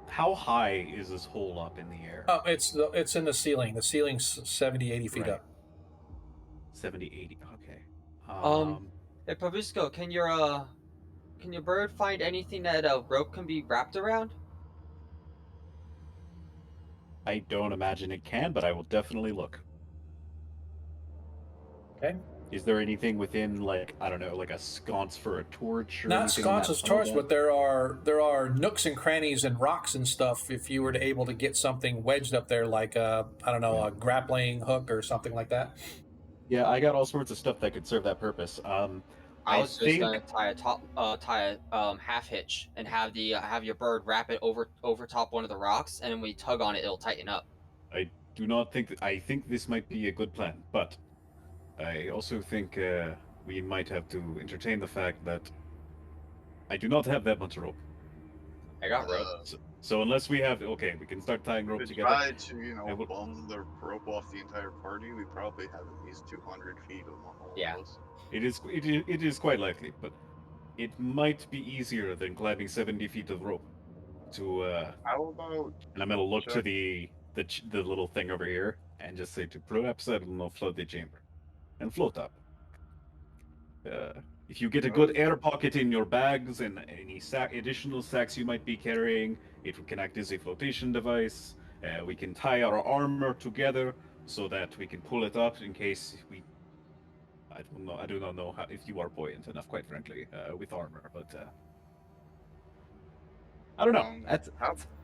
Speaker 3: How high is this hole up in the air?
Speaker 1: It's in the ceiling. The ceiling's 70, 80 feet
Speaker 3: Right.
Speaker 1: up.
Speaker 3: 70, 80. Okay.
Speaker 2: Hey Pavisco, can your bird find anything that a rope can be wrapped around?
Speaker 3: I don't imagine it can, but I will definitely look.
Speaker 1: Okay.
Speaker 3: Is there anything within, like, I don't know, like a sconce for a torch or
Speaker 1: Not
Speaker 3: anything in that
Speaker 1: sconces,
Speaker 3: tunnel
Speaker 1: torch,
Speaker 3: then?
Speaker 1: but there are nooks and crannies and rocks and stuff. If you were to able to get something wedged up there, like a a grappling hook or something like that.
Speaker 3: Yeah, I got all sorts of stuff that could serve that purpose.
Speaker 2: I was just gonna tie a half hitch and have your bird wrap it over top one of the rocks, and when we tug on it, it'll tighten up.
Speaker 3: I do not think I think this might be a good plan, but I also think we might have to entertain the fact that I do not have that much rope.
Speaker 2: I got rope.
Speaker 3: So unless we have, okay, we can start tying rope
Speaker 4: We
Speaker 3: together.
Speaker 4: try to,
Speaker 3: and we'll-
Speaker 4: bum the rope off the entire party. We probably have at least 200 feet among all
Speaker 2: Yeah.
Speaker 4: of us.
Speaker 3: It is quite likely, but it might be easier than climbing 70 feet of rope. To
Speaker 4: How about
Speaker 3: and I'm gonna look to
Speaker 4: check-
Speaker 3: the little thing over here and just say to perhaps I will not flood the chamber and float up. If you get a good air pocket in your bags and any additional sacks you might be carrying, it can act as a flotation device. We can tie our armor together so that we can pull it up in case we. I don't know. I do not know if you are buoyant enough, quite frankly, with armor, but I don't know.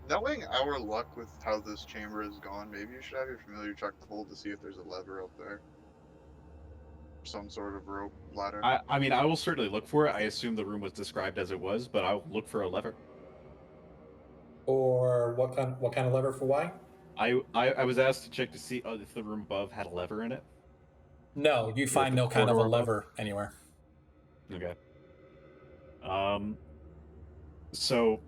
Speaker 4: Knowing our luck with how this chamber has gone, maybe you should have your familiar check the hole to see if there's a lever up there. Some sort of rope ladder.
Speaker 3: I mean, I will certainly look for it. I assume the room was described as it was, but I'll look for a lever.
Speaker 1: Or what kind of lever for why?
Speaker 3: I was asked to check to see if the room above had a lever in it.
Speaker 1: No, you find no kind of a lever anywhere.
Speaker 3: Okay. So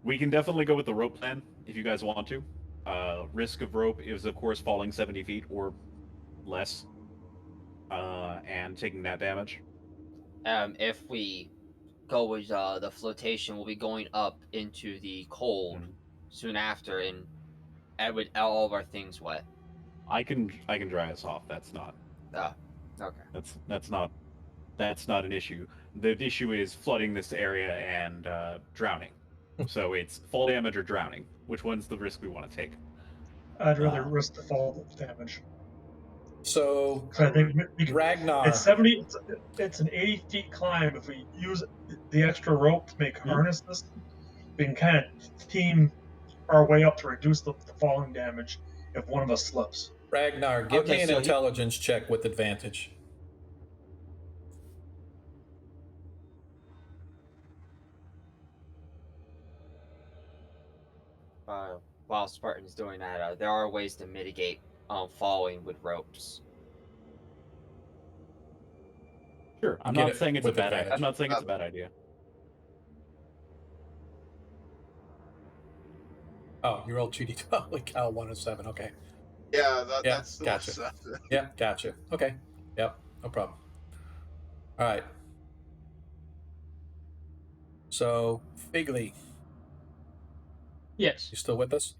Speaker 3: we can definitely go with the rope plan if you guys want to. Risk of rope is of course falling 70 feet or less, and taking that damage.
Speaker 2: If we go with the flotation, we'll be going up into the cold soon after, and with all of our things wet.
Speaker 3: I can dry us off. That's not
Speaker 2: Okay.
Speaker 3: that's not an issue. The issue is flooding this area and drowning. So it's fall damage or drowning. Which one's the risk we want to take?
Speaker 5: I'd rather
Speaker 1: Uh,
Speaker 5: risk the fall damage.
Speaker 1: So
Speaker 5: So I think
Speaker 1: Ragnar,
Speaker 5: it's 70. It's an 80 feet climb. If we use the extra rope to make harness system, we can kind of team our way up to reduce the falling damage if one of us slips.
Speaker 1: Ragnar, give
Speaker 2: Okay,
Speaker 1: me an
Speaker 2: so
Speaker 1: intelligence check with advantage.
Speaker 2: While Spartan's doing that, there are ways to mitigate falling with ropes.
Speaker 3: Sure. I'm
Speaker 1: Get
Speaker 3: not
Speaker 1: it
Speaker 3: saying it's a
Speaker 1: with
Speaker 3: bad
Speaker 1: advantage.
Speaker 3: I'm not saying it's a bad idea.
Speaker 1: Oh, you rolled 2d12. Holy cow, 1 and 7. Okay.
Speaker 4: Yeah,
Speaker 1: Yeah,
Speaker 4: that's still
Speaker 1: gotcha.
Speaker 4: a 7.
Speaker 1: Yep, gotcha. Okay. Yep, no problem. All right. So, Figley,
Speaker 6: Yes.
Speaker 1: you still with us?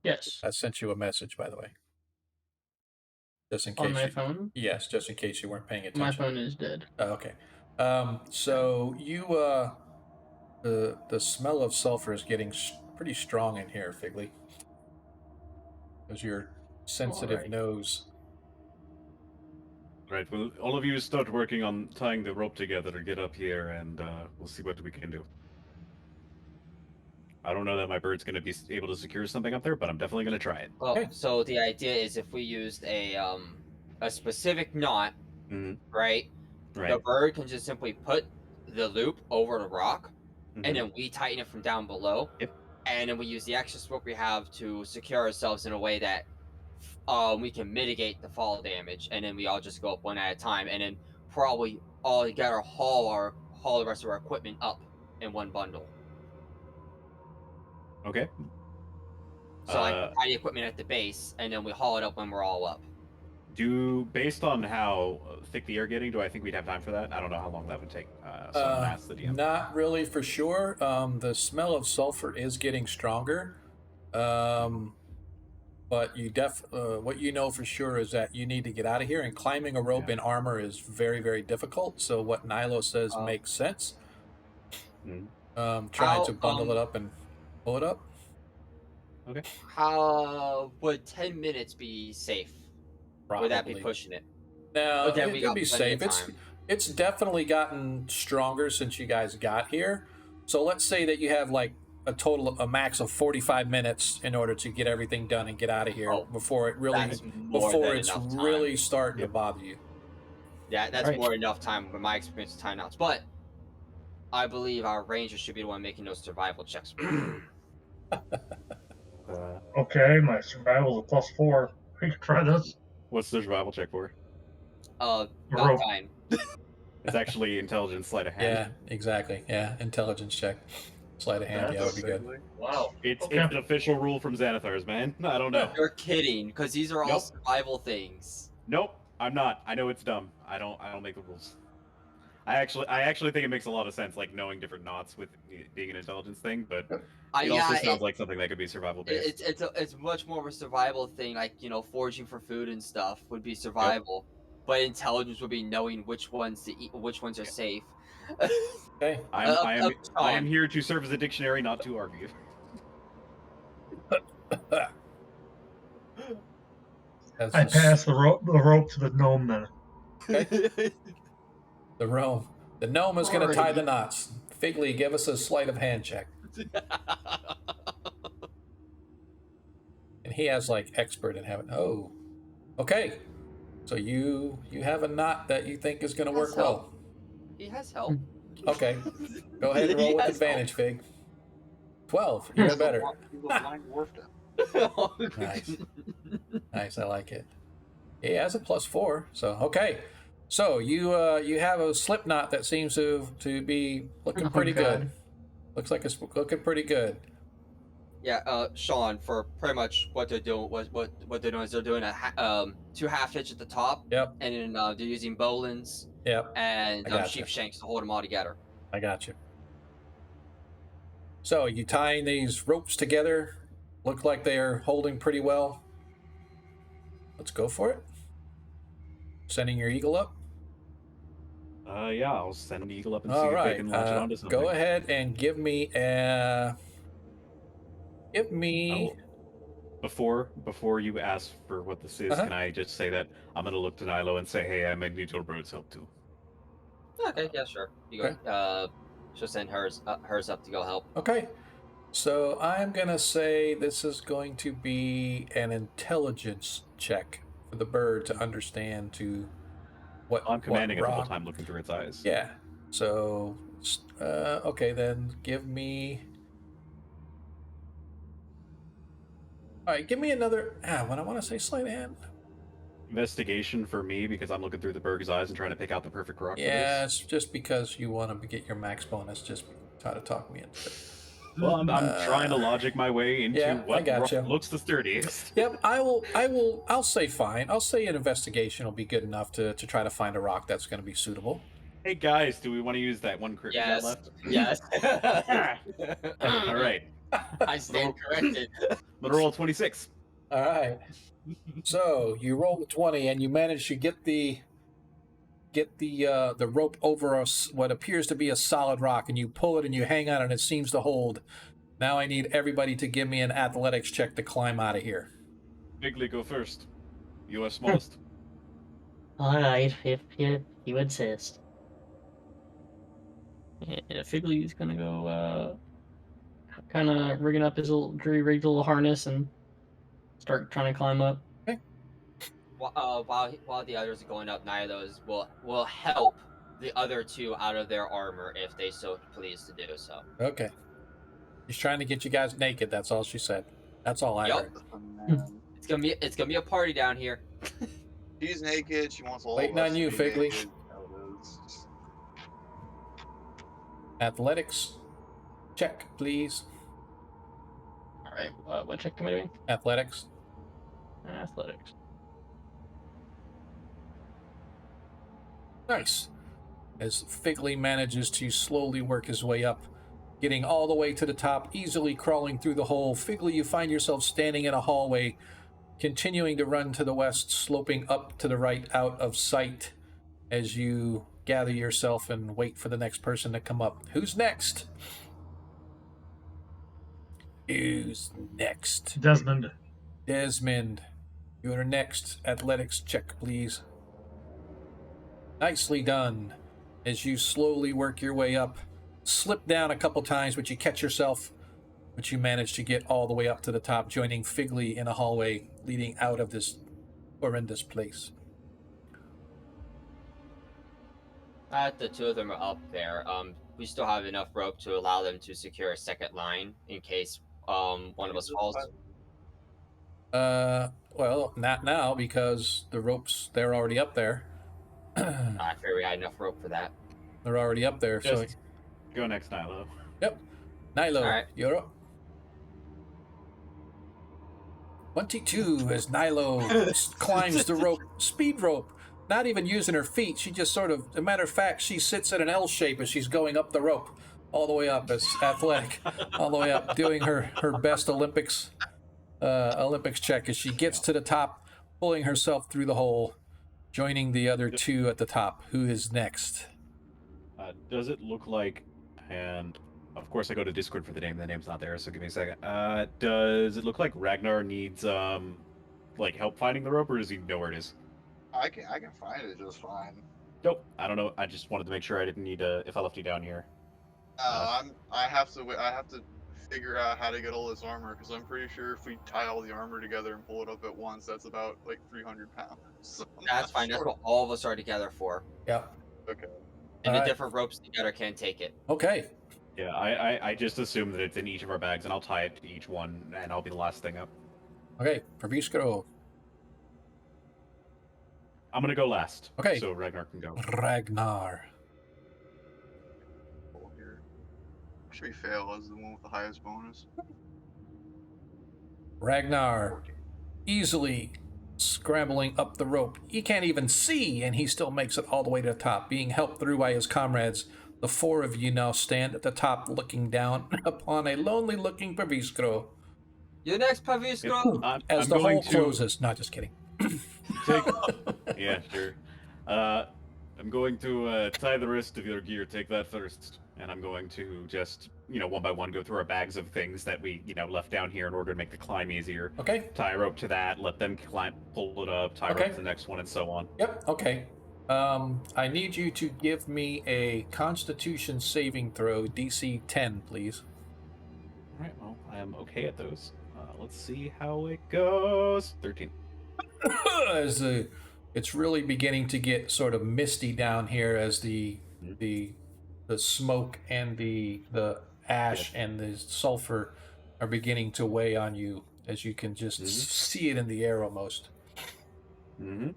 Speaker 6: Yes.
Speaker 1: I sent you a message, by the way. Just in
Speaker 6: On
Speaker 1: case
Speaker 6: my
Speaker 1: you,
Speaker 6: phone?
Speaker 1: yes, just in case you weren't paying
Speaker 6: My
Speaker 1: attention.
Speaker 6: phone is dead.
Speaker 1: Oh, okay. So you the smell of sulfur is getting pretty strong in here, Figley. Because your sensitive
Speaker 6: Alright.
Speaker 1: nose.
Speaker 3: Right. Well, all of you start working on tying the rope together to get up here, and we'll see what we can do. I don't know that my bird's going to be able to secure something up there, but I'm definitely going to try it.
Speaker 2: Well,
Speaker 1: Okay.
Speaker 2: so the idea is if we used a specific knot,
Speaker 3: Mhm.
Speaker 2: right? The
Speaker 3: Right.
Speaker 2: bird can just simply put the loop over the rock,
Speaker 3: Mhm.
Speaker 2: and then we tighten it from down below.
Speaker 3: Yep.
Speaker 2: And then we use the extra rope we have to secure ourselves in a way that we can mitigate the fall damage, and then we all just go up one at a time, and then probably all together haul the rest of our equipment up in one bundle.
Speaker 3: Okay.
Speaker 2: So I can tie the equipment at the base, and then we haul it up when we're all up.
Speaker 3: Based on how thick the air getting, do I think we'd have time for that? I don't know how long that would take. So I'm gonna ask the DM.
Speaker 1: Not really for sure. The smell of sulfur is getting stronger. But what you know for sure is that you need to get out of here, and climbing a rope in armor is very, very difficult. So what Nilo says makes sense.
Speaker 3: Mhm.
Speaker 1: Trying to bundle it up and pull it up.
Speaker 3: Okay.
Speaker 2: How would 10 minutes be safe? Would that be
Speaker 1: Probably.
Speaker 2: pushing it?
Speaker 1: No,
Speaker 2: But then we
Speaker 1: it'll
Speaker 2: got
Speaker 1: be
Speaker 2: plenty of
Speaker 1: safe.
Speaker 2: time.
Speaker 1: It's definitely gotten stronger since you guys got here. So let's say that you have like a max of 45 minutes in order to get everything done and get out of here
Speaker 2: Oh,
Speaker 1: before it really
Speaker 2: that's more than enough time.
Speaker 1: really starting to bother you.
Speaker 2: Yeah, that's
Speaker 3: Alright.
Speaker 2: more than enough time with my experience with timeouts. But I believe our ranger should be the one making those survival checks.
Speaker 5: Okay, my survival's a +4. We can try this.
Speaker 3: What's the survival check for?
Speaker 5: The
Speaker 2: Not
Speaker 5: rope.
Speaker 2: time.
Speaker 3: It's actually intelligence, sleight of hand.
Speaker 1: Yeah, exactly. Yeah, intelligence check. Sleight of hand. Yeah, would be good.
Speaker 5: Wow.
Speaker 3: It's
Speaker 5: Okay.
Speaker 3: an official rule from Xanathar's, man. I don't know.
Speaker 2: You're kidding, because these are all
Speaker 3: Nope.
Speaker 2: survival things.
Speaker 3: Nope, I'm not. I know it's dumb. I don't make the rules. I actually think it makes a lot of sense, like knowing different knots with it being an intelligence thing, but it also sounds like something that could be survival based.
Speaker 2: It's much more of a survival thing, like foraging for food and stuff would be survival, but intelligence would be knowing which ones to eat, which ones are safe.
Speaker 1: Okay.
Speaker 3: I am here to serve as a dictionary, not to argue.
Speaker 5: I pass the rope to the gnome then.
Speaker 1: Okay. The gnome is going to tie the knots. Figley, give us a sleight of hand check. And he has like expert in having. Oh, okay. So you have a knot that you think is going to work well.
Speaker 2: He has help.
Speaker 1: Okay. Go ahead and roll with advantage, Fig. 12. Even better. Nice. Nice. I like it. He has a +4. So okay. So you have a slip knot that seems to be looking pretty good. Looks like it's looking pretty good.
Speaker 2: Yeah, Sean, for pretty much what they're doing, what they're doing is they're doing a 2 half hitch at the top.
Speaker 1: Yep.
Speaker 2: And then they're using bowlines.
Speaker 1: Yep.
Speaker 2: And sheep shanks to hold them all together.
Speaker 1: I got you. So you tying these ropes together? Look like they're holding pretty well. let's go for it. Sending your eagle up.
Speaker 3: Yeah, I'll send an eagle up and see
Speaker 1: All
Speaker 3: if they
Speaker 1: right.
Speaker 3: can launch it onto something.
Speaker 1: Go ahead and give me a. Give me.
Speaker 3: Before you ask for what this is, can I just say that I'm gonna look to Nilo and say, hey, I might need your bird's help too.
Speaker 2: Okay, yeah, sure. You
Speaker 1: Okay.
Speaker 2: go. She'll send hers up to go help.
Speaker 1: Okay. So I'm gonna say this is going to be an intelligence check for the bird to understand what
Speaker 3: I'm commanding it the whole
Speaker 1: rock.
Speaker 3: time, looking through its eyes.
Speaker 1: Yeah. So okay, then give me. All right, give me another. What I want to say, sleight of hand.
Speaker 3: Investigation for me because I'm looking through the bird's eyes and trying to pick out the perfect rock.
Speaker 1: Yeah,
Speaker 3: For
Speaker 1: it's just because you want to get your max bonus. Just try to talk me into it.
Speaker 3: Well, I'm trying to logic my way into what rock looks the sturdiest.
Speaker 1: Yep, I'll say fine. I'll say an investigation will be good enough to try to find a rock that's going to be suitable.
Speaker 3: Hey guys, do we want to use that one crit we got left?
Speaker 2: Yes.
Speaker 3: All right.
Speaker 2: I stand corrected.
Speaker 3: I'm gonna roll 26.
Speaker 1: All right. So you roll the 20 and you manage to get the rope over what appears to be a solid rock, and you pull it and you hang on and it seems to hold. Now I need everybody to give me an athletics check to climb out of here.
Speaker 3: Bigly, go first. You are smallest.
Speaker 7: All right, if you insist.
Speaker 6: Yeah, Figly's gonna go kind of rigging up his little rigged little harness and start trying to climb up.
Speaker 1: Okay.
Speaker 2: While the others are going up, Nilo's will help the other two out of their armor if they so please to do so.
Speaker 1: Okay. She's trying to get you guys naked. That's all she said. That's all I heard.
Speaker 4: Oh, man.
Speaker 2: It's gonna be a party down here.
Speaker 4: She's naked. She wants all
Speaker 1: Waiting
Speaker 4: of us
Speaker 1: on you,
Speaker 4: to be
Speaker 1: Figley.
Speaker 4: naked. Oh, it is.
Speaker 1: Athletics check, please.
Speaker 6: All right, what check am I doing?
Speaker 1: Athletics.
Speaker 6: Athletics.
Speaker 1: Nice. As Figley manages to slowly work his way up, getting all the way to the top, easily crawling through the hole. Figley, you find yourself standing in a hallway, continuing to run to the west, sloping up to the right, out of sight, as you gather yourself and wait for the next person to come up. Who's next? Who's next?
Speaker 5: Desmond.
Speaker 1: Desmond, you're next. Athletics check, please. Nicely done. As you slowly work your way up, slip down a couple times, but you catch yourself, but you manage to get all the way up to the top, joining Figley in a hallway leading out of this horrendous place.
Speaker 2: The two of them are up there. We still have enough rope to allow them to secure a second line in case one of us falls.
Speaker 1: Well, not now because the ropes, they're already up there.
Speaker 2: I figured we had enough rope for that.
Speaker 1: They're already up there, so...
Speaker 3: Just go next, Nilo.
Speaker 1: Yep. Nilo,
Speaker 2: All right.
Speaker 1: you're up. 22 as Nilo climbs the rope, speed rope, not even using her feet. She just sort of, as a matter of fact, she sits in an L shape as she's going up the rope, all the way up as athletic, all the way up, doing her best Olympics check as she gets to the top, pulling herself through the hole, joining the other two at the top. Who is next?
Speaker 3: Does it look like, and of course I go to Discord for the name, the name's not there, so give me a second. Does it look like Ragnar needs, like help finding the rope, or does he know where it is?
Speaker 4: I can find it just fine.
Speaker 3: Nope, I don't know. I just wanted to make sure I didn't need if I left you down here.
Speaker 4: I have to figure out how to get all this armor, because I'm pretty sure if we tie all the armor together and pull it up at once, that's about like 300 pounds. So
Speaker 2: That's fine. That's what all of us are together for.
Speaker 1: Yeah.
Speaker 4: Okay.
Speaker 2: And the
Speaker 1: Alright.
Speaker 2: different ropes together can take it.
Speaker 1: Okay.
Speaker 3: Yeah, I just assume that it's in each of our bags, and I'll tie it to each one, and I'll be the last thing up.
Speaker 1: Okay. Perviskro.
Speaker 3: I'm gonna go last.
Speaker 1: Okay.
Speaker 3: So Ragnar can go.
Speaker 1: Ragnar.
Speaker 4: Pull here. Should we fail as the one with the highest bonus?
Speaker 1: Ragnar easily scrambling up the rope. He can't even see, and he still makes it all the way to the top, being helped through by his comrades. The four of you now stand at the top, looking down upon a lonely-looking Perviskro
Speaker 2: You're next, Paviskro.
Speaker 1: as
Speaker 3: I'm
Speaker 1: the
Speaker 3: going
Speaker 1: hole
Speaker 3: to.
Speaker 1: closes. Not just kidding.
Speaker 3: Take. Yeah, sure. I'm going to tie the rest of your gear. Take that first, and I'm going to just, one by one, go through our bags of things that we, left down here in order to make the climb easier.
Speaker 1: Okay.
Speaker 3: Tie a rope to that, let them climb, pull it up, tie a rope
Speaker 1: Okay.
Speaker 3: to the next one, and so on.
Speaker 1: Yep. Okay. I need you to give me a Constitution saving throw, DC 10, please.
Speaker 3: All right. Well, I am okay at those. Let's see how it goes. 13.
Speaker 1: As it's really beginning to get sort of misty down here as the smoke and the ash and the sulfur are beginning to weigh on you, as you can just see it in the air almost.
Speaker 3: I'm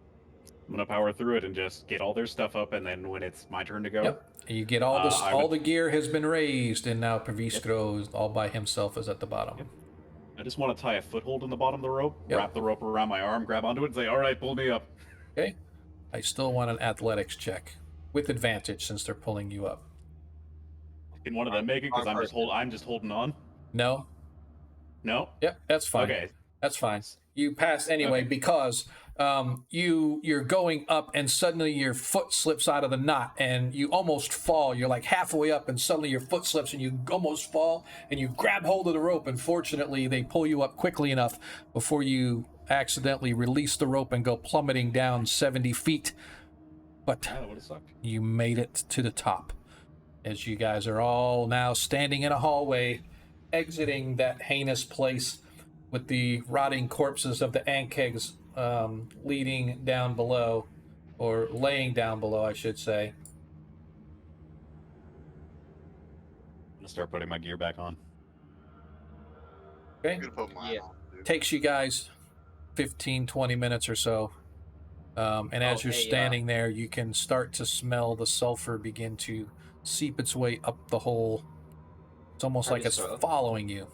Speaker 3: gonna power through it and just get all their stuff up, and then when it's my turn to go,
Speaker 1: Yep. And you get all this. All the gear has been raised, and now Perviskro is all by himself is at the bottom.
Speaker 3: Yep. I just want to tie a foothold in the bottom of the rope,
Speaker 1: Yep.
Speaker 3: wrap the rope around my arm, grab onto it, and say, "All right, pull me up."
Speaker 1: Okay. I still want an athletics check with advantage since they're pulling you up.
Speaker 3: Can one of them make it? Because I'm just holding on.
Speaker 1: No.
Speaker 3: No.
Speaker 1: Yep. That's fine.
Speaker 3: Okay.
Speaker 1: That's fine. You pass anyway because you're going up and suddenly your foot slips out of the knot and you almost fall. You're like halfway up and suddenly your foot slips and you almost fall and you grab hold of the rope, and fortunately they pull you up quickly enough before you accidentally release the rope and go plummeting down 70 feet. But
Speaker 3: that would have sucked.
Speaker 1: You made it to the top as you guys are all now standing in a hallway exiting that heinous place with the rotting corpses of the Ankegs leading down below, or laying down below, I should say.
Speaker 3: I'm gonna start putting my gear back on.
Speaker 1: Okay.
Speaker 4: I'm gonna put mine on, too.
Speaker 1: Takes you guys 15, 20 minutes or so. And as you're standing there, you can start to smell the sulfur begin to seep its way up the hole. It's almost like it's following you.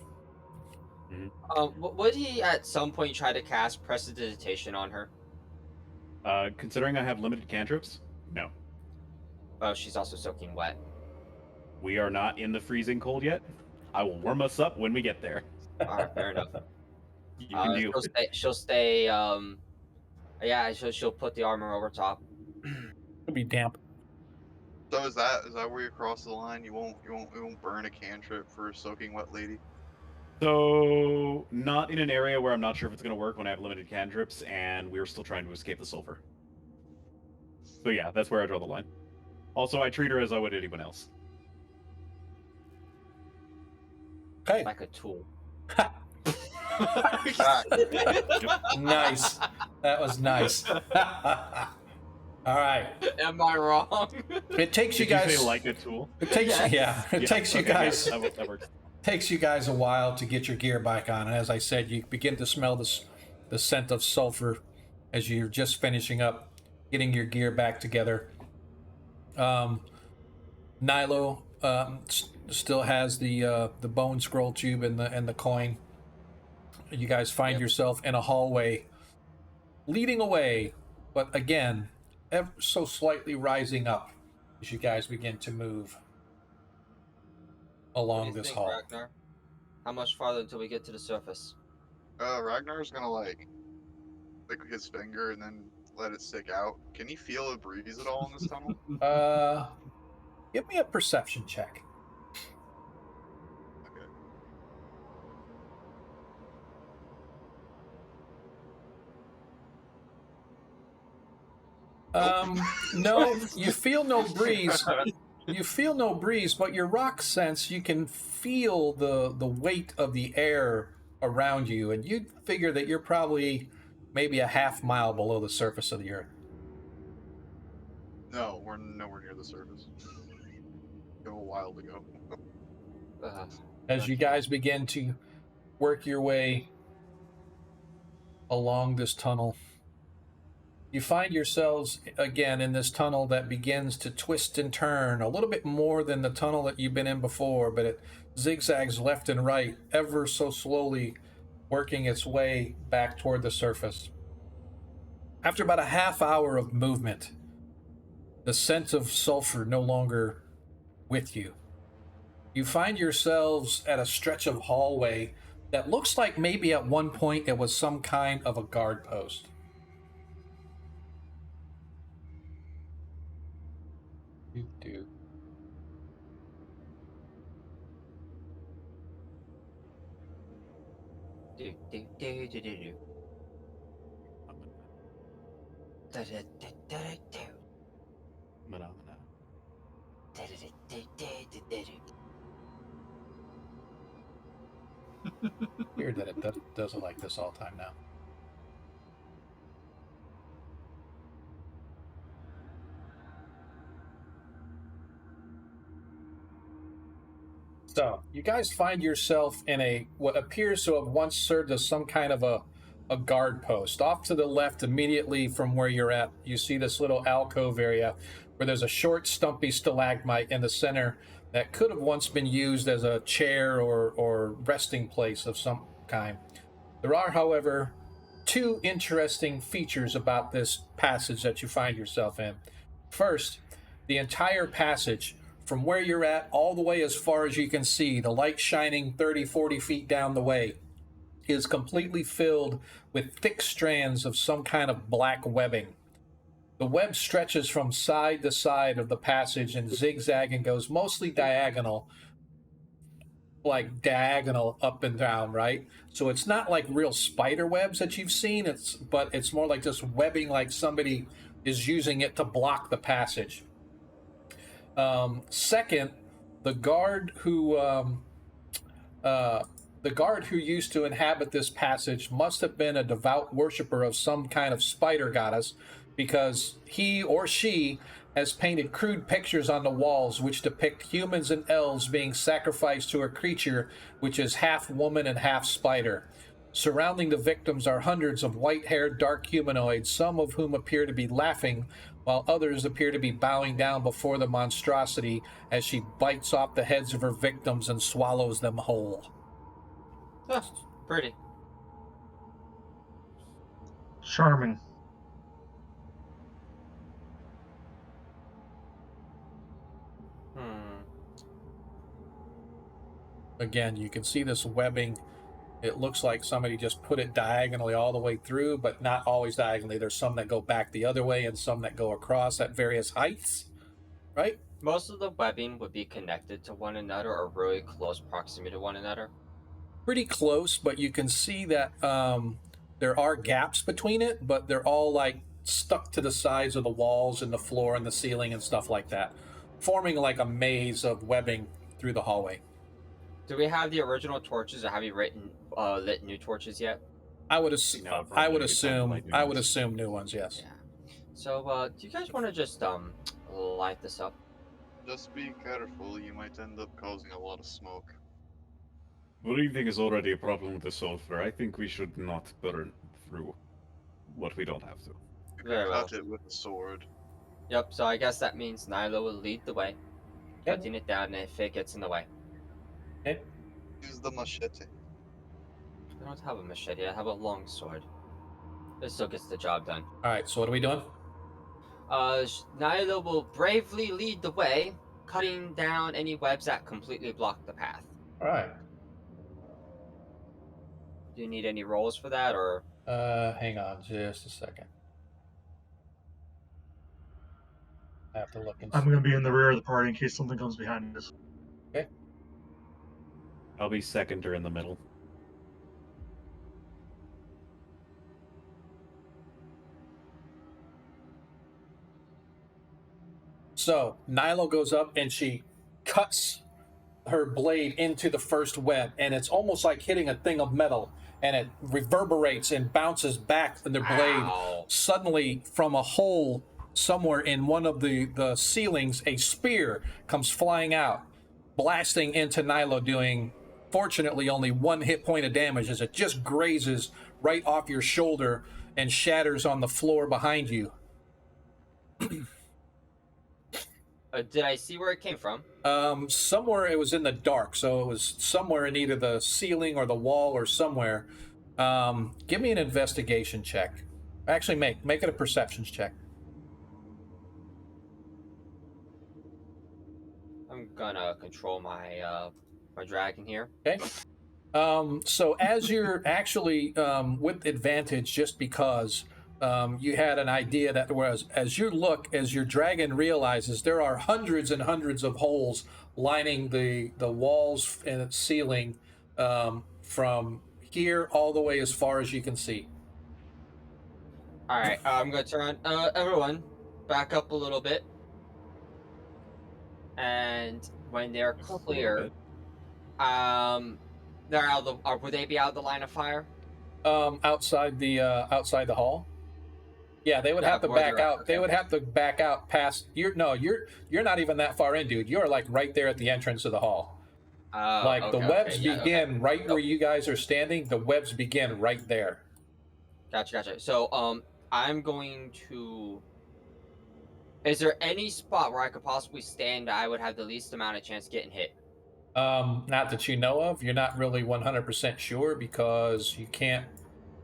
Speaker 2: Would he at some point try to cast Prestidigitation on her?
Speaker 3: Considering I have limited cantrips, no.
Speaker 2: Oh, she's also soaking wet.
Speaker 3: We are not in the freezing cold yet. I will warm us up when we get there.
Speaker 2: Alright, fair enough.
Speaker 3: You can do
Speaker 2: she'll stay, yeah, she'll put the armor over top.
Speaker 1: It'll be damp.
Speaker 4: So is that where you cross the line? You won't burn a cantrip for a soaking wet lady?
Speaker 3: So, not in an area where I'm not sure if it's going to work when I have limited cantrips, and we're still trying to escape the sulfur. So yeah, that's where I draw the line. Also, I treat her as I would anyone else.
Speaker 1: Okay.
Speaker 2: Like a tool.
Speaker 1: Nice. That was nice. All right.
Speaker 2: Am I wrong?
Speaker 1: It takes you
Speaker 3: Did
Speaker 1: guys.
Speaker 3: you say like a tool?
Speaker 1: It takes It takes you guys.
Speaker 3: Yeah, that works.
Speaker 1: Takes you guys a while to get your gear back on, and as I said, you begin to smell the scent of sulfur as you're just finishing up getting your gear back together. Nilo still has the bone scroll tube and the coin. You guys find yourself in a hallway leading away, but again, ever so slightly rising up as you guys begin to move along this hall.
Speaker 2: Ragnar? How much farther until we get to the surface?
Speaker 4: Ragnar's gonna like lick his finger and then let it stick out. Can he feel a breeze at all in this tunnel?
Speaker 1: Give me a perception check. No, you feel no breeze. You feel no breeze, but your rock sense, you can feel the weight of the air around you, and you'd figure that you're probably maybe a half mile below the surface of the earth.
Speaker 4: No, we're nowhere near the surface. Go a while to go.
Speaker 1: As you guys begin to work your way along this tunnel, you find yourselves again in this tunnel that begins to twist and turn a little bit more than the tunnel that you've been in before, but it zigzags left and right ever so slowly, working its way back toward the surface. After about a half hour of movement, the scent of sulfur no longer with you. You find yourselves at a stretch of hallway that looks like maybe at one point it was some kind of a guard post. Do.
Speaker 2: Do, do, do, do, do, do. Da, da, da, da, da,
Speaker 3: Phenomena.
Speaker 2: da, da, da, da, da, da, da.
Speaker 1: Weird that it does it like this all the time now. So you guys find yourself in a what appears to have once served as some kind of a guard post. Off to the left, immediately from where you're at, you see this little alcove area where there's a short, stumpy stalagmite in the center that could have once been used as a chair or resting place of some kind. There are, however, two interesting features about this passage that you find yourself in. First, the entire passage, from where you're at all the way as far as you can see, the light shining 30, 40 feet down the way, is completely filled with thick strands of some kind of black webbing. The web stretches from side to side of the passage and zigzag and goes mostly diagonal, like diagonal up and down, right? So it's not like real spider webs that you've seen. But it's more like just webbing, like somebody is using it to block the passage. Second, the guard who used to inhabit this passage must have been a devout worshiper of some kind of spider goddess, because he or she has painted crude pictures on the walls which depict humans and elves being sacrificed to a creature which is half woman and half spider. Surrounding the victims are hundreds of white-haired dark humanoids, some of whom appear to be laughing, while others appear to be bowing down before the monstrosity as she bites off the heads of her victims and swallows them whole.
Speaker 2: Oh, pretty.
Speaker 5: Charming.
Speaker 1: Again, you can see this webbing. It looks like somebody just put it diagonally all the way through, but not always diagonally. There's some that go back the other way and some that go across at various heights, right?
Speaker 2: Most of the webbing would be connected to one another or really close proximity to one another.
Speaker 1: Pretty close, but you can see that there are gaps between it, but they're all like stuck to the sides of the walls and the floor and the ceiling and stuff like that, forming like a maze of webbing through the hallway.
Speaker 2: Do we have the original torches, or have you lit new torches yet?
Speaker 1: I would assume.
Speaker 3: No,
Speaker 1: I would
Speaker 3: probably
Speaker 1: assume.
Speaker 3: like new
Speaker 1: I would
Speaker 3: ones.
Speaker 1: assume new ones. Yes.
Speaker 2: Yeah. So, do you guys want to just light this up?
Speaker 4: Just be careful, you might end up causing a lot of smoke.
Speaker 3: Breathing is already a problem with the sulfur. I think we should not burn through what we don't have to.
Speaker 4: You can
Speaker 2: Very well.
Speaker 4: cut it with a sword.
Speaker 2: Yep. So I guess that means Nilo will lead the way,
Speaker 1: Yep.
Speaker 2: cutting it down if it gets in the way.
Speaker 1: Okay.
Speaker 4: Use the machete.
Speaker 2: I don't have a machete. I have a long sword. This still gets the job done.
Speaker 1: All right. So what are we doing?
Speaker 2: Nilo will bravely lead the way, cutting down any webs that completely block the path.
Speaker 1: All right.
Speaker 2: Do you need any rolls for that, or?
Speaker 1: Hang on just a second. I have to look and see.
Speaker 5: I'm going to be in the rear of the party in case something comes behind us.
Speaker 1: Okay.
Speaker 3: I'll be second or in the middle.
Speaker 1: So Nilo goes up and she cuts her blade into the first web, and it's almost like hitting a thing of metal, and it reverberates and bounces back in the blade.
Speaker 2: Ow.
Speaker 1: Suddenly, from a hole somewhere in one of the ceilings, a spear comes flying out, blasting into Nilo, doing, fortunately, only 1 hit point of damage as it just grazes right off your shoulder and shatters on the floor behind you.
Speaker 2: Did I see where it came from?
Speaker 1: Somewhere it was in the dark, so it was somewhere in either the ceiling or the wall or somewhere. Give me an investigation check. Actually, make it a perceptions check.
Speaker 2: I'm gonna control my my dragon here.
Speaker 1: Okay. So as you're actually with advantage, just because you had an idea that was as your dragon realizes there are hundreds and hundreds of holes lining the walls and its ceiling, from here all the way as far as you can see.
Speaker 2: All right, I'm gonna turn everyone back up a little bit, and when they're
Speaker 3: Back up a little
Speaker 2: clear,
Speaker 3: bit.
Speaker 2: they're out of the. Would they be out of the line of fire?
Speaker 1: Outside the hall. Yeah, they would
Speaker 2: Yeah,
Speaker 1: have to
Speaker 2: where
Speaker 1: back
Speaker 2: they're at.
Speaker 1: out. They
Speaker 2: Okay.
Speaker 1: would have to back out past. You're not even that far in, dude. You're like right there at the entrance of the hall.
Speaker 2: Oh,
Speaker 1: Like the
Speaker 2: okay,
Speaker 1: webs
Speaker 2: okay, yeah, okay.
Speaker 1: begin right
Speaker 2: So,
Speaker 1: where you guys are standing. The webs begin right there.
Speaker 2: gotcha. So, I'm going to. Is there any spot where I could possibly stand that I would have the least amount of chance getting hit?
Speaker 1: Not that you know of. You're not really 100% sure because you can't.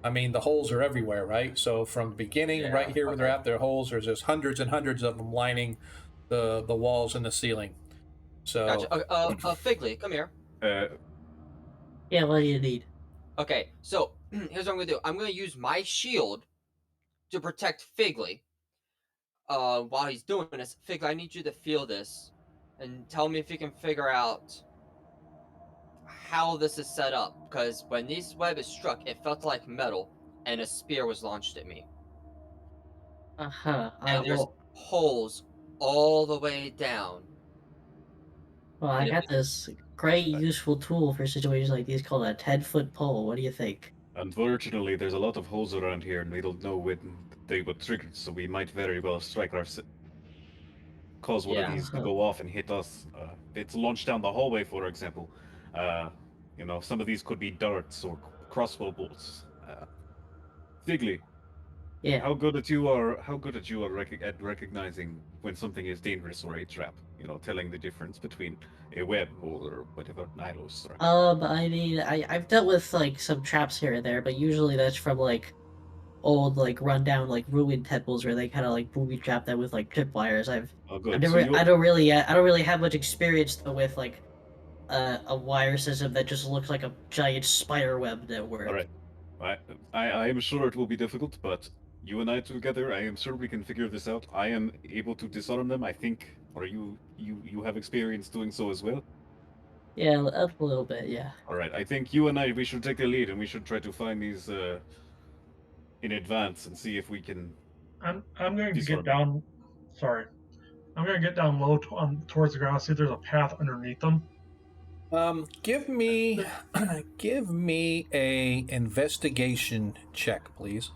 Speaker 1: I mean, the holes are everywhere, right? So from beginning
Speaker 2: Yeah.
Speaker 1: right here where they're
Speaker 2: Okay.
Speaker 1: at their holes, there's just hundreds and hundreds of them lining the walls and the ceiling.
Speaker 2: Gotcha.
Speaker 1: So
Speaker 2: Figley, come here.
Speaker 3: Uh,
Speaker 7: Yeah, what do you need?
Speaker 2: Okay, so here's what I'm gonna do. I'm gonna use my shield to protect Figley. While he's doing this, Figley, I need you to feel this, and tell me if you can figure out how this is set up. Because when this web is struck, it felt like metal, and a spear was launched at me.
Speaker 7: Uh-huh.
Speaker 2: And there's
Speaker 7: Well,
Speaker 2: holes all the way down.
Speaker 7: I
Speaker 2: And
Speaker 7: got this great useful tool for situations like these called a 10-foot pole. What do you think?
Speaker 3: unfortunately, there's a lot of holes around here, and we don't know when they were triggered, so we might very well cause one of
Speaker 2: Yeah.
Speaker 3: these to go off and hit us. If it's launched down the hallway, for example. Some of these could be darts or crossbow bolts. Figley,
Speaker 7: Yeah.
Speaker 3: how good at you are at recognizing when something is dangerous or a trap? Telling the difference between a web or whatever Nilo's struck.
Speaker 7: I mean, I've dealt with like some traps here and there, but usually that's from like old like rundown like ruined temples where they kind of like booby trap them with like tripwires.
Speaker 3: Oh, good.
Speaker 7: I've
Speaker 3: So
Speaker 7: never,
Speaker 3: you're
Speaker 7: I don't really have much experience though with like a wire system that just looks like a giant spider web network.
Speaker 3: all right. I am sure it will be difficult, but you and I together, I am sure we can figure this out. I am able to disarm them, I think. Or you have experience doing so as well?
Speaker 7: Yeah, a little bit, yeah.
Speaker 3: All right. I think you and I, we should take the lead, and we should try to find these in advance and see if we can.
Speaker 5: I'm going to
Speaker 3: Disarm
Speaker 5: get
Speaker 3: them.
Speaker 5: down. Sorry, I'm going to get down low towards the ground. See if there's a path underneath them.
Speaker 1: give me a investigation check, please.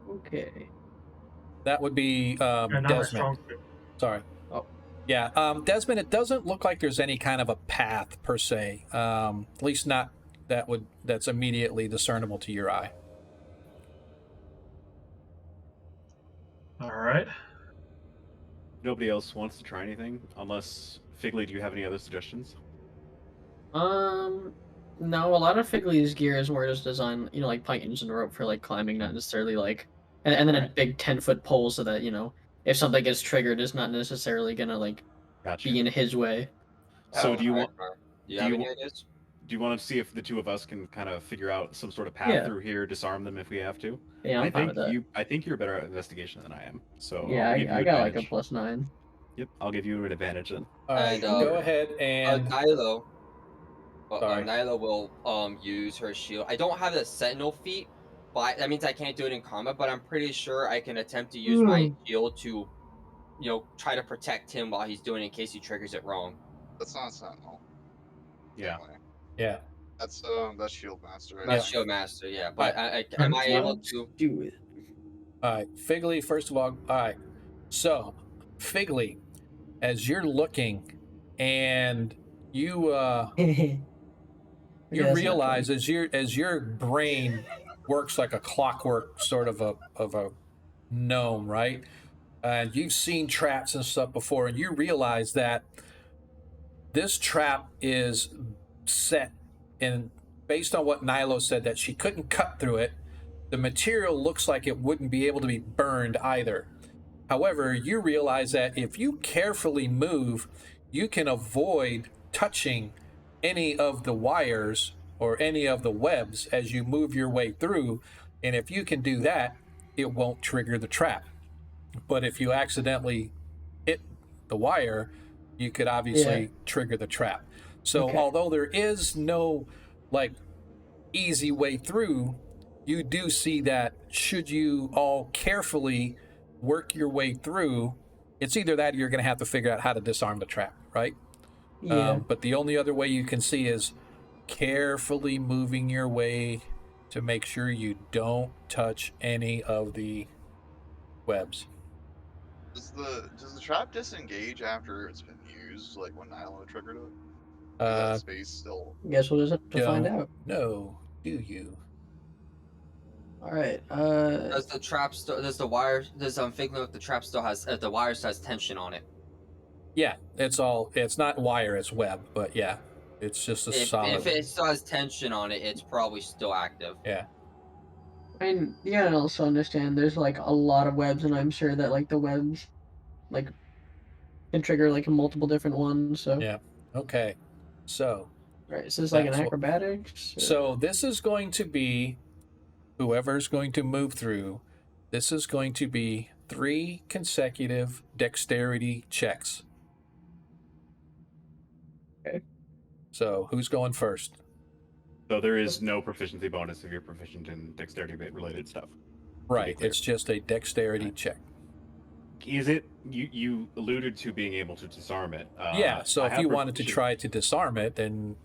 Speaker 7: Okay.
Speaker 1: That would be
Speaker 5: And not my
Speaker 1: Desmond.
Speaker 5: strong suit.
Speaker 1: Sorry.
Speaker 6: Oh.
Speaker 1: Yeah, Desmond. It doesn't look like there's any kind of a path per se. At least not that's immediately discernible to your eye.
Speaker 5: All right.
Speaker 3: Nobody else wants to try anything, unless Figley. Do you have any other suggestions?
Speaker 6: No, a lot of Figley's gear is more just designed, like pythons and rope for like climbing, not necessarily like, and then a
Speaker 3: Alright.
Speaker 6: big 10-foot pole so that if something gets triggered, it's not necessarily gonna like
Speaker 3: Gotcha.
Speaker 6: be in his way.
Speaker 3: So do you
Speaker 2: alright,
Speaker 3: want?
Speaker 2: alright. Do you
Speaker 3: do
Speaker 2: have
Speaker 3: you
Speaker 2: any
Speaker 3: wa-
Speaker 2: ideas?
Speaker 3: Do you want to see if the two of us can kind of figure out some sort of path
Speaker 6: Yeah.
Speaker 3: through here, disarm them if we have to?
Speaker 6: Yeah, I'm fine with that.
Speaker 3: I think you're better at investigation than I am. So
Speaker 6: Yeah,
Speaker 3: I'll give you
Speaker 6: I got like a
Speaker 3: advantage.
Speaker 6: +9.
Speaker 3: Yep, I'll give you an advantage then.
Speaker 1: All right,
Speaker 2: And,
Speaker 1: go ahead and
Speaker 2: Nilo.
Speaker 1: Sorry.
Speaker 2: Nyla will use her shield. I don't have the Sentinel feat, but that means I can't do it in combat. But I'm pretty sure I can attempt to use my shield to, try to protect him while he's doing it in case he triggers it wrong.
Speaker 4: That's not Sentinel.
Speaker 3: Yeah.
Speaker 4: Anyway,
Speaker 1: yeah.
Speaker 4: that's Shield Master. Right?
Speaker 2: That's Shield Master, yeah. But am I able to?
Speaker 6: do it?
Speaker 1: All right, Figley. First of all right. So, Figley, as you're looking, and you
Speaker 7: Yeah, that's not
Speaker 1: realize as your brain works like a clockwork sort of a gnome, right? And you've seen traps and stuff before, and you realize that this trap is set in based on what Nilo said that she couldn't cut through it. The material looks like it wouldn't be able to be burned either. However, you realize that if you carefully move, you can avoid touching any of the wires or any of the webs as you move your way through, And if you can do that, it won't trigger the trap. But if you accidentally hit the wire, you could obviously trigger the trap. So
Speaker 6: Okay.
Speaker 1: although there is no like easy way through, you do see that should you all carefully work your way through, it's either that or you're going to have to figure out how to disarm the trap, right?
Speaker 6: Yeah.
Speaker 1: But the only other way you can see is carefully moving your way to make sure you don't touch any of the webs.
Speaker 4: Does the trap disengage after it's been used, like when Nylon triggered it? Is
Speaker 1: Uh,
Speaker 4: that space still?
Speaker 6: Guess we'll just have to find
Speaker 1: don't
Speaker 6: out.
Speaker 1: know, do you?
Speaker 6: All right.
Speaker 2: Does the trap still? Does the wire? Does Fig know if the trap still has the wire still has tension on it?
Speaker 1: Yeah, it's not wire, it's web, but yeah, it's just a solid.
Speaker 2: If it still has tension on it, it's probably still active.
Speaker 1: Yeah.
Speaker 6: I mean, you gotta also understand there's like a lot of webs, and I'm sure that like the webs like can trigger like multiple different ones. So
Speaker 1: Yeah. Okay. So
Speaker 6: right, is this like an
Speaker 1: that's what-
Speaker 6: acrobatics? Or...
Speaker 1: So this is going to be whoever's going to move through. This is going to be 3 consecutive dexterity checks.
Speaker 6: Okay.
Speaker 1: So who's going first?
Speaker 3: So there is no proficiency bonus if you're proficient in dexterity related stuff.
Speaker 1: Right.
Speaker 3: clear.
Speaker 1: It's just a dexterity check.
Speaker 3: Is it you alluded to being able to disarm it?
Speaker 1: Yeah. So
Speaker 3: I
Speaker 1: if
Speaker 3: have
Speaker 1: you wanted to
Speaker 3: proficien-
Speaker 1: try to disarm it, then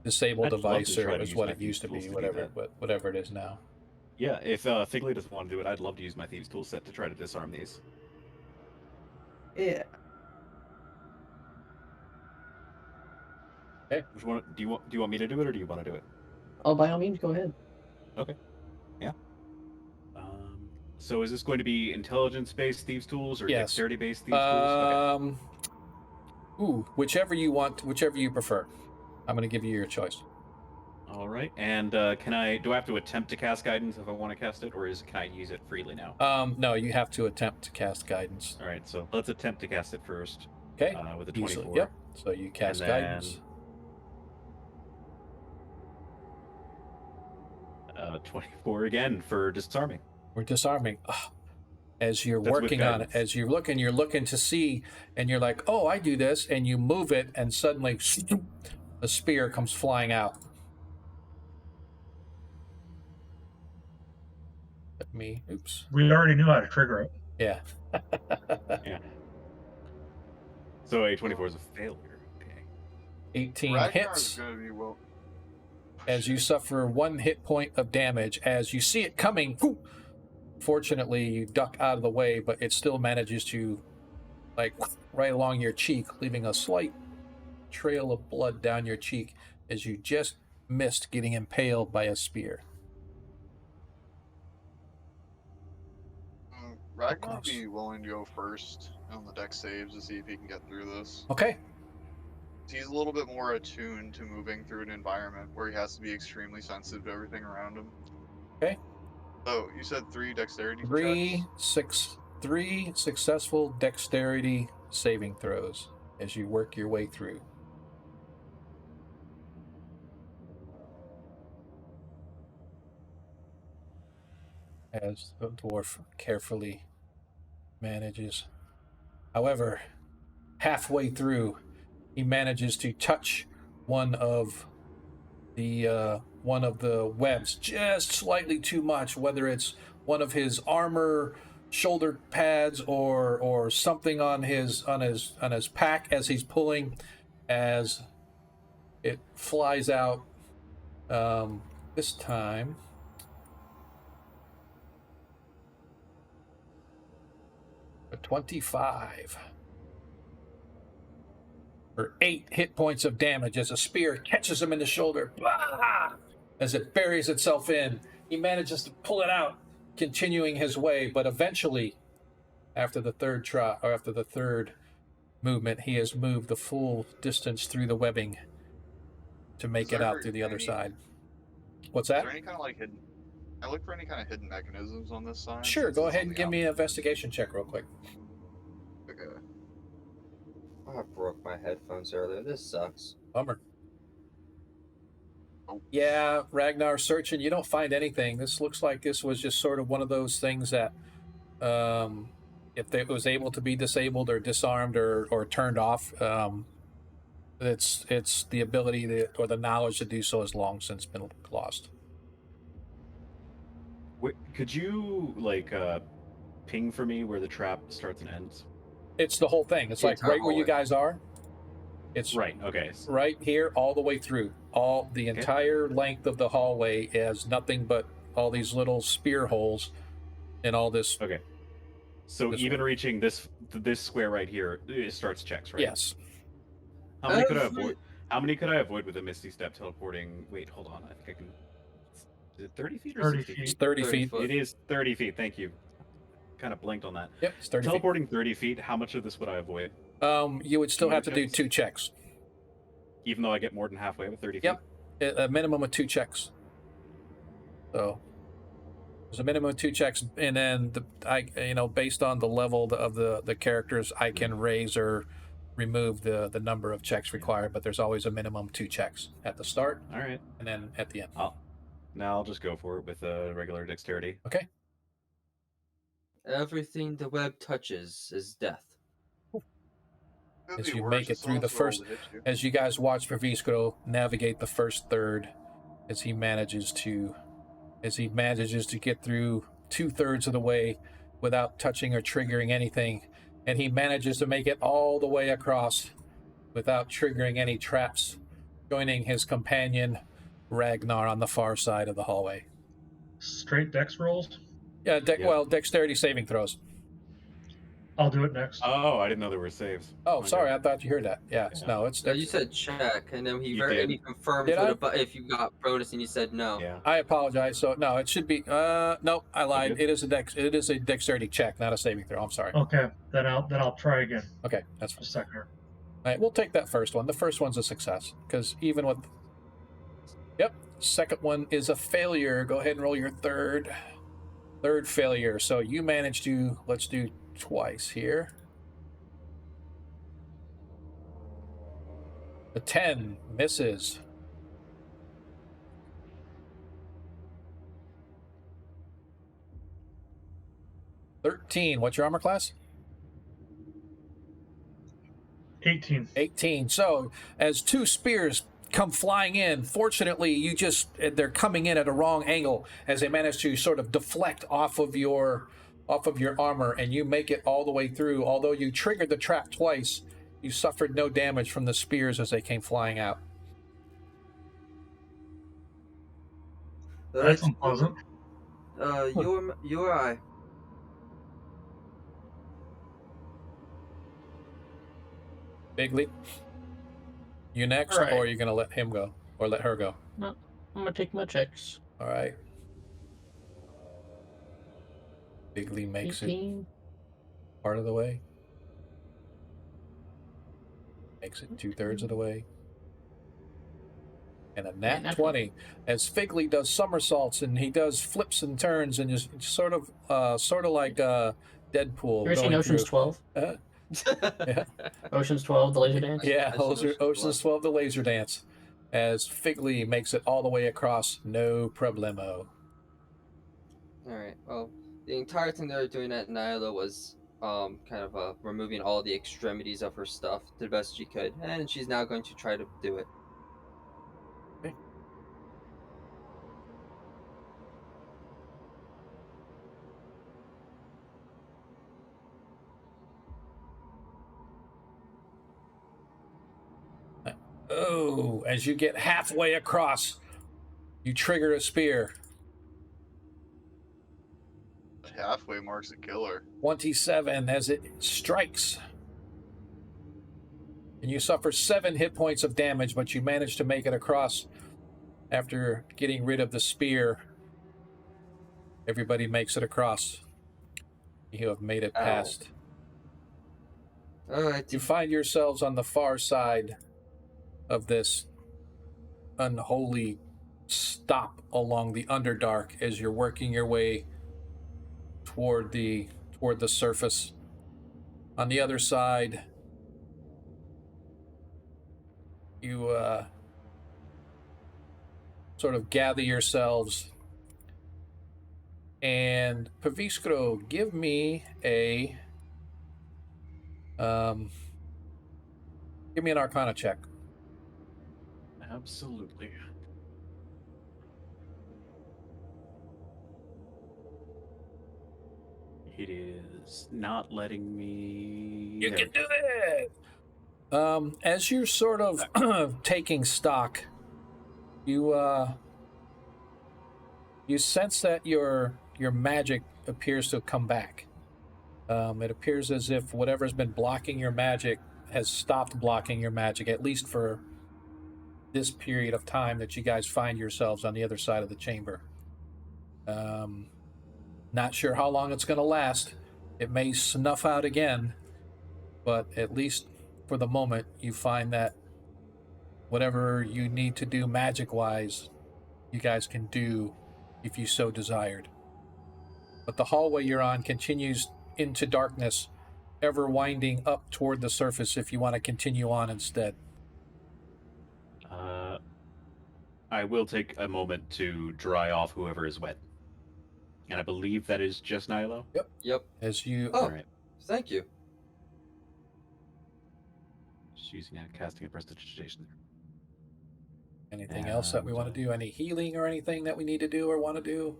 Speaker 1: disable
Speaker 3: I'd love to
Speaker 1: device
Speaker 3: try
Speaker 1: or
Speaker 3: to
Speaker 1: is
Speaker 3: use
Speaker 1: what
Speaker 3: my
Speaker 1: it used to
Speaker 3: thieves'
Speaker 1: be,
Speaker 3: tools to do
Speaker 1: whatever,
Speaker 3: that.
Speaker 1: but whatever it is now.
Speaker 3: Yeah, if Figley doesn't want to do it, I'd love to use my thieves' tool set to try to disarm these.
Speaker 6: Yeah.
Speaker 3: Do you want me to do it, or do you want to do it?
Speaker 6: Oh, by all means, go ahead.
Speaker 3: Okay. Yeah. So is this going to be intelligence-based thieves' tools or
Speaker 1: Yes.
Speaker 3: dexterity-based thieves' tools? Okay.
Speaker 1: Whichever you want, whichever you prefer. I'm going to give you your choice.
Speaker 3: All right. And do I have to attempt to cast guidance if I want to cast it, or can I use it freely now?
Speaker 1: No, you have to attempt to cast guidance.
Speaker 3: All right. So let's attempt to cast it first.
Speaker 1: Okay.
Speaker 3: With a
Speaker 1: Easily.
Speaker 3: 24.
Speaker 1: Yep. So you cast
Speaker 3: And then,
Speaker 1: guidance.
Speaker 3: 24 again for disarming.
Speaker 1: We're disarming. As you're
Speaker 3: That's with
Speaker 1: working on it,
Speaker 3: guidance.
Speaker 1: as you're looking to see, and you're like, oh, I do this, and you move it, and suddenly a spear comes flying out. At me. Oops.
Speaker 5: We already knew how to trigger it.
Speaker 1: Yeah.
Speaker 3: Yeah. So a 24 is a failure. Okay.
Speaker 1: 18
Speaker 4: Ragnar's
Speaker 1: hits.
Speaker 4: gonna be well.
Speaker 1: As you suffer 1 hit point of damage. As you see it coming, whoop, fortunately you duck out of the way, but it still manages to, like, right along your cheek, leaving a slight trail of blood down your cheek as you just missed getting impaled by a spear.
Speaker 4: Ragnar would
Speaker 1: close.
Speaker 4: be willing to go first on the deck saves to see if he can get through this.
Speaker 1: Okay.
Speaker 4: He's a little bit more attuned to moving through an environment where he has to be extremely sensitive to everything around him.
Speaker 1: Okay.
Speaker 4: So you said 3 dexterity checks?
Speaker 1: 3 successful dexterity saving throws as you work your way through. As the dwarf carefully manages. However, halfway through, he manages to touch one of the webs just slightly too much, whether it's one of his armor shoulder pads or something on his pack as he's pulling, as it flies out. This time a 25 for 8 hit points of damage as a spear catches him in the shoulder. Blah! As it buries itself in, he manages to pull it out, continuing his way, but eventually, after the third movement, he has moved the full distance through the webbing to make it out through the other side. What's
Speaker 4: Is
Speaker 1: that?
Speaker 4: there any kind of like hidden? I look for any kind of hidden mechanisms on this side.
Speaker 1: Sure,
Speaker 4: since
Speaker 1: go
Speaker 4: it's
Speaker 1: ahead
Speaker 4: on
Speaker 1: and
Speaker 4: the
Speaker 1: give me an investigation check real quick.
Speaker 4: Okay.
Speaker 2: I broke my headphones earlier. This sucks.
Speaker 1: Bummer. Yeah, Ragnar searching. You don't find anything. This looks like this was just sort of one of those things that, if it was able to be disabled or disarmed or turned off, it's the ability or the knowledge to do so has long since been lost.
Speaker 3: Wait, could you like ping for me where the trap starts and ends?
Speaker 1: It's the whole thing. It's
Speaker 2: The
Speaker 1: like
Speaker 2: entire
Speaker 1: right where you
Speaker 2: hallway.
Speaker 1: guys are. It's
Speaker 3: Right. Okay.
Speaker 1: right here all the way through. All the
Speaker 3: Okay.
Speaker 1: entire length of the hallway has nothing but all these little spear holes and all this.
Speaker 3: Okay. So
Speaker 1: This
Speaker 3: even
Speaker 1: one.
Speaker 3: reaching this square right here, it starts checks, right?
Speaker 1: Yes.
Speaker 3: How many could I
Speaker 2: Every-
Speaker 3: avoid? How many could I avoid with a Misty Step teleporting? Wait, hold on. I think I can. Is it 30 feet or
Speaker 5: 30
Speaker 3: 60
Speaker 5: feet.
Speaker 1: It's 30
Speaker 2: 30
Speaker 1: feet.
Speaker 2: foot.
Speaker 3: It is 30 feet. Thank you. Kind of blinked on that.
Speaker 1: Yep, it's 30
Speaker 3: Teleporting 30 feet. How much of this would I avoid?
Speaker 1: feet. You would still
Speaker 3: Two
Speaker 1: have to do
Speaker 3: checks?
Speaker 1: 2 checks.
Speaker 3: Even though I get more than halfway with 30
Speaker 1: Yep.
Speaker 3: feet?
Speaker 1: A minimum of 2 checks. So there's a minimum of 2 checks, and then based on the level of the characters, I can raise or remove the number of checks required. But there's always a minimum 2 checks at the start
Speaker 3: All right.
Speaker 1: and then at the end.
Speaker 3: Now I'll just go for it with a regular dexterity.
Speaker 1: Okay.
Speaker 2: Everything the web touches is death.
Speaker 4: Could
Speaker 1: As
Speaker 4: be
Speaker 1: you
Speaker 4: worse,
Speaker 1: make it
Speaker 4: it's
Speaker 1: through the
Speaker 4: also rolled
Speaker 1: first,
Speaker 4: to hit you.
Speaker 1: as you guys watch Pravisco navigate the first third, as he manages to get through 2/3 of the way without touching or triggering anything, and he manages to make it all the way across without triggering any traps, joining his companion Ragnar on the far side of the hallway.
Speaker 5: Straight dex rolls.
Speaker 1: Yeah,
Speaker 3: Yep.
Speaker 1: well, dexterity saving throws.
Speaker 5: I'll do it next.
Speaker 3: Oh, I didn't know there were saves.
Speaker 1: Oh,
Speaker 3: Okay.
Speaker 1: sorry, I thought you heard that. Yeah,
Speaker 3: Yeah.
Speaker 1: no, it's
Speaker 2: You said check, and then he
Speaker 3: You
Speaker 2: and
Speaker 3: did.
Speaker 2: he confirmed
Speaker 1: Did
Speaker 2: with
Speaker 1: I?
Speaker 2: a but if you got bonus, and you said no.
Speaker 3: Yeah.
Speaker 1: I apologize. So no, it should be. No, I lied.
Speaker 3: good.
Speaker 1: It is a dexterity check, not a saving throw. I'm sorry.
Speaker 5: Okay, then I'll try again.
Speaker 1: Okay, that's fine.
Speaker 5: Just a second here.
Speaker 1: All right, we'll take that first one. The first one's a success because even with. Yep, second one is a failure. Go ahead and roll your third failure. So you managed to. Let's do twice here. A 10 misses. $13. What's your armor class?
Speaker 5: 18.
Speaker 1: 18. So as 2 spears come flying in, fortunately they're coming in at a wrong angle as they manage to sort of deflect off of your armor, and you make it all the way through. Although you triggered the trap twice, you suffered no damage from the spears as they came flying out.
Speaker 5: That's unpleasant.
Speaker 2: Your eye.
Speaker 1: Bigley, you next,
Speaker 6: All right.
Speaker 1: or are you going to let him go or let her go?
Speaker 6: No, I'm gonna take my checks.
Speaker 1: All right. Bigley makes it
Speaker 6: 18.
Speaker 1: part of the way. Makes it 2/3 of the way. And a nat
Speaker 6: nat
Speaker 1: 20 as Figley does somersaults and he does flips and turns and just sort of like Deadpool.
Speaker 6: You ever seen
Speaker 1: going
Speaker 6: Ocean's
Speaker 1: through.
Speaker 6: 12?
Speaker 1: Yeah,
Speaker 6: Ocean's 12, the laser dance?
Speaker 1: yeah,
Speaker 2: I've seen
Speaker 1: Ocean's 12, the laser dance. As Figley makes it all the way across, no problemo.
Speaker 2: Alright, well, the entire thing they were doing at Nyla was removing all the extremities of her stuff to the best she could, and she's now going to try to do it.
Speaker 1: Okay. Oh, as you get halfway across, you trigger a spear.
Speaker 4: Halfway marks a killer.
Speaker 1: 27 as it strikes. And you suffer 7 hit points of damage, but you manage to make it across after getting rid of the spear. Everybody makes it across. You have made it
Speaker 2: Ow.
Speaker 1: past.
Speaker 2: Alright,
Speaker 1: You find yourselves on the far side of this unholy stop along the Underdark as you're working your way toward the surface. On the other side, you sort of gather yourselves. And Paviskro, give me a give me an Arcana check.
Speaker 3: Absolutely. It is not letting me.
Speaker 1: You
Speaker 3: There
Speaker 1: can
Speaker 3: we go.
Speaker 1: do it. As you're sort of taking stock, you you sense that your magic appears to have come back. It appears as if whatever's been blocking your magic has stopped blocking your magic, at least for this period of time that you guys find yourselves on the other side of the chamber. Not sure how long it's going to last. It may snuff out again, but at least for the moment, you find that whatever you need to do magic-wise, you guys can do if you so desired. But the hallway you're on continues into darkness, ever winding up toward the surface if you want to continue on instead.
Speaker 3: I will take a moment to dry off whoever is wet. And I believe that is just Nilo.
Speaker 2: Yep.
Speaker 1: As you
Speaker 2: Oh,
Speaker 3: Alright.
Speaker 2: thank you.
Speaker 3: Just using casting a prestidigitation.
Speaker 1: anything else that we want to
Speaker 3: And,
Speaker 1: do? Any healing or anything that we need to do or want to do?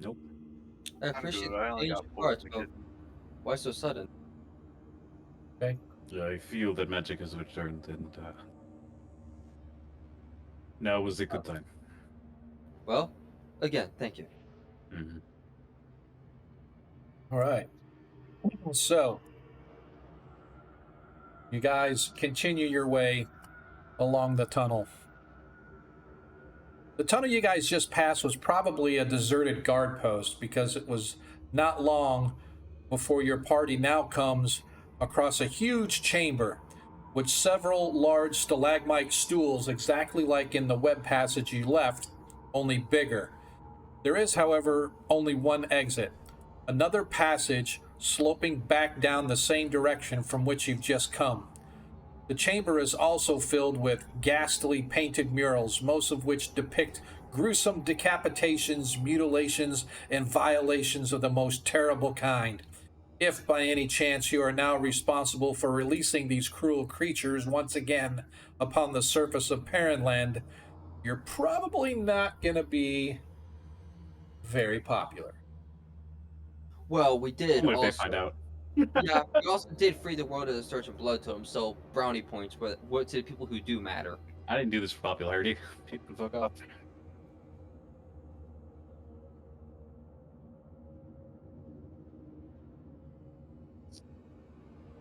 Speaker 3: Nope.
Speaker 2: I
Speaker 4: I'm
Speaker 2: appreciate
Speaker 4: good. I only
Speaker 2: the
Speaker 4: got
Speaker 2: change of heart,
Speaker 4: poison.
Speaker 2: but why so sudden?
Speaker 3: I feel that magic has returned, and now was a good time.
Speaker 2: Well, again, thank you.
Speaker 3: Mm-hmm.
Speaker 1: All right. So, you guys continue your way along the tunnel. The tunnel you guys just passed was probably a deserted guard post because it was not long before your party now comes across a huge chamber with several large stalagmite stools exactly like in the web passage you left, only bigger. There is, however, only one exit. Another passage sloping back down the same direction from which you've just come. The chamber is also filled with ghastly painted murals, most of which depict gruesome decapitations, mutilations, and violations of the most terrible kind. If by any chance you are now responsible for releasing these cruel creatures once again upon the surface of Perrenland, you're probably not going to be very popular.
Speaker 2: Well, we did
Speaker 3: Only if they
Speaker 2: also.
Speaker 3: find out.
Speaker 2: Yeah, we also did free the world of the Search and Blood Tome, so brownie points what to the people who do matter.
Speaker 3: I didn't do this for popularity. People fuck off.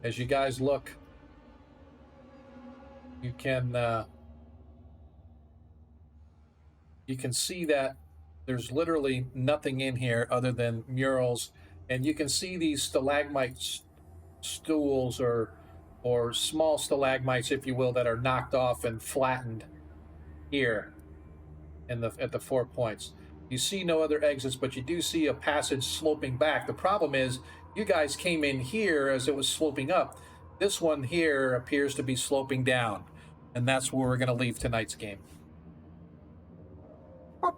Speaker 1: As you guys look, you can see that there's literally nothing in here other than murals, and you can see these stalagmite stools or small stalagmites, if you will, that are knocked off and flattened here at the 4 points. You see no other exits, but you do see a passage sloping back. The problem is you guys came in here as it was sloping up. This one here appears to be sloping down, and that's where we're going to leave tonight's game. I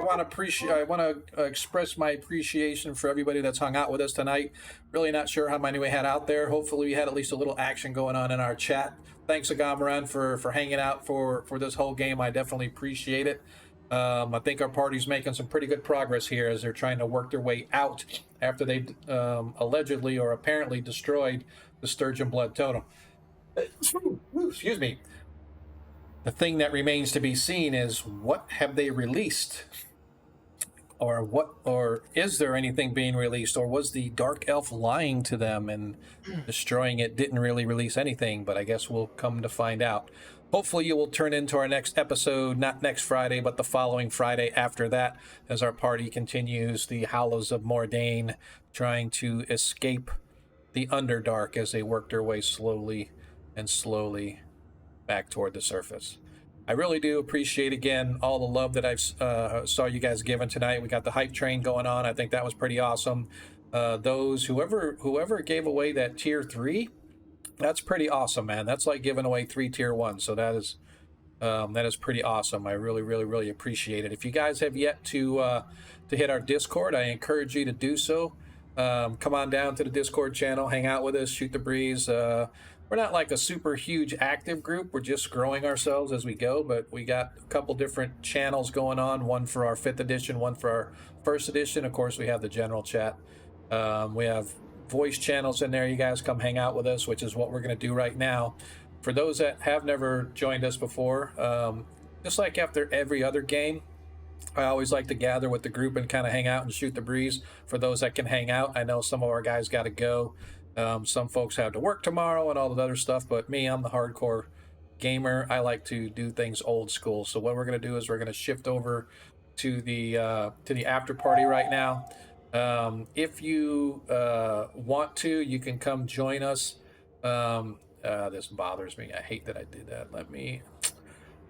Speaker 1: want to express my appreciation for everybody that's hung out with us tonight. Really not sure how many we had out there. Hopefully we had at least a little action going on in our chat. Thanks, Agamaran, for hanging out for this whole game. I definitely appreciate it. I think our party's making some pretty good progress here as they're trying to work their way out after they allegedly or apparently destroyed the Sturgeon Blood Totem. Excuse me. The thing that remains to be seen is what have they released? Or is there anything being released? Or was the Dark Elf lying to them and destroying it didn't really release anything? But I guess we'll come to find out. Hopefully you will turn into our next episode, not next Friday, but the following Friday after that, as our party continues the Hollows of Mordain, trying to escape the Underdark as they work their way slowly back toward the surface. I really do appreciate, again, all the love that I've saw you guys giving tonight. We got the hype train going on. I think that was pretty awesome. Whoever gave away that tier 3, That's pretty awesome, man. That's like giving away 3 tier 1. So that is pretty awesome. I really, really, really appreciate it. If you guys have yet to hit our Discord, I encourage you to do so. Come on down to the Discord channel, hang out with us, shoot the breeze. We're not like a super huge active group. We're just growing ourselves as we go, but we got a couple different channels going on. One for our 5th edition, one for our 1st edition. Of course, we have the general chat. We have voice channels in there. You guys come hang out with us, which is what we're going to do right now. For those that have never joined us before, just like after every other game, I always like to gather with the group and kind of hang out and shoot the breeze. For those that can hang out, I know some of our guys got to go. Some folks have to work tomorrow and all that other stuff, but me, I'm the hardcore gamer. I like to do things old school. So what we're going to do is we're going to shift over to the after party right now. If you want to, you can come join us. This bothers me. I hate that I did that.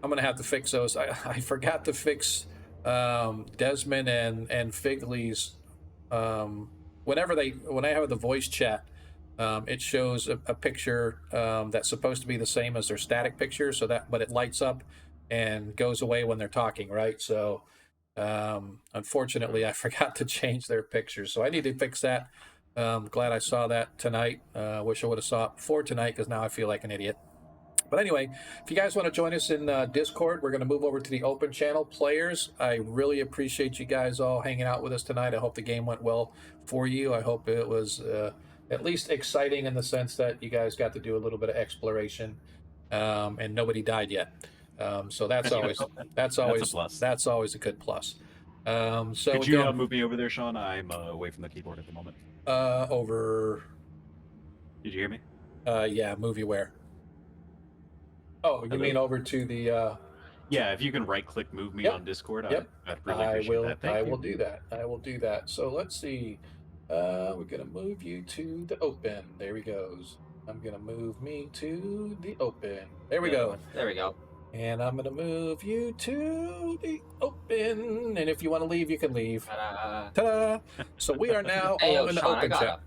Speaker 1: I'm gonna have to fix those. I forgot to fix Desmond and Figley's. When I have the voice chat, it shows a picture that's supposed to be the same as their static picture. But it lights up and goes away when they're talking, right? So unfortunately, I forgot to change their pictures, so I need to fix that. Glad I saw that tonight. Wish I would have saw it before tonight because now I feel like an idiot. But anyway, if you guys want to join us in Discord, we're going to move over to the open channel. Players, I really appreciate you guys all hanging out with us tonight. I hope the game went well for you. I hope it was at least exciting in the sense that you guys got to do a little bit of exploration, and nobody died yet. So that's always
Speaker 3: a plus.
Speaker 1: That's always a good plus. So
Speaker 3: could you move me over there, Sean? I'm away from the keyboard at the moment.
Speaker 1: Over.
Speaker 3: Did you hear me?
Speaker 1: Yeah, movie where? Oh, you mean over to the?
Speaker 3: Yeah, if you can right-click move me on Discord,
Speaker 1: Yep.
Speaker 3: I'd really appreciate that. Thank you.
Speaker 1: I will do that. I will do that. So let's see. We're gonna move you to the open. There he goes. I'm gonna move me to the open. There we go.
Speaker 2: There we go.
Speaker 1: And I'm gonna move you to the open. And if you want to leave, you can leave. Ta-da! So we are now all in the open chat.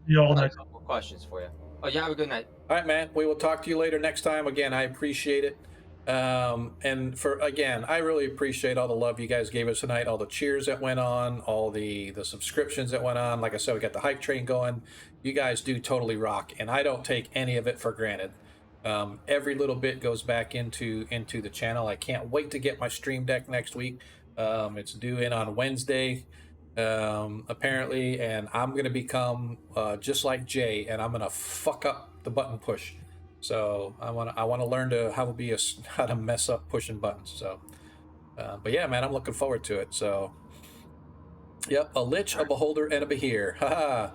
Speaker 5: You all
Speaker 2: I got
Speaker 5: night.
Speaker 2: a couple questions for you. Oh, you have a good night.
Speaker 1: All right, man. We will talk to you later next time. Again, I appreciate it. And I really appreciate all the love you guys gave us tonight, all the cheers that went on, all the subscriptions that went on. Like I said, we got the hype train going. You guys do totally rock, and I don't take any of it for granted. Every little bit goes back into the channel. I can't wait to get my Stream Deck next week. It's due in on Wednesday, apparently, and I'm gonna become just like Jay, and I'm gonna fuck up the button push. So I want to learn how to mess up pushing buttons. So, but yeah, man, I'm looking forward to it. So, yep, a lich, a beholder, and a behir. Haha.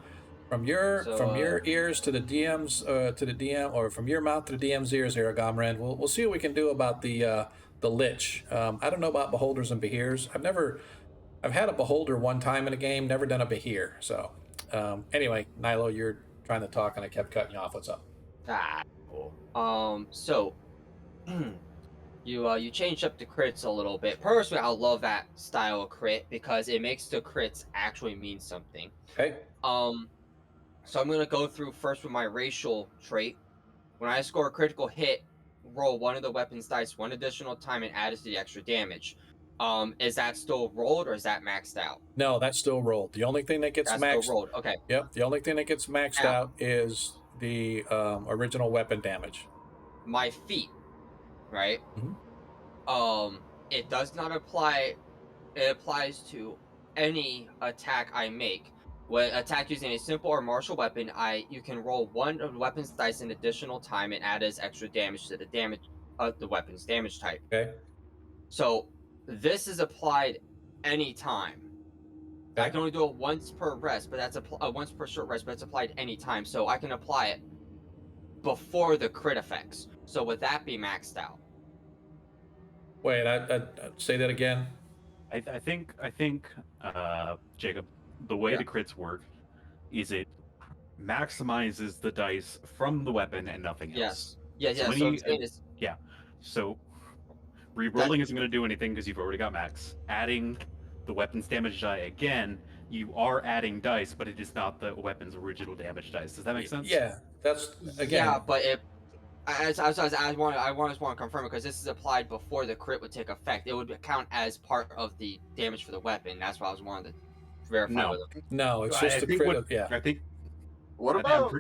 Speaker 1: From your ears to the DM's to the DM, or from your mouth to the DM's ears, here, Gomrand. We'll see what we can do about the lich. I don't know about beholders and behirs. I've had a beholder one time in a game, never done a behir. So, anyway, Nilo, you're trying to talk and I kept cutting you off. What's up?
Speaker 2: Cool. So you changed up the crits a little bit. Personally, I love that style of crit because it makes the crits actually mean something.
Speaker 1: Okay.
Speaker 2: So I'm gonna go through first with my racial trait. When I score a critical hit, roll one of the weapon's dice one additional time and add it to the extra damage. Is that still rolled or is that maxed out?
Speaker 1: No, that's still rolled. The only thing that gets maxed.
Speaker 2: Still rolled. Okay.
Speaker 1: Yep. The only thing that gets maxed out is the original weapon damage.
Speaker 2: My feat, right?
Speaker 1: Mm-hmm.
Speaker 2: It does not apply. It applies to any attack I make. When attack using a simple or martial weapon, you can roll one of the weapon's dice an additional time and add as extra damage to the damage of the weapon's damage type.
Speaker 1: Okay.
Speaker 2: So this is applied anytime.
Speaker 1: Okay.
Speaker 2: I can only do it once per rest, but that's once per short rest, but it's applied anytime. So I can apply it before the crit effects. So would that be maxed out?
Speaker 1: Wait, I say that again.
Speaker 3: I think, Jacob, the way the crits work is it maximizes the dice from the weapon and nothing else.
Speaker 2: Yes.
Speaker 3: So
Speaker 2: Yeah.
Speaker 3: So re-rolling isn't going to do anything because you've already got max. Adding the weapon's damage die again, you are adding dice, but it is not the weapon's original damage dice. Does that make sense?
Speaker 1: Yeah, that's again.
Speaker 2: Yeah, but I just want to confirm it because this is applied before the crit would take effect. It would count as part of the damage for the weapon. That's why I was wanting to verify
Speaker 3: No.
Speaker 2: with it.
Speaker 1: No, it's
Speaker 3: I
Speaker 1: just the
Speaker 3: think
Speaker 1: crit.
Speaker 3: what
Speaker 1: Of, yeah,
Speaker 3: I think
Speaker 4: What
Speaker 3: I'm
Speaker 4: about?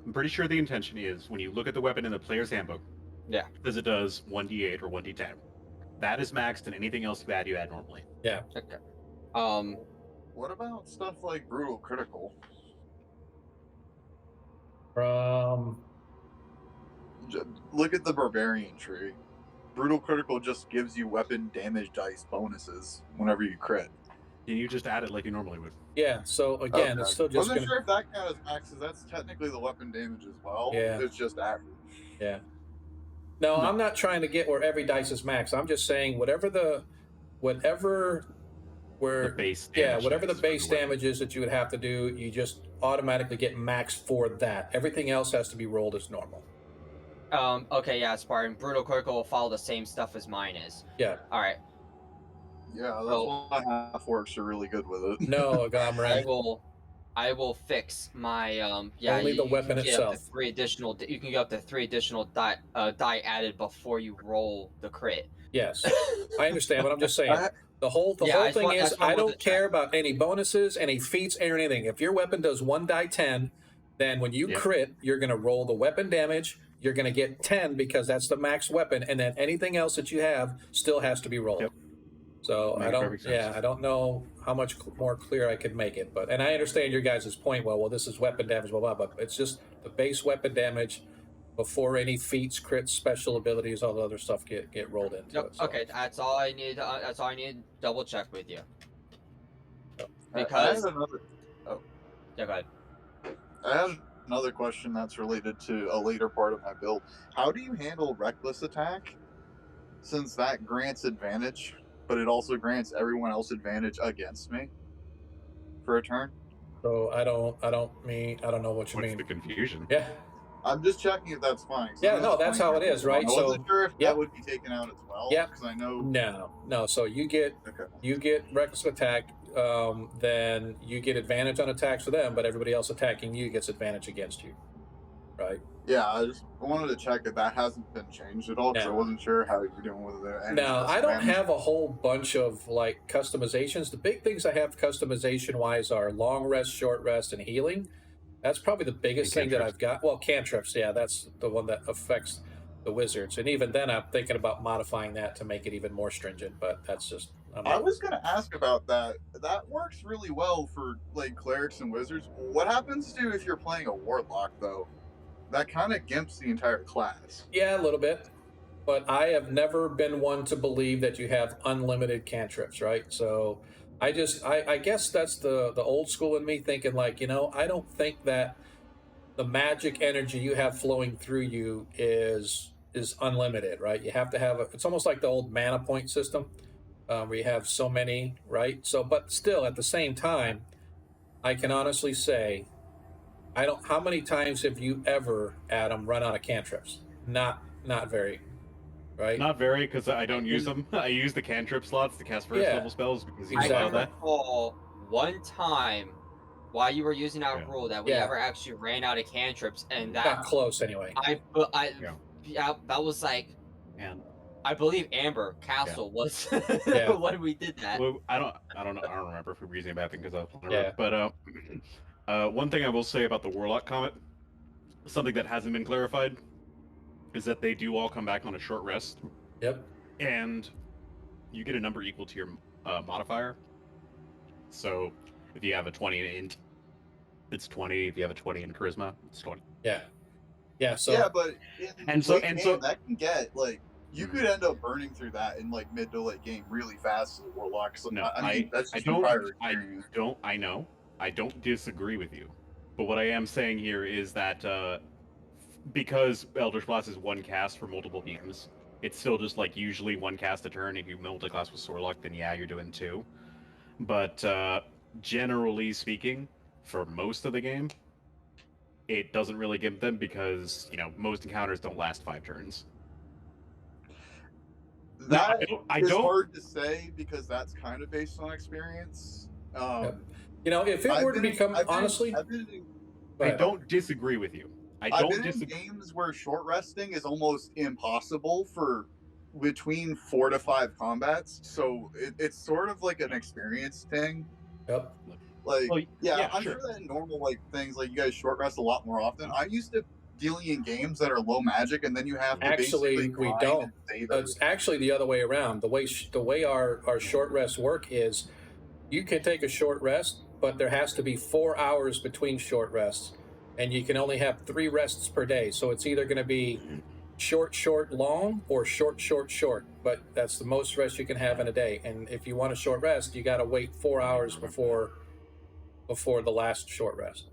Speaker 3: I'm pretty sure the intention is when you look at the weapon in the player's handbook,
Speaker 2: Yeah.
Speaker 3: because it does 1d8 or 1d10. That is maxed, and anything else you add normally.
Speaker 1: yeah.
Speaker 2: Okay.
Speaker 4: What about stuff like brutal critical? Look at the barbarian tree. Brutal critical just gives you weapon damage dice bonuses whenever you crit.
Speaker 3: Can you just add it like you normally would?
Speaker 1: Yeah. So again, it's still just
Speaker 4: Wasn't
Speaker 1: gonna.
Speaker 4: sure if that counts as max, because that's technically the weapon damage as well.
Speaker 1: Yeah.
Speaker 4: It's just average.
Speaker 1: Yeah. No,
Speaker 3: No.
Speaker 1: I'm not trying to get where every dice is max. I'm just saying whatever where
Speaker 3: The base damage
Speaker 1: whatever the
Speaker 3: dice for
Speaker 1: base
Speaker 3: weapon.
Speaker 1: damage is that you would have to do, you just automatically get max for that. Everything else has to be rolled as normal.
Speaker 2: Okay, yeah, Spartan. Brutal critical will follow the same stuff as mine is.
Speaker 1: Yeah.
Speaker 2: All right.
Speaker 4: Yeah, that's
Speaker 2: So-
Speaker 4: why half orcs are really good with it.
Speaker 1: No, Gomran.
Speaker 2: I will fix my yeah.
Speaker 1: Only the
Speaker 2: you
Speaker 1: weapon
Speaker 2: can get up to
Speaker 1: itself.
Speaker 2: 3 additional. You can get up to 3 additional die added before you roll the crit.
Speaker 1: Yes, I understand, but I'm just saying the whole
Speaker 2: Yeah, I just
Speaker 1: thing
Speaker 2: want-
Speaker 1: is
Speaker 2: that's what I
Speaker 1: I
Speaker 2: wanted
Speaker 1: don't
Speaker 2: to
Speaker 1: care
Speaker 2: check.
Speaker 1: about any bonuses, any feats, or anything. If your weapon does 1 die 10, then when you
Speaker 3: Yep.
Speaker 1: crit, you're going to roll the weapon damage. You're going to get 10 because that's the max weapon, and then anything else that you have still has to be rolled.
Speaker 3: Yep.
Speaker 1: So
Speaker 3: Makes perfect sense.
Speaker 1: I don't know how much more clear I could make it, and I understand your guys' point. Well, this is weapon damage, blah blah, but it's just the base weapon damage before any feats, crits, special abilities, all the other stuff get rolled into
Speaker 2: Yep.
Speaker 1: it. So.
Speaker 2: Okay, that's all I need. That's all I need to double check with you.
Speaker 4: I
Speaker 2: Because
Speaker 4: had another.
Speaker 2: yeah, go ahead.
Speaker 4: I had another question that's related to a later part of my build. How do you handle reckless attack? Since that grants advantage, but it also grants everyone else advantage against me for a turn.
Speaker 1: So I don't know what you
Speaker 3: What's
Speaker 1: mean.
Speaker 3: the confusion?
Speaker 1: Yeah,
Speaker 4: I'm just checking if that's fine. 'cause
Speaker 1: Yeah,
Speaker 4: I know
Speaker 1: no,
Speaker 4: it's
Speaker 1: that's
Speaker 4: playing
Speaker 1: how it
Speaker 4: here
Speaker 1: is,
Speaker 4: later on.
Speaker 1: right?
Speaker 4: I wasn't
Speaker 1: So,
Speaker 4: sure if
Speaker 1: yep.
Speaker 4: that would be taken out as well.
Speaker 1: Yep.
Speaker 4: Because I know.
Speaker 1: no. So you get
Speaker 4: Okay.
Speaker 1: reckless attack, then you get advantage on attacks for them, but everybody else attacking you gets advantage against you, right?
Speaker 4: Yeah, I wanted to check if that hasn't been changed at all because
Speaker 1: No.
Speaker 4: I wasn't sure how you're doing with it. And
Speaker 1: Now, I don't
Speaker 4: disadvantage.
Speaker 1: have a whole bunch of like customizations. The big things I have customization wise are long rest, short rest, and healing. That's probably the biggest
Speaker 3: And
Speaker 1: thing that
Speaker 3: cantrips.
Speaker 1: I've got. Well, cantrips, yeah, that's the one that affects the wizards. And even then, I'm thinking about modifying that to make it even more stringent, but that's just.
Speaker 4: I was gonna ask about that. That works really well for like clerics and wizards. What happens to if you're playing a warlock though? That kind of gimps the entire class.
Speaker 1: Yeah, a little bit. But I have never been one to believe that you have unlimited cantrips, right? So I guess that's the old school in me thinking like, I don't think that the magic energy you have flowing through you is unlimited, right? You have to have it's almost like the old mana point system, where you have so many, right? So, but still, at the same time, I can honestly say, I don't. How many times have you ever, Adam, run out of cantrips? Not very, right?
Speaker 3: Not very, because I don't use them. I use the cantrip slots to cast first
Speaker 1: Yeah,
Speaker 3: level spells because you
Speaker 2: I
Speaker 1: exactly.
Speaker 3: allow
Speaker 2: can
Speaker 3: that.
Speaker 2: recall one time while you were using that
Speaker 3: Yeah.
Speaker 2: rule that we
Speaker 1: Yeah.
Speaker 2: ever actually ran out of cantrips, and
Speaker 1: Not
Speaker 2: that
Speaker 1: close anyway.
Speaker 3: Yeah.
Speaker 2: that was like
Speaker 3: And
Speaker 2: I believe Amber Castle was
Speaker 1: Yeah.
Speaker 2: when we did that.
Speaker 3: well, I don't know. I don't remember if we were using a bad thing because I was playing
Speaker 1: Yeah.
Speaker 3: around. But one thing I will say about the Warlock Comet, something that hasn't been clarified, is that they do all come back on a short rest,
Speaker 1: Yep.
Speaker 3: and you get a number equal to your modifier. So if you have a 20 in int, it's 20. If you have a 20 in charisma, it's 20.
Speaker 1: Yeah. Yeah. So
Speaker 4: yeah, but in
Speaker 3: And so-
Speaker 4: late
Speaker 3: and
Speaker 4: game,
Speaker 3: so-
Speaker 4: that can get like you could end up burning through that in like mid to late game really fast as a warlock. So,
Speaker 3: No,
Speaker 4: I mean that's
Speaker 3: I
Speaker 4: just from
Speaker 3: don't.
Speaker 4: prior
Speaker 3: I
Speaker 4: experience.
Speaker 3: don't. I know. I don't disagree with you, but what I am saying here is that because Eldritch Blast is one cast for multiple beams, it's still just like usually one cast a turn. If you multi-class with Sorlock, then yeah, you're doing 2. But generally speaking, for most of the game, it doesn't really give them because most encounters don't last 5 turns.
Speaker 4: That
Speaker 3: I
Speaker 4: is
Speaker 3: don't.
Speaker 4: hard to say because that's kind of based on experience.
Speaker 1: Yep. You know, if it were to become honestly,
Speaker 3: I
Speaker 1: go ahead.
Speaker 3: don't disagree with you.
Speaker 10: I've
Speaker 3: don't
Speaker 10: been in
Speaker 3: disagree.
Speaker 10: games where short resting is almost impossible for between 4 to 5 combats, so it's sort of like an experience thing.
Speaker 1: Yep.
Speaker 10: Like,
Speaker 3: Well,
Speaker 10: yeah,
Speaker 3: yeah,
Speaker 10: I'm
Speaker 3: sure.
Speaker 10: sure that in normal like things, like you guys short rest a lot more often. I'm used to dealing in games that are low magic, and then you have to basically
Speaker 1: Actually, we
Speaker 10: grind
Speaker 1: don't.
Speaker 10: and save
Speaker 1: It's
Speaker 10: everything.
Speaker 1: actually the other way around. The way our short rests work is you can take a short rest, but there has to be 4 hours between short rests, and you can only have 3 rests per day. So it's either going to be short, short, long, or short, short, short. But that's the most rest you can have in a day. And if you want a short rest, you got to wait 4 hours before the last short rest.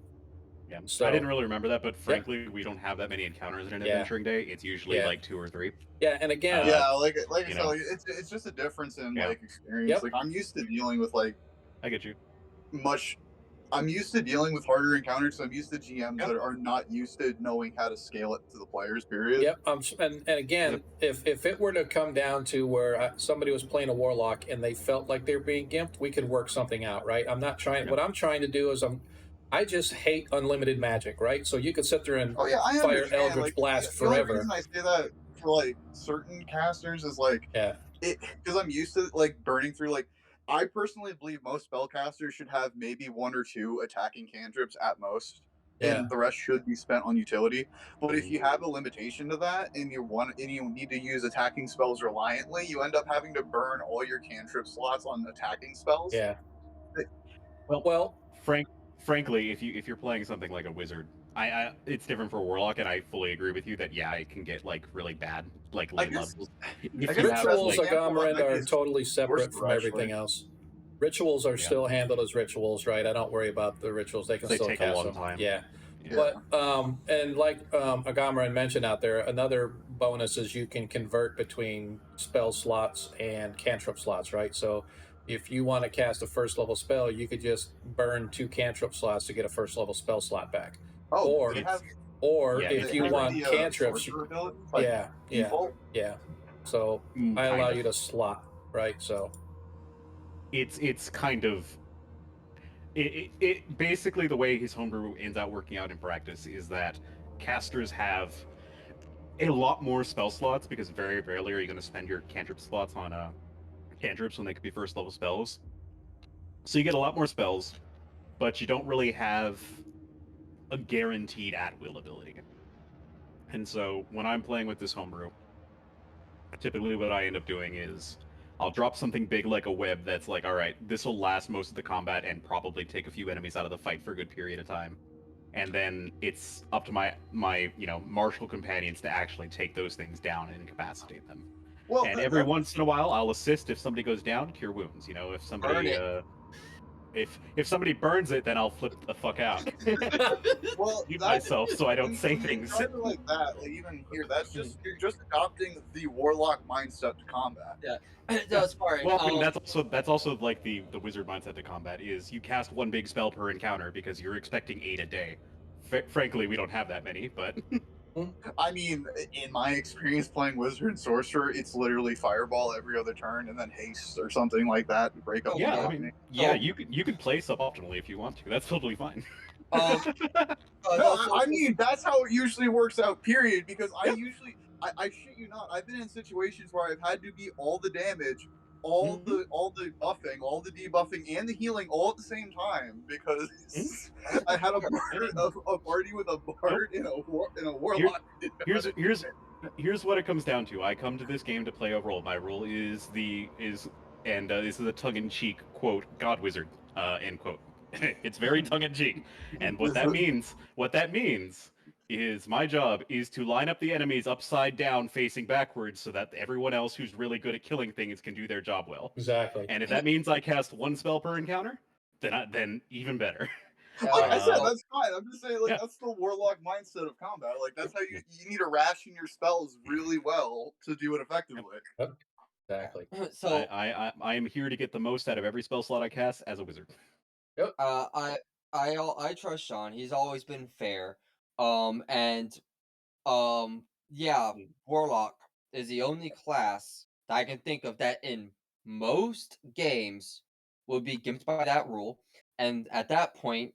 Speaker 3: Yeah, I
Speaker 1: So
Speaker 3: didn't really remember that, but
Speaker 1: yep,
Speaker 3: frankly, we don't have that many encounters in an
Speaker 1: yeah,
Speaker 3: adventuring day. It's usually
Speaker 1: yeah,
Speaker 3: like 2 or 3.
Speaker 1: yeah. And again,
Speaker 10: Yeah, like I
Speaker 3: You
Speaker 10: said,
Speaker 3: know,
Speaker 10: like, it's just a difference in
Speaker 3: yeah,
Speaker 10: like experience.
Speaker 1: yep,
Speaker 10: Like I'm used to dealing with like
Speaker 3: I get you.
Speaker 10: much. I'm used to dealing with harder encounters. So I'm used to GMs
Speaker 3: Yep,
Speaker 10: that are not used to knowing how to scale it to the players. Period.
Speaker 1: yep. And
Speaker 3: yep,
Speaker 1: again, if it were to come down to where somebody was playing a warlock and they felt like they were being gimped, we could work something out, right? I'm not trying.
Speaker 3: yep.
Speaker 1: What I'm trying to do is I just hate unlimited magic, right? So you could sit there and
Speaker 10: Oh yeah, I
Speaker 1: fire
Speaker 10: understand.
Speaker 1: Eldritch
Speaker 10: Like
Speaker 1: Blast
Speaker 10: the only
Speaker 1: forever.
Speaker 10: reason I say that for like certain casters is like
Speaker 1: Yeah,
Speaker 10: it because I'm used to like burning through like I personally believe most spellcasters should have maybe 1 or 2 attacking cantrips at most,
Speaker 1: yeah,
Speaker 10: and the rest should be spent on utility. But if
Speaker 3: Mhm.
Speaker 10: you have a limitation to that and you need to use attacking spells reliantly, you end up having to burn all your cantrip slots on attacking spells.
Speaker 1: yeah.
Speaker 3: Well,
Speaker 1: Well,
Speaker 3: frank, frankly, if you're playing something like a wizard, it's different for warlock, and I fully agree with you that yeah, it can get like really bad, like
Speaker 10: I
Speaker 3: late
Speaker 10: guess
Speaker 3: levels.
Speaker 10: I
Speaker 3: If
Speaker 10: guess
Speaker 3: you
Speaker 10: the
Speaker 3: have
Speaker 10: best
Speaker 1: rituals,
Speaker 3: like
Speaker 10: example of
Speaker 1: Agamrend,
Speaker 10: that
Speaker 1: are
Speaker 10: is
Speaker 1: totally separate
Speaker 10: sorcerer
Speaker 1: from everything
Speaker 10: actually.
Speaker 1: else. Rituals are
Speaker 3: yeah,
Speaker 1: still handled as rituals, right? I don't worry about the rituals; they can
Speaker 3: they
Speaker 1: still
Speaker 3: take a
Speaker 1: cast
Speaker 3: long
Speaker 1: them.
Speaker 3: time.
Speaker 1: Yeah,
Speaker 3: Yeah.
Speaker 10: Yeah.
Speaker 1: but and like Agamrend mentioned out there, another bonus is you can convert between spell slots and cantrip slots, right? So if you want to cast a first level spell, you could just burn 2 cantrip slots to get a first level spell slot back,
Speaker 10: Oh,
Speaker 1: or
Speaker 10: they have
Speaker 3: It's
Speaker 1: or
Speaker 3: yeah,
Speaker 1: if
Speaker 3: it's
Speaker 10: they
Speaker 1: you
Speaker 10: have
Speaker 3: great.
Speaker 1: want
Speaker 10: the
Speaker 1: cantrips,
Speaker 10: sorcerer ability by
Speaker 1: yeah, yeah,
Speaker 10: default.
Speaker 1: yeah. So I
Speaker 3: Kind
Speaker 1: allow
Speaker 3: of.
Speaker 1: you to slot, right? So
Speaker 3: It's kind of it basically the way his homebrew ends out working out in practice is that casters have a lot more spell slots because very rarely are you going to spend your cantrip slots on cantrips when they could be first level spells. So you get a lot more spells, but you don't really have a guaranteed at will ability. And so when I'm playing with this homebrew, typically what I end up doing is I'll drop something big like a web that's like, all right, this will last most of the combat and probably take a few enemies out of the fight for a good period of time. And then it's up to my martial companions to actually take those things down and incapacitate them.
Speaker 10: Well,
Speaker 3: And every once in a while, I'll assist if somebody goes down, cure wounds. You know, if
Speaker 2: Burn
Speaker 3: somebody
Speaker 2: it.
Speaker 3: if somebody burns it, then I'll flip the fuck out,
Speaker 10: well,
Speaker 3: mute
Speaker 10: that
Speaker 3: myself so I don't say
Speaker 10: when you
Speaker 3: things.
Speaker 10: describe it like that, like even here, that's just you're just adopting the warlock mindset to combat.
Speaker 2: Yeah.
Speaker 3: Yeah.
Speaker 2: No, sorry.
Speaker 3: Well, I mean that's also like the wizard mindset to combat is you cast one big spell per encounter because you're expecting 8 a day. Frankly, we don't have that many, but
Speaker 10: I mean, in my experience playing wizard and sorcerer, it's literally fireball every other turn and then haste or something like that to break up the
Speaker 3: yeah, I
Speaker 2: Okay.
Speaker 10: company.
Speaker 3: mean, yeah,
Speaker 2: So,
Speaker 3: you can play suboptimally if you want to. That's totally fine.
Speaker 2: um,
Speaker 10: No,
Speaker 2: no, so,
Speaker 10: I
Speaker 2: so,
Speaker 10: mean that's how it usually works out. Period. Because I shit you not, I've been in situations where I've had to be all the damage,
Speaker 3: Mhm.
Speaker 10: all the buffing, all the debuffing, and the healing all at the same time because
Speaker 3: Mhm.
Speaker 10: I had a
Speaker 3: I mean,
Speaker 10: a party with a
Speaker 3: nope.
Speaker 10: bard and a
Speaker 3: Here,
Speaker 10: warlock.
Speaker 3: here's what it comes down to. I come to this game to play a role. My role and this is a tongue-in-cheek quote, God Wizard, end quote. It's very tongue-in-cheek, and what that means is my job is to line up the enemies upside down, facing backwards, so that everyone else who's really good at killing things can do their job well.
Speaker 1: exactly.
Speaker 3: And if that means I cast 1 spell per encounter, then even better.
Speaker 10: Like I said,
Speaker 2: so,
Speaker 10: that's fine. I'm just saying, like
Speaker 3: Yeah.
Speaker 10: that's the warlock mindset of combat. Like that's how you need to ration your spells really well to do it effectively.
Speaker 1: Yep, exactly.
Speaker 2: so,
Speaker 3: I am here to get the most out of every spell slot I cast as a wizard.
Speaker 1: Yep.
Speaker 2: I trust Sean. He's always been fair. And yeah, Warlock is the only class that I can think of that in most games would be gimped by that rule, and at that point,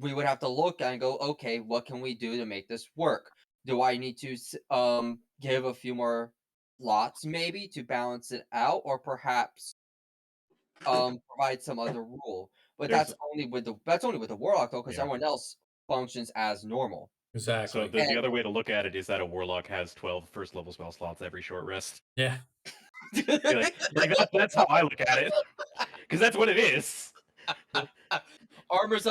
Speaker 2: we would have to look and go, okay, what can we do to make this work? Do I need to give a few more lots maybe to balance it out, or perhaps provide some other rule? But
Speaker 3: There's-
Speaker 2: that's only with the warlock though, because
Speaker 3: Yeah.
Speaker 2: everyone else functions as normal.
Speaker 1: Exactly.
Speaker 3: So the other way to look at it is that a warlock has 12 first level spell slots every short rest.
Speaker 1: Yeah.
Speaker 3: That's how I look at it, because that's what it is.
Speaker 2: There's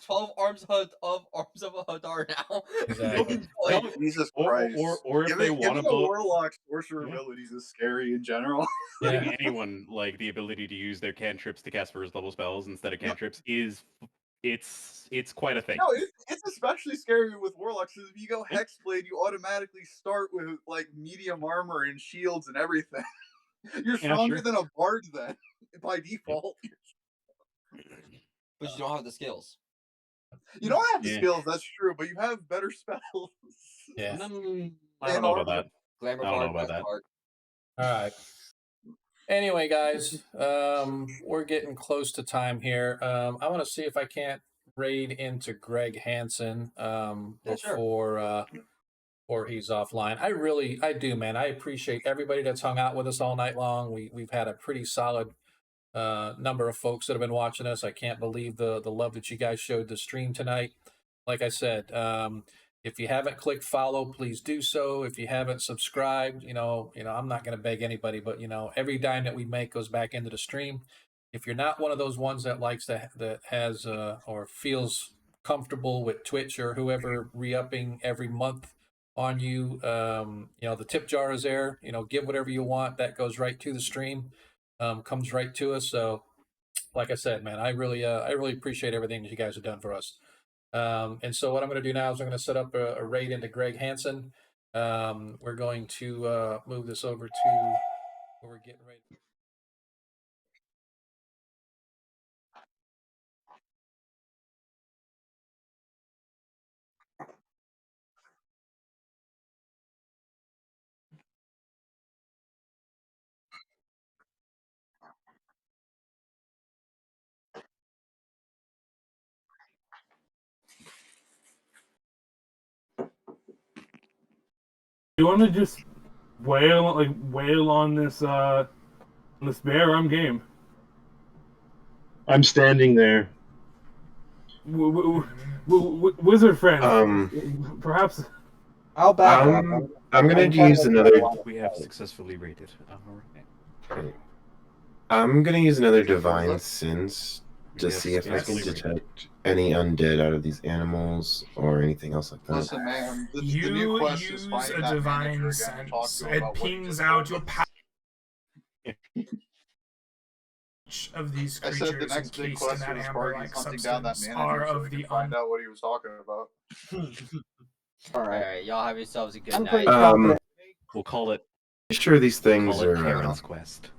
Speaker 2: 12 arms of a Hadar now.
Speaker 1: Exactly.
Speaker 2: Like,
Speaker 10: Jesus
Speaker 3: Or
Speaker 10: Christ.
Speaker 3: if they want to
Speaker 10: giving a
Speaker 3: blow,
Speaker 10: warlock sorcerer
Speaker 3: Yeah.
Speaker 10: abilities is scary in general.
Speaker 3: giving
Speaker 1: Yeah.
Speaker 3: anyone like the ability to use their cantrips to cast first level spells instead of cantrips is it's quite a thing.
Speaker 10: No, it's especially scary with warlocks because if you go Hexblade, you automatically start with like medium armor and shields and everything. You're
Speaker 3: Yeah,
Speaker 10: stronger
Speaker 3: sure.
Speaker 10: than a bard then, by default.
Speaker 2: but you don't have the skills.
Speaker 10: You don't have the
Speaker 3: Yeah.
Speaker 10: skills, that's true, but you have better spells.
Speaker 1: Yeah.
Speaker 3: I don't
Speaker 10: And
Speaker 3: know about
Speaker 10: armor.
Speaker 3: that.
Speaker 2: Glamour
Speaker 3: I don't know
Speaker 2: card,
Speaker 3: about
Speaker 2: death
Speaker 3: that.
Speaker 2: card.
Speaker 1: All right. Anyway, guys, we're getting close to time here. I want to see if I can't raid into Greg Hansen
Speaker 2: Yeah, sure.
Speaker 1: before he's offline. I do, man. I appreciate everybody that's hung out with us all night long. We've had a pretty solid number of folks that have been watching us. I can't believe the love that you guys showed the stream tonight. Like I said, if you haven't clicked follow, please do so. If you haven't subscribed, I'm not going to beg anybody, but every dime that we make goes back into the stream. If you're not one of those ones that likes that has or feels comfortable with Twitch or whoever re-upping every month on you, the tip jar is there. Give whatever you want. That goes right to the stream. Comes right to us. So, like I said, man, I really appreciate everything that you guys have done for us. And so what I'm going to do now is I'm going to set up a raid into Greg Hansen. We're going to move this over to where we're getting ready.
Speaker 11: You want to just wail on this bear? I'm game.
Speaker 12: I'm standing there.
Speaker 11: Wizard friend. Perhaps.
Speaker 12: I'll back up. I'm gonna use another.
Speaker 3: We have successfully raided. Alright.
Speaker 12: I'm gonna use another divine sense to
Speaker 3: Yes,
Speaker 12: see if I can
Speaker 3: successfully
Speaker 12: detect any undead out of these animals or anything else like that.
Speaker 4: Listen, man, the
Speaker 13: You
Speaker 4: new quest is
Speaker 13: use
Speaker 4: finding
Speaker 13: a
Speaker 4: that
Speaker 13: divine
Speaker 4: manager again and talk
Speaker 13: sense.
Speaker 4: to him
Speaker 13: It
Speaker 4: about what he
Speaker 13: pings
Speaker 4: just
Speaker 13: out
Speaker 4: told
Speaker 13: your
Speaker 4: us.
Speaker 13: pouch of these
Speaker 4: I
Speaker 13: creatures
Speaker 4: said the next big
Speaker 13: encased in
Speaker 4: quest
Speaker 13: that
Speaker 4: for this party is
Speaker 13: amber-like
Speaker 4: hunting down that
Speaker 13: substance
Speaker 4: manager
Speaker 13: are
Speaker 4: so
Speaker 13: of
Speaker 4: we
Speaker 13: the
Speaker 4: can find out what he was talking about.
Speaker 2: All right, y'all have yourselves a good
Speaker 14: I'm
Speaker 2: night.
Speaker 14: pretty confident.
Speaker 3: We'll call it.
Speaker 12: Sure, these things
Speaker 3: Call it
Speaker 12: are
Speaker 3: Karen's quest.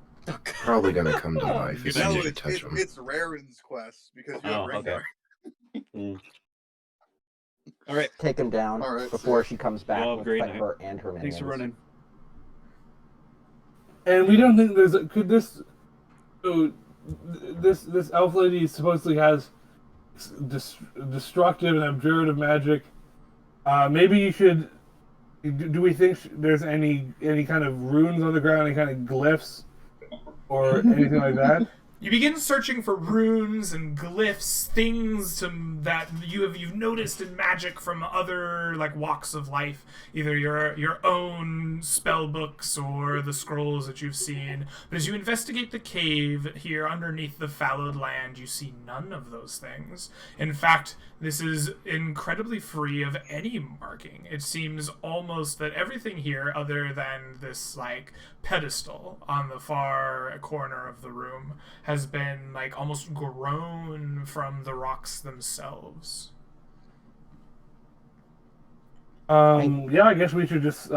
Speaker 12: probably gonna come to life as soon
Speaker 10: No,
Speaker 12: as you touch them.
Speaker 10: it's Raren's quest because you have
Speaker 3: Oh, okay.
Speaker 10: Rengar.
Speaker 3: All right.
Speaker 14: Take him down
Speaker 4: All right,
Speaker 14: before
Speaker 4: see
Speaker 14: she comes back
Speaker 3: Y'all have a
Speaker 14: with
Speaker 3: great
Speaker 14: fight
Speaker 3: night.
Speaker 14: her and her minions.
Speaker 3: Thanks for running.
Speaker 11: And we don't think could this. So this elf lady supposedly has destructive and abjurative magic. Maybe you should. Do we think there's any kind of runes on the ground, any kind of glyphs, or anything like that?
Speaker 13: You begin searching for runes and glyphs, things that you've noticed in magic from other walks of life, either your own spell books or the scrolls that you've seen. But as you investigate the cave here underneath the fallowed land, you see none of those things. In fact, this is incredibly free of any marking. It seems almost that everything here, other than this pedestal on the far corner of the room, has been almost grown from the rocks themselves.
Speaker 11: Yeah, I guess we should just